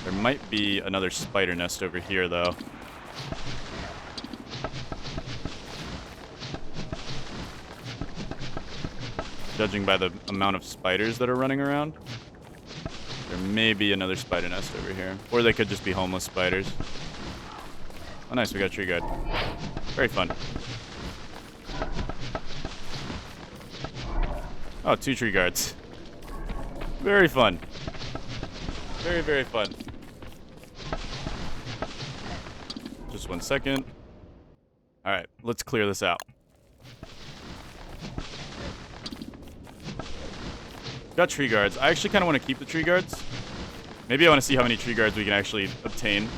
There might be another spider nest over here, though. Judging by the amount of spiders that are running around, there may be another spider nest over here. Or they could just be homeless spiders. Oh nice, we got a tree guard. Very fun. Oh, 2 tree guards. Very fun. Very, very fun. Just 1 second. Alright, let's clear this out. Got tree guards. I actually kind of want to keep the tree guards. Maybe I want to see how many tree guards we can actually obtain.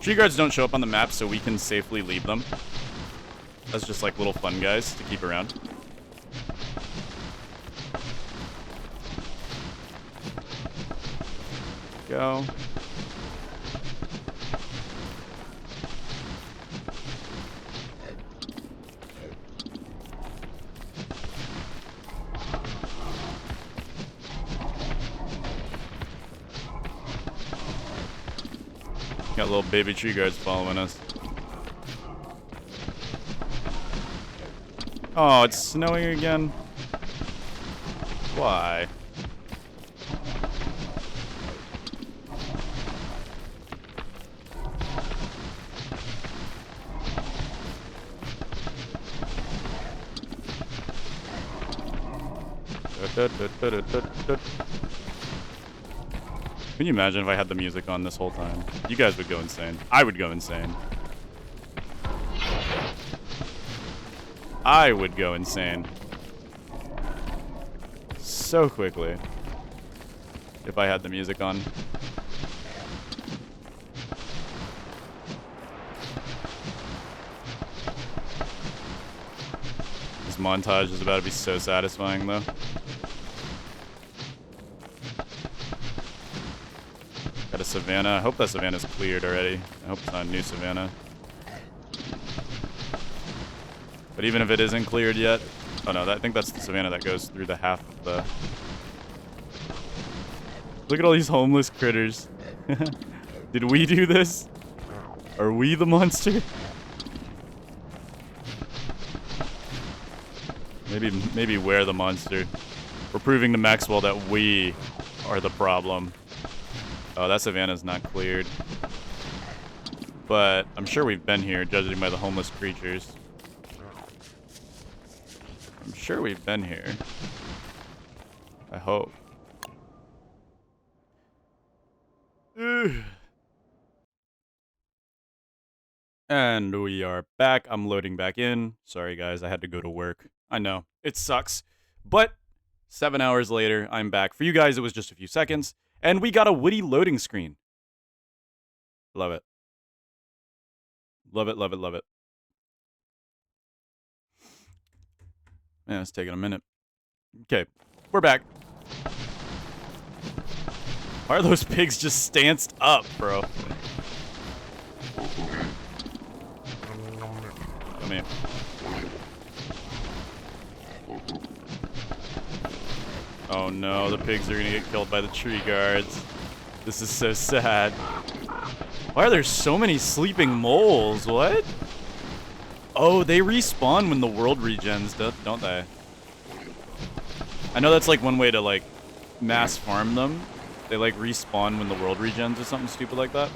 Tree guards don't show up on the map, so we can safely leave them. That's just like little fun guys to keep around. Go. Got little baby tree guards following us. Oh, it's snowing again. Why? Can you imagine if I had the music on this whole time? You guys would go insane. I would go insane. I would go insane. So quickly. If I had the music on. This montage is about to be so satisfying, though. Got a savanna. I hope that savanna's cleared already. I hope it's not a new savanna. But even if it isn't cleared yet... Oh no, I think that's the savanna that goes through the half of the... Look at all these homeless critters. Did we do this? Are we the monster? Maybe we're the monster. We're proving to Maxwell that we are the problem. Oh, that savanna's not cleared. But I'm sure we've been here, judging by the homeless creatures. I'm sure we've been here. I hope. Ugh. And we are back. I'm loading back in. Sorry, guys. I had to go to work. I know. It sucks. But 7 hours later, I'm back. For you guys, it was just a few seconds. And we got a Woody loading screen. Love it. Love it, love it, love it. Man, it's taking a minute. Okay, we're back. Why are those pigs just stanced up, bro? Come here. Oh no, the pigs are gonna get killed by the tree guards. This is so sad. Why are there so many sleeping moles? What? Oh, they respawn when the world regens, don't they? I know that's like one way to like mass farm them. They like respawn when the world regens or something stupid like that.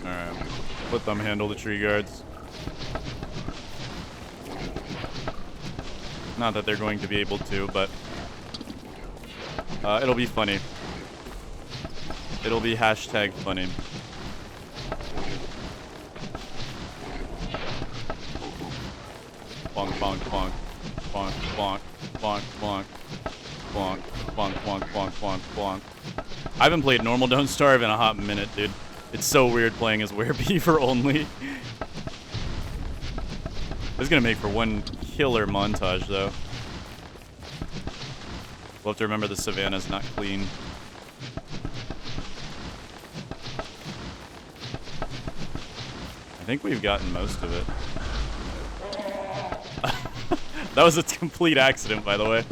Alright. Let them handle the tree guards. Not that they're going to be able to, but it'll be funny. It'll be hashtag funny. Bonk, bonk, bonk. Bonk, bonk, bonk, bonk. Bonk, bonk, bonk, bonk, bonk, bonk. I haven't played normal Don't Starve in a hot minute, dude. It's so weird playing as Werebeaver only. It's gonna make for one killer montage, though. We'll have to remember the savanna's not clean. I think we've gotten most of it. That was a complete accident, by the way.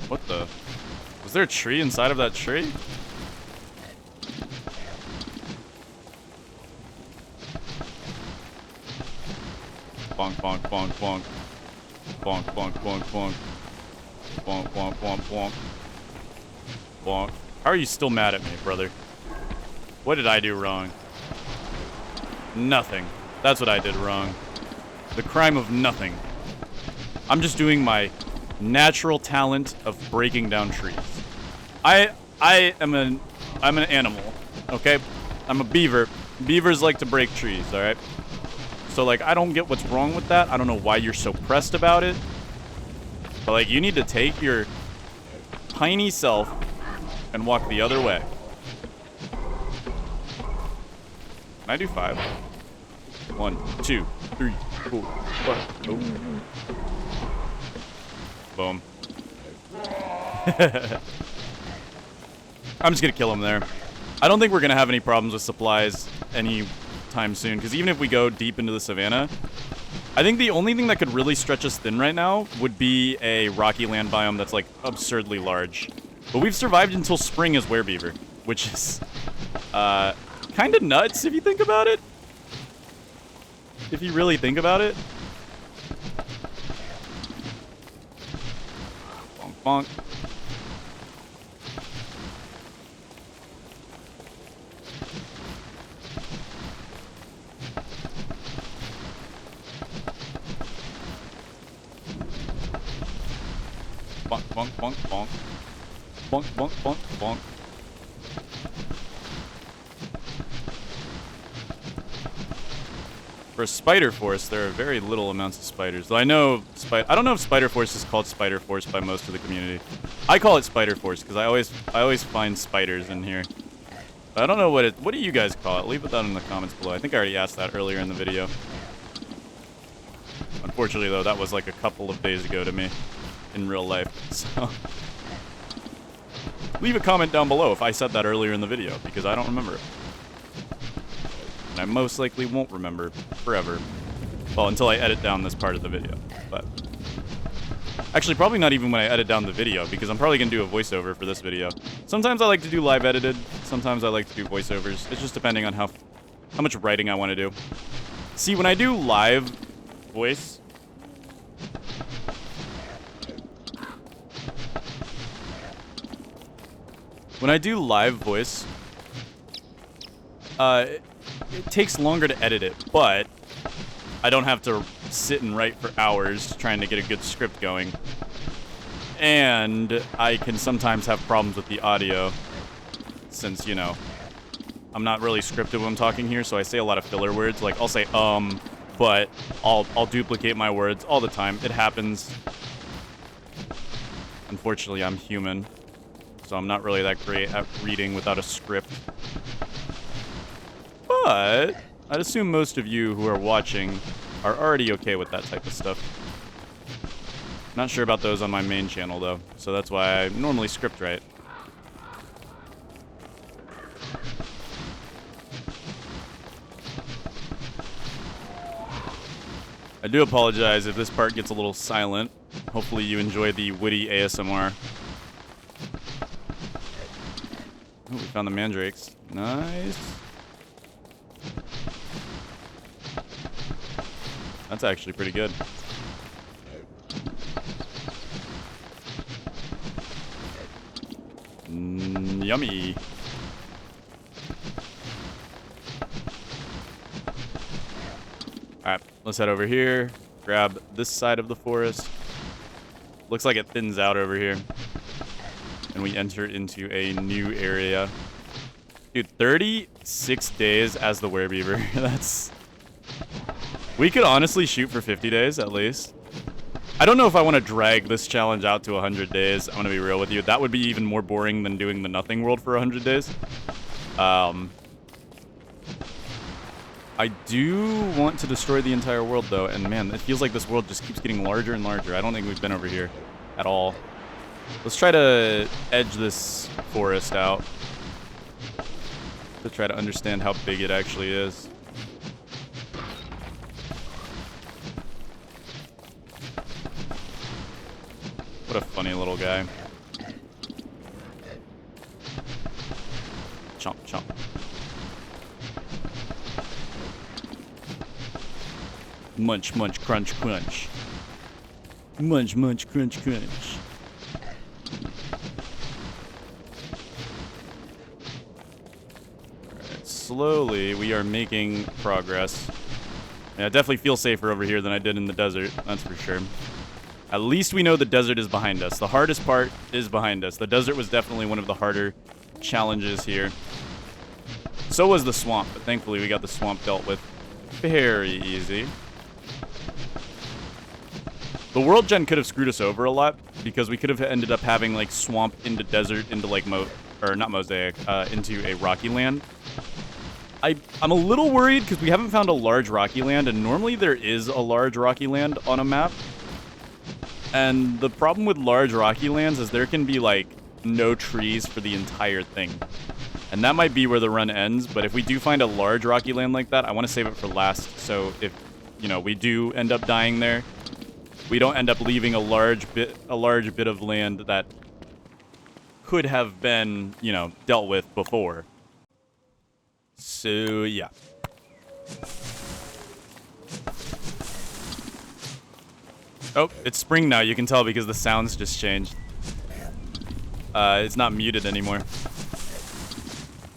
What the? Was there a tree inside of that tree? Bonk, bonk, bonk, bonk. Bonk, bonk, bonk, bonk. Bonk, bonk, bonk, bonk. Bonk. How are you still mad at me, brother? What did I do wrong? Nothing. That's what I did wrong. The crime of nothing. I'm just doing my natural talent of breaking down trees. I'm an animal, okay? I'm a beaver. Beavers like to break trees, all right? So, like, I don't get what's wrong with that. I don't know why you're so pressed about it. But, like, you need to take your tiny self and walk the other way. Can I do 5? 1, 2, 3, 4, 5. Oh. Boom. I'm just gonna kill him there. I don't think we're gonna have any problems with supplies anytime soon, because even if we go deep into the savannah, I think the only thing that could really stretch us thin right now would be a rocky land biome that's like absurdly large. But we've survived until spring as Werebeaver, which is kind of nuts if you think about it. If you really think about it. Bonk, bonk. Bonk, bonk, bonk, bonk. Bonk, bonk, bonk, bonk. For Spider Force, there are very little amounts of spiders. Though I know, I don't know if Spider Force is called Spider Force by most of the community. I call it Spider Force because I always find spiders in here. But I don't know what do you guys call it? Leave it down in the comments below. I think I already asked that earlier in the video. Unfortunately, though, that was like a couple of days ago to me in real life. So leave a comment down below if I said that earlier in the video because I don't remember it. And I most likely won't remember forever. Well, until I edit down this part of the video. But actually, probably not even when I edit down the video, because I'm probably going to do a voiceover for this video. Sometimes I like to do live edited. Sometimes I like to do voiceovers. It's just depending on how much writing I want to do. See, when I do live voice... When I do live voice... it takes longer to edit it, but I don't have to sit and write for hours trying to get a good script going. And I can sometimes have problems with the audio since, you know, I'm not really scripted when I'm talking here, so I say a lot of filler words. Like, I'll say, but I'll duplicate my words all the time. It happens. Unfortunately, I'm human, so I'm not really that great at reading without a script. But I'd assume most of you who are watching are already okay with that type of stuff. Not sure about those on my main channel, though, so that's why I normally script write. I do apologize if this part gets a little silent. Hopefully you enjoy the witty ASMR. Oh, we found the mandrakes. Nice. That's actually pretty good. Yummy. Alright, let's head over here. Grab this side of the forest. Looks like it thins out over here. And we enter into a new area. Dude, 36 days as the Werebeaver. That's... We could honestly shoot for 50 days, at least. I don't know if I want to drag this challenge out to 100 days. I'm going to be real with you. That would be even more boring than doing the Nothing World for 100 days. I do want to destroy the entire world, though. And, man, it feels like this world just keeps getting larger and larger. I don't think we've been over here at all. Let's try to edge this forest out to try to understand how big it actually is. What a funny little guy. Chomp, chomp. Munch, munch, crunch, crunch. Munch, munch, crunch, crunch. Alright, slowly we are making progress. Yeah, I definitely feel safer over here than I did in the desert, that's for sure. At least we know the desert is behind us. The hardest part is behind us. The desert was definitely one of the harder challenges here. So was the swamp, but thankfully we got the swamp dealt with very easy. The world gen could have screwed us over a lot because we could have ended up having like swamp into desert into like not mosaic, into a rocky land. I'm a little worried because we haven't found a large rocky land, and normally there is a large rocky land on a map. And the problem with large rocky lands is there can be, like, no trees for the entire thing. And that might be where the run ends, but if we do find a large rocky land like that, I want to save it for last. So if, you know, we do end up dying there, we don't end up leaving a large bit of land that could have been, you know, dealt with before. So, yeah. Oh, it's spring now. You can tell because the sounds just changed. It's not muted anymore.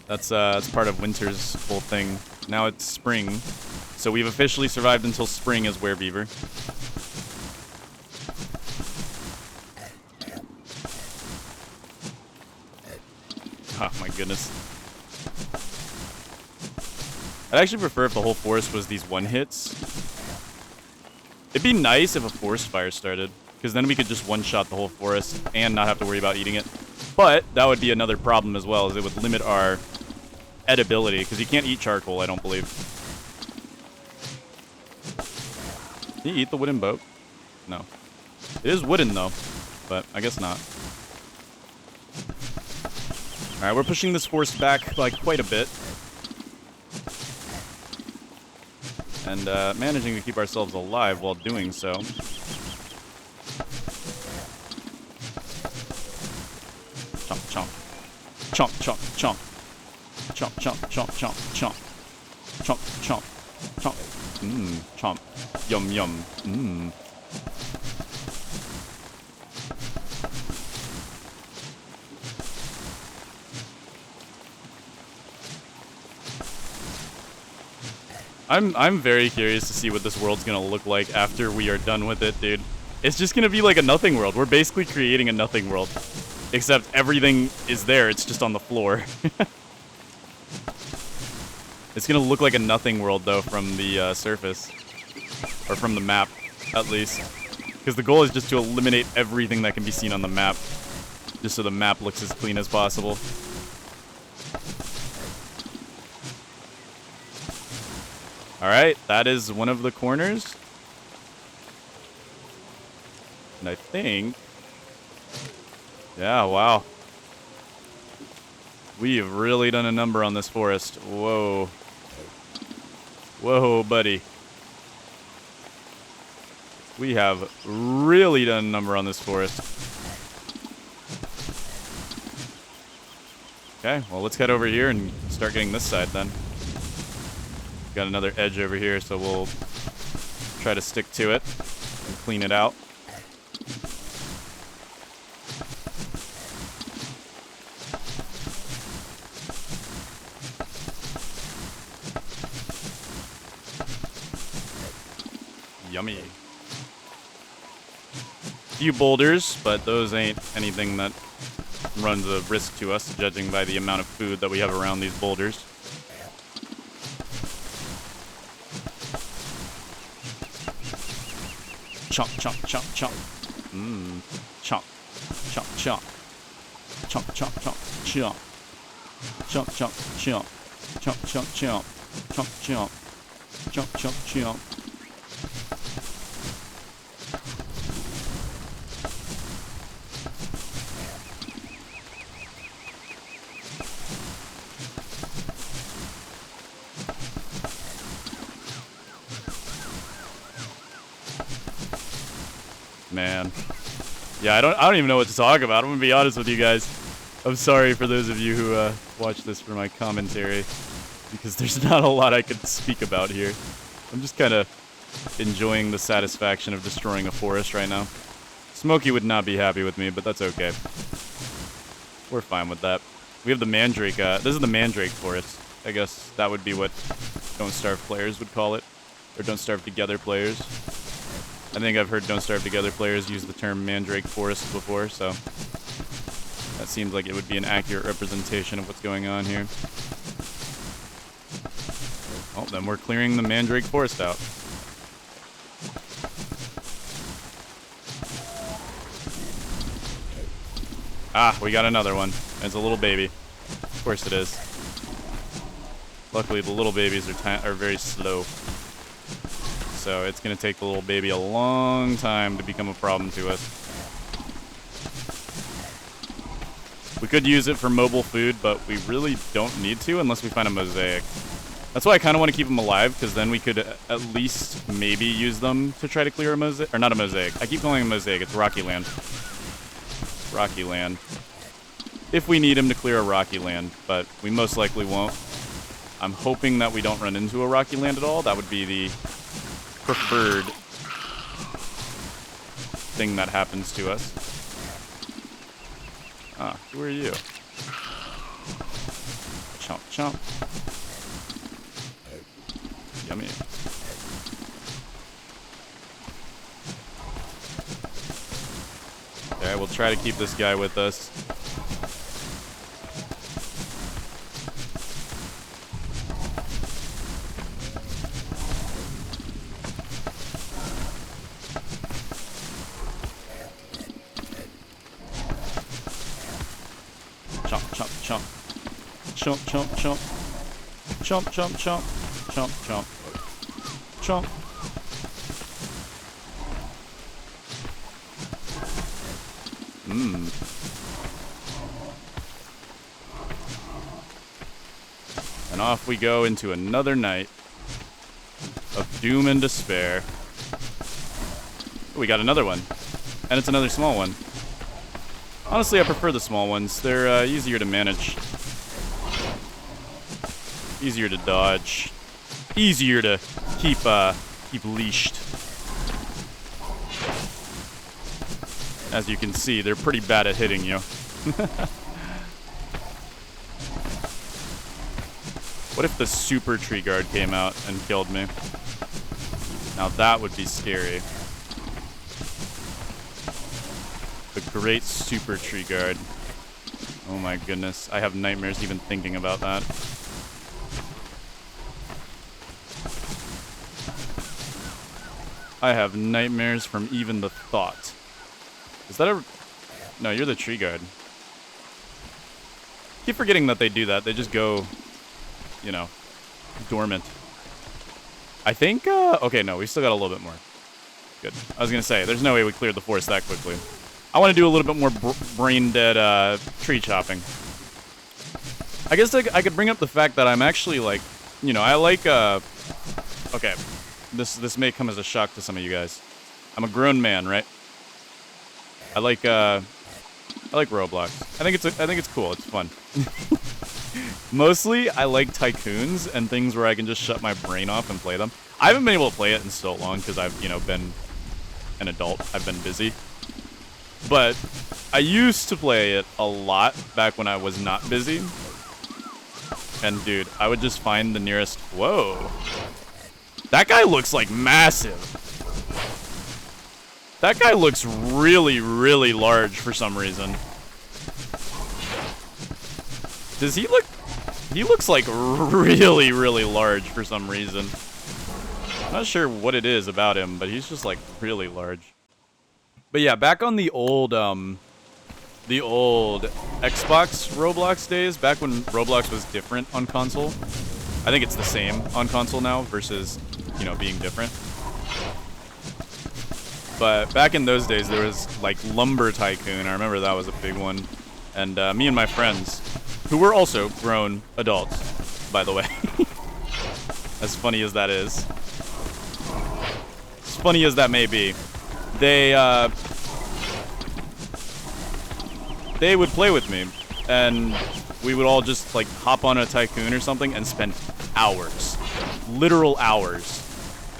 That's part of winter's whole thing. Now it's spring. So we've officially survived until spring as Werebeaver. Oh my goodness. I'd actually prefer if the whole forest was these one-hits. It'd be nice if a forest fire started, because then we could just one-shot the whole forest and not have to worry about eating it. But that would be another problem as well, as it would limit our edibility, because you can't eat charcoal, I don't believe. Can you eat the wooden boat? No. It is wooden, though, but I guess not. Alright, we're pushing this forest back, like, quite a bit. And managing to keep ourselves alive while doing so. Chomp, chomp. Chomp, chomp, chomp. Chomp, chomp, chomp, chomp, chomp. Chomp, chomp, chomp. Mmm, chomp. Yum, yum. Mmm. I'm very curious to see what this world's gonna look like after we are done with it, dude. It's just gonna be like a nothing world. We're basically creating a nothing world. Except everything is there, it's just on the floor. It's gonna look like a nothing world, though, from the surface. Or from the map, at least. Because the goal is just to eliminate everything that can be seen on the map. Just so the map looks as clean as possible. Alright, that is one of the corners. And I think... yeah, wow. We have really done a number on this forest. Whoa. Whoa, buddy. We have really done a number on this forest. Okay, well, let's head over here and start getting this side then. Got another edge over here, so we'll try to stick to it and clean it out. Yummy. Few boulders, but those ain't anything that runs a risk to us, judging by the amount of food that we have around these boulders. Chomp, chomp, chomp, chomp. Mmm. Chomp. Chomp, chomp. Chomp, chomp, chomp, chomp. Chomp, chomp, chomp. Chomp, chomp, chomp. Chomp, chomp. Chomp, chomp, chomp. Man. Yeah, I don't even know what to talk about. I'm gonna be honest with you guys. I'm sorry for those of you who watch this for my commentary, because there's not a lot I could speak about here. I'm just kind of enjoying the satisfaction of destroying a forest right now. Smokey would not be happy with me, but that's okay. We're fine with that. We have the Mandrake. This is the Mandrake forest. I guess that would be what Don't Starve players would call it, or Don't Starve Together players. I think I've heard Don't Starve Together players use the term Mandrake Forest before, so that seems like it would be an accurate representation of what's going on here. Oh, then we're clearing the Mandrake Forest out. Ah, we got another one. It's a little baby. Of course it is. Luckily, the little babies are very slow. So it's going to take the little baby a long time to become a problem to us. We could use it for mobile food, but we really don't need to unless we find a mosaic. That's why I kind of want to keep them alive, because then we could at least maybe use them to try to clear a mosaic. Or not a mosaic. I keep calling it a mosaic. It's rocky land. Rocky land. If we need him to clear a rocky land, but we most likely won't. I'm hoping that we don't run into a rocky land at all. That would be the preferred thing that happens to us. Ah, who are you? Chomp, chomp. Yummy. Okay, we'll try to keep this guy with us. Chomp, chomp, chomp. Chomp, chomp, chomp. Chomp, chomp, chomp. Chomp, chomp. Chomp. Mmm. And off we go into another night of doom and despair. We got another one. And it's another small one. Honestly, I prefer the small ones. They're easier to manage. Easier to dodge. Easier to keep leashed. As you can see, they're pretty bad at hitting you. What if the super tree guard came out and killed me? Now that would be scary. The great super tree guard. Oh my goodness, I have nightmares even thinking about that. I have nightmares from even the thought. Is that a... No, you're the tree guard. Keep forgetting that they do that. They just go, you know, dormant. I think, okay, no, we still got a little bit more. Good. I was gonna say, there's no way we cleared the forest that quickly. I want to do a little bit more brain-dead, tree chopping. I guess I could bring up the fact that I'm actually, like, you know, I like, okay. This may come as a shock to some of you guys. I'm a grown man, right? I like Roblox. I think it's cool. It's fun. Mostly, I like tycoons and things where I can just shut my brain off and play them. I haven't been able to play it in so long because I've, you know, been an adult. I've been busy. But I used to play it a lot back when I was not busy. And dude, I would just find the nearest... Whoa. That guy looks like massive. That guy looks really, really large for some reason. Does he look... He looks like really, really large for some reason. I'm not sure what it is about him, but he's just like really large. But yeah, back on the old Xbox Roblox days, back when Roblox was different on console. I think it's the same on console now versus, you know, being different. But back in those days, there was like Lumber Tycoon. I remember that was a big one. And me and my friends, who were also grown adults, by the way. As funny as that is. As funny as that may be. They would play with me, and we would all just like hop on a tycoon or something and spend hours, literal hours,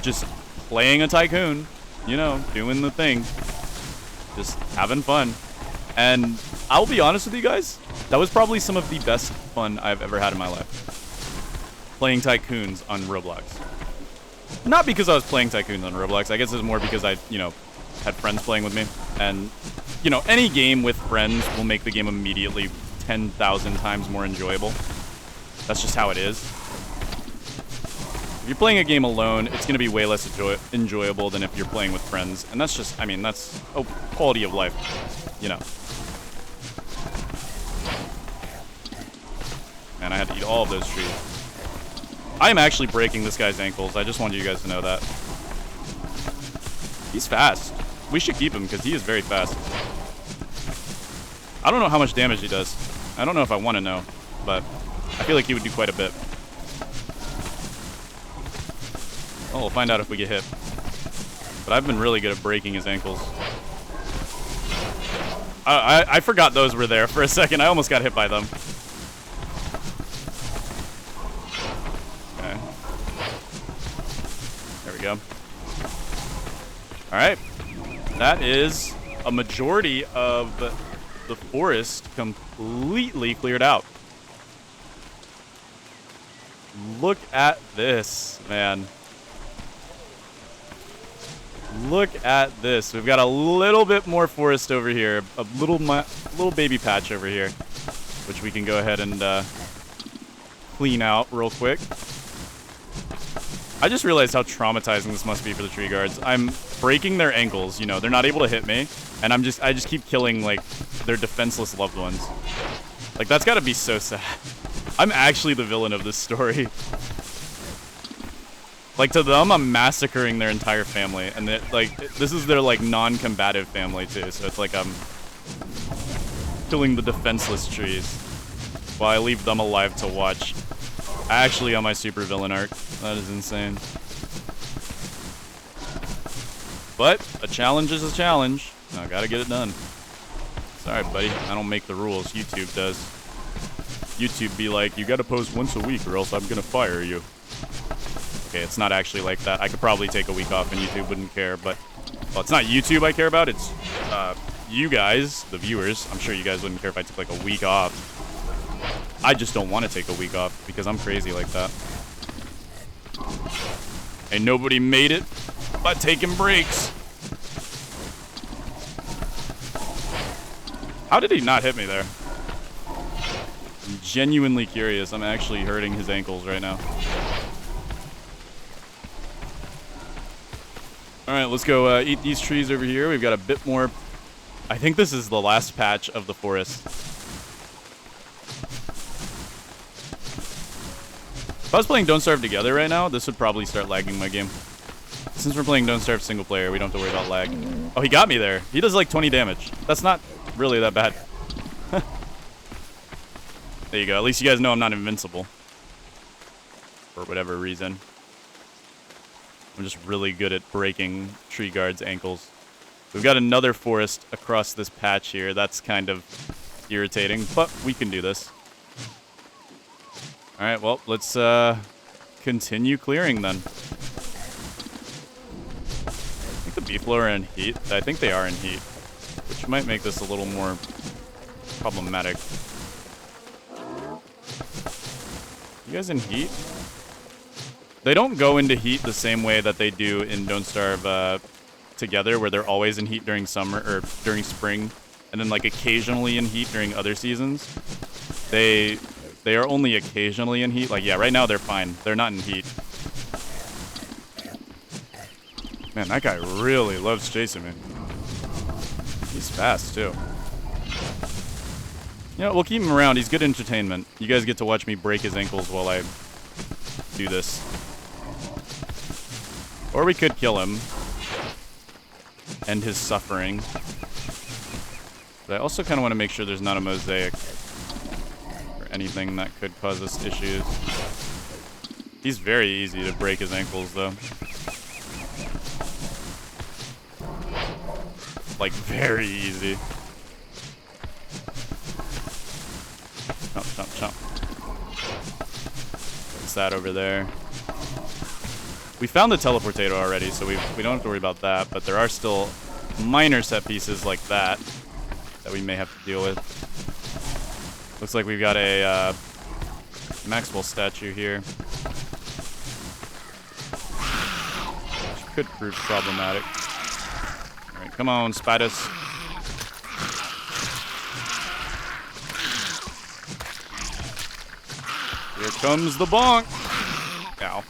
just playing a tycoon, you know, doing the thing, just having fun. And I'll be honest with you guys, that was probably some of the best fun I've ever had in my life, playing tycoons on Roblox. Not because I was playing tycoons on Roblox, I guess it's more because I, you know, had friends playing with me, and you know, any game with friends will make the game immediately 10,000 times more enjoyable. That's just how it is. If you're playing a game alone, it's going to be way less enjoyable than if you're playing with friends, and that's just, I mean, that's a quality of life, you know. Man, I had to eat all of those trees. I am actually breaking this guy's ankles. I just wanted you guys to know that. He's fast. We should keep him because he is very fast. I don't know how much damage he does. I don't know if I want to know, but I feel like he would do quite a bit. Well, we'll find out if we get hit. But I've been really good at breaking his ankles. I forgot those were there for a second. I almost got hit by them. Okay. There we go. Alright. That is a majority of the forest completely cleared out. Look at this, man. Look at this. We've got a little bit more forest over here. A little baby patch over here. Which we can go ahead and clean out real quick. I just realized how traumatizing this must be for the tree guards. I'm breaking their ankles, you know, they're not able to hit me. And I just keep killing, like, their defenseless loved ones. Like, that's gotta be so sad. I'm actually the villain of this story. Like, to them, I'm massacring their entire family. And, like, this is their, like, non-combative family, too. So it's like I'm killing the defenseless trees while I leave them alive to watch. Actually on my super villain arc. That is insane. But a challenge is a challenge. I gotta get it done. Sorry, buddy. I don't make the rules. YouTube does. YouTube be like, you gotta post once a week or else I'm gonna fire you. Okay, it's not actually like that. I could probably take a week off and YouTube wouldn't care, but... Well, it's not YouTube I care about. It's you guys, the viewers. I'm sure you guys wouldn't care if I took like a week off. I just don't want to take a week off because I'm crazy like that. And nobody made it by taking breaks. How did he not hit me there? I'm genuinely curious. I'm actually hurting his ankles right now. Alright, let's go eat these trees over here. We've got a bit more. I think this is the last patch of the forest. If I was playing Don't Starve together right now, this would probably start lagging my game. Since we're playing Don't Starve single player, we don't have to worry about lag. Oh, he got me there. He does like 20 damage. That's not really that bad. There you go. At least you guys know I'm not invincible. For whatever reason. I'm just really good at breaking tree guards' ankles. We've got another forest across this patch here. That's kind of irritating, but we can do this. Alright, well, let's continue clearing then. I think the beefalo are in heat. I think they are in heat, which might make this a little more problematic. You guys in heat? They don't go into heat the same way that they do in Don't Starve together, where they're always in heat during summer or during spring, and then like occasionally in heat during other seasons. They are only occasionally in heat. Like, yeah, right now they're fine. They're not in heat. Man, that guy really loves chasing me. He's fast, too. You know, we'll keep him around. He's good entertainment. You guys get to watch me break his ankles while I do this. Or we could kill him. End his suffering. But I also kind of want to make sure there's not a mosaic. Anything that could cause us issues. He's very easy to break his ankles, though. Like, very easy. Chomp, chomp, chomp. What's that over there? We found the teleportator already, so we don't have to worry about that, but there are still minor set pieces like that we may have to deal with. Looks like we've got a Maxwell statue here. Which could prove problematic. Alright, come on, spiders. Here comes the bonk! Ow.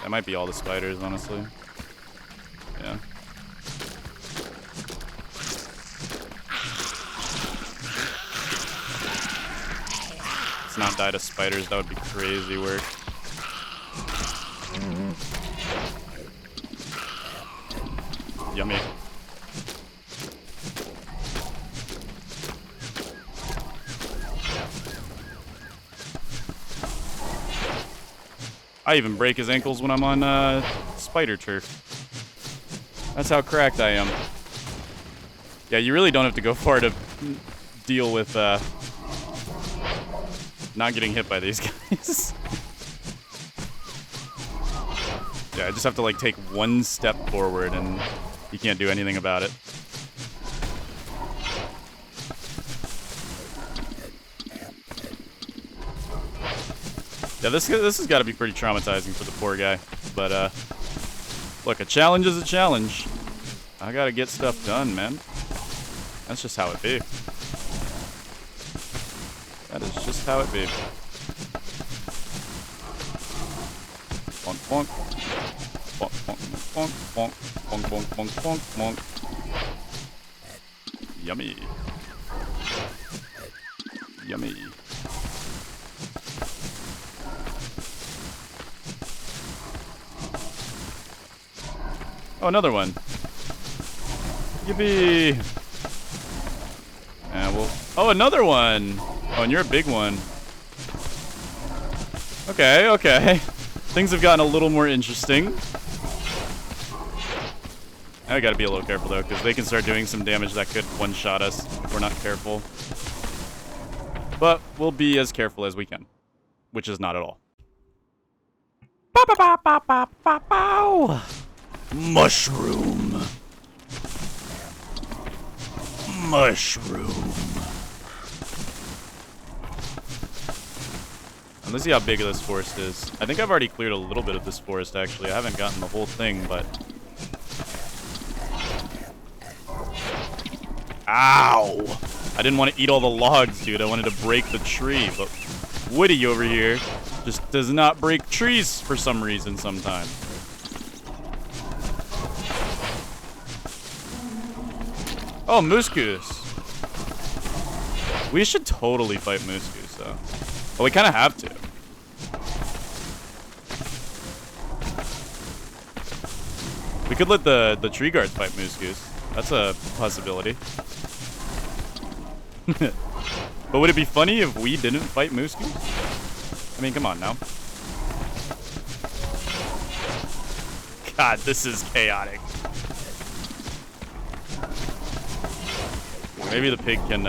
That might be all the spiders, honestly. Yeah. Not die to spiders, that would be crazy work. Yummy. I even break his ankles when I'm on spider turf. That's how cracked I am. Yeah, you really don't have to go far to deal with not getting hit by these guys. Yeah, I just have to like take one step forward and you can't do anything about it. Yeah, this has got to be pretty traumatizing for the poor guy. But, look, a challenge is a challenge. I got to get stuff done, man. That's just how it be. That is just how it be. Bonk, bonk. Bonk, bonk, bonk, bonk. Bonk, bonk, bonk, bonk, bonk. Yummy. Yummy. Oh, another one. Yippee! And we'll... Oh, another one! Oh, and you're a big one. Okay, okay. Things have gotten a little more interesting. I gotta be a little careful, though, because they can start doing some damage that could one-shot us if we're not careful. But we'll be as careful as we can. Which is not at all. Ba-ba-ba-ba-ba-ba-bow! Mushroom. Mushroom. And let's see how big this forest is. I think I've already cleared a little bit of this forest, actually. I haven't gotten the whole thing, but... Ow! I didn't want to eat all the logs, dude. I wanted to break the tree, but Woody over here just does not break trees for some reason sometimes. Oh, Moose Goose. We should totally fight Moose Goose, though. Well, we kind of have to. We could let the tree guards fight Moose Goose. That's a possibility. But would it be funny if we didn't fight Moose Goose? I mean, come on now. God, this is chaotic. Maybe the pig can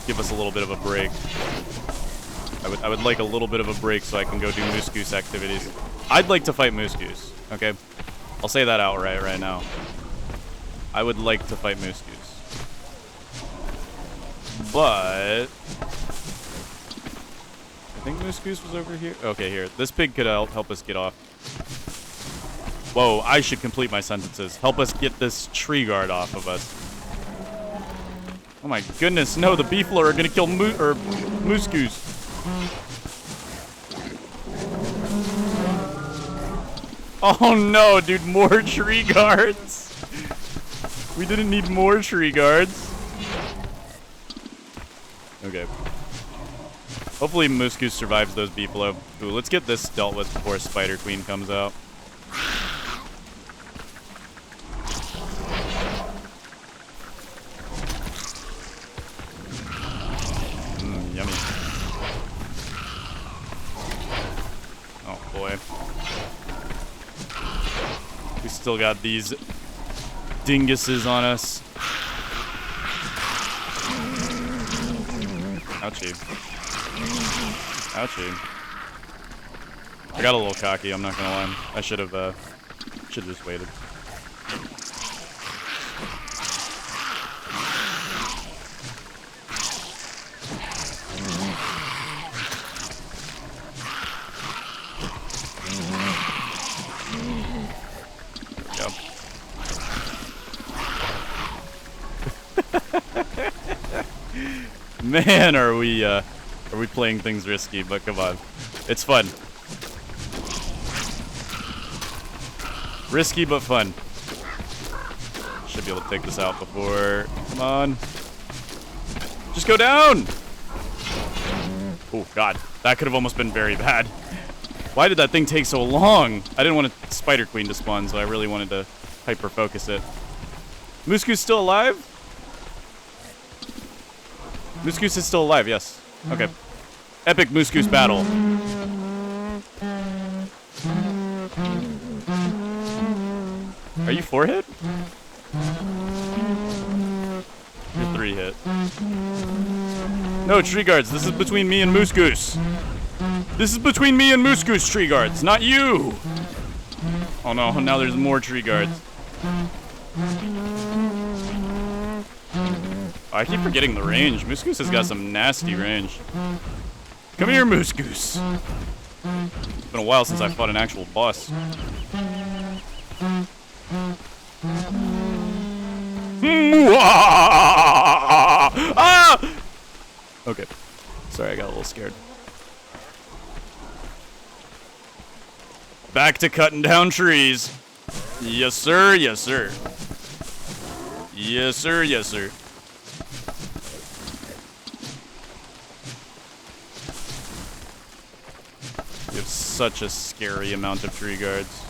give us a little bit of a break. I would like a little bit of a break so I can go do Moose Goose activities. I'd like to fight Moose Goose, okay? I'll say that outright right now. I would like to fight Moose Goose. But... I think Moose Goose was over here. Okay, here. This pig could help us get off. Whoa, I should complete my sentences. Help us get this tree guard off of us. Oh my goodness, no, the beefler are gonna kill Moose Goose. Oh no, dude, more tree guards. We didn't need more tree guards. Okay. Hopefully Moose Goose survives those beefalo. Ooh, let's get this dealt with before Spider Queen comes out. Yummy. Oh boy. We still got these dinguses on us. Ouchie. Ouchie. I got a little cocky, I'm not gonna lie. I should have just waited. Man, are we playing things risky, but come on. It's fun. Risky, but fun. Should be able to take this out before... Come on. Just go down! Oh, God. That could have almost been very bad. Why did that thing take so long? I didn't want a Spider Queen to spawn, so I really wanted to hyper-focus it. Moose Goose still alive? Moose Goose is still alive, yes. Okay. Epic Moose Goose battle. you 4 hit? You're 3 hit. No, tree guards, this is between me and Moose Goose. This is between me and Moose Goose, tree guards, not you! Oh no, now there's more tree guards. I keep forgetting the range. Moose Goose has got some nasty range. Come here, Moose Goose. It's been a while since I fought an actual boss. Ah! Okay. Sorry, I got a little scared. Back to cutting down trees. Yes, sir. Yes, sir. Yes, sir. Yes, sir. You have such a scary amount of tree guards.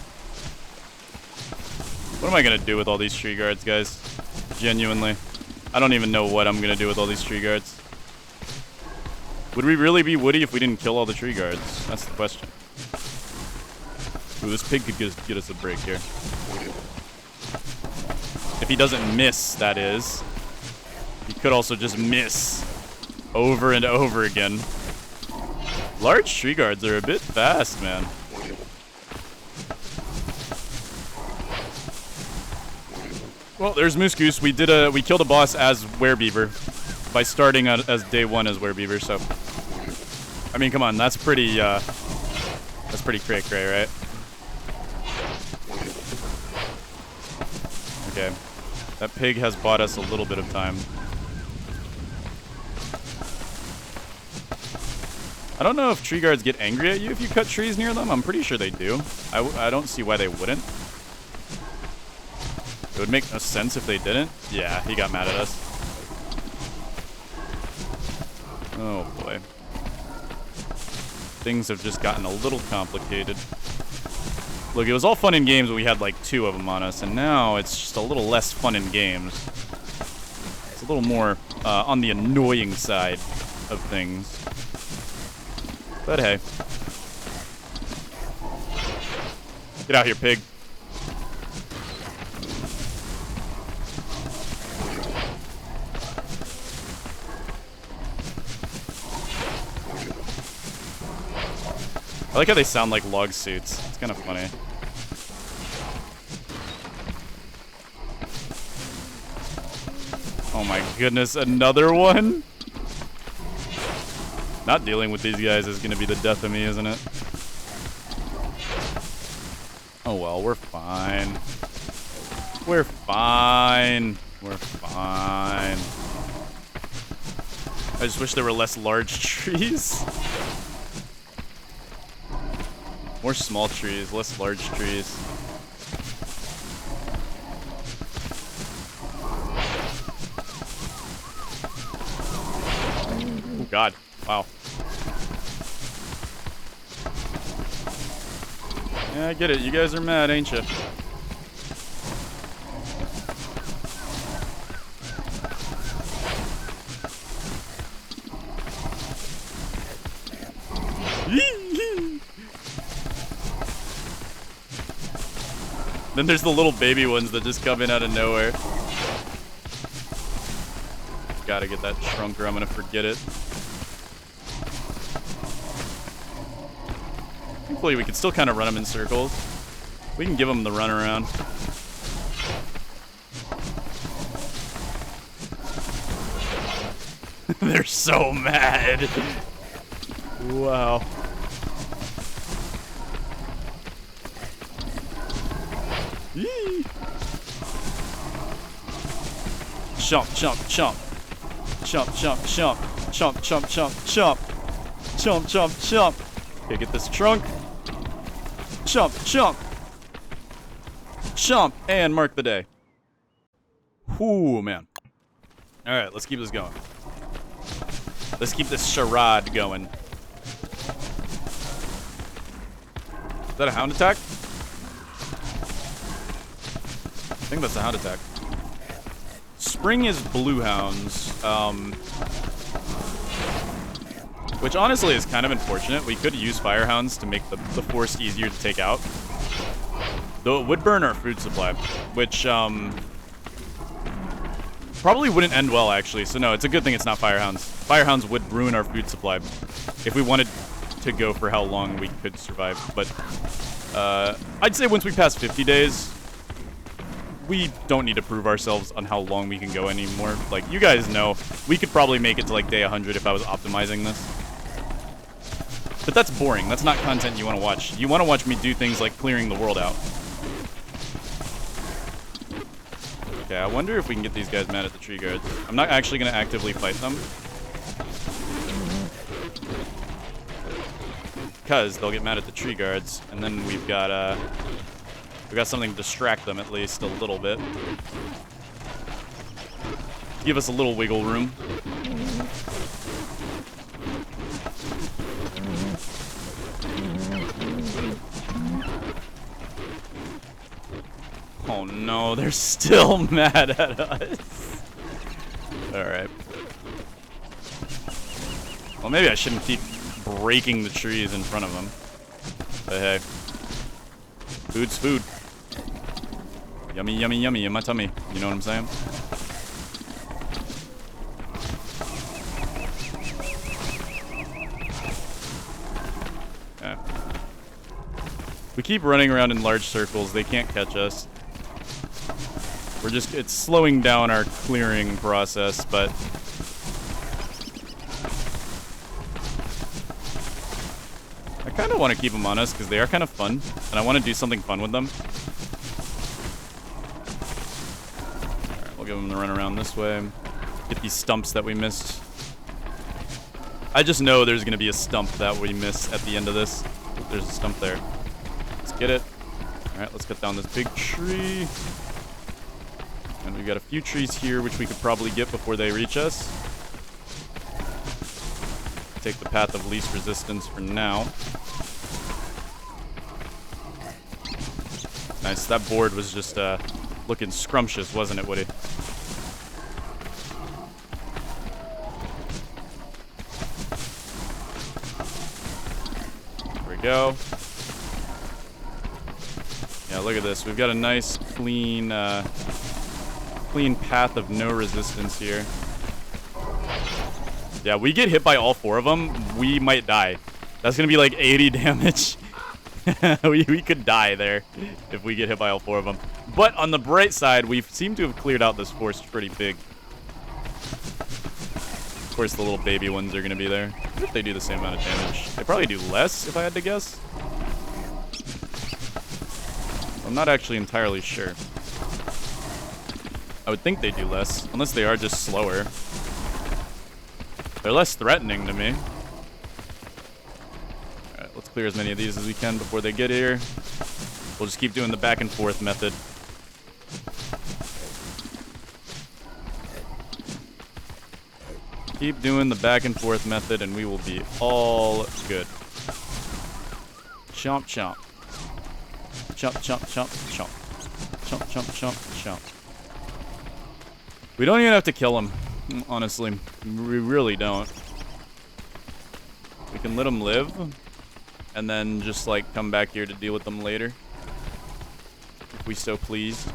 What am I gonna do with all these tree guards, guys? Genuinely. I don't even know what I'm gonna do with all these tree guards. Would we really be Woody if we didn't kill all the tree guards? That's the question. Ooh, this pig could get us a break here. If he doesn't miss, that is. He could also just miss over and over again. Large tree guards are a bit fast, man. Well, there's Moose Goose. We killed a boss as Werebeaver by starting as day 1 as Werebeaver. So, I mean, come on, that's pretty cray cray, right? Okay, that pig has bought us a little bit of time. I don't know if tree guards get angry at you if you cut trees near them. I'm pretty sure they do. I don't see why they wouldn't. It would make no sense if they didn't. Yeah, he got mad at us. Oh boy. Things have just gotten a little complicated. Look, it was all fun in games when we had like 2 of them on us, and now it's just a little less fun in games. It's a little more on the annoying side of things. But hey. Get out here, pig. I like how they sound like log suits. It's kind of funny. Oh my goodness, another one? Not dealing with these guys is going to be the death of me, isn't it? Oh well, we're fine. We're fine. We're fine. I just wish there were less large trees. More small trees, less large trees. Oh god. Wow. Yeah, I get it. You guys are mad, ain't you? Then there's the little baby ones that just come in out of nowhere. Gotta get that trunk or I'm gonna forget it. Hopefully we can still kind of run them in circles. We can give them the run around. They're so mad. Wow. Yee. Chomp, chomp, chomp. Chomp, chomp, chomp. Chomp, chomp, chomp, chomp. Chomp, chomp, chomp. Okay, get this trunk. Chomp, chomp. Chomp, and mark the day. Whoo, man. Alright, let's keep this going. Let's keep this charade going. Is that a hound attack? I think that's a hound attack. Spring is blue hounds, which honestly is kind of unfortunate. We could use fire hounds to make the forest easier to take out. Though it would burn our food supply, which probably wouldn't end well, actually. So no, it's a good thing it's not firehounds. Firehounds would ruin our food supply if we wanted to go for how long we could survive. But I'd say once we pass 50 days, we don't need to prove ourselves on how long we can go anymore. Like, you guys know, we could probably make it to, like, day 100 if I was optimizing this. But that's boring. That's not content you want to watch. You want to watch me do things like clearing the world out. Okay, I wonder if we can get these guys mad at the tree guards. I'm not actually going to actively fight them, because they'll get mad at the tree guards, and then we've got something to distract them at least a little bit. Give us a little wiggle room. Oh no, they're still mad at us. Alright. Well, maybe I shouldn't keep breaking the trees in front of them. But hey. Food's food. Yummy, yummy, yummy in my tummy. You know what I'm saying? Okay. We keep running around in large circles. They can't catch us. It's slowing down our clearing process, but I kind of want to keep them on us because they are kind of fun, and I want to do something fun with them. Alright, we'll give them the run around this way. Get these stumps that we missed. I just know there's going to be a stump that we miss at the end of this. There's a stump there. Let's get it. Alright, let's cut down this big tree. And we've got a few trees here, which we could probably get before they reach us. Take the path of least resistance for now. Nice. That board was just looking scrumptious, wasn't it, Woody? There we go. Yeah, look at this. We've got a nice, clean path of no resistance here. Yeah, we get hit by all four of them, we might die. That's gonna be like 80 damage. we could die there if we get hit by all four of them. But on the bright side, we seem to have cleared out this forest pretty big. Of course, the little baby ones are gonna be there. I wonder if they do the same amount of damage. They probably do less, if I had to guess. I'm not actually entirely sure. I would think they do less, unless they are just slower. They're less threatening to me. Alright, let's clear as many of these as we can before they get here. We'll just keep doing the back and forth method. Keep doing the back and forth method and we will be all good. Chomp, chomp. Chomp, chomp, chomp, chomp. Chomp, chomp, chomp, chomp. We don't even have to kill them, honestly. We really don't. We can let them live, and then just, like, come back here to deal with them later. If we so please.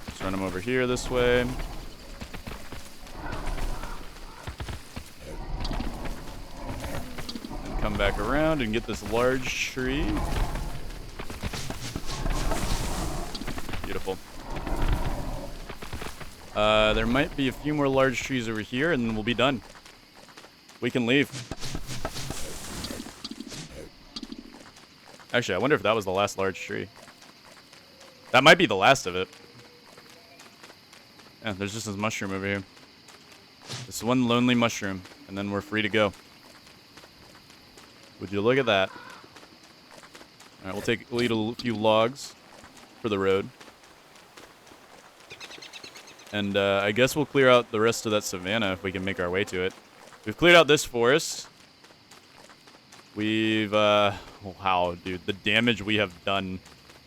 Just run them over here this way. Come back around and get this large tree. Beautiful. There might be a few more large trees over here and then we'll be done. We can leave. Actually, I wonder if that was the last large tree. That might be the last of it. Yeah, there's just this mushroom over here. This one lonely mushroom, and then we're free to go. Would you look at that? Alright, we'll eat a few logs for the road. And I guess we'll clear out the rest of that savanna if we can make our way to it. We've cleared out this forest. We've, wow, dude, the damage we have done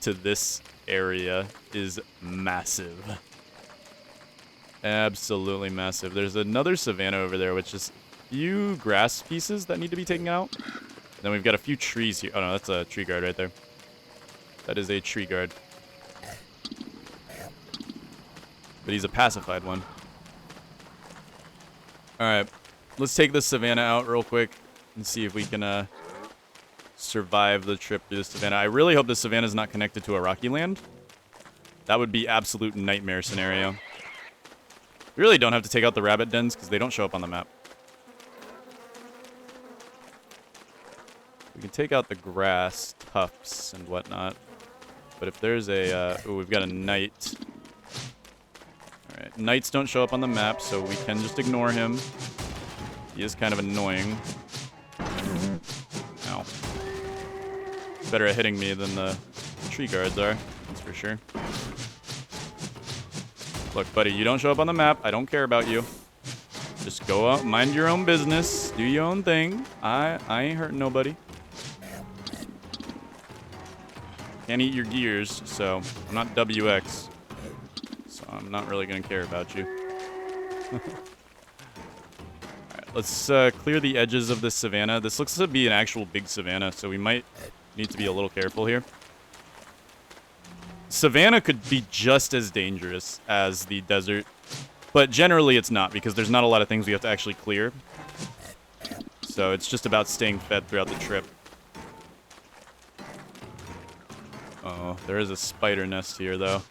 to this area is massive. Absolutely massive. There's another savanna over there, which is few grass pieces that need to be taken out. Then we've got a few trees here. Oh no, that's a tree guard right there. That is a tree guard. But he's a pacified one. Alright. Let's take this savanna out real quick and see if we can survive the trip through the savanna. I really hope the savanna is not connected to a rocky land. That would be absolute nightmare scenario. We really don't have to take out the rabbit dens because they don't show up on the map. We can take out the grass tufts and whatnot. But if there's a... ooh, we've got a knight. Alright, knights don't show up on the map, so we can just ignore him. He is kind of annoying. Ow. Better at hitting me than the tree guards are, that's for sure. Look, buddy, you don't show up on the map. I don't care about you. Just go out, mind your own business, do your own thing. I ain't hurting nobody. Can't eat your gears, so I'm not WX. So I'm not really going to care about you. Alright, let's clear the edges of this savanna. This looks to be an actual big savanna, so we might need to be a little careful here. Savanna could be just as dangerous as the desert, but generally it's not because there's not a lot of things we have to actually clear. So it's just about staying fed throughout the trip. Oh, there is a spider nest here, though.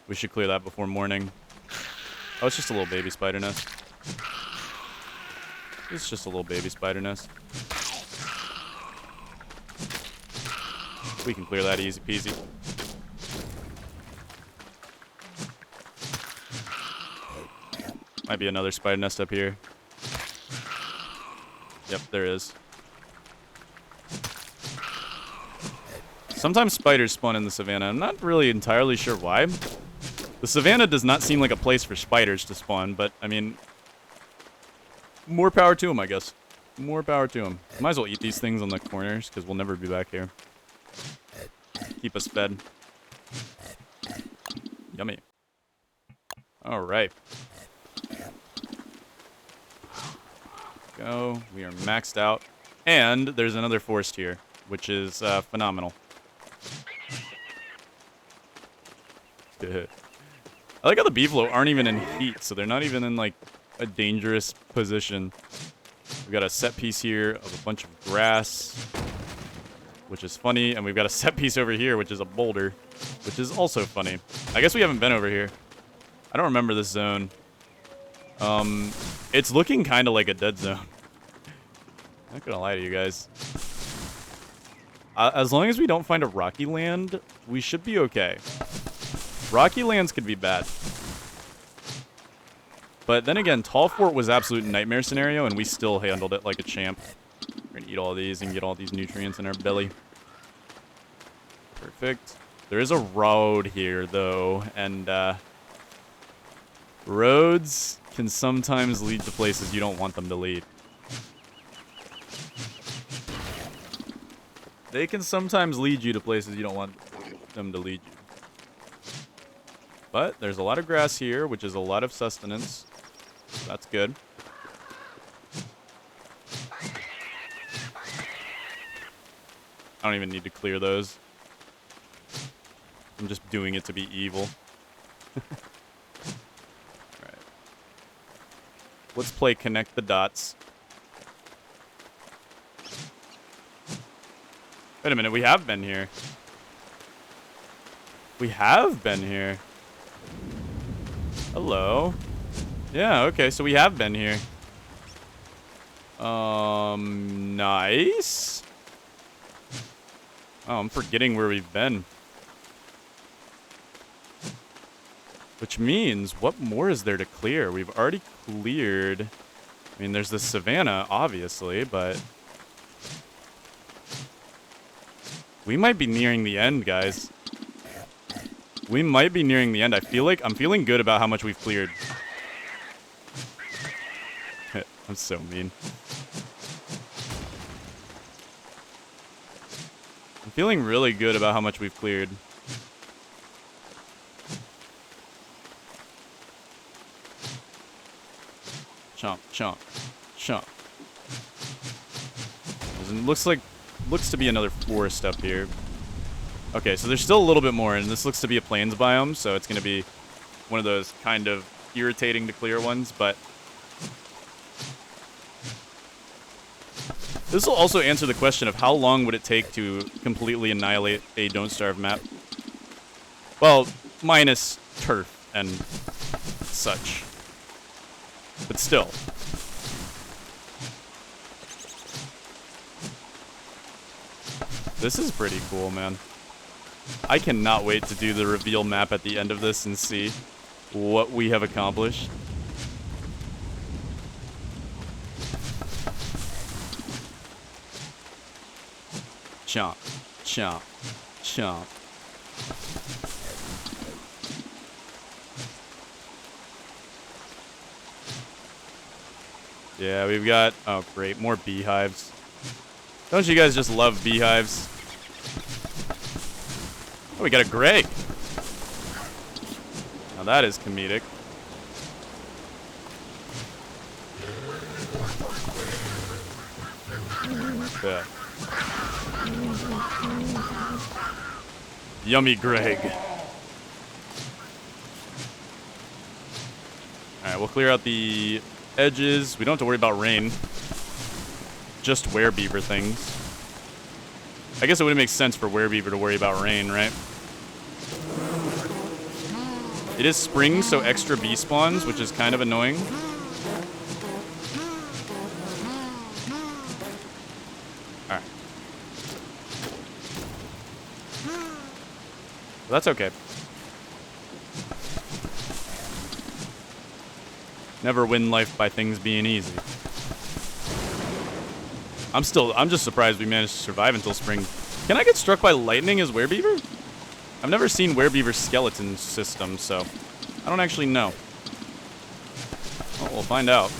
We should clear that before morning. Oh, it's just a little baby spider nest. It's just a little baby spider nest. We can clear that easy peasy. Might be another spider nest up here. Yep, there is. Sometimes spiders spawn in the savanna. I'm not really entirely sure why. The savanna does not seem like a place for spiders to spawn, but, I mean... more power to them, I guess. More power to them. Might as well eat these things on the corners, because we'll never be back here. Keep us fed. Yummy. Alright. Go. We are maxed out. And there's another forest here, which is phenomenal. I like how the beefalo aren't even in heat, so they're not even in, like, a dangerous position. We've got a set piece here of a bunch of grass, which is funny, and we've got a set piece over here, which is a boulder, which is also funny. I guess we haven't been over here. I don't remember this zone. It's looking kind of like a dead zone. Not gonna lie to you guys. As long as we don't find a rocky land, we should be okay. Rocky lands could be bad. But then again, Tall Fort was absolute nightmare scenario, and we still handled it like a champ. We're gonna eat all these and get all these nutrients in our belly. Perfect. There is a road here, though, and roads can sometimes lead to places you don't want them to lead. They can sometimes lead you to places you don't want them to lead you. But there's a lot of grass here, which is a lot of sustenance. So that's good. I don't even need to clear those. I'm just doing it to be evil. Alright. Let's play Connect the Dots. Wait a minute, we have been here. We have been here. Hello. Yeah, okay, so we have been here. Nice. Oh, I'm forgetting where we've been. Which means, what more is there to clear? We've already cleared... I mean, there's the savannah, obviously, but... we might be nearing the end, guys. We might be nearing the end. I'm feeling good about how much we've cleared. I'm so mean. I'm feeling really good about how much we've cleared. Chomp, chomp, chomp. And looks to be another forest up here. Okay, so there's still a little bit more, and this looks to be a plains biome, so it's going to be one of those kind of irritating to clear ones, but this will also answer the question of how long would it take to completely annihilate a Don't Starve map. Well, minus turf and such. But still. This is pretty cool, man. I cannot wait to do the reveal map at the end of this and see what we have accomplished. Chomp, chomp, chomp. Yeah, we've got... Oh, great. More beehives. Don't you guys just love beehives? Oh, we got a Greg. Now that is comedic. Yeah. Yummy Greg. Alright, we'll clear out the edges. We don't have to worry about rain. Just werebeaver things. I guess it wouldn't make sense for werebeaver to worry about rain, right? It is spring, so extra bee spawns, which is kind of annoying. Alright. Well, that's okay. Never win life by things being easy. I'm just surprised we managed to survive until spring. Can I get struck by lightning as werebeaver? I've never seen werebeaver's skeleton system, so I don't actually know. Well, we'll find out.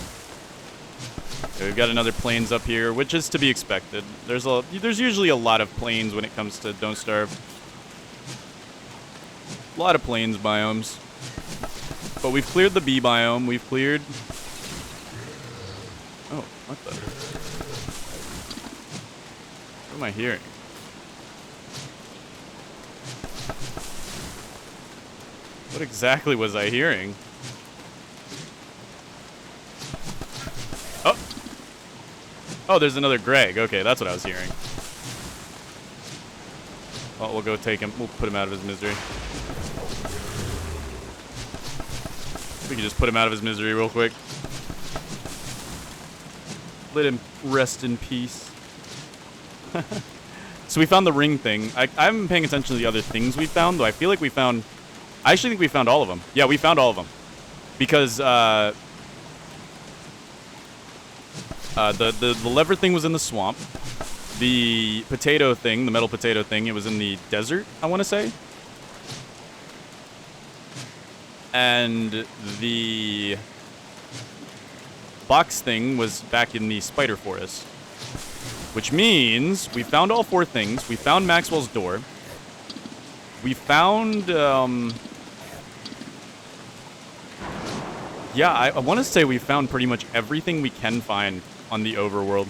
Okay, we've got another plains up here, which is to be expected. There's usually a lot of plains when it comes to Don't Starve. A lot of plains biomes. But we've cleared the bee biome. We've cleared... Oh, what the... What am I hearing? What exactly was I hearing? Oh! Oh, there's another Greg. Okay, that's what I was hearing. Well, we'll go take him. We'll put him out of his misery. We can just put him out of his misery real quick. Let him rest in peace. So we found the ring thing. I haven't been paying attention to the other things we found, though I feel like we found... I actually think we found all of them. Yeah, we found all of them. Because, the lever thing was in the swamp. The potato thing, the metal potato thing, it was in the desert, I want to say. And the box thing was back in the spider forest. Which means we found all 4 things. We found Maxwell's door. We found, yeah, I want to say we found pretty much everything we can find on the overworld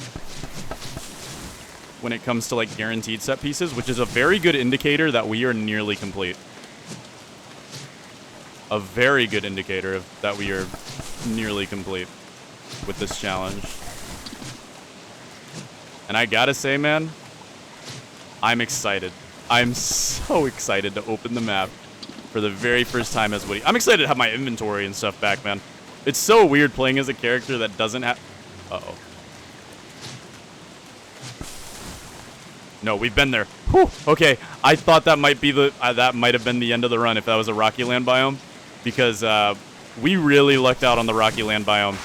when it comes to, like, guaranteed set pieces, which is a very good indicator that we are nearly complete. A very good indicator of that we are nearly complete with this challenge. And I gotta say, man, I'm excited. I'm so excited to open the map for the very first time as Woody. I'm excited to have my inventory and stuff back, man. It's so weird playing as a character that doesn't have... Uh-oh. No, we've been there. Whew. Okay, I thought that might be the... that might have been the end of the run if that was a Rocky Land biome. Because we really lucked out on the Rocky Land biome.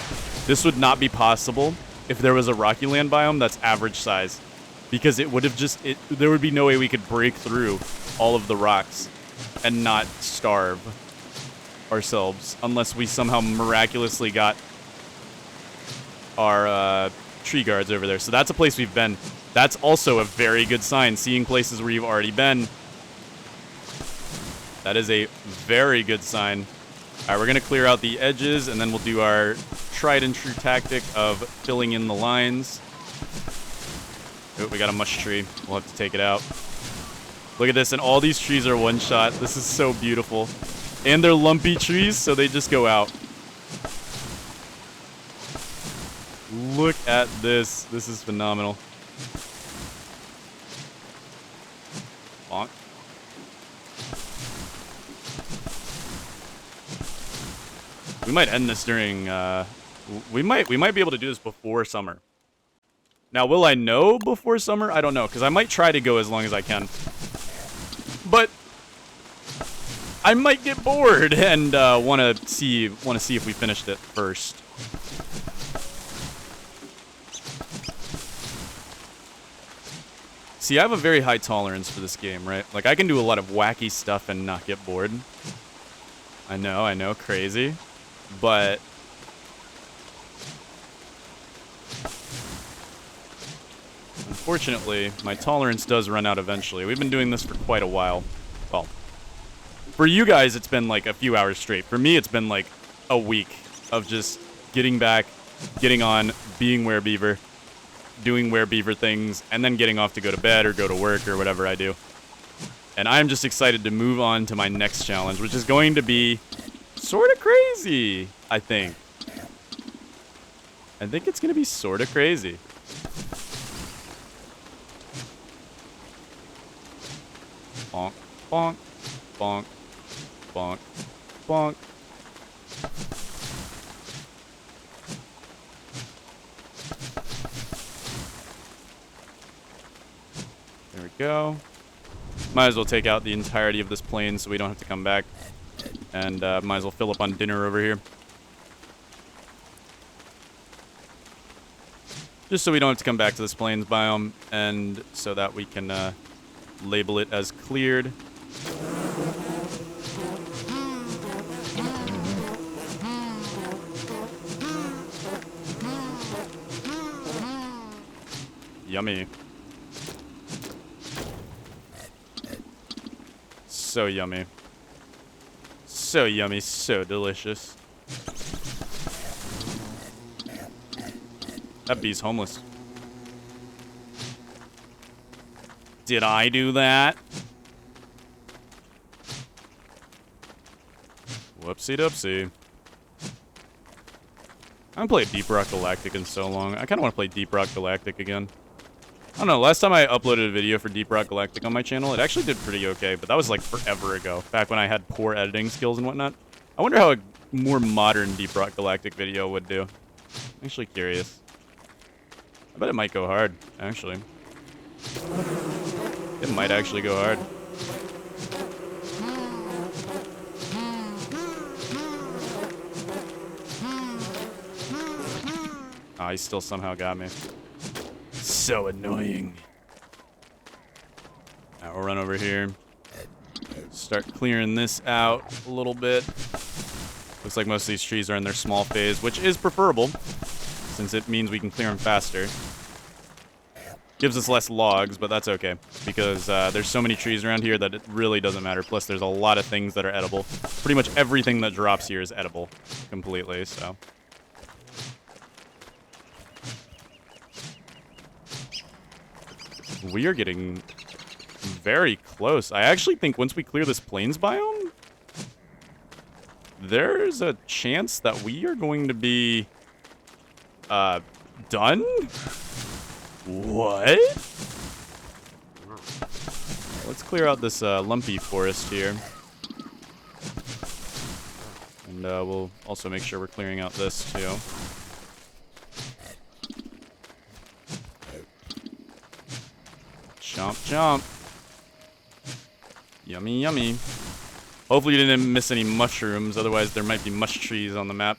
This would not be possible if there was a Rocky Land biome that's average size. Because it would have just... there would be no way we could break through all of the rocks and not starve ourselves unless we somehow miraculously got our tree guards over there. So that's a place we've been. That's also a very good sign. Seeing places where you've already been. That is a very good sign. All right, we're going to clear out the edges, and then we'll do our tried and true tactic of filling in the lines. Oh, we got a mush tree. We'll have to take it out. Look at this, and all these trees are one shot. This is so beautiful. And they're lumpy trees, so they just go out. Look at this. This is phenomenal. Bonk. We might end this during, we might be able to do this before summer. Now, will I know before summer? I don't know, because I might try to go as long as I can. But I might get bored and want to see if we finished it first. See, I have a very high tolerance for this game, right? Like, I can do a lot of wacky stuff and not get bored. I know, crazy. But unfortunately, my tolerance does run out eventually. We've been doing this for quite a while. Well, for you guys, it's been like a few hours straight. For me, it's been like a week of just getting back, getting on, being Werebeaver, doing Werebeaver things, and then getting off to go to bed or go to work or whatever I do. And I'm just excited to move on to my next challenge, which is going to be sort of crazy, I think. I think it's going to be sort of crazy. Bonk, bonk, bonk, bonk, bonk. There we go. Might as well take out the entirety of this plane so we don't have to come back. And might as well fill up on dinner over here. Just so we don't have to come back to this plains biome, and so that we can label it as cleared. Yummy. So yummy. So yummy, so delicious. That bee's homeless. Did I do that? Whoopsie doopsie. I haven't played Deep Rock Galactic in so long. I kind of want to play Deep Rock Galactic again. I don't know, last time I uploaded a video for Deep Rock Galactic on my channel, it actually did pretty okay, but that was like forever ago, back when I had poor editing skills and whatnot. I wonder how a more modern Deep Rock Galactic video would do. I'm actually curious. I bet it might go hard, actually. It might actually go hard. Ah, he still somehow got me. So annoying. Now we'll run over here. Start clearing this out a little bit. Looks like most of these trees are in their small phase, which is preferable, since it means we can clear them faster. Gives us less logs, but that's okay, because there's so many trees around here that it really doesn't matter. Plus, there's a lot of things that are edible. Pretty much everything that drops here is edible completely, so. We are getting very close. I actually think once we clear this plains biome, there's a chance that we are going to be done? What? Let's clear out this lumpy forest here. And we'll also make sure we're clearing out this too. Chomp, chomp. Yummy, yummy. Hopefully you didn't miss any mushrooms, otherwise there might be mush trees on the map.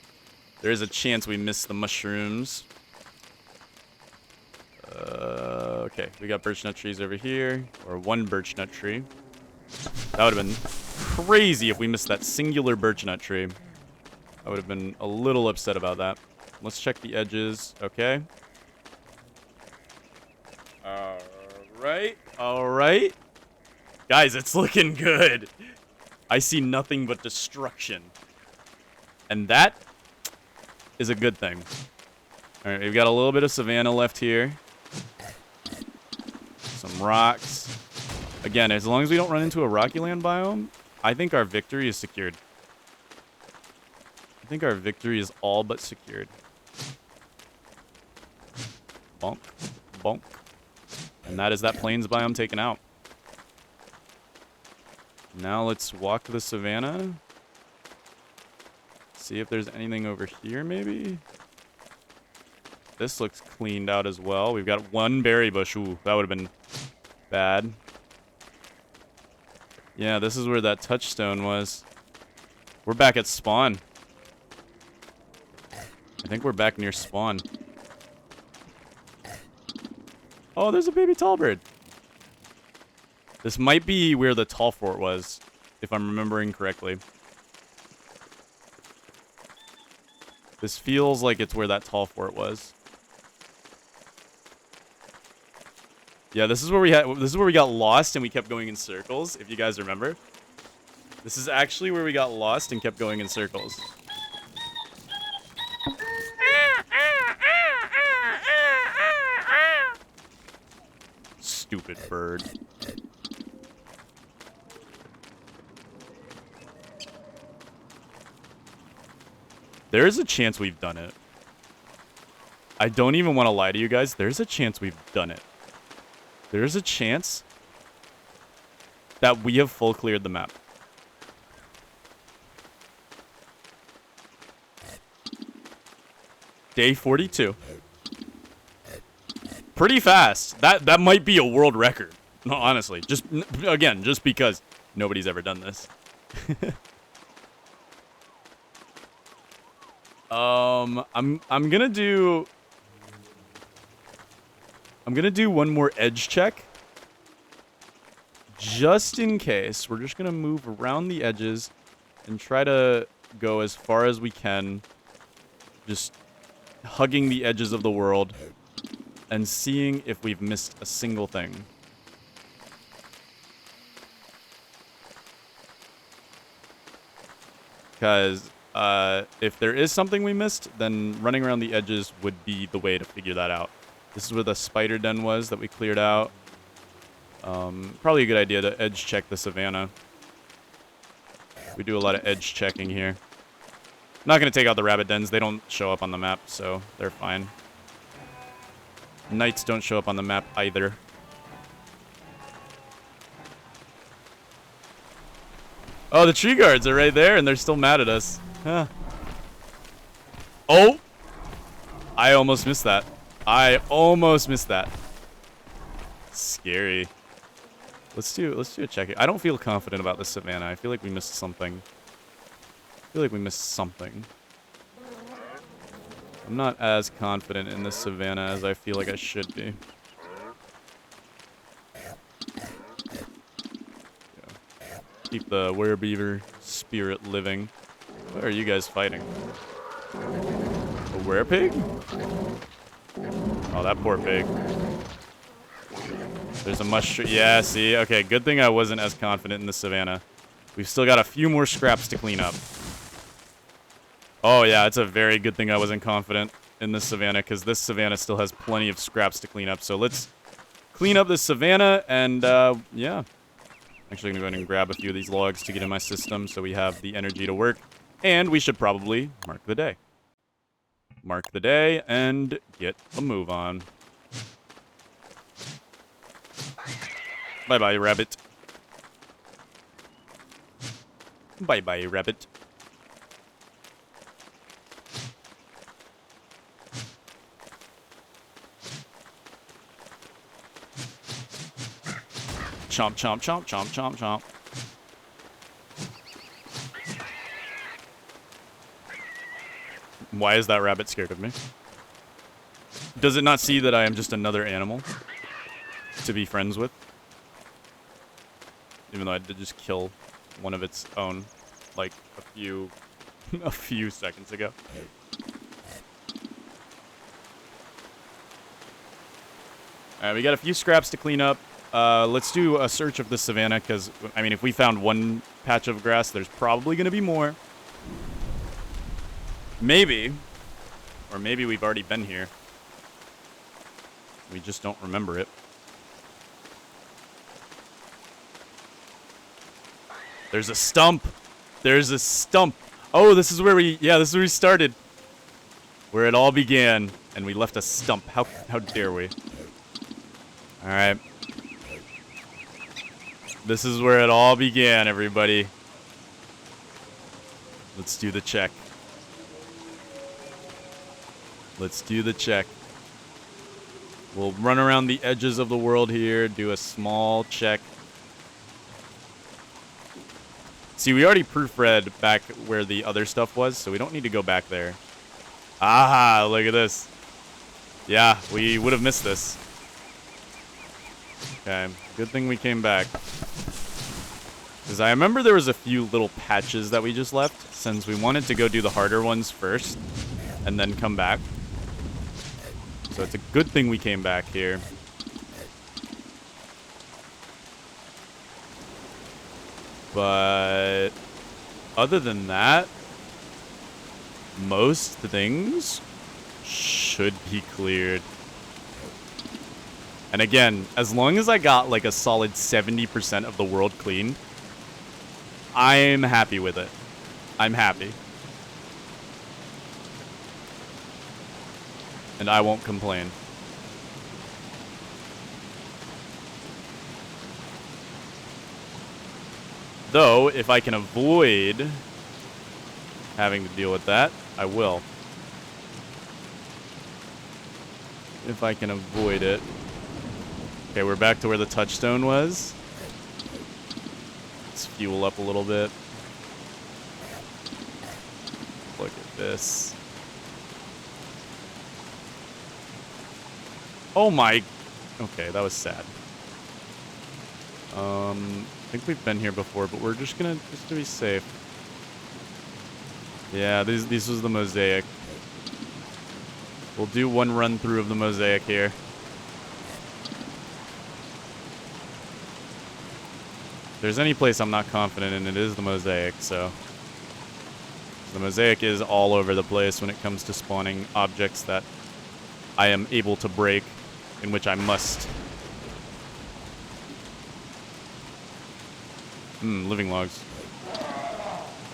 There is a chance we missed the mushrooms. Okay, we got birch nut trees over here, or one birch nut tree. That would have been crazy if we missed that singular birch nut tree. I would have been a little upset about that. Let's check the edges, okay. Alright. Guys, it's looking good. I see nothing but destruction. And that is a good thing. Alright, we've got a little bit of savanna left here. Some rocks. Again, as long as we don't run into a rocky land biome, I think our victory is secured. I think our victory is all but secured. Bonk. Bonk. And that is that plains biome taken out. Now let's walk the savannah. See if there's anything over here, maybe? This looks cleaned out as well. We've got one berry bush. Ooh, that would have been bad. Yeah, this is where that touchstone was. We're back at spawn. I think we're back near spawn. Oh, there's a baby tall bird. This might be where the tall fort was, if I'm remembering correctly. This feels like it's where that tall fort was. Yeah, this is where we got lost and we kept going in circles, if you guys remember. This is actually where we got lost and kept going in circles. Stupid bird. There is a chance we've done it. I don't even want to lie to you guys. There's a chance we've done it. There's a chance that we have full cleared the map. Day 42. Pretty fast. That might be a world record. No, honestly. Just because nobody's ever done this. I'm gonna do one more edge check. Just in case. We're just gonna move around the edges and try to go as far as we can. Just hugging the edges of the world and seeing if we've missed a single thing. Because if there is something we missed, then running around the edges would be the way to figure that out. This is where the spider den was that we cleared out. Probably a good idea to edge check the savannah. We do a lot of edge checking here. Not going to take out the rabbit dens. They don't show up on the map, so they're fine. Knights don't show up on the map either. Oh, the tree guards are right there, and they're still mad at us. Huh. Oh! I almost missed that. I almost missed that. Scary. Let's do a check. I don't feel confident about this savannah. I feel like we missed something. I'm not as confident in this savannah as I feel like I should be. Keep the werebeaver spirit living. What are you guys fighting? A werepig? Oh, that poor pig. There's a mushroom. Yeah, see? Okay, good thing I wasn't as confident in the savannah. We've still got a few more scraps to clean up. Oh, yeah, it's a very good thing I wasn't confident in this savannah, because this savannah still has plenty of scraps to clean up. So let's clean up this savannah, and, yeah. Actually, I'm going to go ahead and grab a few of these logs to get in my system so we have the energy to work. And we should probably mark the day. Mark the day and get a move on. Bye-bye, rabbit. Bye-bye, rabbit. Chomp, chomp, chomp, chomp, chomp, chomp. Why is that rabbit scared of me? Does it not see that I am just another animal to be friends with? Even though I did just kill one of its own, like, a few seconds ago. Alright, we got a few scraps to clean up. Let's do a search of the savannah, because, I mean, if we found one patch of grass, there's probably going to be more. Maybe. Or maybe we've already been here. We just don't remember it. There's a stump. There's a stump. Oh, this is where we started. Where it all began, and we left a stump. How dare we? All right. This is where it all began, everybody. Let's do the check. Let's do the check. We'll run around the edges of the world here, do a small check. See, we already proofread back where the other stuff was, so we don't need to go back there. Ah, look at this. Yeah, we would have missed this. Okay, good thing we came back. Because I remember there was a few little patches that we just left, since we wanted to go do the harder ones first, and then come back. So it's a good thing we came back here. But other than that, most things should be cleared. And again, as long as I got like a solid 70% of the world cleaned, I'm happy with it. I'm happy. And I won't complain. Though, if I can avoid having to deal with that, I will. If I can avoid it. Okay, we're back to where the touchstone was. Let's fuel up a little bit. Look at this. Oh my... Okay, that was sad. I think we've been here before, but we're just to be safe. Yeah, this was the mosaic. We'll do one run through of the mosaic here. If there's any place I'm not confident in, it is the mosaic, so... The mosaic is all over the place when it comes to spawning objects that I am able to break, in which I must. Living logs.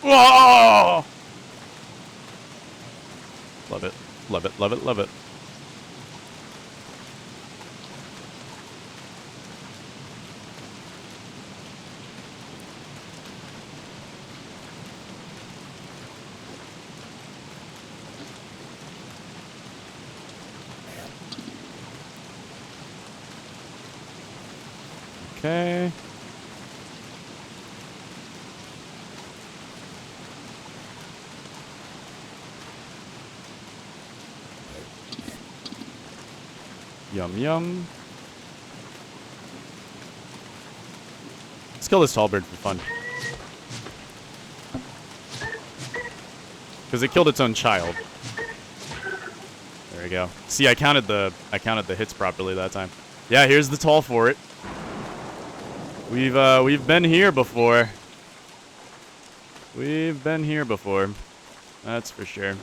Whoa! Love it. Love it, love it, love it. Okay. Yum, yum. Let's kill this tall bird for fun. Because it killed its own child. There we go. See, I counted the hits properly that time. Yeah, here's the tall fort. We've been here before. We've been here before. That's for sure.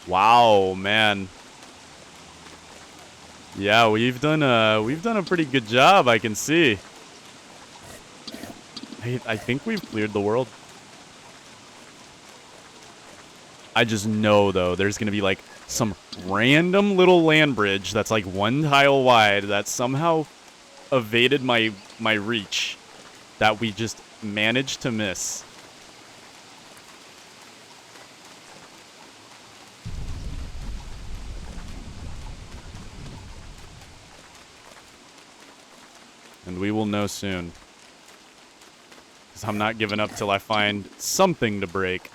Wow, man. Yeah, we've done a pretty good job, I can see. I think we've cleared the world. I just know, though, there's going to be, like, some random little land bridge that's, like, one tile wide that somehow evaded my reach that we just managed to miss. And we will know soon. Because I'm not giving up till I find something to break.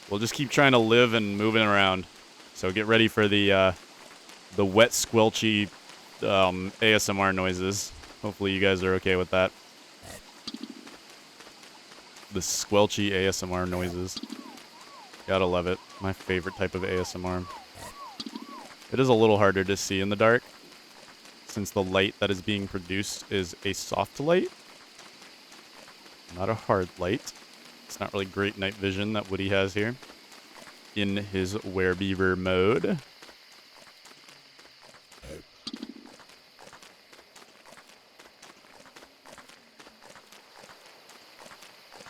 We'll just keep trying to live and moving around. So get ready for the wet, squelchy ASMR noises. Hopefully you guys are okay with that. The squelchy ASMR noises. Gotta love it. My favorite type of ASMR. It is a little harder to see in the dark, since the light that is being produced is a soft light, not a hard light. It's not really great night vision that Woody has here in his Werebeaver mode.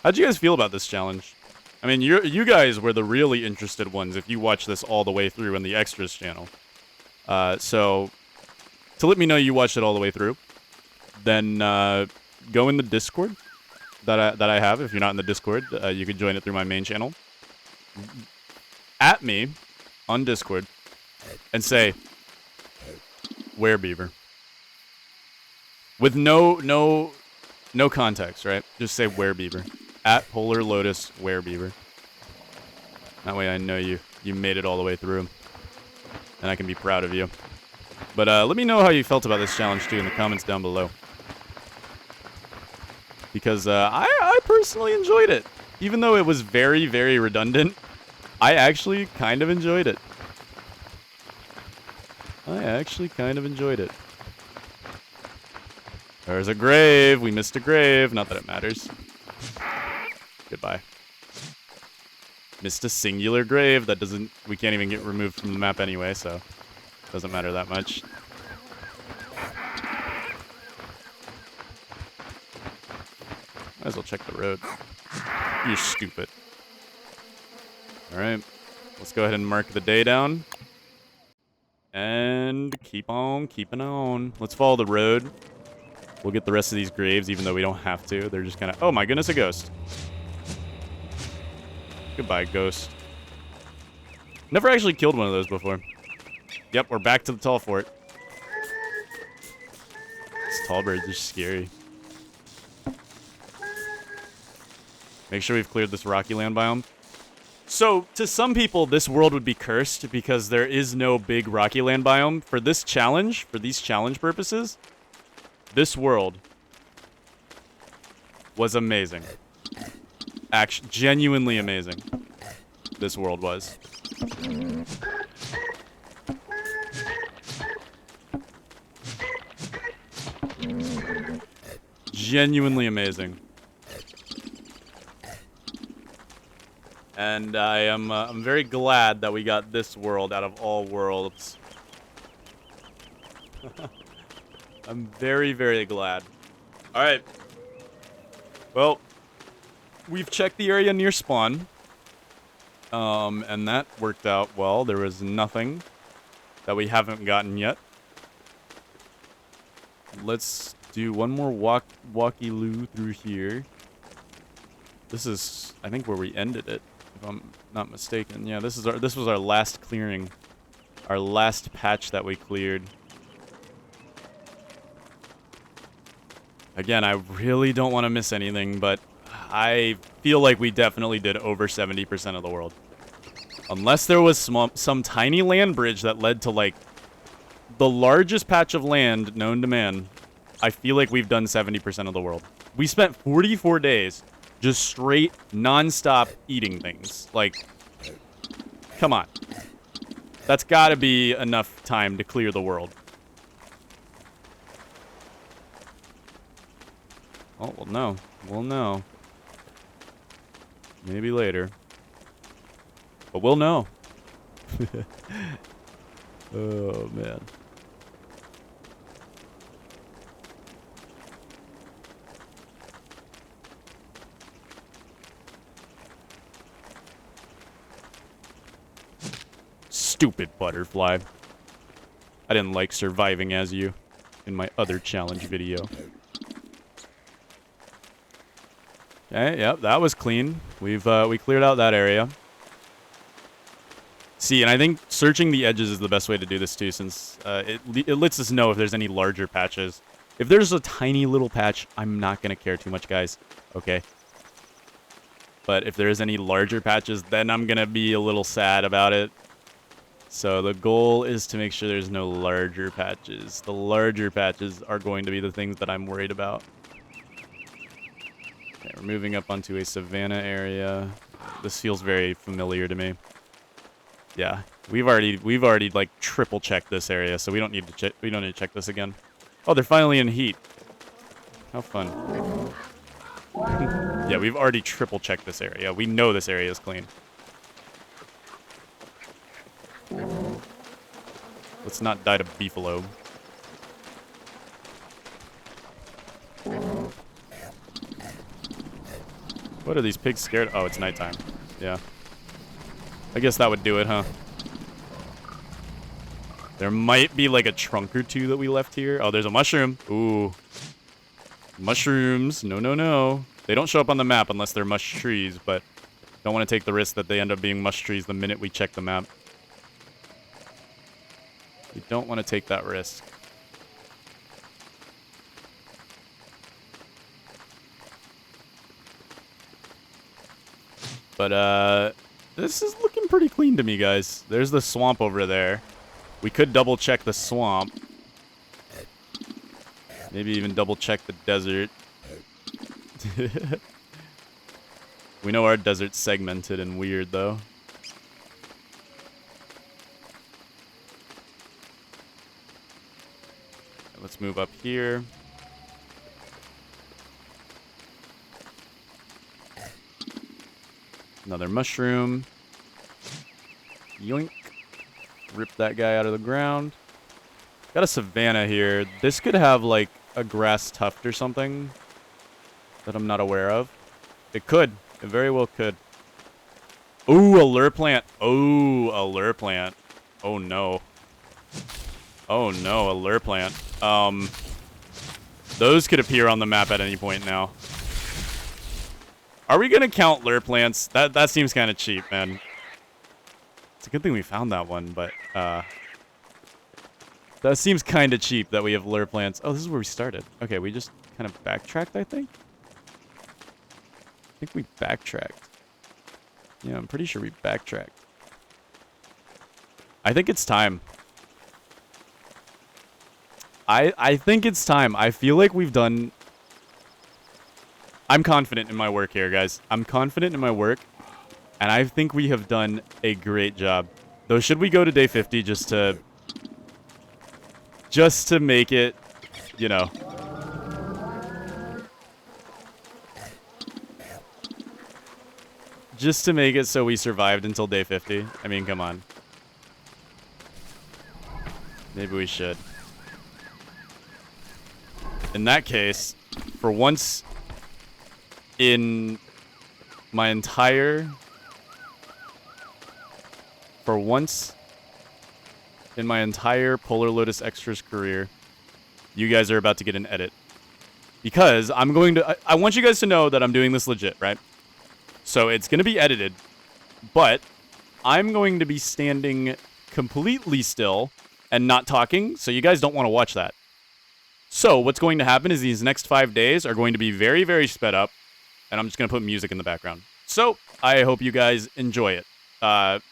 How'd you guys feel about this challenge? I mean, you guys were the really interested ones if you watch this all the way through in the extras channel. So to let me know you watched it all the way through, then go in the Discord that I have. If you're not in the Discord, you can join it through my main channel. At me on Discord and say Werebeaver with no context, right? Just say Werebeaver at Polarlotus Werebeaver. That way I know you made it all the way through, and I can be proud of you. But let me know how you felt about this challenge too in the comments down below, because I personally enjoyed it, even though it was very, very redundant. I actually kind of enjoyed it. There's a grave. We missed a grave. Not that it matters. Goodbye. Missed a singular grave that doesn't... We can't even get removed from the map anyway, so... Doesn't matter that much. Might as well check the road. You're stupid. Alright. Let's go ahead and mark the day down. And keep on keeping on. Let's follow the road. We'll get the rest of these graves, even though we don't have to. They're just kind of... Oh my goodness, a ghost. Goodbye, ghost. Never actually killed one of those before. Yep, we're back to the tall fort. These tall birds are scary. Make sure we've cleared this rocky land biome. So, to some people, this world would be cursed because there is no big rocky land biome. For this challenge, for these challenge purposes, this world was amazing. Actually, genuinely amazing. This world was. Genuinely amazing. And I'm very glad that we got this world out of all worlds. I'm very, very glad. Alright. Well, we've checked the area near spawn. And that worked out well. There was nothing that we haven't gotten yet. Let's do one more walkie-loo through here. This is, I think, where we ended it, if I'm not mistaken. Yeah, this was our last clearing. Our last patch that we cleared. Again, I really don't want to miss anything, but I feel like we definitely did over 70% of the world. Unless there was some tiny land bridge that led to, like, the largest patch of land known to man, I feel like we've done 70% of the world. We spent 44 days just straight, non-stop eating things. Like, come on. That's gotta be enough time to clear the world. Oh, well, no. We'll know. Maybe later. But we'll know. Oh, man. Stupid butterfly. I didn't like surviving as you in my other challenge video. Okay, yep, that was clean. We cleared out that area. See, and I think searching the edges is the best way to do this too, since it lets us know if there's any larger patches. If there's a tiny little patch, I'm not gonna care too much, guys. Okay. But if there's any larger patches, then I'm gonna be a little sad about it. So the goal is to make sure there's no larger patches. The larger patches are going to be the things that I'm worried about. Okay, we're moving up onto a savanna area. This feels very familiar to me. Yeah, we've already like triple checked this area, so we don't need to check this again. Oh, they're finally in heat. How fun. Yeah, we've already triple checked this area. We know this area is clean. Let's not die to beefalo. What are these pigs scared? Oh, it's nighttime. Yeah. I guess that would do it, huh? There might be like a trunk or two that we left here. Oh, there's a mushroom. Ooh. Mushrooms. No, no, no. They don't show up on the map unless they're mush trees, but don't want to take the risk that they end up being mush trees the minute we check the map. We don't want to take that risk. But, this is looking pretty clean to me, guys. There's the swamp over there. We could double check the swamp. Maybe even double check the desert. We know our desert's segmented and weird, though. Let's move up here. Another mushroom. Yoink. Rip that guy out of the ground. Got a savanna here. This could have, like, a grass tuft or something that I'm not aware of. It could. It very well could. Ooh, a lure plant. Oh, a lure plant. Oh, no. Oh, no, a lure plant. Those could appear on the map at any point now. Are we gonna count lure plants? That seems kind of cheap, man. It's a good thing we found that one, but that seems kind of cheap that we have lure plants. Oh, this is where we started. Okay, we just kind of backtracked, I think. I think we backtracked. Yeah, I'm pretty sure we backtracked. I think it's time. I think it's time. I feel like we've done... I'm confident in my work here, guys. I'm confident in my work, and I think we have done a great job. Though, should we go to day 50 just to make it, you know... Just to make it so we survived until day 50? I mean, come on. Maybe we should. In that case, for once in my entire... Polarlotus Extras career, you guys are about to get an edit. Because I'm going to... I want you guys to know that I'm doing this legit, right? So it's going to be edited, but I'm going to be standing completely still and not talking, so you guys don't want to watch that. So what's going to happen is these next 5 days are going to be very, very sped up, and I'm just going to put music in the background. So I hope you guys enjoy it.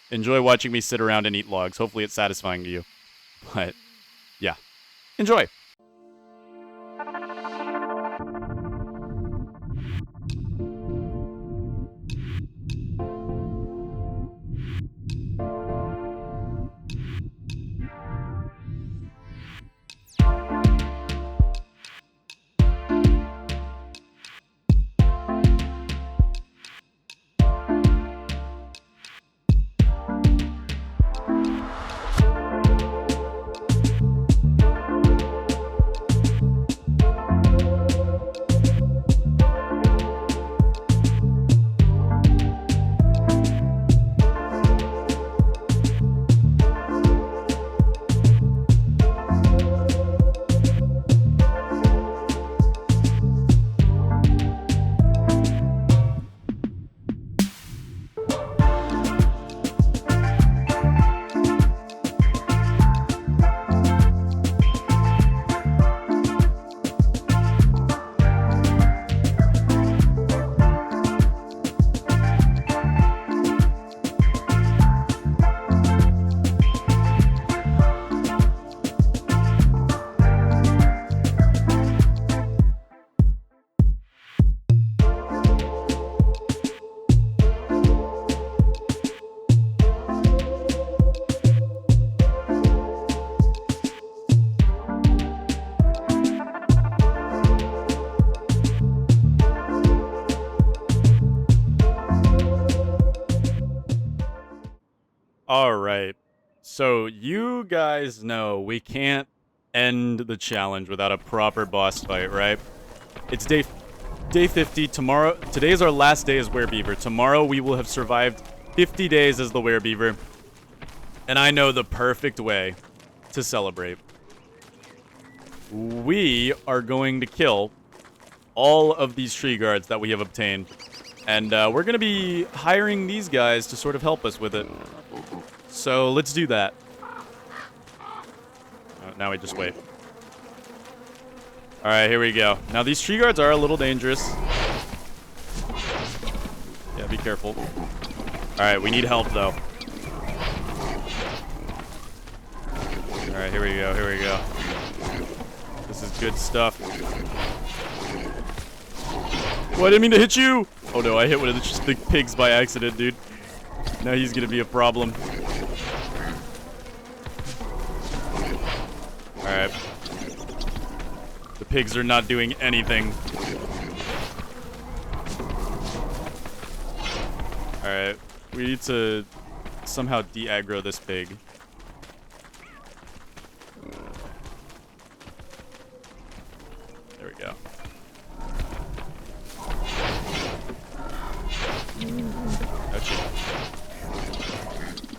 Enjoy watching me sit around and eat logs. Hopefully it's satisfying to you. But, yeah. Enjoy! Alright, so you guys know we can't end the challenge without a proper boss fight, right? It's day... Day 50. Tomorrow. Today is our last day as Werebeaver. Tomorrow we will have survived 50 days as the Werebeaver. And I know the perfect way to celebrate. We are going to kill all of these tree guards that we have obtained. And we're going to be hiring these guys to sort of help us with it. So let's do that. Now we just wait. Alright, here we go. Now these tree guards are a little dangerous. Yeah, be careful. Alright, we need help though. Alright, here we go, here we go. This is good stuff. Oh, I didn't mean to hit you! Oh no, I hit one of the pigs by accident, dude. Now he's gonna be a problem. Alright. The pigs are not doing anything. Alright. We need to somehow de-aggro this pig. There we go. Ouchie.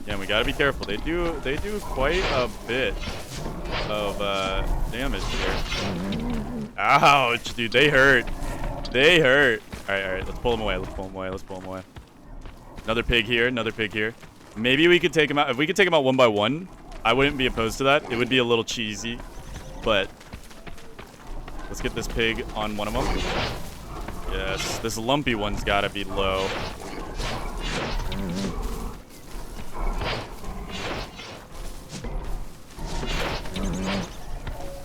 Yeah, we gotta be careful. They do quite a bit of damage here. Ouch, dude, they hurt. They hurt. Alright, let's pull them away. Let's pull them away. Let's pull them away. Another pig here, another pig here. Maybe we could take them out. If we could take them out one by one, I wouldn't be opposed to that. It would be a little cheesy, but let's get this pig on one of them. Yes, this lumpy one's gotta be low.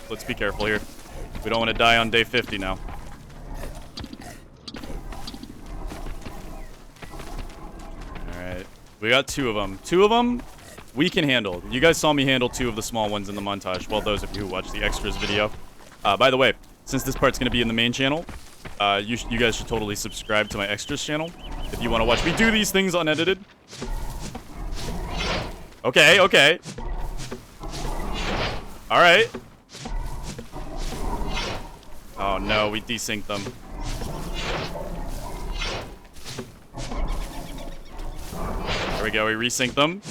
Let's be careful here. We don't want to die on day 50 now. Alright. We got two of them. Two of them we can handle. You guys saw me handle two of the small ones in the montage. Well, those of you who watched the extras video. By the way, since this part's going to be in the main channel, you guys should totally subscribe to my extras channel if you want to watch me do these things unedited. Okay, okay. Alright. Oh no, we desynced them. There we go, we resynced them.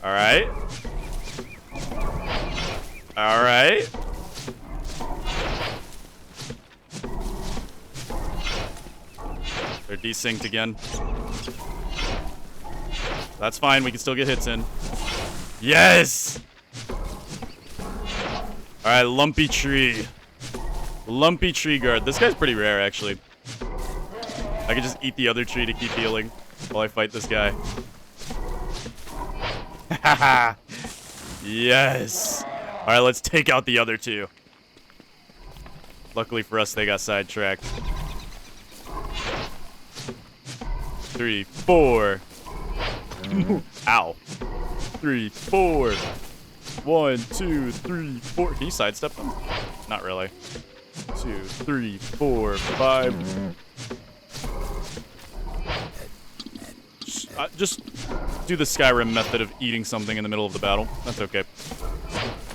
Alright. Alright. They're desynced again. That's fine, we can still get hits in. Yes! Alright, lumpy tree. Lumpy tree guard. This guy's pretty rare, actually. I could just eat the other tree to keep healing while I fight this guy. Haha! Yes! Alright, let's take out the other two. Luckily for us, they got sidetracked. 3, 4. Ow. 3, 4. 1, 2, 3, 4. Can you sidestep them? Not really. 2, 3, 4, 5. Just do the Skyrim method of eating something in the middle of the battle. That's okay.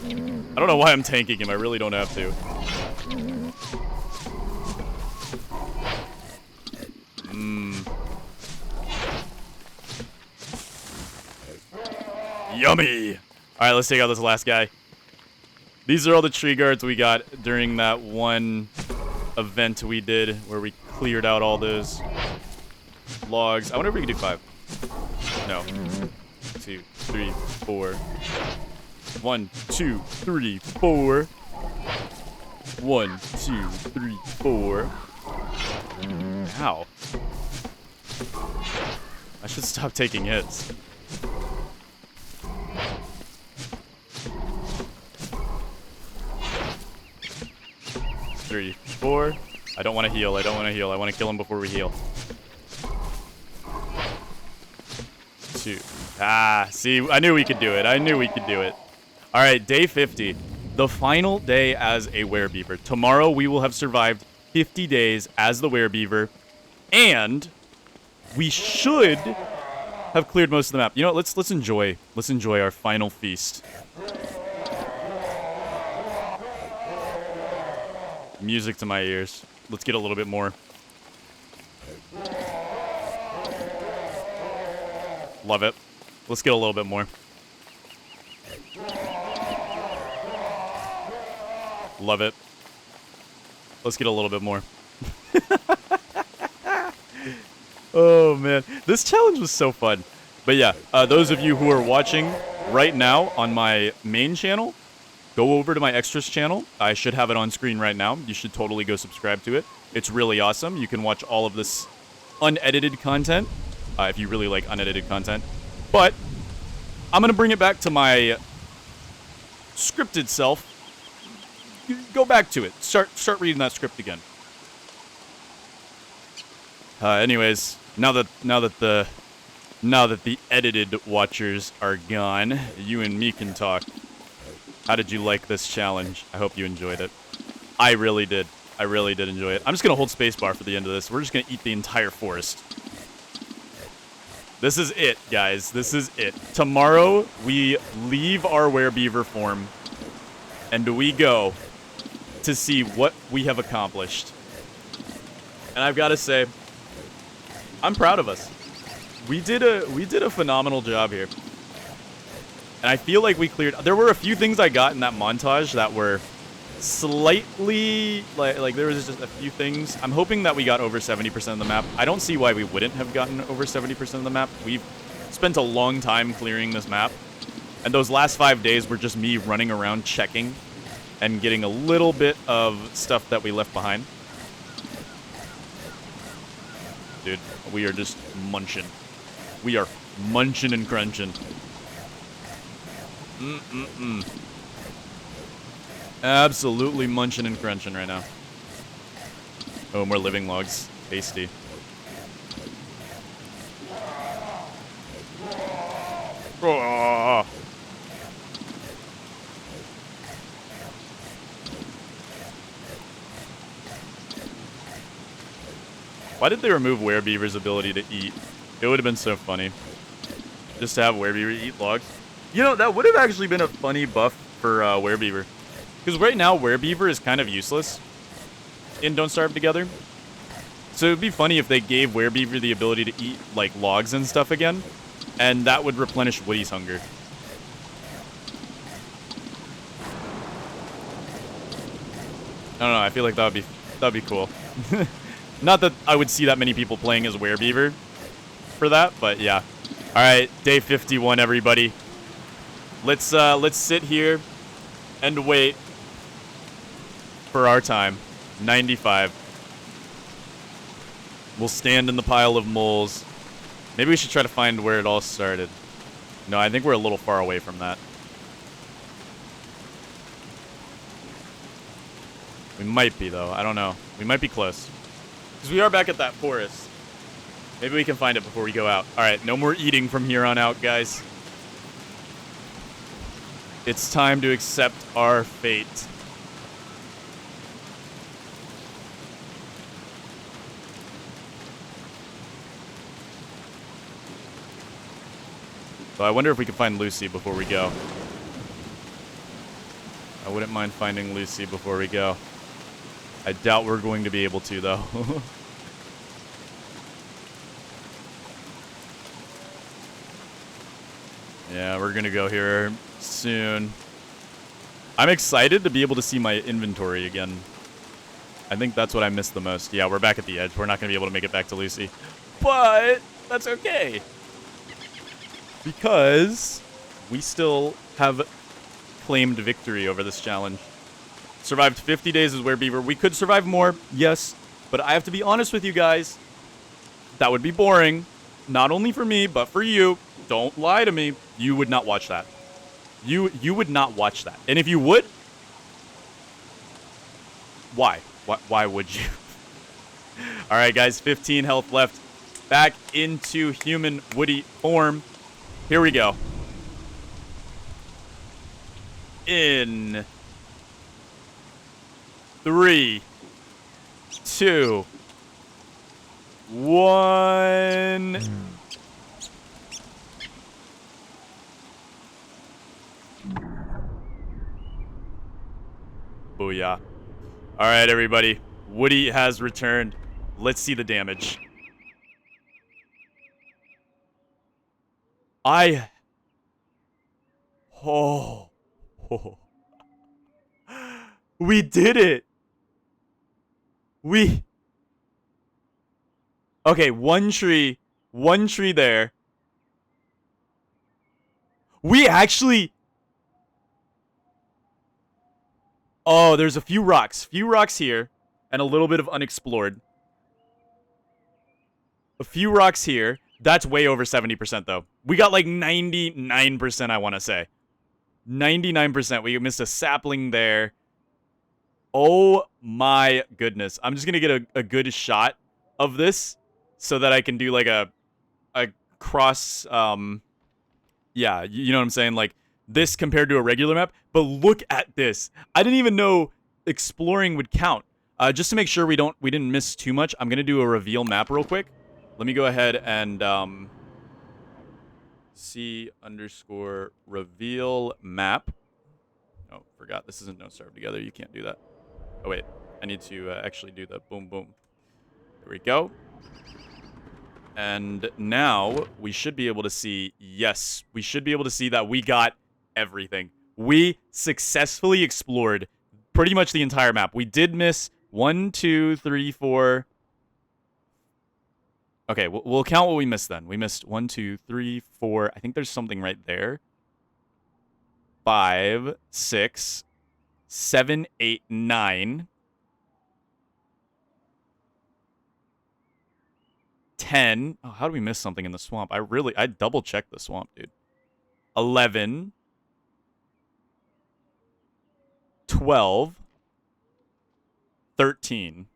I don't know why I'm tanking him. I really don't have to. Yummy! Alright, let's take out this last guy. These are all the tree guards we got during that one event we did where we cleared out all those logs. I wonder if we can do 5. No. 2, 3, 4. 1, 2, 3, 4. 1, 2, 3, 4. Ow. I should stop taking hits. 3, 4. I don't want to heal. I don't want to heal. I want to kill him before we heal. 2. Ah, see, I knew we could do it. I knew we could do it. All right, day 50. The final day as a Werebeaver. Tomorrow we will have survived 50 days as the Werebeaver. And we should have cleared most of the map. You know what? Let's enjoy our final feast. Music to my ears. Let's get a little bit more. Love it. Let's get a little bit more. Love it. Let's get a little bit more. Oh, man. This challenge was so fun. But yeah, those of you who are watching right now on my main channel, go over to my extras channel. I should have it on screen right now. You should totally go subscribe to it. It's really awesome. You can watch all of this unedited content if you really like unedited content. But I'm going to bring it back to my scripted self. Go back to it. Start reading that script again. Anyways, now that the edited watchers are gone, you and me can talk. How did you like this challenge? I hope you enjoyed it. I really did. I really did enjoy it. I'm just gonna hold spacebar for the end of this. We're just gonna eat the entire forest. This is it, guys. This is it. Tomorrow we leave our werebeaver form and we go to see what we have accomplished. And I've got to say, I'm proud of us. We did a phenomenal job here. And I feel like we cleared... There were a few things I got in that montage that were slightly... Like there was just a few things. I'm hoping that we got over 70% of the map. I don't see why we wouldn't have gotten over 70% of the map. We've spent a long time clearing this map. And those last 5 days were just me running around checking and getting a little bit of stuff that we left behind. Dude, we are just munching. We are munching and crunching. Absolutely munching and crunching right now. Oh, more living logs. Tasty. Oh. Why did they remove Werebeaver's ability to eat? It would have been so funny. Just to have Werebeaver eat logs. You know, that would have actually been a funny buff for Werebeaver. Because right now, Werebeaver is kind of useless in Don't Starve Together. So it would be funny if they gave Werebeaver the ability to eat, like, logs and stuff again. And that would replenish Woody's hunger. I don't know, I feel like that'd be cool. Not that I would see that many people playing as Werebeaver for that, but yeah. All right, day 51, everybody. Let's sit here and wait for our time. 95. We'll stand in the pile of moles. Maybe we should try to find where it all started. No, I think we're a little far away from that. We might be, though. I don't know. We might be close. Because we are back at that forest. Maybe we can find it before we go out. All right, no more eating from here on out, guys. It's time to accept our fate. So I wonder if we can find Lucy before we go. I wouldn't mind finding Lucy before we go. I doubt we're going to be able to, though. Yeah, we're going to go here soon. I'm excited to be able to see my inventory again. I think that's what I missed the most. Yeah, we're back at the edge. We're not going to be able to make it back to Lucy. But that's okay. Because we still have claimed victory over this challenge. Survived 50 days as Werebeaver. We could survive more, yes. But I have to be honest with you guys. That would be boring. Not only for me, but for you. Don't lie to me. You would not watch that. You would not watch that. And if you would, why? Why would you? All right, guys. 15 health left. Back into human Woody form. Here we go. In 3, 2, 1. Booyah. All right, everybody. Woody has returned. Let's see the damage. Oh. Oh. We did it. Okay, one tree there. We actually... Oh, there's a few rocks here, and a little bit of unexplored. A few rocks here. That's way over 70%, though. We got like 99%, I want to say. 99%. We missed a sapling there. Oh my goodness. I'm just going to get a good shot of this so that I can do like a cross, yeah, you know what I'm saying? Like this compared to a regular map. But look at this. I didn't even know exploring would count. Just to make sure we didn't miss too much, I'm going to do a reveal map real quick. Let me go ahead and C_reveal map. Oh, forgot. This isn't no Starve Together. You can't do that. Oh, wait. I need to actually do the boom, boom. There we go. And now we should be able to see, yes, we should be able to see that we got everything. We successfully explored pretty much the entire map. We did miss 1, 2, 3, 4. Okay, we'll count what we missed then. We missed 1, 2, 3, 4. I think there's something right there. 5, 6, 7, 8, 9. 10. Oh, how do we miss something in the swamp? I double checked the swamp, dude. 11. 12. 13.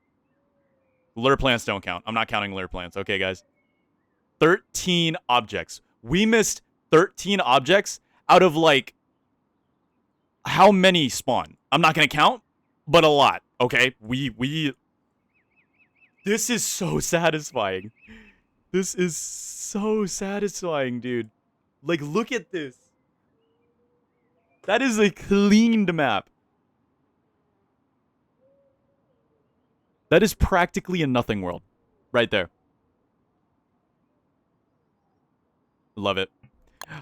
Lure plants don't count. I'm not counting lure plants. Okay, guys. 13 objects. We missed 13 objects out of, like, how many spawn? I'm not going to count, but a lot. Okay? This is so satisfying. This is so satisfying, dude. Like, look at this. That is a cleaned map. That is practically a nothing world. Right there. Love it.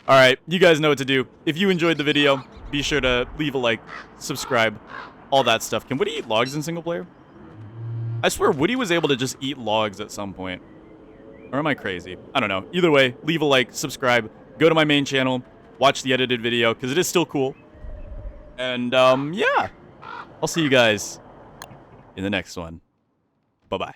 Alright, you guys know what to do. If you enjoyed the video, be sure to leave a like, subscribe, all that stuff. Can Woody eat logs in single player? I swear Woody was able to just eat logs at some point. Or am I crazy? I don't know. Either way, leave a like, subscribe, go to my main channel, watch the edited video, because it is still cool. And, yeah. I'll see you guys in the next one. Bye-bye.